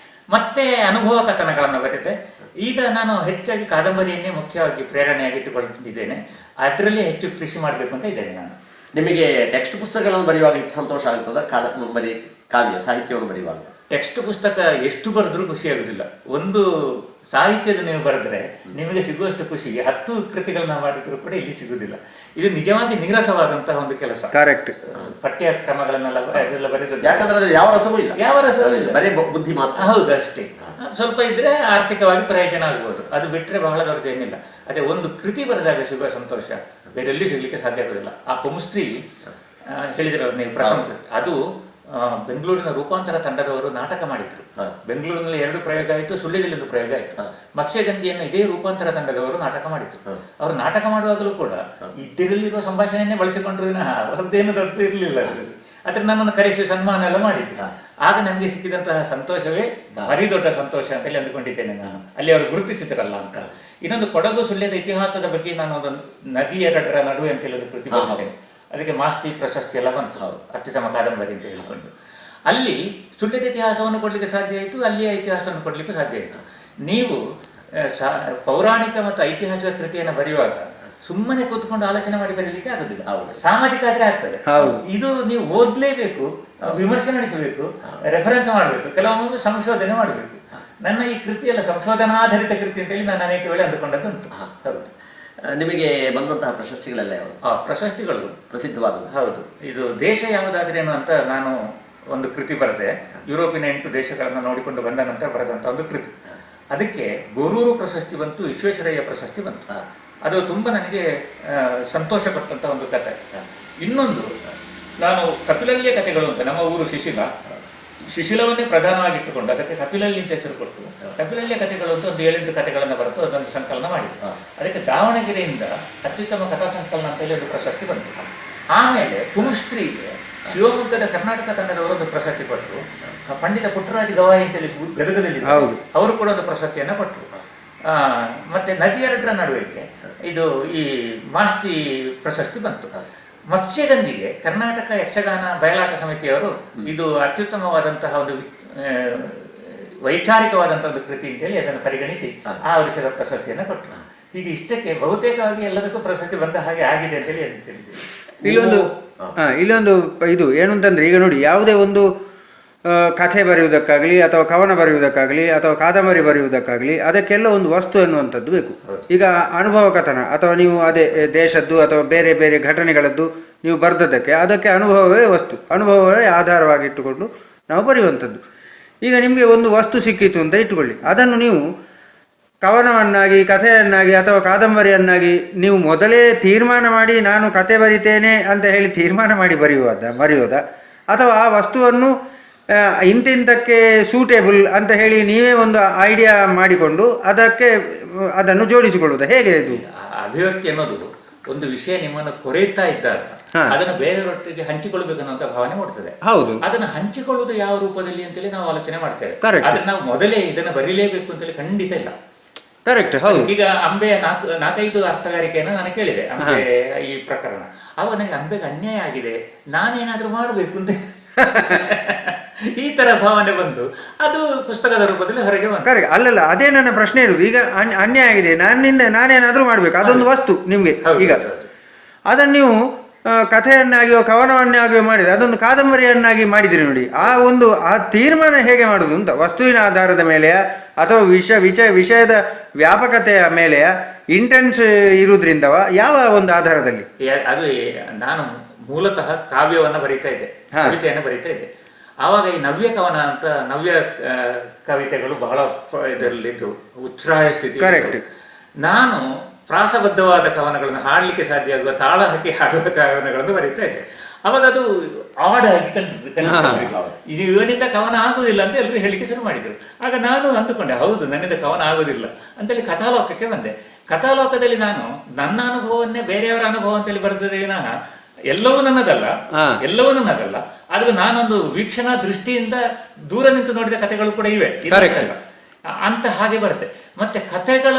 ಮತ್ತೆ ಅನುಭವ ಕಥನಗಳನ್ನು ಬರೆದೆ. ಈಗ ನಾನು ಹೆಚ್ಚಾಗಿ ಕಾದಂಬರಿಯನ್ನೇ ಮುಖ್ಯವಾಗಿ ಪ್ರೇರಣೆಯಾಗಿ ಇಟ್ಟುಕೊಳ್ಳುತ್ತಿದ್ದೇನೆ. ಅದರಲ್ಲಿ ಹೆಚ್ಚು ಕೃಷಿ ಮಾಡಬೇಕು ಅಂತ ಇದ್ದೇನೆ ನಾನು. ನಿಮಗೆ ಟೆಕ್ಸ್ಟ್ ಪುಸ್ತಕಗಳನ್ನು ಬರೆಯುವಾಗ ಹೆಚ್ಚು ಸಂತೋಷ ಆಗ್ತದ, ಕಾದಂಬರಿ ಕಾವ್ಯ ಸಾಹಿತ್ಯವನ್ನು ಬರೆಯುವಾಗ? ಟೆಕ್ಸ್ಟ್ ಪುಸ್ತಕ ಎಷ್ಟು ಬರೆದ್ರೂ ಖುಷಿ ಆಗುದಿಲ್ಲ. ಒಂದು ಸಾಹಿತ್ಯದ ನೀವು ಬರೆದ್ರೆ ನಿಮಗೆ ಸಿಗುವಷ್ಟು ಖುಷಿ 10 ಕೃತಿಗಳನ್ನ ಮಾಡಿದ್ರು ಕೂಡ ಇಲ್ಲಿ ಸಿಗುದಿಲ್ಲ. ಇದು ನಿಜವಾಗಿ ನೀರಸವಾದಂತಹ ಒಂದು ಕೆಲಸ. ಕರೆಕ್ಟ್. ಪಠ್ಯ ಕ್ರಮಗಳನ್ನೆಲ್ಲ ಬರೆದು, ಯಾಕಂದ್ರೆ ಯಾವ ರಸವೂ ಇಲ್ಲ, ಬರೀ ಬುದ್ಧಿ ಮಾತ್ರ. ಹೌದು, ಅಷ್ಟೇ. ಸ್ವಲ್ಪ ಇದ್ರೆ ಆರ್ಥಿಕವಾಗಿ ಪ್ರಯೋಜನ ಆಗ್ಬೋದು, ಅದು ಬಿಟ್ಟರೆ ಬಹಳ ದೊಡ್ಡದೇನಿಲ್ಲ. ಅದೇ ಒಂದು ಕೃತಿ ಬರೆದಾಗ ಸಿಗುವ ಸಂತೋಷ ಬೇರೆಲ್ಲಿ ಸಿಗ್ಲಿಕ್ಕೆ ಸಾಧ್ಯ ಆಗೋದಿಲ್ಲ. ಆ ಪುಂಸ್ತ್ರೀ ಹೇಳಿದ್ರೆ ನೀವು ಪ್ರಥಮ ಕೃತಿ, ಅದು ಬೆಂಗಳೂರಿನ ರೂಪಾಂತರ ತಂಡದವರು ನಾಟಕ ಮಾಡಿದ್ರು. ಬೆಂಗಳೂರಿನಲ್ಲಿ 2 ಪ್ರಯೋಗ ಆಯಿತು, ಸುಳ್ಯದಲ್ಲಿ 1 ಪ್ರಯೋಗ ಆಯಿತು. ಮತ್ಸ್ಯಗಂಧಿಯನ್ನು ಇದೇ ರೂಪಾಂತರ ತಂಡದವರು ನಾಟಕ ಮಾಡಿದ್ರು. ಅವರು ನಾಟಕ ಮಾಡುವಾಗಲೂ ಕೂಡ ಇದ್ದಿರಲ್ಲಿರುವ ಸಂಭಾಷಣೆಯನ್ನೇ ಬಳಸಿಕೊಂಡ್ರು, ಅವರದ್ದೇನು ದೊಡ್ಡ ಇರಲಿಲ್ಲ. ಅದ್ರ ನನ್ನನ್ನು ಕರೆಸಿ ಸನ್ಮಾನ ಎಲ್ಲ ಮಾಡಿದ್ರು. ಆಗ ನನಗೆ ಸಿಕ್ಕಿದಂತಹ ಸಂತೋಷವೇ ಭಾರಿ ದೊಡ್ಡ ಸಂತೋಷ ಅಂತ ಹೇಳಿ ಅಂದುಕೊಂಡಿದ್ದೇನೆ ನಾನು. ಅಲ್ಲಿ ಅವರು ಗುರುತಿಸಿದ್ರಲ್ಲ ಅಂತ. ಇನ್ನೊಂದು ಕೊಡಗು ಸುಳ್ಯದ ಇತಿಹಾಸದ ಬಗ್ಗೆ ನಾನು ಒಂದು ನದಿ 2ರ ನಡುವೆ ಅಂತ ಹೇಳಿ ಕೃತಿ ಬರೆದಿದ್ದೇನೆ. ಅದಕ್ಕೆ ಮಾಸ್ತಿ ಪ್ರಶಸ್ತಿ ಎಲ್ಲ ಬಂತು, ಅತ್ಯುತ್ತಮ ಕಾದಂಬರಿ ಅಂತ ಹೇಳಿಕೊಂಡು. ಅಲ್ಲಿ ಸುಳ್ಯದ ಇತಿಹಾಸವನ್ನು ಕೊಡ್ಲಿಕ್ಕೆ ಸಾಧ್ಯ ಆಯಿತು, ಅಲ್ಲಿಯ ಇತಿಹಾಸವನ್ನು ಕೊಡ್ಲಿಕ್ಕೆ ಸಾಧ್ಯ ಆಯಿತು. ನೀವು ಪೌರಾಣಿಕ ಮತ್ತು ಐತಿಹಾಸಿಕ ಕೃತಿಯನ್ನು ಬರೆಯುವಾಗ ಸುಮ್ಮನೆ ಕೂತ್ಕೊಂಡು ಆಲೋಚನೆ ಮಾಡಿ ಬರೀಲಿಕ್ಕೆ ಆಗುದಿಲ್ಲ. ಸಾಮಾಜಿಕ ಆದ್ರೆ ಆಗ್ತದೆ. ಇದು ನೀವು ಓದ್ಲೇಬೇಕು, ವಿಮರ್ಶೆ ನಡೆಸಬೇಕು, ರೆಫರೆನ್ಸ್ ಮಾಡಬೇಕು, ಕೆಲವೊಮ್ಮೆ ಸಂಶೋಧನೆ ಮಾಡಬೇಕು. ನನ್ನ ಈ ಕೃತಿಯೆಲ್ಲ ಸಂಶೋಧನಾಧಾರಿತ ಕೃತಿ ಅಂತ ಹೇಳಿ ನಾನು ಅನೇಕ ವೇಳೆ ಅಂದುಕೊಂಡದ್ದು ಉಂಟು. ಹೌದು. ನಿಮಗೆ ಬಂದಂತಹ ಪ್ರಶಸ್ತಿಗಳೆಲ್ಲ ಯಾವುದು? ಪ್ರಶಸ್ತಿಗಳು ಪ್ರಸಿದ್ಧವಾದದ್ದು. ಹೌದು. ಇದು ದೇಶ ಯಾವುದಾದ್ರೇನು ಅಂತ ನಾನು ಒಂದು ಕೃತಿ ಬರೆದೆ. ಯುರೋಪಿನ 8 ದೇಶಗಳನ್ನು ನೋಡಿಕೊಂಡು ಬಂದ ನಂತರ ಬರೆದಂಥ ಒಂದು ಕೃತಿ. ಅದಕ್ಕೆ ಗೋರೂರು ಪ್ರಶಸ್ತಿ ಬಂತು, ವಿಶ್ವೇಶ್ವರಯ್ಯ ಪ್ರಶಸ್ತಿ ಬಂತು. ಅದು ತುಂಬ ನನಗೆ ಸಂತೋಷ ಪಟ್ಟಂಥ ಒಂದು ಕಥೆ. ಇನ್ನೊಂದು, ನಾನು ಕಪಿಲಲ್ಲಿಯ ಕಥೆಗಳು ಅಂತ, ನಮ್ಮ ಊರು ಶಿಶಿಲವನ್ನೇ ಪ್ರಧಾನವಾಗಿಟ್ಟುಕೊಂಡು ಅದಕ್ಕೆ ಕಪಿಲಲ್ಲಿ ಅಂತ ಹೆಸರು ಕೊಟ್ಟು ಕಪಿಲಲ್ಲಿಯ ಕಥೆಗಳು ಅಂತ ಒಂದು 7-8 ಕಥೆಗಳನ್ನು ಬರೆದು ಅದನ್ನು ಸಂಕಲನ ಮಾಡಿದ್ದು. ಅದಕ್ಕೆ ದಾವಣಗೆರೆಯಿಂದ ಅತ್ಯುತ್ತಮ ಕಥಾ ಸಂಕಲನ ಅಂತ ಹೇಳಿ ಒಂದು ಪ್ರಶಸ್ತಿ ಬಂತು. ಆಮೇಲೆ ಪುಂಸ್ತ್ರೀಗೆ ಶಿವಮೊಗ್ಗದ ಕರ್ನಾಟಕ ತಂಡದವರೊಂದು ಪ್ರಶಸ್ತಿ ಕೊಟ್ಟರು. ಪಂಡಿತ ಪುಟ್ಟರಾಜ ಗವಾಯಿ ಅಂತೇಳಿ ಗದಗದಲ್ಲಿ ಅವರು ಕೂಡ ಒಂದು ಪ್ರಶಸ್ತಿಯನ್ನು ಕೊಟ್ಟರು. ಮತ್ತೆ ನದಿ 2ರ ನಡುವೆಗೆ ಇದು ಈ ಮಾಸ್ತಿ ಪ್ರಶಸ್ತಿ ಬಂತು. ಮತ್ಸ್ಯಗಂಧಿಗೆ ಕರ್ನಾಟಕ ಯಕ್ಷಗಾನ ಬಯಲಾಟ ಸಮಿತಿಯವರು ಇದು ಅತ್ಯುತ್ತಮವಾದಂತಹ ಒಂದು ವೈಚಾರಿಕವಾದಂತಹ ಒಂದು ಕೃತಿ ಅಂತೇಳಿ ಅದನ್ನು ಪರಿಗಣಿಸಿ ಆ ವರ್ಷದ ಪ್ರಶಸ್ತಿಯನ್ನು ಕೊಟ್ಟರು. ಹೀಗೆ ಇಷ್ಟಕ್ಕೆ ಬಹುತೇಕವಾಗಿ ಎಲ್ಲದಕ್ಕೂ ಪ್ರಶಸ್ತಿ ಬಂದ ಹಾಗೆ ಆಗಿದೆ ಅಂತೇಳಿ ಹೇಳಿದ್ದೀವಿ. ಇಲ್ಲೊಂದು ಇದು ಏನು ಅಂತಂದ್ರೆ, ಈಗ ನೋಡಿ, ಯಾವುದೇ ಒಂದು ಕಥೆ ಬರೆಯುವುದಕ್ಕಾಗಲಿ ಅಥವಾ ಕವನ ಬರೆಯುವುದಕ್ಕಾಗಲಿ ಅಥವಾ ಕಾದಂಬರಿ ಬರೆಯುವುದಕ್ಕಾಗಲಿ ಅದಕ್ಕೆಲ್ಲ ಒಂದು ವಸ್ತು ಎನ್ನುವಂಥದ್ದು ಬೇಕು. ಈಗ ಅನುಭವ ಕಥನ ಅಥವಾ ನೀವು ಅದೇ ದೇಶದ್ದು ಅಥವಾ ಬೇರೆ ಬೇರೆ ಘಟನೆಗಳದ್ದು ನೀವು ಬರೆದದ್ದಕ್ಕೆ ಅದಕ್ಕೆ ಅನುಭವವೇ ವಸ್ತು, ಅನುಭವವೇ ಆಧಾರವಾಗಿಟ್ಟುಕೊಂಡು ನಾವು ಬರೆಯುವಂಥದ್ದು. ಈಗ ನಿಮಗೆ ಒಂದು ವಸ್ತು ಸಿಕ್ಕಿತು ಅಂತ ಇಟ್ಟುಕೊಳ್ಳಿ, ಅದನ್ನು ನೀವು ಕವನವನ್ನಾಗಿ ಕಥೆಯನ್ನಾಗಿ ಅಥವಾ ಕಾದಂಬರಿಯನ್ನಾಗಿ ನೀವು ಮೊದಲೇ ತೀರ್ಮಾನ ಮಾಡಿ ನಾನು ಕತೆ ಬರಿತೇನೆ ಅಂತ ಹೇಳಿ ತೀರ್ಮಾನ ಮಾಡಿ ಬರೆಯುವುದ ಅಥವಾ ಆ ವಸ್ತುವನ್ನು ಇಂತಿಂತಕ್ಕೆ ಸೂಟೇಬಲ್ ಅಂತ ಹೇಳಿ ನೀವೇ ಒಂದು ಐಡಿಯಾ ಮಾಡಿಕೊಂಡು ಅದನ್ನು ಜೋಡಿಸಿಕೊಳ್ಳುವುದು ಹೇಗೆ? ಇದು ಅಭಿವ್ಯಕ್ತಿ ಅನ್ನೋದು ಒಂದು ವಿಷಯ ನಿಮ್ಮನ್ನು ಕೊರೆಯುತ್ತಾ ಇದ್ದಾಗ ಅದನ್ನು ಬೇರೆಯವರೊಟ್ಟಿಗೆ ಹಂಚಿಕೊಳ್ಳಬೇಕನ್ನುವಂತ ಭಾವನೆ ಮೂಡುತ್ತದೆ. ಹೌದು. ಅದನ್ನು ಹಂಚಿಕೊಳ್ಳುವುದು ಯಾವ ರೂಪದಲ್ಲಿ ಅಂತೇಳಿ ನಾವು ಆಲೋಚನೆ ಮಾಡ್ತೇವೆ. ಅದನ್ನ ನಾವು ಮೊದಲೇ ಇದನ್ನು ಬರೀಲೇಬೇಕು ಅಂತೇಳಿ ಖಂಡಿತ ಇಲ್ಲ. ಕರೆಕ್ಟ್. ಹೌದು. ಈಗ ಅಂಬೆಯ 4-5 ಅರ್ಥಗಾರಿಕೆಯನ್ನು ನಾನು ಕೇಳಿದೆ, ಅಂಬೆ ಈ ಪ್ರಕರಣ. ಆವಾಗ ನನಗೆ ಅಂಬೆಗೆ ಅನ್ಯಾಯ ಆಗಿದೆ, ನಾನೇನಾದ್ರೂ ಮಾಡಬೇಕು ಅಂತ ಈ ತರ ಭಾವನೆ ಬಂದು ಅದು ಪುಸ್ತಕದ ರೂಪದಲ್ಲಿ ಹೊರಗೆ ಬಂತು. ಕರೆಕ್ಟ್. ಅಲ್ಲಲ್ಲ, ಅದೇ ನನ್ನ ಪ್ರಶ್ನೆ ಇರುವುದು. ಈಗ ಅನ್ಯಾಯ ಆಗಿದೆ, ನಾನೇನಾದ್ರೂ ಮಾಡ್ಬೇಕು, ಅದೊಂದು ವಸ್ತು ನಿಮ್ಗೆ. ಈಗ ಅದನ್ನು ನೀವು ಕಥೆಯನ್ನಾಗಿಯೋ ಕವನವನ್ನಾಗಿಯೋ ಮಾಡಿದರೆ ಅದೊಂದು ಕಾದಂಬರಿಯನ್ನಾಗಿ ಮಾಡಿದಿರಿ ನೋಡಿ. ಆ ತೀರ್ಮಾನ ಹೇಗೆ ಮಾಡುವುದು ಅಂತ, ವಸ್ತುವಿನ ಆಧಾರದ ಮೇಲೆಯಾ ಅಥವಾ ವಿಷಯದ ವ್ಯಾಪಕತೆಯ ಮೇಲೆಯಾ, ಇಂಟೆನ್ಸ್ ಇರುವುದ್ರಿಂದವ, ಯಾವ ಒಂದು ಆಧಾರದಲ್ಲಿ? ಅದು ನಾನು ಮೂಲತಃ ಕಾವ್ಯವನ್ನು ಬರೀತಾ ಇದ್ದೆ, ಕವಿತೆಯನ್ನು ಬರೀತಾ ಇದ್ದೆ. ಆವಾಗ ಈ ನವ್ಯ ಕವನ ಅಂತ ನವ್ಯ ಕವಿತೆಗಳು ಬಹಳ ಇದರಲ್ಲಿದ್ದು ಉಚ್ಛ್ರಾಯ ಸ್ಥಿತಿ. ಕರೆಕ್ಟ್. ನಾನು ಪ್ರಾಸಬದ್ಧವಾದ ಕವನಗಳನ್ನು ಹಾಡಲಿಕ್ಕೆ ಸಾಧ್ಯ ಆಗುವ, ತಾಳ ಹಾಕಿ ಹಾಡುವ ಕವನಗಳನ್ನು ಬರೀತಾ ಇದ್ದೆ. ಅವಾಗ ಅದು ಆಡಾಗಿ ಇದು ಇವನಿಂದ ಕವನ ಆಗುದಿಲ್ಲ ಅಂತ ಎಲ್ಲರೂ ಹೇಳಿಕೆ ಶುರು ಮಾಡಿದ್ರು. ಆಗ ನಾನು ಅಂದುಕೊಂಡೆ, ಹೌದು ನನ್ನಿಂದ ಕವನ ಆಗುದಿಲ್ಲ ಅಂತೇಳಿ ಕಥಾಲೋಕಕ್ಕೆ ಬಂದೆ. ಕಥಾಲೋಕದಲ್ಲಿ ನಾನು ನನ್ನ ಅನುಭವವನ್ನೇ ಬೇರೆಯವರ ಅನುಭವ ಅಂತೇಳಿ ಬರೆದದೇ ವಿನಃ ಎಲ್ಲವೂ ನನ್ನದಲ್ಲ, ಆದ್ರೆ ನಾನೊಂದು ವೀಕ್ಷಣಾ ದೃಷ್ಟಿಯಿಂದ ದೂರ ನಿಂತು ನೋಡಿದ ಕಥೆಗಳು ಕೂಡ ಇವೆ ಅಂತ ಹಾಗೆ ಬರುತ್ತೆ. ಮತ್ತೆ ಕಥೆಗಳ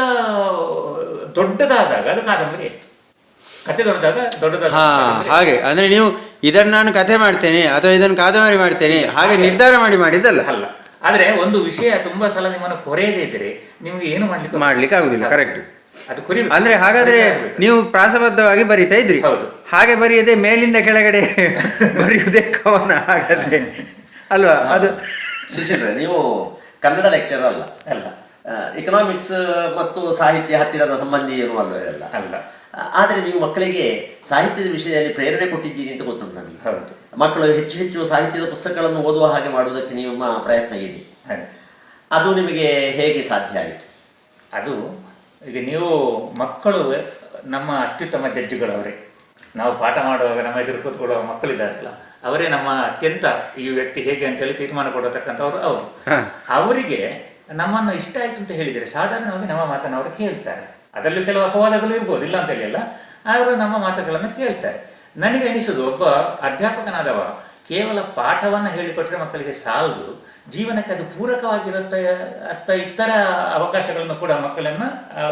ದೊಡ್ಡದಾದಾಗ ಅದು ಕಾದಂಬರಿ ಆಯ್ತು. ಕಥೆ ದೊಡ್ಡದಾದ ಹಾಗೆ ಅಂದ್ರೆ ನೀವು ಇದನ್ನು ನಾನು ಕಥೆ ಮಾಡ್ತೇನೆ ಅಥವಾ ಇದನ್ನು ಕಾದಂಬರಿ ಮಾಡ್ತೇನೆ ಹಾಗೆ ನಿರ್ಧಾರ ಮಾಡಿದ್ದಲ್ಲ. ಅಲ್ಲ, ಆದ್ರೆ ಒಂದು ವಿಷಯ ತುಂಬಾ ಸಲ ನಿಮ್ಮನ್ನು ಕೊರೆಯದೇ ಇದ್ರೆ ನಿಮಗೆ ಏನು ಮಾಡ್ಲಿಕ್ಕೆ ಆಗುದಿಲ್ಲ. ಕರೆಕ್ಟ್. ಅದು ಅಂದ್ರೆ ಹಾಗಾದ್ರೆ ನೀವು ಪ್ರಾಸಬದ್ಧವಾಗಿ ಬರೀತಾ ಇದ್ರಿ. ಹೌದು. ಹಾಗೆ ಬರೆಯದೆ ಮೇಲಿಂದ ಕೆಳಗಡೆ ಬರೆಯುವುದೇ ಕವನ ಹಾಗಾದ್ರೆ ಅಲ್ವಾ? ಅದು ನೀವು ಕನ್ನಡ ಲೆಕ್ಚರ್ ಅಲ್ಲ, ಎಕನಾಮಿಕ್ಸ್ ಮತ್ತು ಸಾಹಿತ್ಯ ಹತ್ತಿರದ ಸಂಬಂಧಿ ಏನು ಅಲ್ಲ. ಆದರೆ ನೀವು ಮಕ್ಕಳಿಗೆ ಸಾಹಿತ್ಯದ ವಿಷಯದಲ್ಲಿ ಪ್ರೇರಣೆ ಕೊಟ್ಟಿದ್ದೀರಿ ಅಂತ ಗೊತ್ತುಂಟು ನನಗೆ. ಹೌದು. ಮಕ್ಕಳು ಹೆಚ್ಚು ಹೆಚ್ಚು ಸಾಹಿತ್ಯದ ಪುಸ್ತಕಗಳನ್ನು ಓದುವ ಹಾಗೆ ಮಾಡುವುದಕ್ಕೆ ನಿಮ್ಮ ಪ್ರಯತ್ನ ಇದೆ. ಅದು ನಿಮಗೆ ಹೇಗೆ ಸಾಧ್ಯ ಆಯಿತು? ಅದು ಈಗ ನೀವು ಮಕ್ಕಳು ನಮ್ಮ ಅತ್ಯುತ್ತಮ ಜಡ್ಜ್ಗಳವರೇ. ನಾವು ಪಾಠ ಮಾಡುವಾಗ ನಮ್ಮ ಎದುರು ಕೂತ್ಕೊಳ್ಳುವ ಮಕ್ಕಳಿದ್ದಾರಲ್ಲ, ಅವರೇ ನಮ್ಮ ಅತ್ಯಂತ ಈ ವ್ಯಕ್ತಿ ಹೇಗೆ ಅಂತೇಳಿ ತೀರ್ಮಾನ ಕೊಡತಕ್ಕಂಥವ್ರು ಅವರು. ಅವರಿಗೆ ನಮ್ಮನ್ನು ಇಷ್ಟ ಆಯ್ತು ಅಂತ ಹೇಳಿದರೆ ಸಾಧಾರಣವಾಗಿ ನಮ್ಮ ಮಾತನ್ನು ಅವರು ಕೇಳ್ತಾರೆ. ಅದರಲ್ಲೂ ಕೆಲವು ಅಪವಾದಗಳು ಇರ್ಬೋದು, ಇಲ್ಲ ಅಂತ ಹೇಳಿ ಅಲ್ಲ, ಅವರು ನಮ್ಮ ಮಾತುಗಳನ್ನು ಕೇಳ್ತಾರೆ. ನನಗೆ ಅನಿಸೋದು, ಒಬ್ಬ ಅಧ್ಯಾಪಕನಾದವ ಕೇವಲ ಪಾಠವನ್ನು ಹೇಳಿಕೊಟ್ರೆ ಮಕ್ಕಳಿಗೆ ಸಾಲದು, ಜೀವನಕ್ಕೆ ಅದು ಪೂರಕವಾಗಿರುತ್ತೆ ಇತರ ಅವಕಾಶಗಳನ್ನು ಕೂಡ ಮಕ್ಕಳನ್ನು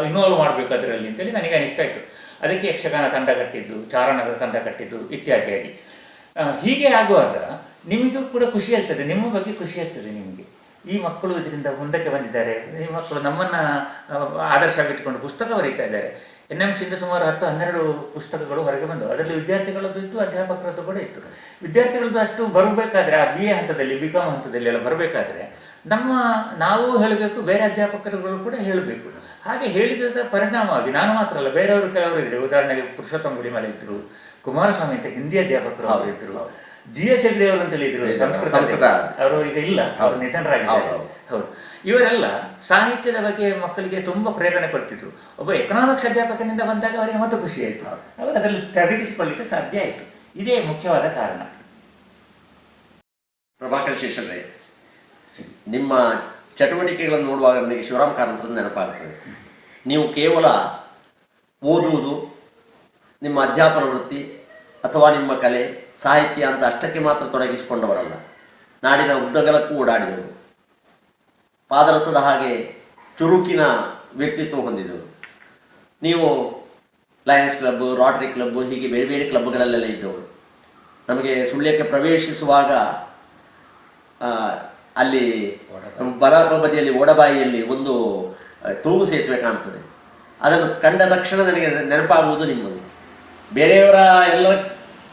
ಇನ್ವಾಲ್ವ್ ಮಾಡಬೇಕು ಅದರಲ್ಲಿ ಅಂತೇಳಿ ನನಗೆ ಅನಿಸ್ತಾ ಇತ್ತು. ಅದಕ್ಕೆ ಯಕ್ಷಗಾನ ತಂಡ ಕಟ್ಟಿದ್ದು, ಚಾರಣದ ತಂಡ ಕಟ್ಟಿದ್ದು ಇತ್ಯಾದಿಯಾಗಿ. ಹೀಗೆ ಆಗುವಾಗ ನಿಮಗೂ ಕೂಡ ಖುಷಿ ಆಗ್ತದೆ, ನಿಮ್ಮ ಬಗ್ಗೆ ಖುಷಿ ಆಗ್ತದೆ ನಿಮಗೆ. ಈ ಮಕ್ಕಳು ಇದರಿಂದ ಮುಂದಕ್ಕೆ ಬಂದಿದ್ದಾರೆ, ಈ ಮಕ್ಕಳು ನಮ್ಮನ್ನು ಆದರ್ಶವಾಗಿಟ್ಟುಕೊಂಡು ಪುಸ್ತಕ ಬರೀತಾ ಇದ್ದಾರೆ. NMCಯಿಂದ ಸುಮಾರು 10-12 ಪುಸ್ತಕಗಳು ಹೊರಗೆ ಬಂದವು. ಅದರಲ್ಲಿ ವಿದ್ಯಾರ್ಥಿಗಳದ್ದು ಇತ್ತು, ಅಧ್ಯಾಪಕರದ್ದು ಕೂಡ ಇತ್ತು. ವಿದ್ಯಾರ್ಥಿಗಳದ್ದು ಅಷ್ಟು ಬರಬೇಕಾದ್ರೆ, ಆ BA ಹಂತದಲ್ಲಿ BCom ಹಂತದಲ್ಲಿ ಎಲ್ಲ ಬರಬೇಕಾದ್ರೆ ನಾವು ಹೇಳಬೇಕು, ಬೇರೆ ಅಧ್ಯಾಪಕರುಗಳು ಕೂಡ ಹೇಳಬೇಕು. ಹಾಗೆ ಹೇಳಿದ ಪರಿಣಾಮವಾಗಿ ನಾನು ಮಾತ್ರ ಅಲ್ಲ, ಬೇರೆಯವರು ಕೆಲವರು ಇದ್ರು. ಉದಾಹರಣೆಗೆ ಪುರುಷೋತ್ತಮ ಗುಡಿಮಲೆ ಇದ್ರು, ಕುಮಾರಸ್ವಾಮಿ ಅಂತ ಹಿಂದಿ ಅಧ್ಯಾಪಕರು ಅವರು ಇದ್ರು, GS ಹೆಗ್ಡೆ ಅವರು ಅಂತೇಳಿ ಇದ್ರು ಸಂಸ್ಕೃತ, ಅವರು ಈಗ ಇಲ್ಲ, ಅವರು ನಿಧನರಾಗಿದ್ದಾರೆ. ಹೌದು. ಇವರೆಲ್ಲ ಸಾಹಿತ್ಯದ ಬಗ್ಗೆ ಮಕ್ಕಳಿಗೆ ತುಂಬ ಪ್ರೇರಣೆ ಕೊಡ್ತಿದ್ರು. ಒಬ್ಬ ಎಕನಾಮಿಕ್ಸ್ ಅಧ್ಯಾಪಕನಿಂದ ಬಂದಾಗ ಅವರಿಗೆ ಮತ್ತೆ ಖುಷಿ ಆಯಿತು, ಅವರು ಅದರಲ್ಲಿ ತೊಡಗಿಸಿಕೊಳ್ಳಿಕ್ಕೆ ಸಾಧ್ಯ ಆಯಿತು. ಇದೇ ಮುಖ್ಯವಾದ ಕಾರಣ. ಪ್ರಭಾಕರ್ ಶೇಷನ್ರೇ, ನಿಮ್ಮ ಚಟುವಟಿಕೆಗಳನ್ನು ನೋಡುವಾಗ ನನಗೆ ಶಿವರಾಮ ಕಾರಂತರದ್ದು ನೆನಪಾಗ್ತದೆ. ನೀವು ಕೇವಲ ಓದುವುದು, ನಿಮ್ಮ ಅಧ್ಯಾಪನ ವೃತ್ತಿ ಅಥವಾ ನಿಮ್ಮ ಕಲೆ ಸಾಹಿತ್ಯ ಅಂತ ಅಷ್ಟಕ್ಕೆ ಮಾತ್ರ ತೊಡಗಿಸಿಕೊಂಡವರಲ್ಲ, ನಾಡಿನ ಉದ್ದಗಲಕ್ಕೂ ಓಡಾಡಿದವರು, ಪಾದರಸದ ಹಾಗೆ ಚುರುಕಿನ ವ್ಯಕ್ತಿತ್ವ ಹೊಂದಿದವರು. ನೀವು ಲಯನ್ಸ್ ಕ್ಲಬ್, ರೋಟರಿ ಕ್ಲಬ್, ಹೀಗೆ ಬೇರೆ ಬೇರೆ ಕ್ಲಬ್ಗಳಲ್ಲೆಲ್ಲ ಇದ್ದವರು. ನಮಗೆ ಸುಳ್ಯಕ್ಕೆ ಪ್ರವೇಶಿಸುವಾಗ ಅಲ್ಲಿ ಬಲಭ ಬದಿಯಲ್ಲಿ ಓಡಬಾಯಿಯಲ್ಲಿ ಒಂದು ತೂಗು ಸೇತುವೆ ಕಾಣ್ತದೆ. ಅದನ್ನು ಕಂಡ ತಕ್ಷಣ ನನಗೆ ನೆನಪಾಗುವುದು ನಿಮ್ಮದು. ಬೇರೆಯವರ ಎಲ್ಲ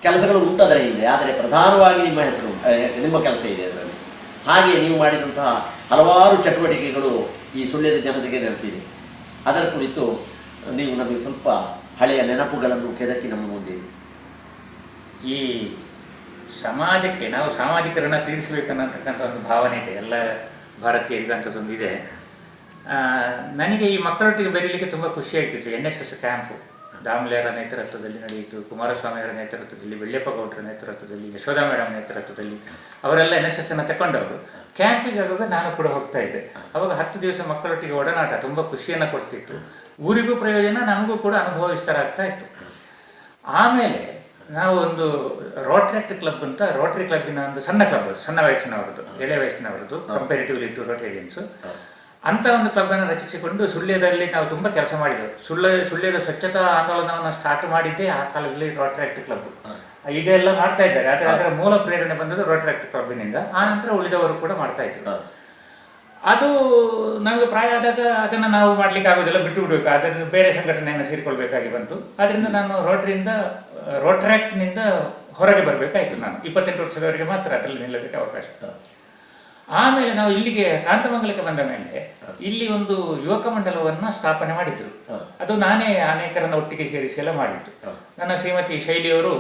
ಕೆಲಸಗಳು ಉಂಟು ಅದರ ಹಿಂದೆ, ಆದರೆ ಪ್ರಧಾನವಾಗಿ ನಿಮ್ಮ ಹೆಸರು, ನಿಮ್ಮ ಕೆಲಸ ಇದೆ ಅದರಲ್ಲಿ. ಹಾಗೆ ನೀವು ಮಾಡಿದಂತಹ ಹಲವಾರು ಚಟುವಟಿಕೆಗಳು ಈ ಸುಳ್ಯದ ಜನತೆಗೆ ನೆನಪಿದೆ. ಅದರ ಕುರಿತು ನೀವು ನಮಗೆ ಸ್ವಲ್ಪ ಹಳೆಯ ನೆನಪುಗಳನ್ನು ಕೆದಕಿ ನಮ್ಮ ಮುಂದೆ. ಈ ಸಮಾಜಕ್ಕೆ ನಾವು ಸಾಮಾಜಿಕ ಋಣ ತೀರಿಸಬೇಕನ್ನತಕ್ಕಂಥ ಒಂದು ಭಾವನೆ ಇದೆ ಎಲ್ಲ ಭಾರತೀಯರಿಗೂ ಅಂಥದ್ದೊಂದು ಇದೆ. ನನಗೆ ಈ ಮಕ್ಕಳೊಟ್ಟಿಗೆ ಬೆರೀಲಿಕ್ಕೆ ತುಂಬ ಖುಷಿ ಆಗ್ತಿತ್ತು. NSS ಕ್ಯಾಂಪು ದಾಮ್ಲೆಯವರ ನೇತೃತ್ವದಲ್ಲಿ ನಡೆಯಿತು, ಕುಮಾರಸ್ವಾಮಿಯವರ ನೇತೃತ್ವದಲ್ಲಿ, ಬೆಳ್ಳೆಪ್ಪ ಗೌಡರ ನೇತೃತ್ವದಲ್ಲಿ, ಯಶೋಧ ಮೇಡಮ್ ನೇತೃತ್ವದಲ್ಲಿ ಅವರೆಲ್ಲ NSS ತಗೊಂಡವರು. ಕ್ಯಾಂಪಿಗೆ ಆಗುವಾಗ ನಾನು ಕೂಡ ಹೋಗ್ತಾ ಇದ್ದೆ. ಅವಾಗ 10 ದಿವಸ ಮಕ್ಕಳೊಟ್ಟಿಗೆ ಒಡನಾಟ ತುಂಬ ಖುಷಿಯನ್ನು ಕೊಡ್ತಿತ್ತು. ಊರಿಗೂ ಪ್ರಯೋಜನ, ನಮಗೂ ಕೂಡ ಅನುಭವ ವಿಸ್ತಾರ ಆಗ್ತಾ ಇತ್ತು. ಆಮೇಲೆ ನಾವು ಒಂದು ರೋಟರಿ ಕ್ಲಬ್ ಅಂತ, ರೋಟರಿ ಕ್ಲಬ್ಬಿನ ಒಂದು ಸಣ್ಣ ಕ್ಲಬ್, ಸಣ್ಣ ವಯಸ್ಸಿನವರದ್ದು, ಎಳೆ ವಯಸ್ಸಿನವರದ್ದು, ಕಂಪೇರಿಟಿವ್ಲಿ ಟು ರೋಟೇರಿಯನ್ಸ್ ಅಂತ ಒಂದು ಕ್ಲಬ್ಬನ್ನು ರಚಿಸಿಕೊಂಡು ಸುಳ್ಯದಲ್ಲಿ ನಾವು ತುಂಬ ಕೆಲಸ ಮಾಡಿದೆವು. ಸುಳ್ಯದ ಸ್ವಚ್ಛತಾ ಆಂದೋಲನವನ್ನು ಸ್ಟಾರ್ಟ್ ಮಾಡಿದ್ದೇ ಆ ಕಾಲದಲ್ಲಿ ರೋಟರಿ ಕ್ಲಬ್. ಈಗ ಎಲ್ಲ ಮಾಡ್ತಾ ಇದ್ದಾರೆ, ಆದರೆ ಅದರ ಮೂಲ ಪ್ರೇರಣೆ ಬಂದದ್ದು ರೋಟರಿ ಕ್ಲಬ್ಬಿನಿಂದ. ಆ ನಂತರ ಉಳಿದವರು ಕೂಡ ಮಾಡ್ತಾ ಇದ್ರು. ಅದು ನಮಗೆ ಪ್ರಾಯ ಆದಾಗ ಅದನ್ನು ನಾವು ಮಾಡಲಿಕ್ಕೆ ಆಗೋದಿಲ್ಲ, ಬಿಟ್ಟು ಬಿಡಬೇಕು, ಅದನ್ನು ಬೇರೆ ಸಂಘಟನೆಯನ್ನು ಸೇರಿಕೊಳ್ಬೇಕಾಗಿ ಬಂತು. ಆದ್ದರಿಂದ ನಾನು ರೋಟರಿಯಿಂದ ರೋಟ್ರಾಕ್ಟ್ನಿಂದ ಹೊರಗೆ ಬರಬೇಕಾಯ್ತು. ನಾನು 28 ವರ್ಷದವರೆಗೆ ಮಾತ್ರ ಅದರಲ್ಲಿ ನಿಲ್ಲೋದಕ್ಕೆ ಅವಕಾಶ. ಆಮೇಲೆ ನಾವು ಇಲ್ಲಿಗೆ ಕಾಂತಮಂಗಲಕ್ಕೆ ಬಂದ ಮೇಲೆ ಇಲ್ಲಿ ಒಂದು ಯುವಕ ಮಂಡಲವನ್ನ ಸ್ಥಾಪನೆ ಮಾಡಿದ್ರು. ಅದು ನಾನೇ ಅನೇಕರನ್ನ ಒಟ್ಟಿಗೆ ಸೇರಿಸಿ ಎಲ್ಲ ಮಾಡಿದ್ದು. ನನ್ನ ಶ್ರೀಮತಿ ಶೈಲಿಯವರು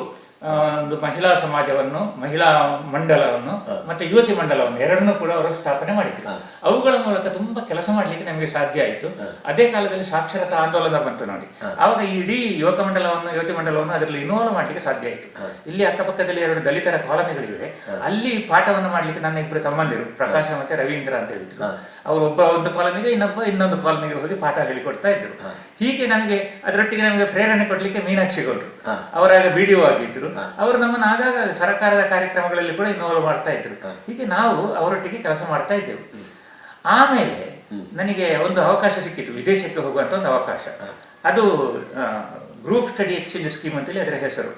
ಒಂದು ಮಹಿಳಾ ಸಮಾಜವನ್ನು, ಮಹಿಳಾ ಮಂಡಲವನ್ನು ಮತ್ತೆ ಯುವತಿ ಮಂಡಲವನ್ನು ಎರಡನ್ನೂ ಕೂಡ ಅವರು ಸ್ಥಾಪನೆ ಮಾಡಿದ್ರು. ಅವುಗಳ ಮೂಲಕ ತುಂಬಾ ಕೆಲಸ ಮಾಡ್ಲಿಕ್ಕೆ ನಮಗೆ ಸಾಧ್ಯ ಆಯಿತು. ಅದೇ ಕಾಲದಲ್ಲಿ ಸಾಕ್ಷರತಾ ಆಂದೋಲನ ಬಂತು ನೋಡಿ, ಆವಾಗ ಇಡೀ ಯುವಕ ಮಂಡಲವನ್ನು, ಯುವತಿ ಮಂಡಲವನ್ನು ಅದರಲ್ಲಿ ಇನ್ವಾಲ್ವ್ ಮಾಡ್ಲಿಕ್ಕೆ ಸಾಧ್ಯ ಆಯಿತು. ಇಲ್ಲಿ ಅಕ್ಕಪಕ್ಕದಲ್ಲಿ 2 ದಲಿತರ ಕಾಲೋನಿಗಳಿವೆ. ಅಲ್ಲಿ ಪಾಠವನ್ನು ಮಾಡ್ಲಿಕ್ಕೆ ನನ್ನ 2 ತಮ್ಮಂದಿರು ಪ್ರಕಾಶ ಮತ್ತೆ ರವೀಂದ್ರ ಅಂತ ಹೇಳಿದ್ರು. ಅವರು ಒಬ್ಬ ಒಂದು ಕಾಲೋನಿಗೆ, ಇನ್ನೊಂದು ಕಾಲೋನಿಗೆ ಹೋಗಿ ಪಾಠ ಹೇಳಿಕೊಡ್ತಾ ಇದ್ರು. ಹೀಗೆ ನಮಗೆ ಅದರೊಟ್ಟಿಗೆ ನಮಗೆ ಪ್ರೇರಣೆ ಕೊಡ್ಲಿಕ್ಕೆ ಮೀನಾಕ್ಷಿ ಗೌಡ್ರು, ಅವರಾಗ BDO ಆಗಿದ್ರು. ಅವರು ನಮ್ಮನ್ನು ಆಗಾಗ ಸರ್ಕಾರದ ಕಾರ್ಯಕ್ರಮಗಳಲ್ಲಿ ಕೂಡ ಇನ್ವಾಲ್ವ್ ಮಾಡ್ತಾ ಇದ್ರು. ಹೀಗೆ ನಾವು ಅವರೊಟ್ಟಿಗೆ ಕೆಲಸ ಮಾಡ್ತಾ ಇದ್ದೆವು. ಆಮೇಲೆ ನನಗೆ ಒಂದು ಅವಕಾಶ ಸಿಕ್ಕಿತು, ವಿದೇಶಕ್ಕೆ ಹೋಗುವಂತ ಒಂದು ಅವಕಾಶ. ಅದು ಗ್ರೂಪ್ ಸ್ಟಡಿ ಎಕ್ಸ್ಚೇಂಜ್ ಸ್ಕೀಮ್ ಅಂತೇಳಿ ಅದರ ಹೆಸರು.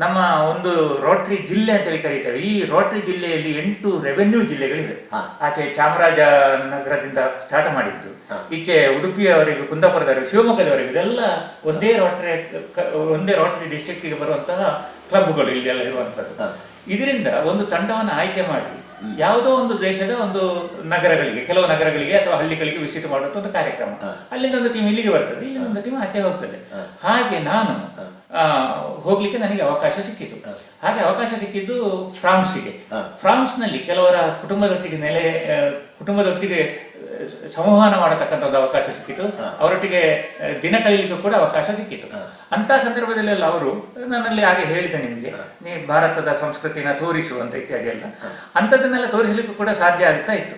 ನಮ್ಮ ಒಂದು ರೋಟರಿ ಜಿಲ್ಲೆ ಅಂತೇಳಿ ಕರೀತೇವೆ. ಈ ರೋಟರಿ ಜಿಲ್ಲೆಯಲ್ಲಿ 8 ರೆವೆನ್ಯೂ ಜಿಲ್ಲೆಗಳಿವೆ. ಆಚೆ ಚಾಮರಾಜನಗರದಿಂದ ಸ್ಟಾರ್ಟ್ ಮಾಡಿದ್ದು, ಈಚೆ ಉಡುಪಿಯವರೆಗೂ, ಕುಂದಾಪುರದವರೆಗೂ, ಶಿವಮೊಗ್ಗದವರೆಗೂ, ಇದೆಲ್ಲ ಒಂದೇ ರೋಟರಿ ಡಿಸ್ಟ್ರಿಕ್ಟಿಗೆ ಬರುವಂತಹ ಕ್ಲಬ್ಗಳು ಇಲ್ಲೆಲ್ಲ ಇರುವಂತದ್ದು. ಇದರಿಂದ ಒಂದು ತಂಡವನ್ನು ಆಯ್ಕೆ ಮಾಡಿ ಯಾವುದೋ ಒಂದು ದೇಶದ ಒಂದು ನಗರಗಳಿಗೆ, ಕೆಲವು ನಗರಗಳಿಗೆ ಅಥವಾ ಹಳ್ಳಿಗಳಿಗೆ ವಿಸಿಟ್ ಮಾಡುವಂತ ಒಂದು ಕಾರ್ಯಕ್ರಮ. ಅಲ್ಲಿಂದ ಒಂದು ಟೀಮ್ ಇಲ್ಲಿಗೆ ಬರ್ತದೆ, ಇಲ್ಲಿಂದ ಒಂದು ಟೀಮ್ ಆಚೆ ಹೋಗ್ತದೆ. ಹಾಗೆ ನಾನು ಹೋಗ್ಲಿಕ್ಕೆ ನನಗೆ ಅವಕಾಶ ಸಿಕ್ಕಿತು. ಹಾಗೆ ಅವಕಾಶ ಸಿಕ್ಕಿದ್ದು ಫ್ರಾನ್ಸಿಗೆ. ಫ್ರಾನ್ಸ್ನಲ್ಲಿ ಕೆಲವರ ಕುಟುಂಬದೊಟ್ಟಿಗೆ ಸಂವಹನ ಮಾಡತಕ್ಕಂಥ ಒಂದು ಅವಕಾಶ ಸಿಕ್ಕಿತು. ಅವರೊಟ್ಟಿಗೆ ದಿನ ಕಳೀಲಿಕ್ಕೂ ಕೂಡ ಅವಕಾಶ ಸಿಕ್ಕಿತು. ಅಂತ ಸಂದರ್ಭದಲ್ಲೆಲ್ಲ ಅವರು ನನ್ನಲ್ಲಿ ಹಾಗೆ ಹೇಳಿದೆ, ನಿಮಗೆ ನೀ ಭಾರತದ ಸಂಸ್ಕೃತಿನ ತೋರಿಸು ಅಂತ ಇತ್ಯಾದಿ ಎಲ್ಲ, ಅಂಥದ್ದನ್ನೆಲ್ಲ ತೋರಿಸಲಿಕ್ಕೂ ಕೂಡ ಸಾಧ್ಯ ಆಗ್ತಾ ಇತ್ತು.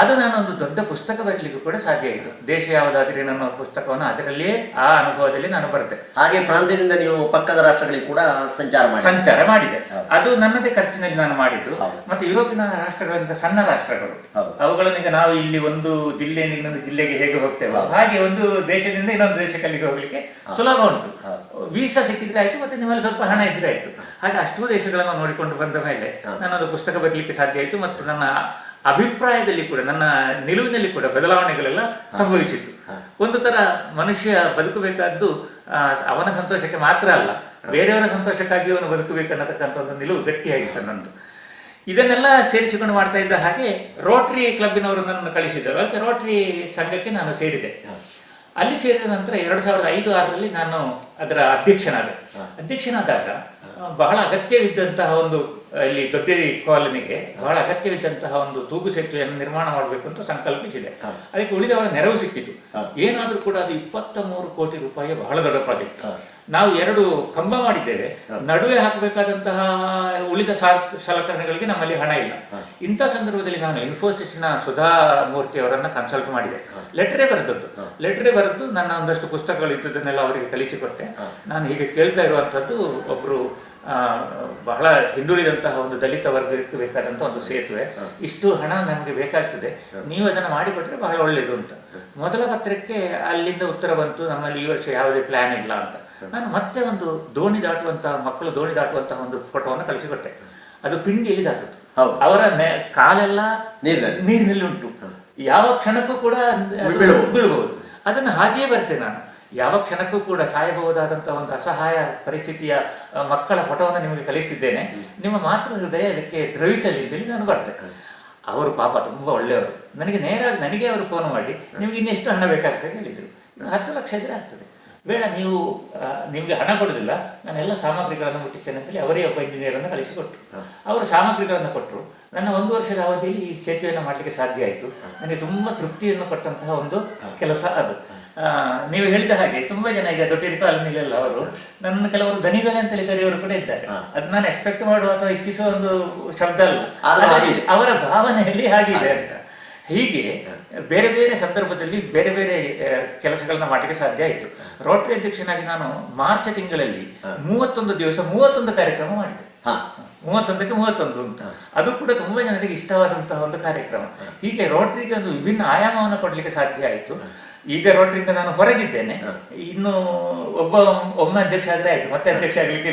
ಅದು ನಾನೊಂದು ದೊಡ್ಡ ಪುಸ್ತಕ ಬರೀಲಿಕ್ಕೂ ಕೂಡ ಸಾಧ್ಯ ಆಯಿತು. ದೇಶ ಯಾವುದಾದ್ರೆ ನನ್ನ ಪುಸ್ತಕವನ್ನು ಅದರಲ್ಲಿಯೇ ಆ ಅನುಭವದಲ್ಲಿ ನಾನು ಬರುತ್ತೆ. ಹಾಗೆ ಫ್ರಾನ್ಸಿನಿಂದ ನೀವು ಪಕ್ಕದ ರಾಷ್ಟ್ರಗಳಿಗೆ ಕೂಡ ಸಂಚಾರ ಮಾಡಿದೆ. ಅದು ನನ್ನದೇ ಖರ್ಚಿನಲ್ಲಿ ನಾನು ಮಾಡಿದ್ದು. ಮತ್ತೆ ಯುರೋಪಿನ ರಾಷ್ಟ್ರಗಳಿಂದ ಸಣ್ಣ ರಾಷ್ಟ್ರಗಳು, ಅವುಗಳನ್ನು ಈಗ ನಾವು ಇಲ್ಲಿ ಒಂದು ಜಿಲ್ಲೆಯಿಂದ ಇನ್ನೊಂದು ಜಿಲ್ಲೆಗೆ ಹೇಗೆ ಹೋಗ್ತೇವೆ ಹಾಗೆ ಒಂದು ದೇಶದಿಂದ ಇನ್ನೊಂದು ದೇಶಕ್ಕೆ ಅಲ್ಲಿಗೆ ಹೋಗ್ಲಿಕ್ಕೆ ಸುಲಭ ಉಂಟು. ವೀಸಾ ಸಿಕ್ಕಿದ್ರೆ ಆಯ್ತು, ಮತ್ತೆ ನಿಮ್ಮಲ್ಲಿ ಸ್ವಲ್ಪ ಹಣ ಇದ್ರೆ ಆಯ್ತು. ಹಾಗೆ ಅಷ್ಟೂ ದೇಶಗಳನ್ನು ನೋಡಿಕೊಂಡು ಬಂದ ಮೇಲೆ ನಾನೊಂದು ಪುಸ್ತಕ ಬರೀಲಿಕ್ಕೆ ಸಾಧ್ಯ ಆಯಿತು. ಮತ್ತು ನನ್ನ ಅಭಿಪ್ರಾಯದಲ್ಲಿ ಕೂಡ, ನನ್ನ ನಿಲುವಿನಲ್ಲಿ ಕೂಡ ಬದಲಾವಣೆಗಳೆಲ್ಲ ಸಂಭವಿಸಿತ್ತು. ಒಂದು ತರ ಮನುಷ್ಯ ಬದುಕಬೇಕಾದ್ದು ಅವನ ಸಂತೋಷಕ್ಕೆ ಮಾತ್ರ ಅಲ್ಲ, ಬೇರೆಯವರ ಸಂತೋಷಕ್ಕಾಗಿ ಅವನು ಬದುಕಬೇಕು ಅನ್ನತಕ್ಕಂಥ ಒಂದು ನಿಲುವು ಗಟ್ಟಿಯಾಗಿತ್ತು ನಂದು. ಇದನ್ನೆಲ್ಲ ಸೇರಿಸಿಕೊಂಡು ಮಾಡ್ತಾ ಇದ್ದ ಹಾಗೆ ರೋಟರಿ ಕ್ಲಬ್ಬಿನವರು ನನ್ನನ್ನು ಕಳಿಸಿದ್ದರು. ಅದಕ್ಕೆ ರೋಟರಿ ಸಂಘಕ್ಕೆ ನಾನು ಸೇರಿದೆ. ಅಲ್ಲಿ ಸೇರಿದ ನಂತರ 2005-6ರಲ್ಲಿ ನಾನು ಅದರ ಅಧ್ಯಕ್ಷನಾದಾಗ ಬಹಳ ಅಗತ್ಯವಿದ್ದಂತಹ ಒಂದು, ಇಲ್ಲಿ ದೊಡ್ಡೇರಿ ಕಾಲೋನಿಗೆ ಬಹಳ ಅಗತ್ಯವಿದ್ದಂತಹ ಒಂದು ತೂಗು ಸೇತುವೆಯನ್ನು ನಿರ್ಮಾಣ ಮಾಡಬೇಕು ಅಂತ ಸಂಕಲ್ಪಿಸಿದೆ. ಅದಕ್ಕೆ ಉಳಿದವರ ನೆರವು ಸಿಕ್ಕಿತು. ಏನಾದ್ರೂ ಕೂಡ ಅದು 23 ಕೋಟಿ ರೂಪಾಯಿಯ ಬಹಳ ದೊಡ್ಡ ಪ್ರಾಜೆಕ್ಟ್. ನಾವು 2 ಕಂಬ ಮಾಡಿದ್ದೇವೆ, ನಡುವೆ ಹಾಕಬೇಕಾದಂತಹ ಉಳಿದ ಸಲಕರಣೆಗಳಿಗೆ ನಮ್ಮಲ್ಲಿ ಹಣ ಇಲ್ಲ. ಇಂಥ ಸಂದರ್ಭದಲ್ಲಿ ನಾನು ಇನ್ಫೋಸಿಸ್ನ ಸುಧಾ ಮೂರ್ತಿ ಅವರನ್ನ ಕನ್ಸಲ್ಟ್ ಮಾಡಿದೆ. ಲೆಟರೇ ಬರೆದು ನನ್ನ ಒಂದಷ್ಟು ಪುಸ್ತಕಗಳು ಇದ್ದದನ್ನೆಲ್ಲ ಅವರಿಗೆ ಕಳಿಸಿಕೊಟ್ಟೆ. ನಾನು ಹೀಗೆ ಕೇಳ್ತಾ ಇರುವಂತದ್ದು, ಒಬ್ರು ಬಹಳ ಹಿಂದುಳಿದಂತಹ ಒಂದು ದಲಿತ ವರ್ಗಕ್ಕೆ ಬೇಕಾದಂತ ಒಂದು ಸೇತುವೆ, ಇಷ್ಟು ಹಣ ನಮಗೆ ಬೇಕಾಗ್ತದೆ, ನೀವು ಅದನ್ನು ಮಾಡಿಕೊಟ್ರೆ ಬಹಳ ಒಳ್ಳೇದು ಅಂತ. ಮೊದಲ ಪತ್ರಕ್ಕೆ ಅಲ್ಲಿಂದ ಉತ್ತರ ಬಂತು, ನಮ್ಮಲ್ಲಿ ಈ ವರ್ಷ ಯಾವುದೇ ಪ್ಲಾನ್ ಇಲ್ಲ ಅಂತ. ನಾನು ಮತ್ತೆ ಒಂದು ಮಕ್ಕಳು ದೋಣಿ ದಾಟುವಂತಹ ಒಂದು ಫೋಟೋವನ್ನು ಕಳಿಸಿಕೊಟ್ಟೆ. ಅದು ಪಿಂಡಿಯಲ್ಲಿ ದಾಟುದು, ಅವರ ಕಾಲೆಲ್ಲ ನೀರಿನಲ್ಲಿ ಉಂಟು, ಯಾವ ಕ್ಷಣಕ್ಕೂ ಕೂಡ ಬೀಳಬಹುದು. ಅದನ್ನು ಹಾಗೆಯೇ ಬರ್ತೇನೆ ನಾನು. ಯಾವ ಕ್ಷಣಕ್ಕೂ ಕೂಡ ಸಾಯಬಹುದಾದಂತಹ ಒಂದು ಅಸಹಾಯ ಪರಿಸ್ಥಿತಿಯ ಮಕ್ಕಳ ಫೋಟೋವನ್ನು ನಿಮಗೆ ಕಳಿಸಿದ್ದೇನೆ, ನಿಮ್ಮ ಮಾತೃ ಹೃದಯ ಅದಕ್ಕೆ ದ್ರವಿಸಲಿ ಅಂತೇಳಿ ನಾನು ಬರ್ತೇನೆ. ಅವರು ಪಾಪ ತುಂಬಾ ಒಳ್ಳೆಯವರು. ನನಗೆ ಅವರು ಫೋನ್ ಮಾಡಿ, ನಿಮ್ಗೆ ಇನ್ನೆಷ್ಟು ಹಣ ಬೇಕಾಗ್ತದೆ ಹೇಳಿದ್ರು. 10 ಲಕ್ಷ ಇದ್ರೆ ಆಗ್ತದೆ, ಬೇಡ ನೀವು ನಿಮಗೆ ಹಣ ಕೊಡುದಿಲ್ಲ, ನಾನೆಲ್ಲ ಸಾಮಗ್ರಿಗಳನ್ನು ಮುಟ್ಟಿಸ್ತೇನೆ ಅಂತೇಳಿ ಅವರೇ ಒಬ್ಬ ಇಂಜಿನಿಯರನ್ನು ಕಳಿಸಿಕೊಟ್ರು. ಅವರು ಸಾಮಗ್ರಿಗಳನ್ನು ಕೊಟ್ಟರು. ನನ್ನ 1 ವರ್ಷದ ಅವಧಿಯಲ್ಲಿ ಈ ಸೇತುವೆಯನ್ನು ಮಾಡಲಿಕ್ಕೆ ಸಾಧ್ಯ ಆಯಿತು. ನನಗೆ ತುಂಬಾ ತೃಪ್ತಿಯನ್ನು ಕೊಟ್ಟಂತಹ ಒಂದು ಕೆಲಸ ಅದು. ನೀವು ಹೇಳಿದ ಹಾಗೆ ತುಂಬಾ ಜನ ಈಗ ದೊಡ್ಡ ಕಾಲೋನಿಲೆಲ್ಲ ಅವರು ನನ್ನ ಕೆಲವರು ದಣಿಗಳೇ ಅಂತೇಳಿ ಕರೆಯೋರು ಕೂಡ ಇದ್ದಾರೆ. ಅದು ನಾನು ಎಕ್ಸ್ಪೆಕ್ಟ್ ಮಾಡುವ ಅಥವಾ ಇಚ್ಛಿಸುವ ಒಂದು ಶಬ್ದ ಅಲ್ಲ, ಅವರ ಭಾವನೆಯಲ್ಲಿ ಹಾಗಿದೆ ಅಂತ. ಹೀಗೆ ಬೇರೆ ಬೇರೆ ಸಂದರ್ಭದಲ್ಲಿ ಬೇರೆ ಬೇರೆ ಕೆಲಸಗಳನ್ನ ಮಾಡಲಿಕ್ಕೆ ಸಾಧ್ಯ ಆಯಿತು. ರೋಟರಿ ಅಧ್ಯಕ್ಷನಾಗಿ ನಾನು ಮಾರ್ಚ್ ತಿಂಗಳಲ್ಲಿ 31 ದಿವಸ 31 ಕಾರ್ಯಕ್ರಮ ಮಾಡಿದೆ. 31ಕ್ಕೆ 31 ಅಂತ. ಅದು ಕೂಡ ತುಂಬಾ ಜನರಿಗೆ ಇಷ್ಟವಾದಂತಹ ಒಂದು ಕಾರ್ಯಕ್ರಮ. ಹೀಗೆ ರೋಟರಿಗೆ ಒಂದು ವಿಭಿನ್ನ ಆಯಾಮವನ್ನು ಕೊಡಲಿಕ್ಕೆ ಸಾಧ್ಯ ಆಯಿತು. ಈಗ ರೋಟರಿಯಿಂದ ನಾನು ಹೊರಗಿದ್ದೇನೆ. ಇನ್ನು ಒಮ್ಮೆ ಅಧ್ಯಕ್ಷ ಆದ್ರೆ ಆಯ್ತು, ಮತ್ತೆ ಅಧ್ಯಕ್ಷ ಆಗ್ಲಿಕ್ಕೆ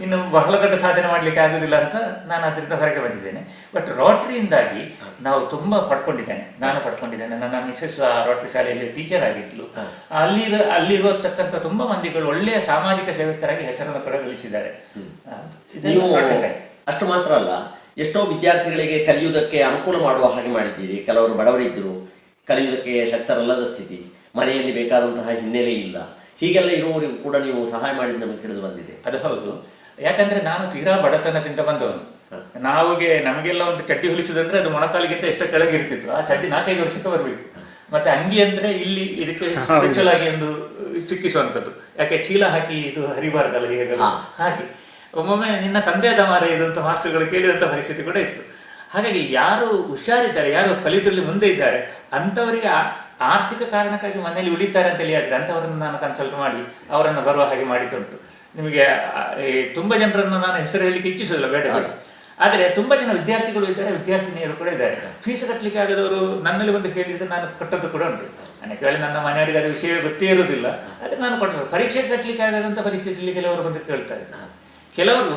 ಇನ್ನು ಬಹಳ ದೊಡ್ಡ ಸಾಧನೆ ಮಾಡ್ಲಿಕ್ಕೆ ಆಗುದಿಲ್ಲ ಅಂತ ನಾನು ಅದರಿಂದ ಹೊರಗೆ ಬಂದಿದ್ದೇನೆ. ಬಟ್ ರೋಟರಿಯಿಂದಾಗಿ ನಾವು ತುಂಬಾ ಪಡ್ಕೊಂಡಿದ್ದೇನೆ, ನಾನು ಪಡ್ಕೊಂಡಿದ್ದೇನೆ. ನನ್ನ ಮಿಸಸ್ ರೋಟರಿ ಶಾಲೆಯಲ್ಲಿ ಟೀಚರ್ ಆಗಿದ್ಲು. ಅಲ್ಲಿರುವತಕ್ಕಂಥ ತುಂಬಾ ಮಂದಿಗಳು ಒಳ್ಳೆಯ ಸಾಮಾಜಿಕ ಸೇವಕರಾಗಿ ಹೆಸರನ್ನು ಕೂಡ ಗಳಿಸಿದ್ದಾರೆ. ಅಷ್ಟು ಮಾತ್ರ ಅಲ್ಲ, ಎಷ್ಟೋ ವಿದ್ಯಾರ್ಥಿಗಳಿಗೆ ಕಲಿಯುವುದಕ್ಕೆ ಅನುಕೂಲ ಮಾಡುವ ಹಾಗೆ ಮಾಡಿದ್ದೀರಿ. ಕೆಲವರು ಬಡವರಿದ್ದರು, ಕಲಿಯುವುದಕ್ಕೆ ಶಕ್ತರಲ್ಲದ ಸ್ಥಿತಿ, ಮನೆಯಲ್ಲಿ ಬೇಕಾದಂತಹ ಹಿನ್ನೆಲೆ ಇಲ್ಲ, ಹೀಗೆಲ್ಲ ಇರುವವರಿಗೂ ಕೂಡ ನೀವು ಸಹಾಯ ಮಾಡಿದ ನಮಗೆ ತಿಳಿದು ಬಂದಿದೆ. ಅದು ಹೌದು. ಯಾಕಂದ್ರೆ ನಾನು ತೀರಾ ಬಡತನದಿಂದ ಬಂದವನು. ನಮಗೆಲ್ಲ ಒಂದು ಚಡ್ಡಿ ಹೊಲಿಸುದಂದ್ರೆ ಅದು ಮೊಣಕಾಲಿಗಿಂತ ಎಷ್ಟೋ ಕೆಳಗಿರ್ತಿತ್ತು. ಆ ಚಡ್ಡಿ 4-5 ವರ್ಷಕ್ಕೆ ಬರಬೇಕು. ಮತ್ತೆ ಅಂಗಿ ಅಂದ್ರೆ ಇಲ್ಲಿ ಇದಕ್ಕೆ ಸ್ಪೆಷಲ್ ಆಗಿ ಒಂದು ಸಿಕ್ಕಿಸುವಂಥದ್ದು. ಯಾಕೆ ಚೀಲ ಹಾಕಿ ಇದು ಹರಿಬಾರ್ದಲ್ಲ ಹೇಗಲ್ಲ ಹಾಗೆ. ಒಮ್ಮೊಮ್ಮೆ ನಿನ್ನ ತಂದೆಯಾದ ಮಾರ ಇದು ಅಂತ ಮಾಸ್ಟರ್ಗಳು ಕೇಳಿದಂಥ ಪರಿಸ್ಥಿತಿ ಕೂಡ ಇತ್ತು. ಹಾಗಾಗಿ ಯಾರು ಹುಷಾರಿದ್ದಾರೆ, ಯಾರು ಕಲಿಯುವುದರಲ್ಲಿ ಮುಂದೆ ಇದ್ದಾರೆ ಅಂಥವರಿಗೆ ಆರ್ಥಿಕ ಕಾರಣಕ್ಕಾಗಿ ಮನೆಯಲ್ಲಿ ಉಳಿತಾರೆ ಅಂತ ಹೇಳಿದ್ರೆ ಅಂಥವರನ್ನು ನಾನು ಕನ್ಸಲ್ಟ್ ಮಾಡಿ ಅವರನ್ನು ಬರುವ ಹಾಗೆ ಮಾಡಿದ್ದುಂಟು. ನಿಮಗೆ ತುಂಬ ಜನರನ್ನು ನಾನು ಹೆಸರು ಹೇಳಲಿಕ್ಕೆ ಇಚ್ಛಿಸೋದಿಲ್ಲ, ಬೇಡ ಬೇಡ. ಆದರೆ ತುಂಬ ಜನ ವಿದ್ಯಾರ್ಥಿಗಳು ಇದ್ದಾರೆ, ವಿದ್ಯಾರ್ಥಿನಿಯರು ಕೂಡ ಇದ್ದಾರೆ. ಫೀಸ್ ಕಟ್ಟಲಿಕ್ಕೆ ಆಗದವರು ನನ್ನಲ್ಲಿ ಬಂದು ಕೇಳಿದ್ರೆ ನಾನು ಕಟ್ಟದ್ದು ಕೂಡ ಉಂಟು. ನನಗೆ ಹೇಳಿ ನನ್ನ ಮನೆಯವರಿಗೆ ಅದು ವಿಷಯ ಗೊತ್ತೇ ಇರುವುದಿಲ್ಲ, ಆದರೆ ನಾನು ಕೊಟ್ಟರು. ಪರೀಕ್ಷೆ ಕಟ್ಟಲಿಕ್ಕೆ ಆಗದಂಥ ಪರಿಸ್ಥಿತಿಯಲ್ಲಿ ಕೆಲವರು ಬಂದು ಕೇಳ್ತಾರೆ. ಕೆಲವರು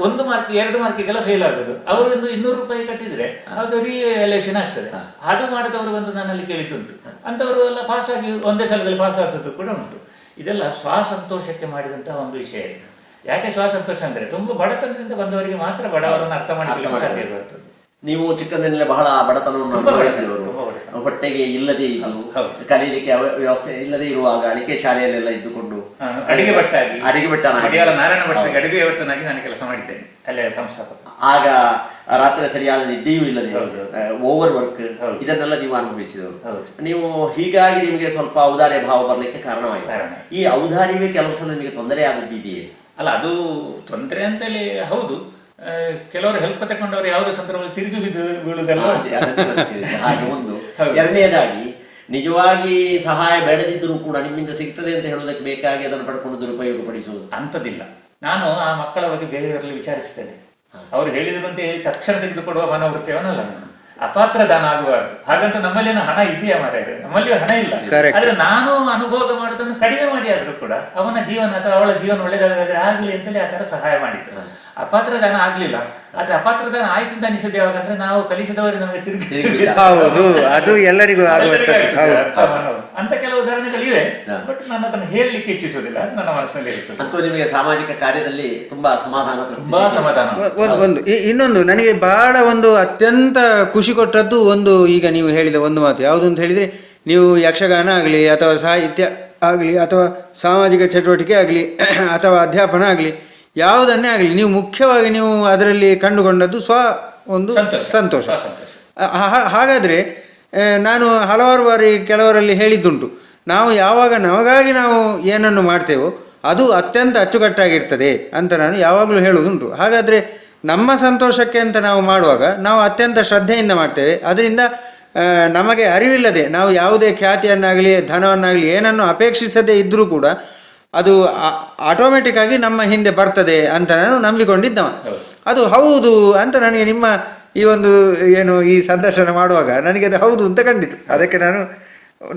1 ಮಾರ್ಕ್ 2 ಮಾರ್ಕಿಗೆಲ್ಲ ಫೇಲ್ ಆಗೋದು. ಅವರು ಒಂದು 200 ರೂಪಾಯಿ ಕಟ್ಟಿದ್ರೆ ಅದು ರಿಎಲೆಕ್ಷನ್ ಆಗ್ತದೆ. ಅದು ಮಾಡಿದವರು ಬಂದು ನನ್ನಲ್ಲಿ ಕೇಳಿದ್ದುಂಟು. ಅಂಥವರು ಎಲ್ಲ ಪಾಸ್ ಆಗಿ ಒಂದೇ ಸಲದಲ್ಲಿ ಪಾಸ್ ಆದದ್ದು ಕೂಡ ಉಂಟು. ಇದೆಲ್ಲ ಸ್ವಸಂತೋಷಕ್ಕೆ ಮಾಡಿದಂತಹ ಒಂದು ವಿಷಯ. ಯಾಕೆ ಸ್ವಸಂತೋಷ ಅಂದ್ರೆ ತುಂಬ ಬಡತನದಿಂದ ಬಂದವರಿಗೆ ಮಾತ್ರ ಬಡವರನ್ನು ಅರ್ಥ ಮಾಡಿಕೊಳ್ಳಲು ಸಾಧ್ಯ ಇರುತ್ತದೆ. ನೀವು ಚಿಕ್ಕಂದಿನಲ್ಲೇ ಬಹಳ ಬಡತನವನ್ನು ಅನುಭವಿಸಿದವರು, ಹೊಟ್ಟೆಗೆ ಇಲ್ಲದೆ ಇದ್ದು ಕಲೀಲಿಕ್ಕೆ ವ್ಯವಸ್ಥೆ ಇಲ್ಲದೆ ಇರುವಾಗ ಅಡಿಕೆ ಶಾಲೆಯಲ್ಲೆಲ್ಲ ಇದ್ದುಕೊಂಡು ಅಡಿಗೆ ಭಟ್ಟನಾಗಿ ನಾರಾಯಣ ಭಟ್ಟನಾಗಿ ಅಡಿಗೆ ಭಟ್ಟನಾಗಿ ನಾನು ಕೆಲಸ ಮಾಡಿದ್ದೇನೆ ಅಲ್ಲೇ ಸಂಸ್ಥಾಪಕ. ಆಗ ರಾತ್ರಿ ಸರಿಯಾದ ನಿದ್ದೆಯೂ ಇಲ್ಲದೆ ಓವರ್ ವರ್ಕ್ ಇದನ್ನೆಲ್ಲ ನೀವು ಅನುಭವಿಸಿದವರು. ನೀವು ಹೀಗಾಗಿ ನಿಮಗೆ ಸ್ವಲ್ಪ ಔದಾರ್ಯ ಭಾವ ಬರಲಿಕ್ಕೆ ಕಾರಣವಾಯಿತು. ಈ ಔದಾರ್ಯವೇ ಕೆಲವು ಸಲ ನಿಮಗೆ ತೊಂದರೆ ಆದದ್ದಿದೆಯೇ? ಅಲ್ಲ, ಅದು ತೊಂದರೆ ಅಂತೇಳಿ ಹೌದು. ಕೆಲವರು ಹೆಲ್ಪ್ ತಗೊಂಡವರು ಯಾವುದೇ ಸಂದರ್ಭದಲ್ಲಿ ತಿರುಗಿ ಬೀಳುವುದಲ್ಲ. ಹಾಗೆ ಒಂದು. ಎರಡನೇದಾಗಿ ನಿಜವಾಗಿ ಸಹಾಯ ಬೇಡದಿದ್ದರೂ ಕೂಡ ನಿಮ್ಮಿಂದ ಸಿಗ್ತದೆ ಅಂತ ಹೇಳುವುದಕ್ಕೆ ಬೇಕಾಗಿ ಅದನ್ನು ಪಡ್ಕೊಂಡು ದುರುಪಯೋಗ ಪಡಿಸುವುದು ಅಂಥದ್ದಿಲ್ಲ. ನಾನು ಆ ಮಕ್ಕಳ ಬಗ್ಗೆ ಬೇರೆಯವರಲ್ಲಿ ವಿಚಾರಿಸ್ತೇನೆ. ಅವರು ಹೇಳಿದ್ರು ಅಂತ ಹೇಳಿ ತಕ್ಷಣ ತೆಗೆದುಕೊಡುವ ಮನೋವೃತ್ತಿಯವನಲ್ಲ. ಅಪಾತ್ರ ದಾನ ಆಗಬಾರ್ದು. ಹಾಗಂತ ನಮ್ಮಲ್ಲೇನೋ ಹಣ ಇದೆಯಾ ಮಾರಾಯ? ನಮ್ಮಲ್ಲಿಯೂ ಹಣ ಇಲ್ಲ. ಆದ್ರೆ ನಾನು ಅನುಭೋಗ ಮಾಡೋದನ್ನು ಕಡಿಮೆ ಮಾಡಿ ಆದ್ರೂ ಕೂಡ ಅವನ ಜೀವನ ಅಥವಾ ಅವಳ ಜೀವನ ಒಳ್ಳೆದಾದ್ರೆ ಆಗ್ಲಿ ಅಂತೇಳಿ ಆ ತರ ಸಹಾಯ ಮಾಡಿದ್ದು. ಅಪಾತ್ರ ದಾನ ಆಗ್ಲಿಲ್ಲ. ಆದ್ರೆ ಅಪಾತ್ರ ದಾನ ಆಯ್ತು ಅಂತ ಅನಿಸಿದ್ದು ಯಾವಾಗಂದ್ರೆ ನಾವು ಕಲಿಸಿದವರು ನಮಗೆ ತಿರುಗಿ ಅದು ಎಲ್ಲರಿಗೂ ಅಂತ ಕೆಲವು ಉದಾಹರಣೆಗಳಿವೆ. ಬಟ್ ನಾನು ಅದನ್ನು ಹೇಳಲಿಕ್ಕೆ ಇಚ್ಛಿಸುವುದಿಲ್ಲ, ಅದು ನನ್ನ ಮನಸ್ಸಿನಲ್ಲಿ ಇರ್ತದೆ. ಅಂತೂ ನಿಮಗೆ ಸಾಮಾಜಿಕ ಕಾರ್ಯದಲ್ಲಿ ತುಂಬಾ ಸಮಾಧಾನ. ಒಂದು ಇನ್ನೊಂದು ನನಗೆ ಬಹಳ ಒಂದು ಅತ್ಯಂತ ಖುಷಿ ಕೊಟ್ಟದ್ದು ಒಂದು, ಈಗ ನೀವು ಹೇಳಿದ ಒಂದು ಮಾತು ಯಾವುದು ಅಂತ ಹೇಳಿದ್ರೆ, ನೀವು ಯಕ್ಷಗಾನ ಆಗಲಿ ಅಥವಾ ಸಾಹಿತ್ಯ ಆಗಲಿ ಅಥವಾ ಸಾಮಾಜಿಕ ಚಟುವಟಿಕೆ ಆಗಲಿ ಅಥವಾ ಅಧ್ಯಾಪನ ಆಗಲಿ ಯಾವುದನ್ನೇ ಆಗಲಿ, ನೀವು ಮುಖ್ಯವಾಗಿ ನೀವು ಅದರಲ್ಲಿ ಕಂಡುಕೊಂಡದ್ದು ಒಂದು ಸಂತೋಷ. ಹಾಗಾದರೆ ನಾನು ಹಲವಾರು ಬಾರಿ ಕೆಲವರಲ್ಲಿ ಹೇಳಿದ್ದುಂಟು, ನಾವು ಯಾವಾಗ ನಮಗಾಗಿ ನಾವು ಏನನ್ನು ಮಾಡ್ತೇವೋ ಅದು ಅತ್ಯಂತ ಅಚ್ಚುಕಟ್ಟಾಗಿರ್ತದೆ ಅಂತ ನಾನು ಯಾವಾಗಲೂ ಹೇಳುವುದುಂಟು. ಹಾಗಾದರೆ ನಮ್ಮ ಸಂತೋಷಕ್ಕೆ ಅಂತ ನಾವು ಮಾಡುವಾಗ ನಾವು ಅತ್ಯಂತ ಶ್ರದ್ಧೆಯಿಂದ ಮಾಡ್ತೇವೆ. ಅದರಿಂದ ನಮಗೆ ಅರಿವಿಲ್ಲದೆ ನಾವು ಯಾವುದೇ ಖ್ಯಾತಿಯನ್ನಾಗಲಿ ಧನವನ್ನಾಗಲಿ ಏನನ್ನು ಅಪೇಕ್ಷಿಸದೇ ಇದ್ದರೂ ಕೂಡ ಅದು ಆಟೋಮೆಟಿಕ್ ಆಗಿ ನಮ್ಮ ಹಿಂದೆ ಬರ್ತದೆ ಅಂತ ನಾನು ನಂಬಿಕೊಂಡಿದ್ದವ. ಅದು ಹೌದು ಅಂತ ನನಗೆ ನಿಮ್ಮ ಈ ಒಂದು ಏನು ಈ ಸಂದರ್ಶನ ಮಾಡುವಾಗ ನನಗೆ ಅದು ಹೌದು ಅಂತ ಕಂಡಿತು. ಅದಕ್ಕೆ ನಾನು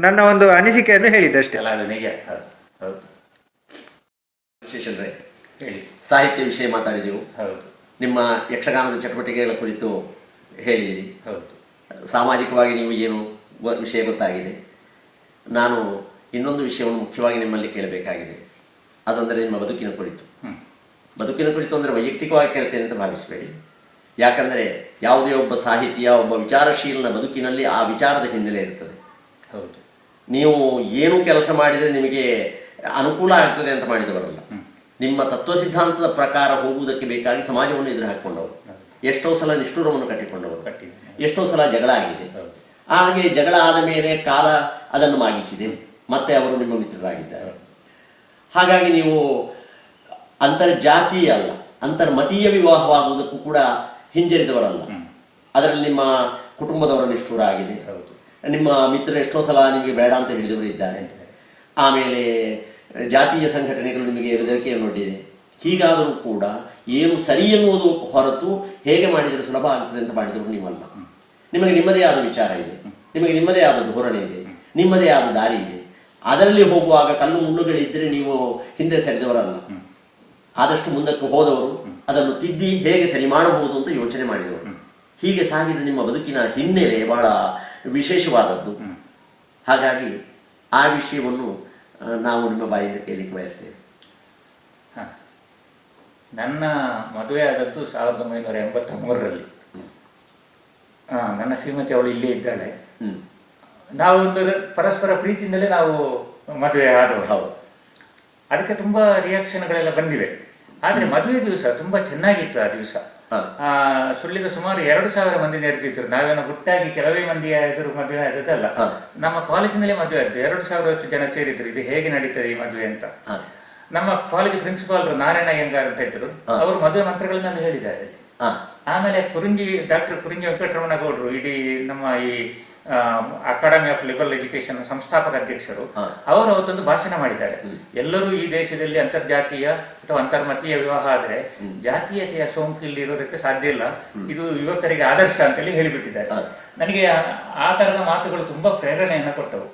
ನನ್ನ ಒಂದು ಅನಿಸಿಕೆಯನ್ನು ಹೇಳಿದ್ದೆ ಅಷ್ಟೇ. ಶೇಷನ್ರೆ, ಸಾಹಿತ್ಯ ವಿಷಯ ಮಾತಾಡಿದೆವು. ನಿಮ್ಮ ಯಕ್ಷಗಾನದ ಚಟುವಟಿಕೆಗಳ ಕುರಿತು ಹೇಳಿದಿರಿ. ಸಾಮಾಜಿಕವಾಗಿ ನೀವು ಏನು ವಿಷಯ ಗೊತ್ತಾಗಿದೆ. ನಾನು ಇನ್ನೊಂದು ವಿಷಯವನ್ನು ಮುಖ್ಯವಾಗಿ ನಿಮ್ಮಲ್ಲಿ ಕೇಳಬೇಕಾಗಿದೆ. ಅದಂದರೆ ನಿಮ್ಮ ಬದುಕಿನ ಕುರಿತು. ಬದುಕಿನ ಕುರಿತು ಅಂದರೆ ವೈಯಕ್ತಿಕವಾಗಿ ಕೇಳ್ತೇನೆ ಅಂತ ಭಾವಿಸಬೇಡಿ. ಯಾಕಂದರೆ ಯಾವುದೇ ಒಬ್ಬ ಸಾಹಿತಿಯ ಒಬ್ಬ ವಿಚಾರಶೀಲನ ಬದುಕಿನಲ್ಲಿ ಆ ವಿಚಾರದ ಹಿನ್ನೆಲೆ ಇರ್ತದೆ. ಹೌದು, ನೀವು ಏನು ಕೆಲಸ ಮಾಡಿದರೆ ನಿಮಗೆ ಅನುಕೂಲ ಆಗ್ತದೆ ಅಂತ ಮಾಡಿದವರಲ್ಲ. ನಿಮ್ಮ ತತ್ವ ಸಿದ್ಧಾಂತದ ಪ್ರಕಾರ ಹೋಗುವುದಕ್ಕೆ ಬೇಕಾಗಿ ಸಮಾಜವನ್ನು ಎದುರು ಹಾಕಿಕೊಂಡವರು, ಎಷ್ಟೋ ಸಲ ನಿಷ್ಠುರವನ್ನು ಕಟ್ಟಿಕೊಂಡವರು, ಎಷ್ಟೋ ಸಲ ಜಗಳ ಆಗಿದೆ. ಹಾಗೆ ಜಗಳ ಆದ ಮೇಲೆ ಕಾಲ ಅದನ್ನು ಮಾಗಿಸಿದೆ, ಮತ್ತೆ ಅವರು ನಿಮ್ಮ ಮಿತ್ರರಾಗಿದ್ದಾರೆ. ಹಾಗಾಗಿ ನೀವು ಅಂತರ್ಜಾತೀಯ ಅಲ್ಲ, ಅಂತರ್ಮತೀಯ ವಿವಾಹವಾಗುವುದಕ್ಕೂ ಕೂಡ ಹಿಂಜರಿದವರಲ್ಲ. ಅದರಲ್ಲಿ ನಿಮ್ಮ ಕುಟುಂಬದವರ ನಿಷ್ಠುರ ಆಗಿದೆ. ನಿಮ್ಮ ಮಿತ್ರ ಎಷ್ಟೋ ಸಲ ನಿಮಗೆ ಬೇಡ ಅಂತ ಹಿಡಿದವರು ಇದ್ದಾರೆ. ಆಮೇಲೆ ಜಾತೀಯ ಸಂಘಟನೆಗಳು ನಿಮಗೆ ಎದುರಿಕೆಯನ್ನು ನೋಡಿದೆ. ಹೀಗಾದರೂ ಕೂಡ ಏನು ಸರಿ ಎನ್ನುವುದು ಹೊರತು ಹೇಗೆ ಮಾಡಿದರೆ ಸುಲಭ ಆಗ್ತದೆ ಅಂತ ಮಾಡಿದವರು ನೀವಲ್ಲ. ನಿಮಗೆ ನಿಮ್ಮದೇ ಆದ ವಿಚಾರ ಇದೆ, ನಿಮಗೆ ನಿಮ್ಮದೇ ಆದ ಧೋರಣೆ ಇದೆ, ನಿಮ್ಮದೇ ಆದ ದಾರಿ ಇದೆ. ಅದರಲ್ಲಿ ಹೋಗುವಾಗ ಕಲ್ಲು ಮುಳ್ಳುಗಳಿದ್ದರೆ ನೀವು ಹಿಂದೆ ಸರಿದವರಲ್ಲ. ಆದಷ್ಟು ಮುಂದಕ್ಕೆ ಹೋದವರು, ಅದನ್ನು ತಿದ್ದಿ ಹೇಗೆ ಸರಿ ಮಾಡಬಹುದು ಅಂತ ಯೋಚನೆ ಮಾಡಿದವರು. ಹೀಗೆ ಸಾಗಿದ ನಿಮ್ಮ ಬದುಕಿನ ಹಿನ್ನೆಲೆ ಬಹಳ ವಿಶೇಷವಾದದ್ದು. ಹಾಗಾಗಿ ಆ ವಿಷಯವನ್ನು ನಾವು ನಿಮ್ಮ ಬಾಯಿಂದ ಕೇಳಲಿಕ್ಕೆ ಬಯಸ್ತೇವೆ. ನನ್ನ ಮದುವೆ ಆದದ್ದು 1983ರಲ್ಲಿ. ನನ್ನ ಶ್ರೀಮತಿ ಅವಳು ಇಲ್ಲೇ ಇದ್ದಾಳೆ. ನಾವು ಒಂದು ಪರಸ್ಪರ ಪ್ರೀತಿಯಿಂದಲೇ ನಾವು ಮದುವೆ ಆದವರು. ಹೌದು. ಅದಕ್ಕೆ ತುಂಬಾ ರಿಯಾಕ್ಷನ್ಗಳೆಲ್ಲ ಬಂದಿವೆ. ಆದರೆ ಮದುವೆ ದಿವಸ ತುಂಬಾ ಚೆನ್ನಾಗಿತ್ತು. ಆ ದಿವಸ ಸುಳ್ಳಿದ ಸುಮಾರು 2,000 ಮಂದಿ ನೆರೆದಿದ್ರು. ನಾವೇನೋ ಗುಟ್ಟಾಗಿ ಕೆಲವೇ ಮಂದಿ ಎದುರು ಮದುವೆ ಆದದ್ದಲ್ಲ. ನಮ್ಮ ಕಾಲೇಜಿನಲ್ಲೇ ಮದುವೆ ಆದ್ದು. 2,000 ಜನ ಸೇರಿದ್ರು. ಇದು ಹೇಗೆ ನಡೀತದೆ ಈ ಮದುವೆ ಅಂತ. ನಮ್ಮ ಕಾಲೇಜ್ ಪ್ರಿನ್ಸಿಪಾಲ್ ನಾರಾಯಣ ಅಯ್ಯಂಗಾರ್ ಅಂತ ಇದ್ರು. ಅವರು ಮದುವೆ ಮಂತ್ರಗಳನ್ನೆಲ್ಲ ಹೇಳಿದ್ದಾರೆ. ಆಮೇಲೆ ಡಾಕ್ಟರ್ ಕುರಿಂಜಿ ವೆಂಕಟರಮಣ ಗೌಡರು, ಇಡೀ ನಮ್ಮ ಈ ಅಕಾಡೆಮಿ ಆಫ್ ಲಿಬರಲ್ ಎಜುಕೇಶನ್ ಸಂಸ್ಥಾಪಕ ಅಧ್ಯಕ್ಷರು, ಅವರು ಅವತ್ತೊಂದು ಭಾಷಣ ಮಾಡಿದ್ದಾರೆ. ಎಲ್ಲರೂ ಈ ದೇಶದಲ್ಲಿ ಅಂತರ್ಜಾತೀಯ ಅಥವಾ ಅಂತರ್ಮತೀಯ ವಿವಾಹ ಆದರೆ ಜಾತೀಯತೆಯ ಸೋಂಕು ಇಲ್ಲಿ ಇರೋದಕ್ಕೆ ಸಾಧ್ಯ ಇಲ್ಲ, ಇದು ಯುವಕರಿಗೆ ಆದರ್ಶ ಅಂತೇಳಿ ಹೇಳಿಬಿಟ್ಟಿದ್ದಾರೆ. ನನಗೆ ಆ ತರದ ಮಾತುಗಳು ತುಂಬಾ ಪ್ರೇರಣೆಯನ್ನು ಕೊಟ್ಟವು.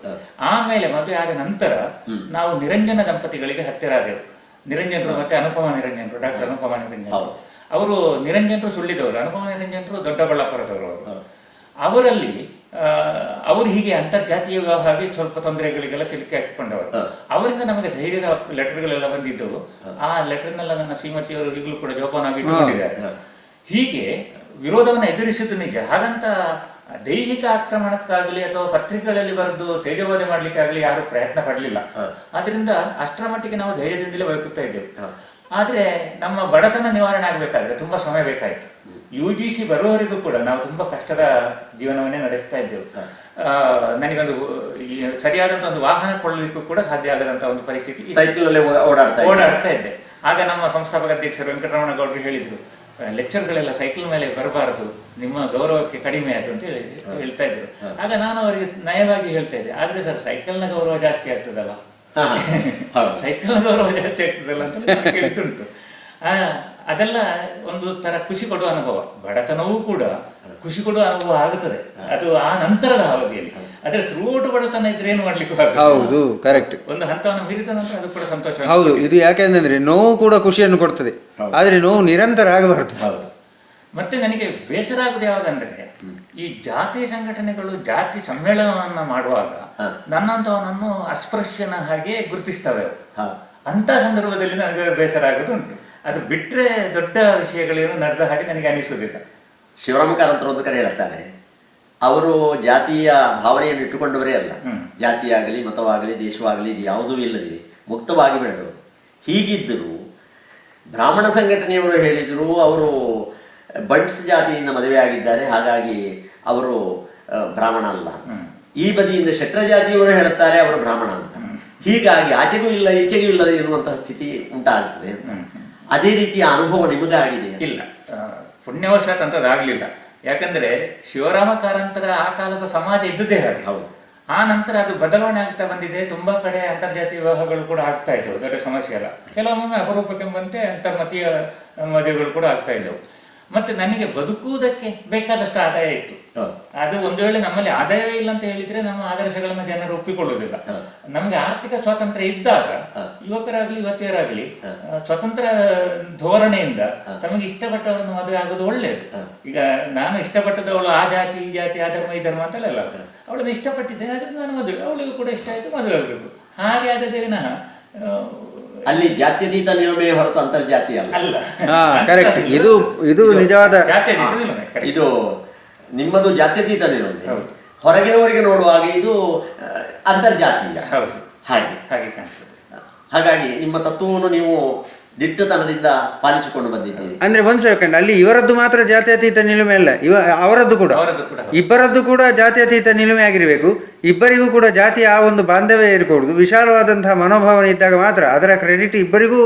ಆಮೇಲೆ ಮದುವೆ ಆದ ನಂತರ ನಾವು ನಿರಂಜನ ದಂಪತಿಗಳಿಗೆ ಹತ್ತಿರ ಆದೆವು. ನಿರಂಜನರು ಮತ್ತೆ ಅನುಪಮ ನಿರಂಜನರು, ಡಾಕ್ಟರ್ ಅನುಪಮ ನಿರಂಜನರು. ಅವರು ನಿರಂಜನರು ಸುಳ್ಳಿದವರು, ಅನುಪಮ ನಿರಂಜನರು ದೊಡ್ಡಬಳ್ಳಾಪುರದವರು. ಅವರಲ್ಲಿ ಅವರು ಹೀಗೆ ಅಂತರ್ಜಾತೀಯ ವಿವಾಹ ಆಗಿ ಸ್ವಲ್ಪ ತೊಂದರೆಗಳಿಗೆಲ್ಲ ಸಿಲುಕಿ ಹಾಕಿಕೊಂಡವರು. ಅವರಿಂದ ನಮಗೆ ಧೈರ್ಯದ ಲೆಟರ್ಗಳೆಲ್ಲ ಬಂದಿದ್ದವು. ಆ ಲೆಟರ್ನೆಲ್ಲ ನನ್ನ ಶ್ರೀಮತಿಯವರು ಈಗಲೂ ಕೂಡ ಜೋಪಾನಾಗಿ ಇಟ್ಟುಕೊಂಡಿದ್ದಾರೆ. ಹೀಗೆ ವಿರೋಧವನ್ನು ಎದುರಿಸಿದ್ದು ನಿಜ. ಹಾಗಂತ ದೈಹಿಕ ಆಕ್ರಮಣಕ್ಕಾಗಲಿ ಅಥವಾ ಪತ್ರಿಕೆಗಳಲ್ಲಿ ಬರೆದು ತೇಜೋವಧೆ ಮಾಡ್ಲಿಕ್ಕಾಗಲಿ ಯಾರು ಪ್ರಯತ್ನ ಪಡಲಿಲ್ಲ. ಆದ್ರಿಂದ ಅಷ್ಟರ ಮಟ್ಟಿಗೆ ನಾವು ಧೈರ್ಯದಿಂದಲೇ ಬದುಕುತ್ತಾ ಇದ್ದೇವೆ. ಆದ್ರೆ ನಮ್ಮ ಬಡತನ ನಿವಾರಣೆ ಆಗ್ಬೇಕಾದ್ರೆ ತುಂಬಾ ಸಮಯ ಬೇಕಾಯ್ತು. UGC ಬರುವವರೆಗೂ ಕೂಡ ನಾವು ತುಂಬಾ ಕಷ್ಟದ ಜೀವನವನ್ನೇ ನಡೆಸ್ತಾ ಇದ್ದೆವು. ನನಗೊಂದು ಸರಿಯಾದಂತ ಒಂದು ವಾಹನ ಕೊಳ್ಳಲಿಕ್ಕೂ ಕೂಡ ಸಾಧ್ಯ ಆಗದಂತ ಒಂದು ಪರಿಸ್ಥಿತಿ, ಸೈಕಲ್ ಓಡಾಡ್ತಾ ಇದ್ದೆ. ಆಗ ನಮ್ಮ ಸಂಸ್ಥಾಪಕ ಅಧ್ಯಕ್ಷರು ವೆಂಕಟರಮಣ ಗೌಡರು ಹೇಳಿದ್ರು, ಲೆಕ್ಚರ್ಗಳೆಲ್ಲ ಸೈಕಲ್ ಮೇಲೆ ಬರಬಾರದು, ನಿಮ್ಮ ಗೌರವಕ್ಕೆ ಕಡಿಮೆ ಆಯ್ತು ಅಂತ ಹೇಳ್ತಾ ಇದ್ರು. ಆಗ ನಾನು ಅವರಿಗೆ ನಯವಾಗಿ ಹೇಳ್ತಾ ಇದ್ದೆ, ಆದ್ರೆ ಸರ್ ಸೈಕಲ್ನ ಗೌರವ ಜಾಸ್ತಿ ಆಗ್ತದಲ್ಲ, ಸೈಕಲ್ನ ಗೌರವ ಜಾಸ್ತಿ ಆಗ್ತದಲ್ಲ ಅಂತ ಕೇಳ್ತುಂಟು. ಅದೆಲ್ಲ ಒಂದು ತರ ಖುಷಿ ಕೊಡುವ ಅನುಭವ. ಬಡತನವೂ ಕೂಡ ಖುಷಿ ಕೊಡುವ ಅನುಭವ ಆಗುತ್ತದೆ, ಅದು ಆ ನಂತರದ ಅವಧಿಯಲ್ಲಿ. ಆದ್ರೆ ಥ್ರೂಔಟ್ ಬಡತನ ಇದ್ರೆ ಏನು ಮಾಡ್ಲಿಕ್ಕೂ ಹೌದು, ಕರೆಕ್ಟ್. ಒಂದು ಹಂತವನ್ನು ಮೀರಿದ ನಂತರ ಅದು ಕೂಡ ಸಂತೋಷ. ಹೌದು, ಇದು ಯಾಕೆಂದ್ರೆ ನೋವು ಕೂಡ ಖುಷಿಯನ್ನು ಕೊಡ್ತದೆ, ಆದ್ರೆ ನೋವು ನಿರಂತರ ಆಗಬಾರದು. ಹೌದು. ಮತ್ತೆ ನನಗೆ ಬೇಸರ ಆಗುದು ಯಾವಾಗಂದ್ರೆ, ಈ ಜಾತಿ ಸಂಘಟನೆಗಳು ಜಾತಿ ಸಮ್ಮೇಳನವನ್ನ ಮಾಡುವಾಗ ನನ್ನಂತವನನ್ನು ಅಸ್ಪೃಶ್ಯನ ಹಾಗೆ ಗುರುತಿಸ್ತವೆ. ಅಂತ ಸಂದರ್ಭದಲ್ಲಿ ನನಗೆ ಬೇಸರ ಆಗೋದು ಉಂಟು. ಅದು ಬಿಟ್ರೆ ದೊಡ್ಡ ವಿಷಯಗಳೇನು ನಡೆದ ಹಾಗೆ ನನಗೆ ಅನಿಸುವುದಿಲ್ಲ. ಶಿವರಾಮ ಕಾರಂತರು ಒಂದು ಕಡೆ ಹೇಳ್ತಾರೆ, ಅವರು ಜಾತಿಯ ಭಾವನೆಯನ್ನು ಇಟ್ಟುಕೊಂಡವರೇ ಅಲ್ಲ, ಜಾತಿಯಾಗಲಿ ಮತವಾಗಲಿ ದೇಶವಾಗಲಿ ಇದು ಯಾವುದೂ ಇಲ್ಲದೆ ಮುಕ್ತವಾಗಿ ಬೆಳೆದವರು. ಹೀಗಿದ್ದರೂ ಬ್ರಾಹ್ಮಣ ಸಂಘಟನೆಯವರು ಹೇಳಿದರು ಅವರು ಬಂಟ್ಸ್ ಜಾತಿಯಿಂದ ಮದುವೆ ಆಗಿದ್ದಾರೆ, ಹಾಗಾಗಿ ಅವರು ಬ್ರಾಹ್ಮಣ ಅಲ್ಲ. ಈ ಬದಿಯಿಂದ ಶೆಟ್ರ ಜಾತಿಯವರು ಹೇಳುತ್ತಾರೆ ಅವರು ಬ್ರಾಹ್ಮಣ ಅಂತ. ಹೀಗಾಗಿ ಆಚೆಗೂ ಇಲ್ಲ ಈಚೆಗೂ ಇಲ್ಲದೆ ಇರುವಂತಹ ಸ್ಥಿತಿ ಉಂಟಾಗ್ತದೆ. ಅದೇ ರೀತಿಯ ಅನುಭವ ನಿಮಗಾಗಿದೆ? ಇಲ್ಲ, ಪುಣ್ಯವಶಾತ್ ಅಂತದಾಗಲಿಲ್ಲ. ಯಾಕಂದ್ರೆ ಶಿವರಾಮ ಕಾರಂತರ ಆ ಕಾಲದ ಸಮಾಜ ಇದ್ದುದೇ ಹಾಗೆ. ಹೌದು. ಆ ನಂತರ ಅದು ಬದಲಾವಣೆ ಆಗ್ತಾ ಬಂದಿದೆ. ತುಂಬಾ ಕಡೆ ಅಂತರ್ಜಾತೀಯ ವಿವಾಹಗಳು ಕೂಡ ಆಗ್ತಾ ಇದ್ದವು, ದೊಡ್ಡ ಸಮಸ್ಯೆ ಅಲ್ಲ. ಕೆಲವೊಮ್ಮೆ ಅಪರೂಪಕ್ಕೆಂಬಂತೆ ಅಂತರ್ಮತೀಯ ಮದುವೆಗಳು ಕೂಡ ಆಗ್ತಾ ಇದ್ದವು. ಮತ್ತೆ ನನಗೆ ಬದುಕುವುದಕ್ಕೆ ಬೇಕಾದಷ್ಟು ಆದಾಯ ಇತ್ತು. ಅದು ಒಂದು ವೇಳೆ ನಮ್ಮಲ್ಲಿ ಆದಾಯವೇ ಇಲ್ಲ ಅಂತ ಹೇಳಿದ್ರೆ ನಮ್ಮ ಆದರ್ಶಗಳನ್ನು ಜನರು ಒಪ್ಪಿಕೊಳ್ಳುವುದಿಲ್ಲ. ನಮಗೆ ಆರ್ಥಿಕ ಸ್ವಾತಂತ್ರ್ಯ ಇದ್ದಾಗ ಯುವಕರಾಗ್ಲಿ ಯುವತಿಯರಾಗ್ಲಿ ಸ್ವತಂತ್ರ ಧೋರಣೆಯಿಂದ ತಮಗೆ ಇಷ್ಟಪಟ್ಟವರನ್ನು ಮದುವೆ ಆಗೋದು ಒಳ್ಳೆಯದು. ಈಗ ನಾನು ಇಷ್ಟಪಟ್ಟದವಳು ಆ ಜಾತಿ ಈ ಜಾತಿ ಆ ಧರ್ಮ ಈ ಧರ್ಮ ಅಂತಲ್ಲ, ಅವಳನ್ನು ಇಷ್ಟಪಟ್ಟಿದ್ದೇನೆ, ಆದ್ರಿಂದ ನಾನು ಮದುವೆ, ಅವಳಿಗೂ ಕೂಡ ಇಷ್ಟ ಆಯ್ತು, ಮದುವೆ ಆಗಬೇಕು. ಹಾಗೆ ಆದದೇ ವಿನಃ ಅಲ್ಲಿ ಜಾತ್ಯತೀತ ನಿಲುಮೆ ಹೊರತು ಅಂತರ್ಜಾತಿ ಅಲ್ಲ. ಕರೆಕ್ಟ್. ಇದು ನಿಜವಾದ ಇದು ನಿಮ್ಮದು ಜಾತ್ಯತೀತ ನಿಲುಮೆ, ಹೊರಗಿನವರಿಗೆ ನೋಡುವಾಗ ಇದು ಅಂತರ್ಜಾತೀಯ. ಹಾಗೆ ಹಾಗಾಗಿ ನಿಮ್ಮ ತತ್ವವನ್ನು ನೀವು ದಿಟ್ಟತನದಿಂದ ಪಾಲಿಸಿಕೊಂಡು ಬಂದಿದ್ದೀರಿ. ಅಂದ್ರೆ ಒಂದು ಸೆಕೆಂಡ್, ಅಲ್ಲಿ ಇವರದ್ದು ಮಾತ್ರ ಜಾತ್ಯತೀತ ನಿಲುಮೆ ಅಲ್ಲ, ಅವರದ್ದು ಕೂಡ ಇಬ್ಬರದ್ದು ಕೂಡ ಜಾತ್ಯತೀತ ನಿಲುಮೆ ಆಗಿರಬೇಕು. ಇಬ್ಬರಿಗೂ ಕೂಡ ಜಾತಿಯ ಆ ಒಂದು ಬಾಂಧವ್ಯ ಇರಬಹುದು. ವಿಶಾಲವಾದಂತಹ ಮನೋಭಾವನೆ ಇದ್ದಾಗ ಮಾತ್ರ ಅದರ ಕ್ರೆಡಿಟ್ ಇಬ್ಬರಿಗೂ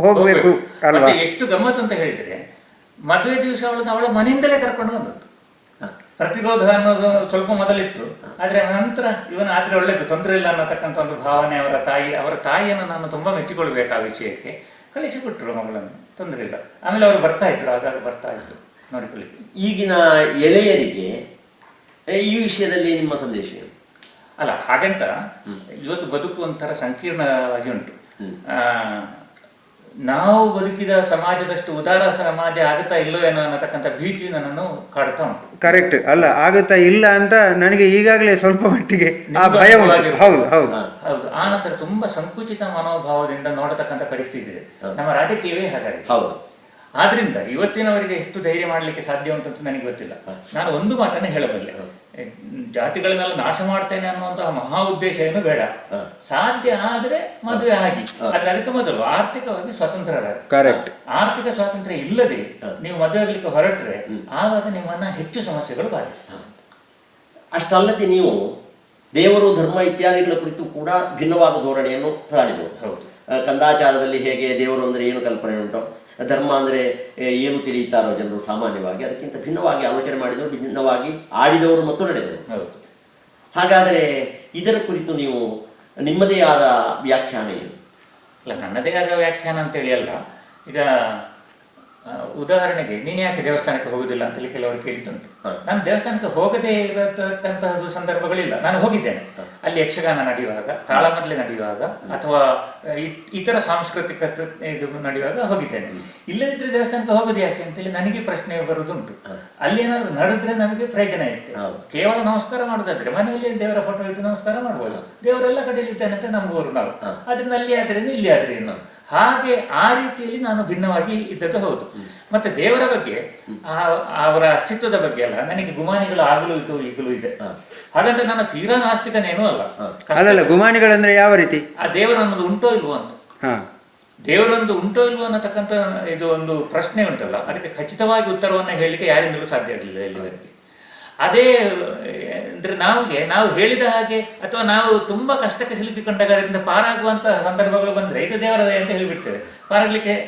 ಹೋಗಬೇಕು ಅಲ್ವಾ? ಎಷ್ಟು ಗಮ್ಮತ್ತು ಅಂತ ಹೇಳಿದ್ರೆ, ಮದುವೆ ದಿವಸ ಅವಳ ಮನೆಯಿಂದಲೇ ಕರ್ಕೊಂಡು ಬಂದದ್ದು. ಪ್ರತಿರೋಧ ಅನ್ನೋದು ಸ್ವಲ್ಪ ಮೊದಲಿತ್ತು, ಆದ್ರೆ ನಂತರ ಆದ್ರೆ ಒಳ್ಳೇದು, ತೊಂದರೆ ಇಲ್ಲ ಅನ್ನತಕ್ಕಂಥ ಒಂದು ಭಾವನೆ ಅವರ ತಾಯಿಯನ್ನು ನಾನು ತುಂಬಾ ಮೆಚ್ಚಿಕೊಳ್ಬೇಕು. ಆ ವಿಷಯಕ್ಕೆ ಕಳಿಸಿಕೊಟ್ರು ಮಗಳನ್ನು, ತೊಂದರೆ ಇಲ್ಲ. ಆಮೇಲೆ ಅವರು ಬರ್ತಾ ಇದ್ರು, ಆಗಾಗ ಬರ್ತಾ ಇದ್ರು ನೋಡಿಕೊಳ್ಳಿಕ್ಕೆ. ಈಗಿನ ಎಳೆಯರಿಗೆ ಈ ವಿಷಯದಲ್ಲಿ ನಿಮ್ಮ ಸಂದೇಶ ಏನು? ಅಲ್ಲ ಹಾಗಂತ ಇವತ್ತು ಬದುಕು ಒಂಥರ ಸಂಕೀರ್ಣವಾಗಿ ಉಂಟು. ನಾವು ಬದುಕಿದ ಸಮಾಜದಷ್ಟು ಉದಾರ ಸಮಾಜ ಆಗುತ್ತಾ ಇಲ್ಲೋ ಏನೋ ಅನ್ನತಕ್ಕಂಥ ಭೀತಿ ನನ್ನನ್ನು ಕಾಡ್ತಾ ಉಂಟು. ಕರೆಕ್ಟ್. ಅಲ್ಲ, ಆಗುತ್ತಾ ಇಲ್ಲ ಅಂತ ನನಗೆ ಈಗಾಗಲೇ ಸ್ವಲ್ಪ ಮಟ್ಟಿಗೆ ಆ ಭಯ ಉಂಟು. ಹೌದು ಹೌದು ಹೌದು. ಆ ನಂತರ ತುಂಬಾ ಸಂಕುಚಿತ ಮನೋಭಾವದಿಂದ ನೋಡತಕ್ಕಂಥ ಪರಿಸ್ಥಿತಿ ಇದೆ. ನಮ್ಮ ರಾಜಕೀಯವೇ ಹಾಗಾಗಿ. ಹೌದು. ಆದ್ರಿಂದ ಇವತ್ತಿನವರಿಗೆ ಎಷ್ಟು ಧೈರ್ಯ ಮಾಡಲಿಕ್ಕೆ ಸಾಧ್ಯ ಉಂಟು ಅಂತ ನನಗೆ ಗೊತ್ತಿಲ್ಲ. ನಾನು ಒಂದು ಮಾತನ್ನ ಹೇಳಬಲ್ಲೆ, ಜಾತಿಗಳನ್ನೆಲ್ಲ ನಾಶ ಮಾಡ್ತೇನೆ ಅನ್ನುವಂತಹ ಮಹಾ ಉದ್ದೇಶ ಏನು ಬೇಡ. ಸಾಧ್ಯ ಆದ್ರೆ ಮದುವೆ ಆಗಿ, ಆದ್ರೆ ಅದಕ್ಕೆ ಮೊದಲು ಆರ್ಥಿಕವಾಗಿ ಸ್ವತಂತ್ರರಾಗಿ. ಕರೆಕ್ಟ್. ಆರ್ಥಿಕ ಸ್ವಾತಂತ್ರ್ಯ ಇಲ್ಲದೆ ನೀವು ಮದುವೆ ಆಗ್ಲಿಕ್ಕೆ ಹೊರಟ್ರೆ ಆವಾಗ ನಿಮ್ಮನ್ನ ಹೆಚ್ಚು ಸಮಸ್ಯೆಗಳು ಬಾಧಿಸ್ತವೆ. ಅಷ್ಟಲ್ಲದೆ ನೀವು ದೇವರು ಧರ್ಮ ಇತ್ಯಾದಿಗಳ ಕುರಿತು ಕೂಡ ಭಿನ್ನವಾದ ಧೋರಣೆಯನ್ನು ತಾಳಿದರು. ಹೌದು. ಕಂದಾಚಾರದಲ್ಲಿ ಹೇಗೆ ದೇವರು ಅಂದರೆ ಏನು ಕಲ್ಪನೆ ಉಂಟು, ಧರ್ಮ ಅಂದರೆ ಏನು ತಿಳಿಯುತ್ತಾರೋ ಜನರು ಸಾಮಾನ್ಯವಾಗಿ, ಅದಕ್ಕಿಂತ ಭಿನ್ನವಾಗಿ ಆಲೋಚನೆ ಮಾಡಿದವರು, ಭಿನ್ನವಾಗಿ ಆಡಿದವರು ಮತ್ತು ನಡೆದವರು. ಹಾಗಾದರೆ ಇದರ ಕುರಿತು ನೀವು ನಿಮ್ಮದೇ ಆದ ವ್ಯಾಖ್ಯಾನ ಏನು? ಅಲ್ಲ, ನನ್ನದೇ ಆದ ವ್ಯಾಖ್ಯಾನ ಅಂತೇಳಿ ಅಲ್ಲ. ಈಗ ಉದಾಹರಣೆಗೆ, ನೀನು ಯಾಕೆ ದೇವಸ್ಥಾನಕ್ಕೆ ಹೋಗುದಿಲ್ಲ ಅಂತೇಳಿ ಕೆಲವರು ಕೇಳಿದ್ದುಂಟು. ನಾನು ದೇವಸ್ಥಾನಕ್ಕೆ ಹೋಗದೇ ಇರತಕ್ಕಂತಹದ್ದು ಸಂದರ್ಭಗಳಿಲ್ಲ. ನಾನು ಹೋಗಿದ್ದೇನೆ. ಅಲ್ಲಿ ಯಕ್ಷಗಾನ ನಡೆಯುವಾಗ, ತಾಳಮದ್ದಲೆ ನಡೆಯುವಾಗ, ಅಥವಾ ಇತರ ಸಾಂಸ್ಕೃತಿಕ ಇದು ನಡೆಯುವಾಗ ಹೋಗಿದ್ದೇನೆ. ಇಲ್ಲದಿದ್ರೆ ದೇವಸ್ಥಾನಕ್ಕೆ ಹೋಗೋದು ಯಾಕೆ ಅಂತೇಳಿ ನನಗೆ ಪ್ರಶ್ನೆ ಬರುವುದುಂಟು. ಅಲ್ಲಿ ಏನಾದ್ರು ನಡೆದ್ರೆ ನಮಗೆ ಪ್ರಯೋಜನ ಇತ್ತು. ಕೇವಲ ನಮಸ್ಕಾರ ಮಾಡೋದಾದ್ರೆ ಮನೆಯಲ್ಲಿ ದೇವರ ಫೋಟೋ ಇಟ್ಟು ನಮಸ್ಕಾರ ಮಾಡ್ಬೋದು. ದೇವರೆಲ್ಲ ಕಡೆಯಲ್ಲಿ ಇದ್ದಾನೆ ಅಂತ ನಂಬುವರು ನಾವು. ಅದರಿಂದ ಅಲ್ಲಿ ಆದ್ರಿಂದ ಇಲ್ಲಿ ಆದ್ರೇನು, ಹಾಗೆ ಆ ರೀತಿಯಲ್ಲಿ ನಾನು ಭಿನ್ನವಾಗಿ ಇದ್ದದ್ದು ಹೌದು. ಮತ್ತೆ ದೇವರ ಬಗ್ಗೆ, ಅವರ ಅಸ್ತಿತ್ವದ ಬಗ್ಗೆ ಅಲ್ಲ, ನನಗೆ ಗುಮಾನಿಗಳು ಆಗಲೂ ಇದ್ದು ಈಗಲೂ ಇದೆ. ಹಾಗಂತ ನಾನು ತೀರಾ ನಾಸ್ತಿಕನೇನೂ ಅಲ್ಲ. ಅಲ್ಲಲ್ಲ, ಗುಮಾನಿಗಳಂದ್ರೆ ಯಾವ ರೀತಿ? ಆ ದೇವರನ್ನೋದು ಉಂಟೋ ಇಲ್ವೋ ಅಂತ. ದೇವರೊಂದು ಉಂಟೋ ಇಲ್ವೋ ಅನ್ನತಕ್ಕಂಥ ಇದು ಒಂದು ಪ್ರಶ್ನೆ ಉಂಟಲ್ಲ, ಅದಕ್ಕೆ ಖಚಿತವಾಗಿ ಉತ್ತರವನ್ನು ಹೇಳಲಿಕ್ಕೆ ಯಾರಿಂದಲೂ ಸಾಧ್ಯ ಆಗಲಿಲ್ಲ ಇಲ್ಲಿವರೆಗೆ. ಅದೇ ಅಂದ್ರೆ ನಾವು ಹೇಳಿದ ಹಾಗೆ, ಅಥವಾ ನಾವು ತುಂಬಾ ಕಷ್ಟಕ್ಕೆ ಸಿಲುಕಿಕೊಂಡಾಗ ಅದರಿಂದ ಪಾರಾಗುವಂತಹ ಸಂದರ್ಭಗಳು ಬಂದ್ರೆ ಇದು ದೇವರದೇ ಅಂತ ಹೇಳಿಬಿಡ್ತೇವೆ.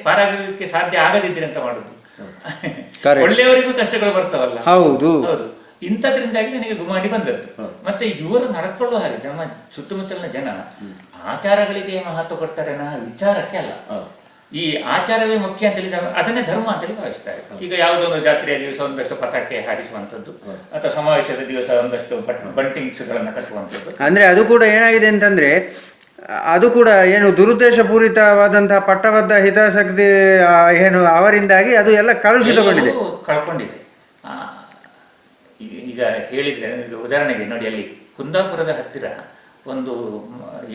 ಪಾರಾಗಲಿಕ್ಕೆ ಸಾಧ್ಯ ಆಗದಿದ್ದೀರಿ ಅಂತ ಮಾಡುದು. ಒಳ್ಳೆಯವರಿಗೂ ಕಷ್ಟಗಳು ಬರ್ತಾವಲ್ಲ. ಹೌದು ಹೌದು. ಇಂಥದ್ರಿಂದಾಗಿ ನನಗೆ ಗುಮಾನಿ ಬಂದದ್ದು. ಮತ್ತೆ ಇವರು ನಡ್ಕೊಳ್ಳುವ ಹಾಗೆ ನಮ್ಮ ಸುತ್ತಮುತ್ತಲಿನ ಜನ ಆಚಾರಗಳಿಗೆ ಮಹತ್ವ ಕೊಡ್ತಾರೆ, ವಿಚಾರಕ್ಕೆ ಅಲ್ಲ. ಈ ಆಚಾರವೇ ಮುಖ್ಯ ಅಂತ ಹೇಳಿದ ಅದನ್ನೇ ಧರ್ಮ ಅಂತೇಳಿ ಭಾವಿಸ್ತಾರೆ. ಈಗ ಯಾವುದೋ ಒಂದು ಜಾತ್ರೆಯ ದಿವಸ ಒಂದಷ್ಟು ಪಟಾಕಿ ಹಾರಿಸುವಂಥದ್ದು, ಅಥವಾ ಸಮಾವೇಶದ ದಿವಸ ಒಂದಷ್ಟು ಬಂಟಿಂಗ್ಸ್ಗಳನ್ನ ಕಟ್ಟುವಂಥದ್ದು. ಅಂದ್ರೆ ಅದು ಕೂಡ ಏನಾಗಿದೆ ಅಂತಂದ್ರೆ, ಅದು ಕೂಡ ಏನು ದುರುದ್ದೇಶಪೂರಿತವಾದಂತಹ ಪಟ್ಟಬದ್ಧ ಹಿತಾಸಕ್ತಿ ಏನು ಅವರಿಂದಾಗಿ ಅದು ಎಲ್ಲ ಕಳುಷಿತಗೊಂಡಿದೆ, ಕಳ್ಕೊಂಡಿದೆ. ಈಗ ಹೇಳಿದ್ರೆ ಉದಾಹರಣೆಗೆ ನೋಡಿ, ಅಲ್ಲಿ ಕುಂದಾಪುರದ ಹತ್ತಿರ ಒಂದು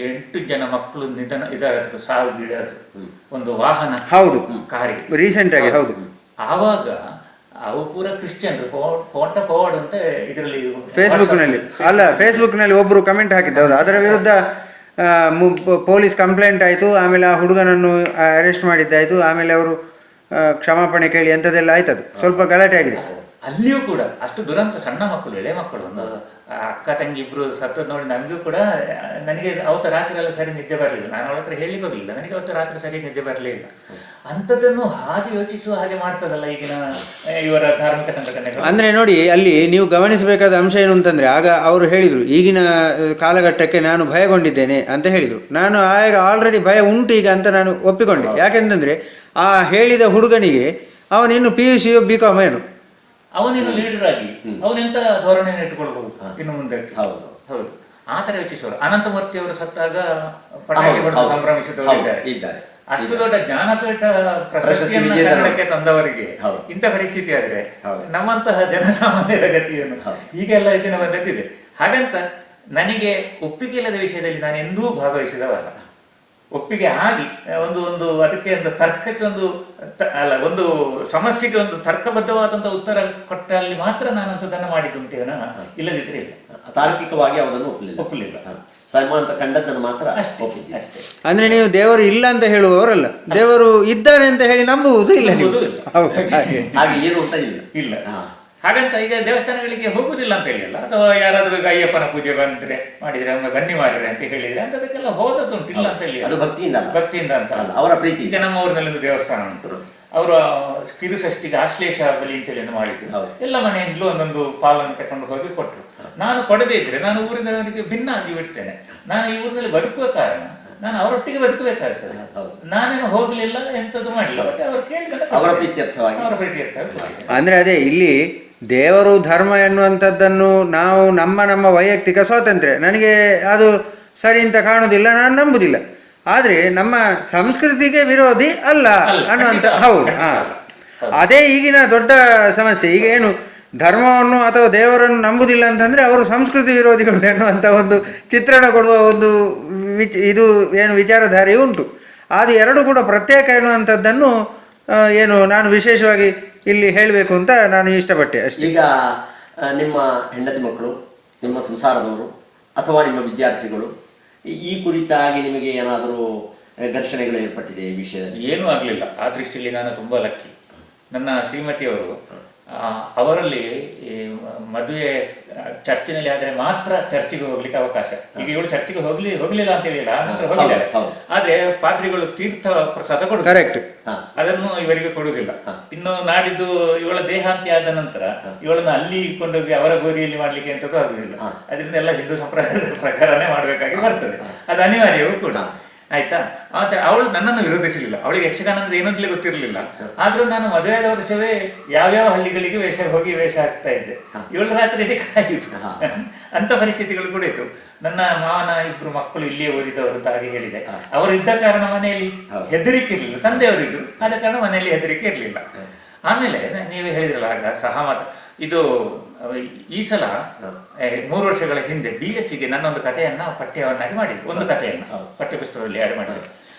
8 ಜನ ಮಕ್ಕಳು ಇದಾದ್ರು, ಸಾವಿಗೀಡಾದ್ರು ಒಂದು ವಾಹನ. ಹೌದು, ಕಾರಿಗೆ ರೀಸೆಂಟ್ ಆಗಿ. ಹೌದು. ಆವಾಗ ಅವು ಪೂರ ಕ್ರಿಶ್ಚಿಯನ್ ಫೋರ್ವರ್ಡ್ ಅಂತ ಇದರಲ್ಲಿ ಫೇಸ್ಬುಕ್ ನಲ್ಲಿ ಒಬ್ರು ಕಮೆಂಟ್ ಹಾಕಿದ್ದು. ಹೌದು, ಅದರ ವಿರುದ್ಧ ಪೊಲೀಸ್ ಕಂಪ್ಲೇಂಟ್ ಆಯಿತು. ಆಮೇಲೆ ಆ ಹುಡುಗನನ್ನು ಅರೆಸ್ಟ್ ಮಾಡಿದ್ದಾಯಿತು. ಆಮೇಲೆ ಅವರು ಕ್ಷಮಾಪಣೆ ಕೇಳಿ ಎಂಥದ್ದೆಲ್ಲ ಆಯ್ತದು. ಸ್ವಲ್ಪ ಗಲಾಟೆ ಆಗಿದೆ. ಅಲ್ಲಿಯೂ ಕೂಡ ಅಷ್ಟು ದುರಂತ. ಸಣ್ಣ ಮಕ್ಕಳು, ಎಳೆ ಮಕ್ಕಳು, ಒಂದು ಅಕ್ಕ ತಂಗಿ ಇಬ್ರು ಸತ್ತದ್ ನೋಡಿ ನಮಗೂ ಕೂಡ, ನನಗೆ ಅವತ್ತು ರಾತ್ರಿ ಎಲ್ಲ ಸರಿ ನಿದ್ದೆ ಬರಲಿಲ್ಲ. ನಾನು ಅವಳ ಹತ್ರ ಹೇಳಲಿಕ್ಕೆ ಹೋಗಲಿಲ್ಲ, ನನಗೆ ಅವತ್ತು ರಾತ್ರಿ ಸರಿ ನಿದ್ದೆ ಬರಲಿಲ್ಲ. ಅಂಥದ್ದನ್ನು ಹಾಗೆ ಯೋಚಿಸುವ ಹಾಗೆ ಮಾಡ್ತದಲ್ಲ ಈಗಿನ ಇವರ ಧಾರ್ಮಿಕ ಸಂಘಟನೆಗಳು. ಅಂದ್ರೆ ನೋಡಿ, ಅಲ್ಲಿ ನೀವು ಗಮನಿಸಬೇಕಾದ ಅಂಶ ಏನು ಅಂತಂದ್ರೆ, ಆಗ ಅವರು ಹೇಳಿದ್ರು ಈಗಿನ ಕಾಲಘಟ್ಟಕ್ಕೆ ನಾನು ಭಯಗೊಂಡಿದ್ದೇನೆ ಅಂತ ಹೇಳಿದ್ರು. ನಾನು ಆಗ ಆಲ್ರೆಡಿ ಭಯ ಉಂಟು ಈಗ ಅಂತ ನಾನು ಒಪ್ಪಿಕೊಂಡೆ. ಯಾಕೆಂತಂದ್ರೆ ಆ ಹೇಳಿದ ಹುಡುಗನಿಗೆ ಅವನಿನ್ನು PUC BCom ಏನು, ಅವನೇನು ಲೀಡರ್ ಆಗಿ ಅವನೆಂತ ಧೋರಣೆಯನ್ನು ಇಟ್ಟುಕೊಳ್ಬಹುದು ಇನ್ನು ಮುಂದೆ. ಹೌದು ಹೌದು, ಆ ತರ ಯೋಚಿಸುವರು. ಅನಂತಮೂರ್ತಿ ಅವರು ಸತ್ತಾಗ ಪಟಾಕಿ ಹೊಡೆದು ಸಂಭ್ರಮಿಸಿದವರಿದ್ದಾರೆ. ಅಷ್ಟು ದೊಡ್ಡ ಜ್ಞಾನಪೀಠ ಪ್ರಶಸ್ತಿಯನ್ನು ಕನ್ನಡಕ್ಕೆ ತಂದವರಿಗೆ ಇಂಥ ಪರಿಸ್ಥಿತಿ ಆದ್ರೆ ನಮ್ಮಂತಹ ಜನಸಾಮಾನ್ಯರ ಗತಿ ಏನು? ಹೀಗೆಲ್ಲ ಯೋಚನೆ ಬಂದದ್ದಿದೆ. ಹಾಗಂತ ನನಗೆ ಒಪ್ಪಿಗೆ ಇಲ್ಲದ ವಿಷಯದಲ್ಲಿ ನಾನು ಎಂದೂ ಭಾಗವಹಿಸಿದವಲ್ಲ. ಒಪ್ಪಿಗೆ ಆಗಿ ಒಂದು ಅದಕ್ಕೆ ಒಂದು ತರ್ಕಕ್ಕೆ ಒಂದು ಸಮಸ್ಯೆಗೆ ಒಂದು ತರ್ಕಬದ್ಧವಾದಂತಹ ಉತ್ತರ ಕೊಟ್ಟಲ್ಲಿ ಮಾತ್ರ ನಾನು ಅದನ್ನು ಮಾಡಿದ್ದುಂಟೇನ, ಇಲ್ಲದಿದ್ರೆ ಇಲ್ಲ. ತಾರ್ಕಿಕವಾಗಿ ಅವರನ್ನು ಒಪ್ಪಲಿಲ್ಲ. ಸನ್ಮಾನ ಕಂಡದ್ದನ್ನು ಮಾತ್ರ ಒಪ್ಪಿದ್ದೆ. ಅಂದ್ರೆ ನೀವು ದೇವರು ಇಲ್ಲ ಅಂತ ಹೇಳುವವರಲ್ಲ, ದೇವರು ಇದ್ದಾನೆ ಅಂತ ಹೇಳಿ ನಂಬುವುದು ಇಲ್ಲ. ಹಾಗೆ ಏನು ಅಂತ ಇಲ್ಲ. ಹಾಗಂತ ಈಗ ದೇವಸ್ಥಾನಗಳಿಗೆ ಹೋಗುದಿಲ್ಲ ಅಂತ ಹೇಳಿಲ್ಲ, ಅಥವಾ ಯಾರಾದ್ರೂ ಈಗ ಅಯ್ಯಪ್ಪನ ಪೂಜೆ ಬಂದ್ರೆ ಮಾಡಿದ್ರೆ ಬನ್ನಿ ಮಾಡಿದ್ರೆ ಅಂತ ಹೇಳಿದ್ರೆ ಅಂತದಕ್ಕೆಲ್ಲ ಹೋದದ್ದುಂಟು. ಇಲ್ಲ ಅಂತ ಹೇಳಿ, ಅದು ಭಕ್ತಿಯಿಂದ ಅಂತ ಅವರ ಪ್ರೀತಿ. ಈಗ ನಮ್ಮ ಊರಿನಲ್ಲಿ ಒಂದು ದೇವಸ್ಥಾನ ಉಂಟು, ಅವರು ಕಿರುಷಷ್ಟಿಗೆ ಆಶ್ಲೇಷ ಬಲಿ ಅಂತೇಳಿ ಮಾಡಿದ್ರು. ಎಲ್ಲ ಮನೆಯಿಂದಲೂ ಒಂದೊಂದು ಪಾಲನ್ನು ತಕೊಂಡು ಹೋಗಿ ಕೊಟ್ಟರು. ನಾನು ಕೊಡದೇ ಇದ್ರೆ ನಾನು ಊರಿನವರಿಗೆ ಭಿನ್ನ ಆಗಿ ಬಿಡ್ತೇನೆ. ನಾನು ಈ ಊರಿನಲ್ಲಿ ಬದುಕುವ ಕಾರಣ ನಾನು ಅವರೊಟ್ಟಿಗೆ ಬದುಕಬೇಕಾಗ್ತದೆ. ನಾನೇನು ಹೋಗ್ಲಿಲ್ಲ, ಎಂತದ್ದು ಮಾಡಲಿಲ್ಲ, ಬಟ್ ಅವರು ಕೇಳಿದ್ರೆ ಅವರ ಪ್ರೀತ್ಯರ್ಥವಾಗಿ. ಅಂದ್ರೆ ಅದೇ ಇಲ್ಲಿ ದೇವರು ಧರ್ಮ ಎನ್ನುವಂಥದ್ದನ್ನು ನಾವು ನಮ್ಮ ವೈಯಕ್ತಿಕ ಸ್ವಾತಂತ್ರ್ಯ, ನನಗೆ ಅದು ಸರಿ ಅಂತ ಕಾಣುವುದಿಲ್ಲ, ನಾನು ನಂಬುದಿಲ್ಲ. ಆದರೆ ನಮ್ಮ ಸಂಸ್ಕೃತಿಗೆ ವಿರೋಧಿ ಅಲ್ಲ ಅನ್ನುವಂಥ, ಹೌದು. ಅದೇ ಈಗಿನ ದೊಡ್ಡ ಸಮಸ್ಯೆ. ಈಗ ಏನು ಧರ್ಮವನ್ನು ಅಥವಾ ದೇವರನ್ನು ನಂಬುದಿಲ್ಲ ಅಂತಂದರೆ ಅವರು ಸಂಸ್ಕೃತಿ ವಿರೋಧಿಗಳು ಎನ್ನುವಂಥ ಒಂದು ಚಿತ್ರಣ ಕೊಡುವ ಒಂದು ಇದು ಏನು ವಿಚಾರಧಾರೆಯೂ ಉಂಟು. ಅದು ಎರಡು ಕೂಡ ಪ್ರತ್ಯೇಕ ಎನ್ನುವಂಥದ್ದನ್ನು ಏನು ನಾನು ವಿಶೇಷವಾಗಿ ಇಲ್ಲಿ ಹೇಳಬೇಕು ಅಂತ ನಾನು ಇಷ್ಟಪಟ್ಟೆ ಅಷ್ಟೇ. ಈಗ ನಿಮ್ಮ ಹೆಂಡತಿ ಮಕ್ಕಳು, ನಿಮ್ಮ ಸಂಸಾರದವರು ಅಥವಾ ನಿಮ್ಮ ವಿದ್ಯಾರ್ಥಿಗಳು ಈ ಕುರಿತಾಗಿ ನಿಮಗೆ ಏನಾದರೂ ಘರ್ಷಣೆಗಳು ಏರ್ಪಟ್ಟಿದೆ ಈ ವಿಷಯದಲ್ಲಿ? ಏನೂ ಆಗಲಿಲ್ಲ. ಆ ದೃಷ್ಟಿಯಲ್ಲಿ ನಾನು ತುಂಬ ಲಕ್ಕಿ. ನನ್ನ ಶ್ರೀಮತಿಯವರು ಅವರಲ್ಲಿ ಮದುವೆ ಚರ್ಚಿನಲ್ಲಿ ಆದರೆ ಮಾತ್ರ ಚರ್ಚಿಗೆ ಹೋಗ್ಲಿಕ್ಕೆ ಅವಕಾಶ. ಈಗ ಇವಳು ಚರ್ಚಿಗೆ ಹೋಗ್ಲಿಲ್ಲ ಅಂತ ಹೇಳಿಲ್ಲ, ನಂತರ ಹೋಗಿದ್ದಾರೆ. ಆದ್ರೆ ಪಾದ್ರಿಗಳು ತೀರ್ಥ ಪ್ರಸಾದ ಕೊಡುದು, ಕರೆಕ್ಟ್, ಅದನ್ನು ಇವರಿಗೆ ಕೊಡುವುದಿಲ್ಲ. ಇನ್ನು ನಾಡಿದ್ದು ಇವಳ ದೇಹಾಂತ್ಯ ಆದ ನಂತರ ಇವಳನ್ನು ಅಲ್ಲಿ ಕೊಂಡೋಗಿ ಅವರ ಗೋರಿಯಲ್ಲಿ ಮಾಡ್ಲಿಕ್ಕೆ ಅಂತದ್ದು ಆಗುದಿಲ್ಲ. ಅದರಿಂದ ಎಲ್ಲ ಹಿಂದೂ ಸಂಪ್ರದಾಯದ ಪ್ರಕಾರನೇ ಮಾಡ್ಬೇಕಾಗಿ ಬರ್ತದೆ, ಅದು ಅನಿವಾರ್ಯವೂ ಕೂಡ. ಆಯ್ತಾ? ಆದ್ರೆ ಅವಳು ನನ್ನನ್ನು ವಿರೋಧಿಸಲಿಲ್ಲ. ಅವಳಿಗೆ ಯಕ್ಷಗಾನ ಅಂದ್ರೆ ಏನಂತಲೇ ಗೊತ್ತಿರಲಿಲ್ಲ. ಆದ್ರೂ ನಾನು ಮದುವೆಯಾದ ವರ್ಷವೇ ಯಾವ್ಯಾವ ಹಳ್ಳಿಗಳಿಗೆ ವೇಷ ಹಾಕ್ತಾ ಇದ್ದೆ. ಇವಳು ರಾತ್ರಿ ಇದಕ್ಕೆ ಅಂತ ಪರಿಸ್ಥಿತಿಗಳು ಕೂಡ ಇತ್ತು. ನನ್ನ ಮಾವನ 2 ಮಕ್ಕಳು ಇಲ್ಲಿಯೇ ಓದಿದವರು ಅಂತ ಹಾಗೆ ಹೇಳಿದೆ. ಅವರು ಇದ್ದ ಕಾರಣ ಮನೆಯಲ್ಲಿ ಹೆದರಿಕೆ ಇರಲಿಲ್ಲ, ತಂದೆಯವರಿದ್ದು ಆದ ಕಾರಣ ಮನೆಯಲ್ಲಿ ಹೆದರಿಕೆ ಇರಲಿಲ್ಲ. ಆಮೇಲೆ ನೀವು ಹೇಳಿದ್ರಲ್ಲ ಆಗ ಸಹಮತ, ಇದು ಈ ಸಲ 3 ವರ್ಷಗಳ ಹಿಂದೆ BSc ಗೆ ನನ್ನೊಂದು ಕಥೆಯನ್ನ ಪಠ್ಯವನ್ನಾಗಿ ಮಾಡಿದ್ರು. ಒಂದು ಕಥೆಯನ್ನ ಪಠ್ಯಪುಸ್ತಕದಲ್ಲಿ ಆಡ್ ಮಾಡಿದ್ರು.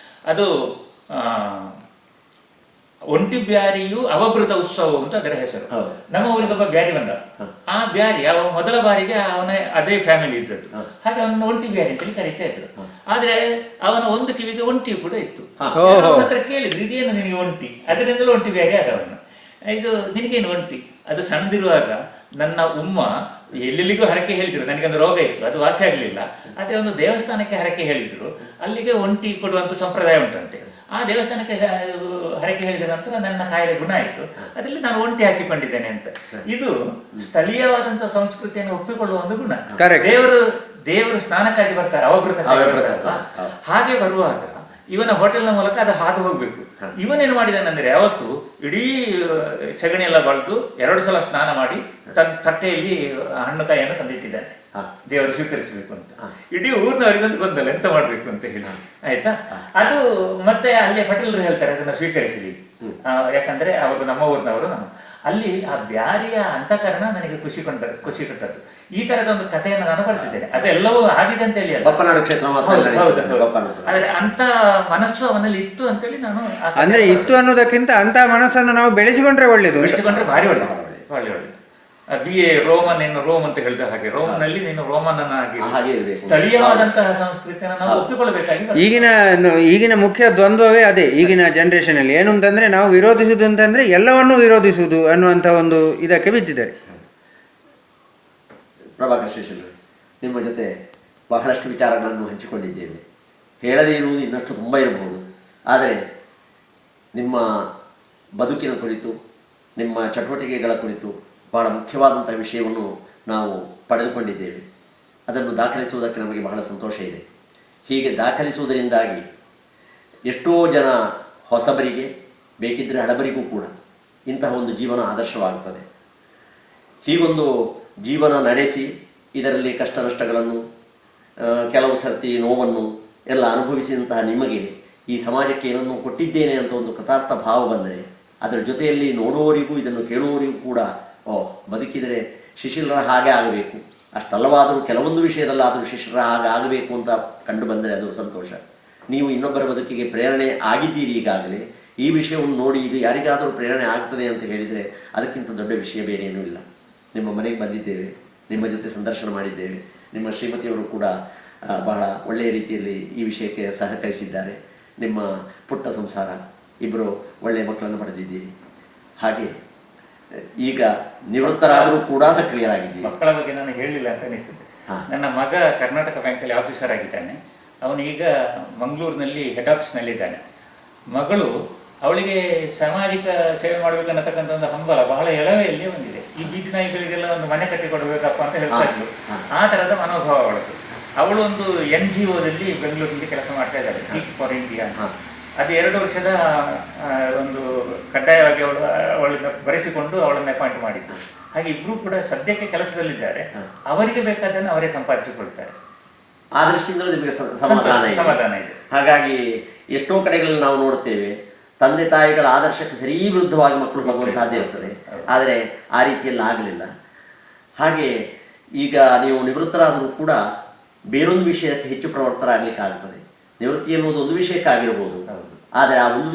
ಅದು ಒಂಟಿ ಬ್ಯಾರಿಯು ಅವಭೃತ ಉತ್ಸವ ಅಂತ ಅದರ ಹೆಸರು. ನಮ್ಮ ಊರಿಗೆ ಒಬ್ಬ ಬ್ಯಾರಿ ಬಂದ. ಆ ಬ್ಯಾರಿ ಮೊದಲ ಬಾರಿಗೆ ಅವನ ಅದೇ ಫ್ಯಾಮಿಲಿ ಇದ್ದದ್ದು, ಹಾಗೆ ಅವನ ಒಂಟಿ ಬ್ಯಾರಿ ಅಂತೇಳಿ ಕರೀತಾ ಇದ್ರು. ಆದ್ರೆ ಅವನ ಒಂದು ಕಿವಿಗೆ ಒಂಟಿ ಕೂಡ ಇತ್ತು. ಹತ್ರ ಕೇಳಿದ್ರು, ಇದೇನು ನಿನಗೆ ಒಂಟಿ? ಅದರಿಂದಲೂ ಒಂಟಿ ಬ್ಯಾರಿ ಆದವನು. ಇದು ನಿನಗೇನು ಒಂಟಿ? ಅದು ಸಣ್ಣದಿರುವಾಗ ನನ್ನ ಉಮ್ಮ ಎಲ್ಲೆಲ್ಲಿಗೂ ಹರಕೆ ಹೇಳಿದ್ರು. ನನಗೊಂದು ರೋಗ ಇತ್ತು, ಅದು ವಾಸಿ ಆಗ್ಲಿಲ್ಲ. ಆದ್ರೆ ಒಂದು ದೇವಸ್ಥಾನಕ್ಕೆ ಹರಕೆ ಹೇಳಿದ್ರು, ಅಲ್ಲಿಗೆ ಒಂಟಿ ಕೊಡುವಂತ ಸಂಪ್ರದಾಯ ಉಂಟಂತೆ. ಆ ದೇವಸ್ಥಾನಕ್ಕೆ ಹರಕೆ ಹೇಳಿದ ನಂತರ ನನ್ನ ಕಾಯಿಲೆ ಗುಣ ಆಯಿತು. ಅದರಲ್ಲಿ ನಾನು ಒಂಟಿ ಹಾಕಿಕೊಂಡಿದ್ದೇನೆ ಅಂತ. ಇದು ಸ್ಥಳೀಯವಾದಂತಹ ಸಂಸ್ಕೃತಿಯನ್ನು ಒಪ್ಪಿಕೊಳ್ಳುವ ಒಂದು ಗುಣ. ದೇವರು ಸ್ನಾನಕ್ಕಾಗಿ ಬರ್ತಾರೆ, ಅವಭೃತ. ಹಾಗೆ ಬರುವಾಗ ಇವನ ಹೋಟೆಲ್ನ ಮೂಲಕ ಅದು ಹಾದು ಹೋಗ್ಬೇಕು. ಇವನೇನು ಮಾಡಿದಾನಂದ್ರೆ ಅವತ್ತು ಇಡೀ ಸಗಣಿ ಎಲ್ಲ ಬಳ್ದು 2 ಸಲ ಸ್ನಾನ ಮಾಡಿ ತಟ್ಟೆಯಲ್ಲಿ ಹಣ್ಣು ಕಾಯಿಯನ್ನು ತಂದಿಟ್ಟಿದ್ದಾನೆ, ದೇವರು ಸ್ವೀಕರಿಸಬೇಕು ಅಂತ. ಇಡೀ ಊರಿನವರಿಗೊಂದು ಗೊಂದಲ, ಎಂತ ಮಾಡ್ಬೇಕು ಅಂತ ಹೇಳಿ. ಆಯ್ತಾ? ಅದು ಮತ್ತೆ ಅಲ್ಲಿ ಹೋಟೆಲ್ರು ಹೇಳ್ತಾರೆ ಅದನ್ನ ಸ್ವೀಕರಿಸಲಿ, ಯಾಕಂದ್ರೆ ಅವರು ನಮ್ಮ ಊರಿನವರು. ಅಲ್ಲಿ ಆ ಬ್ಯಾರಿಯ ಅಂತಃಕರಣ ನನಗೆ ಖುಷಿ ಕೊಟ್ಟದ್ದು. ಈ ತರದ ಒಂದು ಕಥೆಯನ್ನು ನಾನು ಬರ್ತಿದ್ದೇನೆ. ಅದೆಲ್ಲವೂ ಆಗಿದೆ ಅಂತ ಹೇಳಿ, ಆದ್ರೆ ಅಂತ ಮನಸ್ಸು ಅವನಲ್ಲಿ ಇತ್ತು ಅಂತೇಳಿ ನಾನು, ಅಂದ್ರೆ ಇತ್ತು ಅನ್ನೋದಕ್ಕಿಂತ ಅಂತ ಮನಸ್ಸನ್ನು ನಾವು ಬೆಳೆಸಿಕೊಂಡ್ರೆ ಒಳ್ಳೇದು, ಬೆಳೆಸಿಕೊಂಡ್ರೆ ಭಾರಿ ಒಳ್ಳೇದು, ಭಾರಿ ಒಳ್ಳೇದು. BA ರೋಮನ್, ಇನ್ನು ರೋಮ್ ಅಂತ ಹೇಳಿದ ಹಾಗೆ ರೋಮ್ನಲ್ಲಿ ನೀನು ರೋಮನ್ನನಾಗಿ ಸ್ಥಳೀಯವಾದಂತಹ ಸಂಸ್ಕೃತಿಯನ್ನು ನಾವು ಒಪ್ಪಿಕೊಳ್ಳಬೇಕಾಗಿ. ಈಗಿನ ಮುಖ್ಯ ದ್ವಂದ್ವವೇ ಅದೇ. ಈಗಿನ ಜನರೇಷನ್ ಅಲ್ಲಿ ಏನು ಅಂತಂದ್ರೆ, ನಾವು ವಿರೋಧಿಸುವುದು ಅಂತಂದ್ರೆ ಎಲ್ಲವನ್ನೂ ವಿರೋಧಿಸುವುದು ಅನ್ನುವಂಥ ಒಂದು ಇದಕ್ಕೆ ಬಿದ್ದಿದ್ದಾರೆ. ಪ್ರಭಾಕರ್ ಶ್ರೀಶೈಲ, ನಿಮ್ಮ ಜೊತೆ ಬಹಳಷ್ಟು ವಿಚಾರಗಳನ್ನು ಹಂಚಿಕೊಂಡಿದ್ದೇವೆ. ಹೇಳದೇ ಇರುವುದು ಇನ್ನಷ್ಟು ತುಂಬ ಇರಬಹುದು. ಆದರೆ ನಿಮ್ಮ ಬದುಕಿನ ಕುರಿತು, ನಿಮ್ಮ ಚಟುವಟಿಕೆಗಳ ಕುರಿತು ಬಹಳ ಮುಖ್ಯವಾದಂಥ ವಿಷಯವನ್ನು ನಾವು ಪಡೆದುಕೊಂಡಿದ್ದೇವೆ. ಅದನ್ನು ದಾಖಲಿಸುವುದಕ್ಕೆ ನಮಗೆ ಬಹಳ ಸಂತೋಷ ಇದೆ. ಹೀಗೆ ದಾಖಲಿಸುವುದರಿಂದಾಗಿ ಎಷ್ಟೋ ಜನ ಹೊಸಬರಿಗೆ, ಬೇಕಿದ್ದರೆ ಹಳಬರಿಗೂ ಕೂಡ ಇಂತಹ ಒಂದು ಜೀವನ ಆದರ್ಶವಾಗುತ್ತದೆ. ಹೀಗೊಂದು ಜೀವನ ನಡೆಸಿ ಇದರಲ್ಲಿ ಕಷ್ಟ ನಷ್ಟಗಳನ್ನು, ಕೆಲವು ಸರ್ತಿ ನೋವನ್ನು ಎಲ್ಲ ಅನುಭವಿಸಿದಂತಹ ನಿಮಗೆ ಈ ಸಮಾಜಕ್ಕೆ ಏನನ್ನು ಕೊಟ್ಟಿದ್ದೇನೆ ಅಂತ ಒಂದು ಕೃತಾರ್ಥ ಭಾವ ಬಂದರೆ, ಅದರ ಜೊತೆಯಲ್ಲಿ ನೋಡುವವರಿಗೂ ಇದನ್ನು ಕೇಳುವವರಿಗೂ ಕೂಡ ಬದುಕಿದರೆ ಶಿಶಿಲರ ಹಾಗೆ ಆಗಬೇಕು, ಅಷ್ಟಲ್ಲವಾದರೂ ಕೆಲವೊಂದು ವಿಷಯದಲ್ಲಾದರೂ ಶಿಶಿಲರ ಹಾಗೆ ಆಗಬೇಕು ಅಂತ ಕಂಡು ಬಂದರೆ ಅದು ಸಂತೋಷ. ನೀವು ಇನ್ನೊಬ್ಬರ ಬದುಕಿಗೆ ಪ್ರೇರಣೆ ಆಗಿದ್ದೀರಿ ಈಗಾಗಲೇ. ಈ ವಿಷಯವನ್ನು ನೋಡಿ ಇದು ಯಾರಿಗಾದರೂ ಪ್ರೇರಣೆ ಆಗ್ತದೆ ಅಂತ ಹೇಳಿದರೆ ಅದಕ್ಕಿಂತ ದೊಡ್ಡ ವಿಷಯ ಬೇರೆ ಏನೂ ಇಲ್ಲ. ನಿಮ್ಮ ಮನೆಗೆ ಬಂದಿದ್ದೇವೆ, ನಿಮ್ಮ ಜೊತೆ ಸಂದರ್ಶನ ಮಾಡಿದ್ದೇವೆ. ನಿಮ್ಮ ಶ್ರೀಮತಿಯವರು ಕೂಡ ಬಹಳ ಒಳ್ಳೆಯ ರೀತಿಯಲ್ಲಿ ಈ ವಿಷಯಕ್ಕೆ ಸಹಕರಿಸಿದ್ದಾರೆ. ನಿಮ್ಮ ಪುಟ್ಟ ಸಂಸಾರ, 2 ಒಳ್ಳೆಯ ಮಕ್ಕಳನ್ನು ಪಡೆದಿದ್ದೀರಿ. ಹಾಗೆ ಈಗ ನಿವೃತ್ತರಾದರೂ ಕೂಡ ಸಕ್ರಿಯರಾಗಿದ್ದೀರಿ. ಮಕ್ಕಳ ಬಗ್ಗೆ ನಾನು ಹೇಳಲಿಲ್ಲ ಅಂತ ಅನಿಸ್ತದೆ. ನನ್ನ ಮಗ ಕರ್ನಾಟಕ ಬ್ಯಾಂಕಲ್ಲಿ ಆಫೀಸರ್ ಆಗಿದ್ದಾನೆ. ಅವನು ಈಗ ಮಂಗಳೂರಿನಲ್ಲಿ ಹೆಡ್ ಆಫೀಸ್ನಲ್ಲಿದ್ದಾನೆ. ಮಗಳು, ಅವಳಿಗೆ ಸಾಮಾಜಿಕ ಸೇವೆ ಮಾಡಬೇಕನ್ನತಕ್ಕಂಥ ಒಂದು ಹಂಬಲ ಬಹಳ ಎಳವೆಯಲ್ಲೇ ಬಂದಿದೆ. ಈ ಬೀದಿ ನಾಯಿಗಳಿಗೆಲ್ಲ ಒಂದು ಮನೆ ಕಟ್ಟಿಕೊಡ್ಬೇಕಪ್ಪ ಅಂತ ಹೇಳ್ತಾ ಇದ್ಲು. ಆ ಥರದ ಮನೋಭಾವ ಅವಳದು. ಅವಳು ಒಂದು NGOದಲ್ಲಿ ಬೆಂಗಳೂರಿನಲ್ಲಿ ಕೆಲಸ ಮಾಡ್ತಾ ಇದ್ದಾರೆ, ಗೀಕ್ ಫಾರ್ ಇಂಡಿಯಾ. ಅದು 2 ವರ್ಷದ ಒಂದು ಕಡ್ಡಾಯವಾಗಿ ಅವಳನ್ನು ಬರೆಸಿಕೊಂಡು ಅವಳನ್ನು ಅಪಾಯಿಂಟ್ ಮಾಡಿದ್ದು. ಹಾಗೆ ಇಬ್ರು ಕೂಡ ಸದ್ಯಕ್ಕೆ ಕೆಲಸದಲ್ಲಿದ್ದಾರೆ. ಅವರಿಗೆ ಬೇಕಾದನ್ನು ಅವರೇ ಸಂಪಾದಿಸಿಕೊಳ್ತಾರೆ. ಆ ದೃಷ್ಟಿಯಿಂದಲೂ ನಿಮಗೆ ಸಮಾಧಾನ ಇದೆ. ಹಾಗಾಗಿ ಎಷ್ಟೋ ಕಡೆಗಳಲ್ಲಿ ನಾವು ನೋಡ್ತೇವೆ, ತಂದೆ ತಾಯಿಗಳ ಆದರ್ಶಕ್ಕೆ ಸರಿ ವಿರುದ್ಧವಾಗಿ ಮಕ್ಕಳು ಹೋಗುವಂತಹದ್ದೇ ಇರ್ತದೆ. ಆದರೆ ಆ ರೀತಿಯಲ್ಲಿ ಆಗಲಿಲ್ಲ. ಹಾಗೆ ಈಗ ನೀವು ನಿವೃತ್ತರಾದರೂ ಕೂಡ ಬೇರೊಂದು ವಿಷಯಕ್ಕೆ ಹೆಚ್ಚು ಪ್ರವರ್ತರಾಗಲಿಕ್ಕೆ ಆಗ್ತದೆ. ನಿವೃತ್ತಿ ಎನ್ನುವುದು ಒಂದು ವಿಷಯಕ್ಕಾಗಿರಬಹುದು, ಆದರೆ ಆ ಒಂದು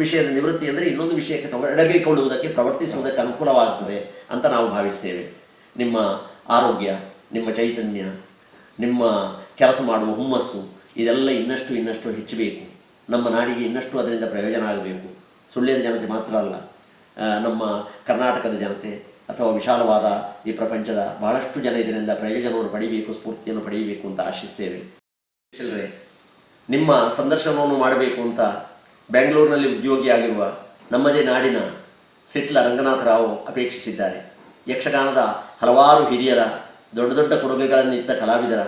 ವಿಷಯದ ನಿವೃತ್ತಿ ಅಂದರೆ ಇನ್ನೊಂದು ವಿಷಯಕ್ಕೆ ಎಡಗೈಕೊಳ್ಳುವುದಕ್ಕೆ ಪ್ರವರ್ತಿಸುವುದಕ್ಕೆ ಅನುಕೂಲವಾಗುತ್ತದೆ ಅಂತ ನಾವು ಭಾವಿಸ್ತೇವೆ. ನಿಮ್ಮ ಆರೋಗ್ಯ, ನಿಮ್ಮ ಚೈತನ್ಯ, ನಿಮ್ಮ ಕೆಲಸ ಮಾಡುವ ಹುಮ್ಮಸ್ಸು ಇದೆಲ್ಲ ಇನ್ನಷ್ಟು ಹೆಚ್ಚಬೇಕು. ನಮ್ಮ ನಾಡಿಗೆ ಇನ್ನಷ್ಟು ಅದರಿಂದ ಪ್ರಯೋಜನ ಆಗಬೇಕು. ಸುಳ್ಯದ ಜನತೆ ಮಾತ್ರ ಅಲ್ಲ, ನಮ್ಮ ಕರ್ನಾಟಕದ ಜನತೆ ಅಥವಾ ವಿಶಾಲವಾದ ಈ ಪ್ರಪಂಚದ ಬಹಳಷ್ಟು ಜನ ಇದರಿಂದ ಪ್ರಯೋಜನವನ್ನು ಪಡೆಯಬೇಕು, ಸ್ಫೂರ್ತಿಯನ್ನು ಪಡೆಯಬೇಕು ಅಂತ ಆಶಿಸ್ತೇವೆ. ನಿಮ್ಮ ಸಂದರ್ಶನವನ್ನು ಮಾಡಬೇಕು ಅಂತ ಬೆಂಗಳೂರಿನಲ್ಲಿ ಉದ್ಯೋಗಿಯಾಗಿರುವ ನಮ್ಮದೇ ನಾಡಿನ ಸಿಟ್ಲ ರಂಗನಾಥರಾವ್ ಅಪೇಕ್ಷಿಸಿದ್ದಾರೆ. ಯಕ್ಷಗಾನದ ಹಲವಾರು ಹಿರಿಯರ ದೊಡ್ಡ ದೊಡ್ಡ ಕೊಡುಗೆಗಳನ್ನಿತ್ತ ಕಲಾವಿದರ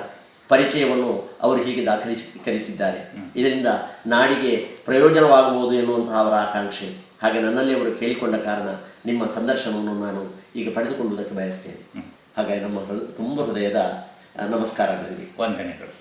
ಪರಿಚಯವನ್ನು ಅವರು ಹೀಗೆ ದಾಖಲೀಕರಿಸಿದ್ದಾರೆ. ಇದರಿಂದ ನಾಡಿಗೆ ಪ್ರಯೋಜನವಾಗಬಹುದು ಎನ್ನುವಂತಹ ಅವರ ಆಕಾಂಕ್ಷೆ. ಹಾಗೆ ನನ್ನಲ್ಲಿ ಅವರು ಕೇಳಿಕೊಂಡ ಕಾರಣ ನಿಮ್ಮ ಸಂದರ್ಶನವನ್ನು ನಾನು ಈಗ ಪಡೆದುಕೊಳ್ಳುವುದಕ್ಕೆ ಬಯಸ್ತೇನೆ. ಹಾಗಾಗಿ ನಮ್ಮ ತುಂಬ ಹೃದಯದ ನಮಸ್ಕಾರಗಳಿಗೆ ವಂದನೆಗಳು.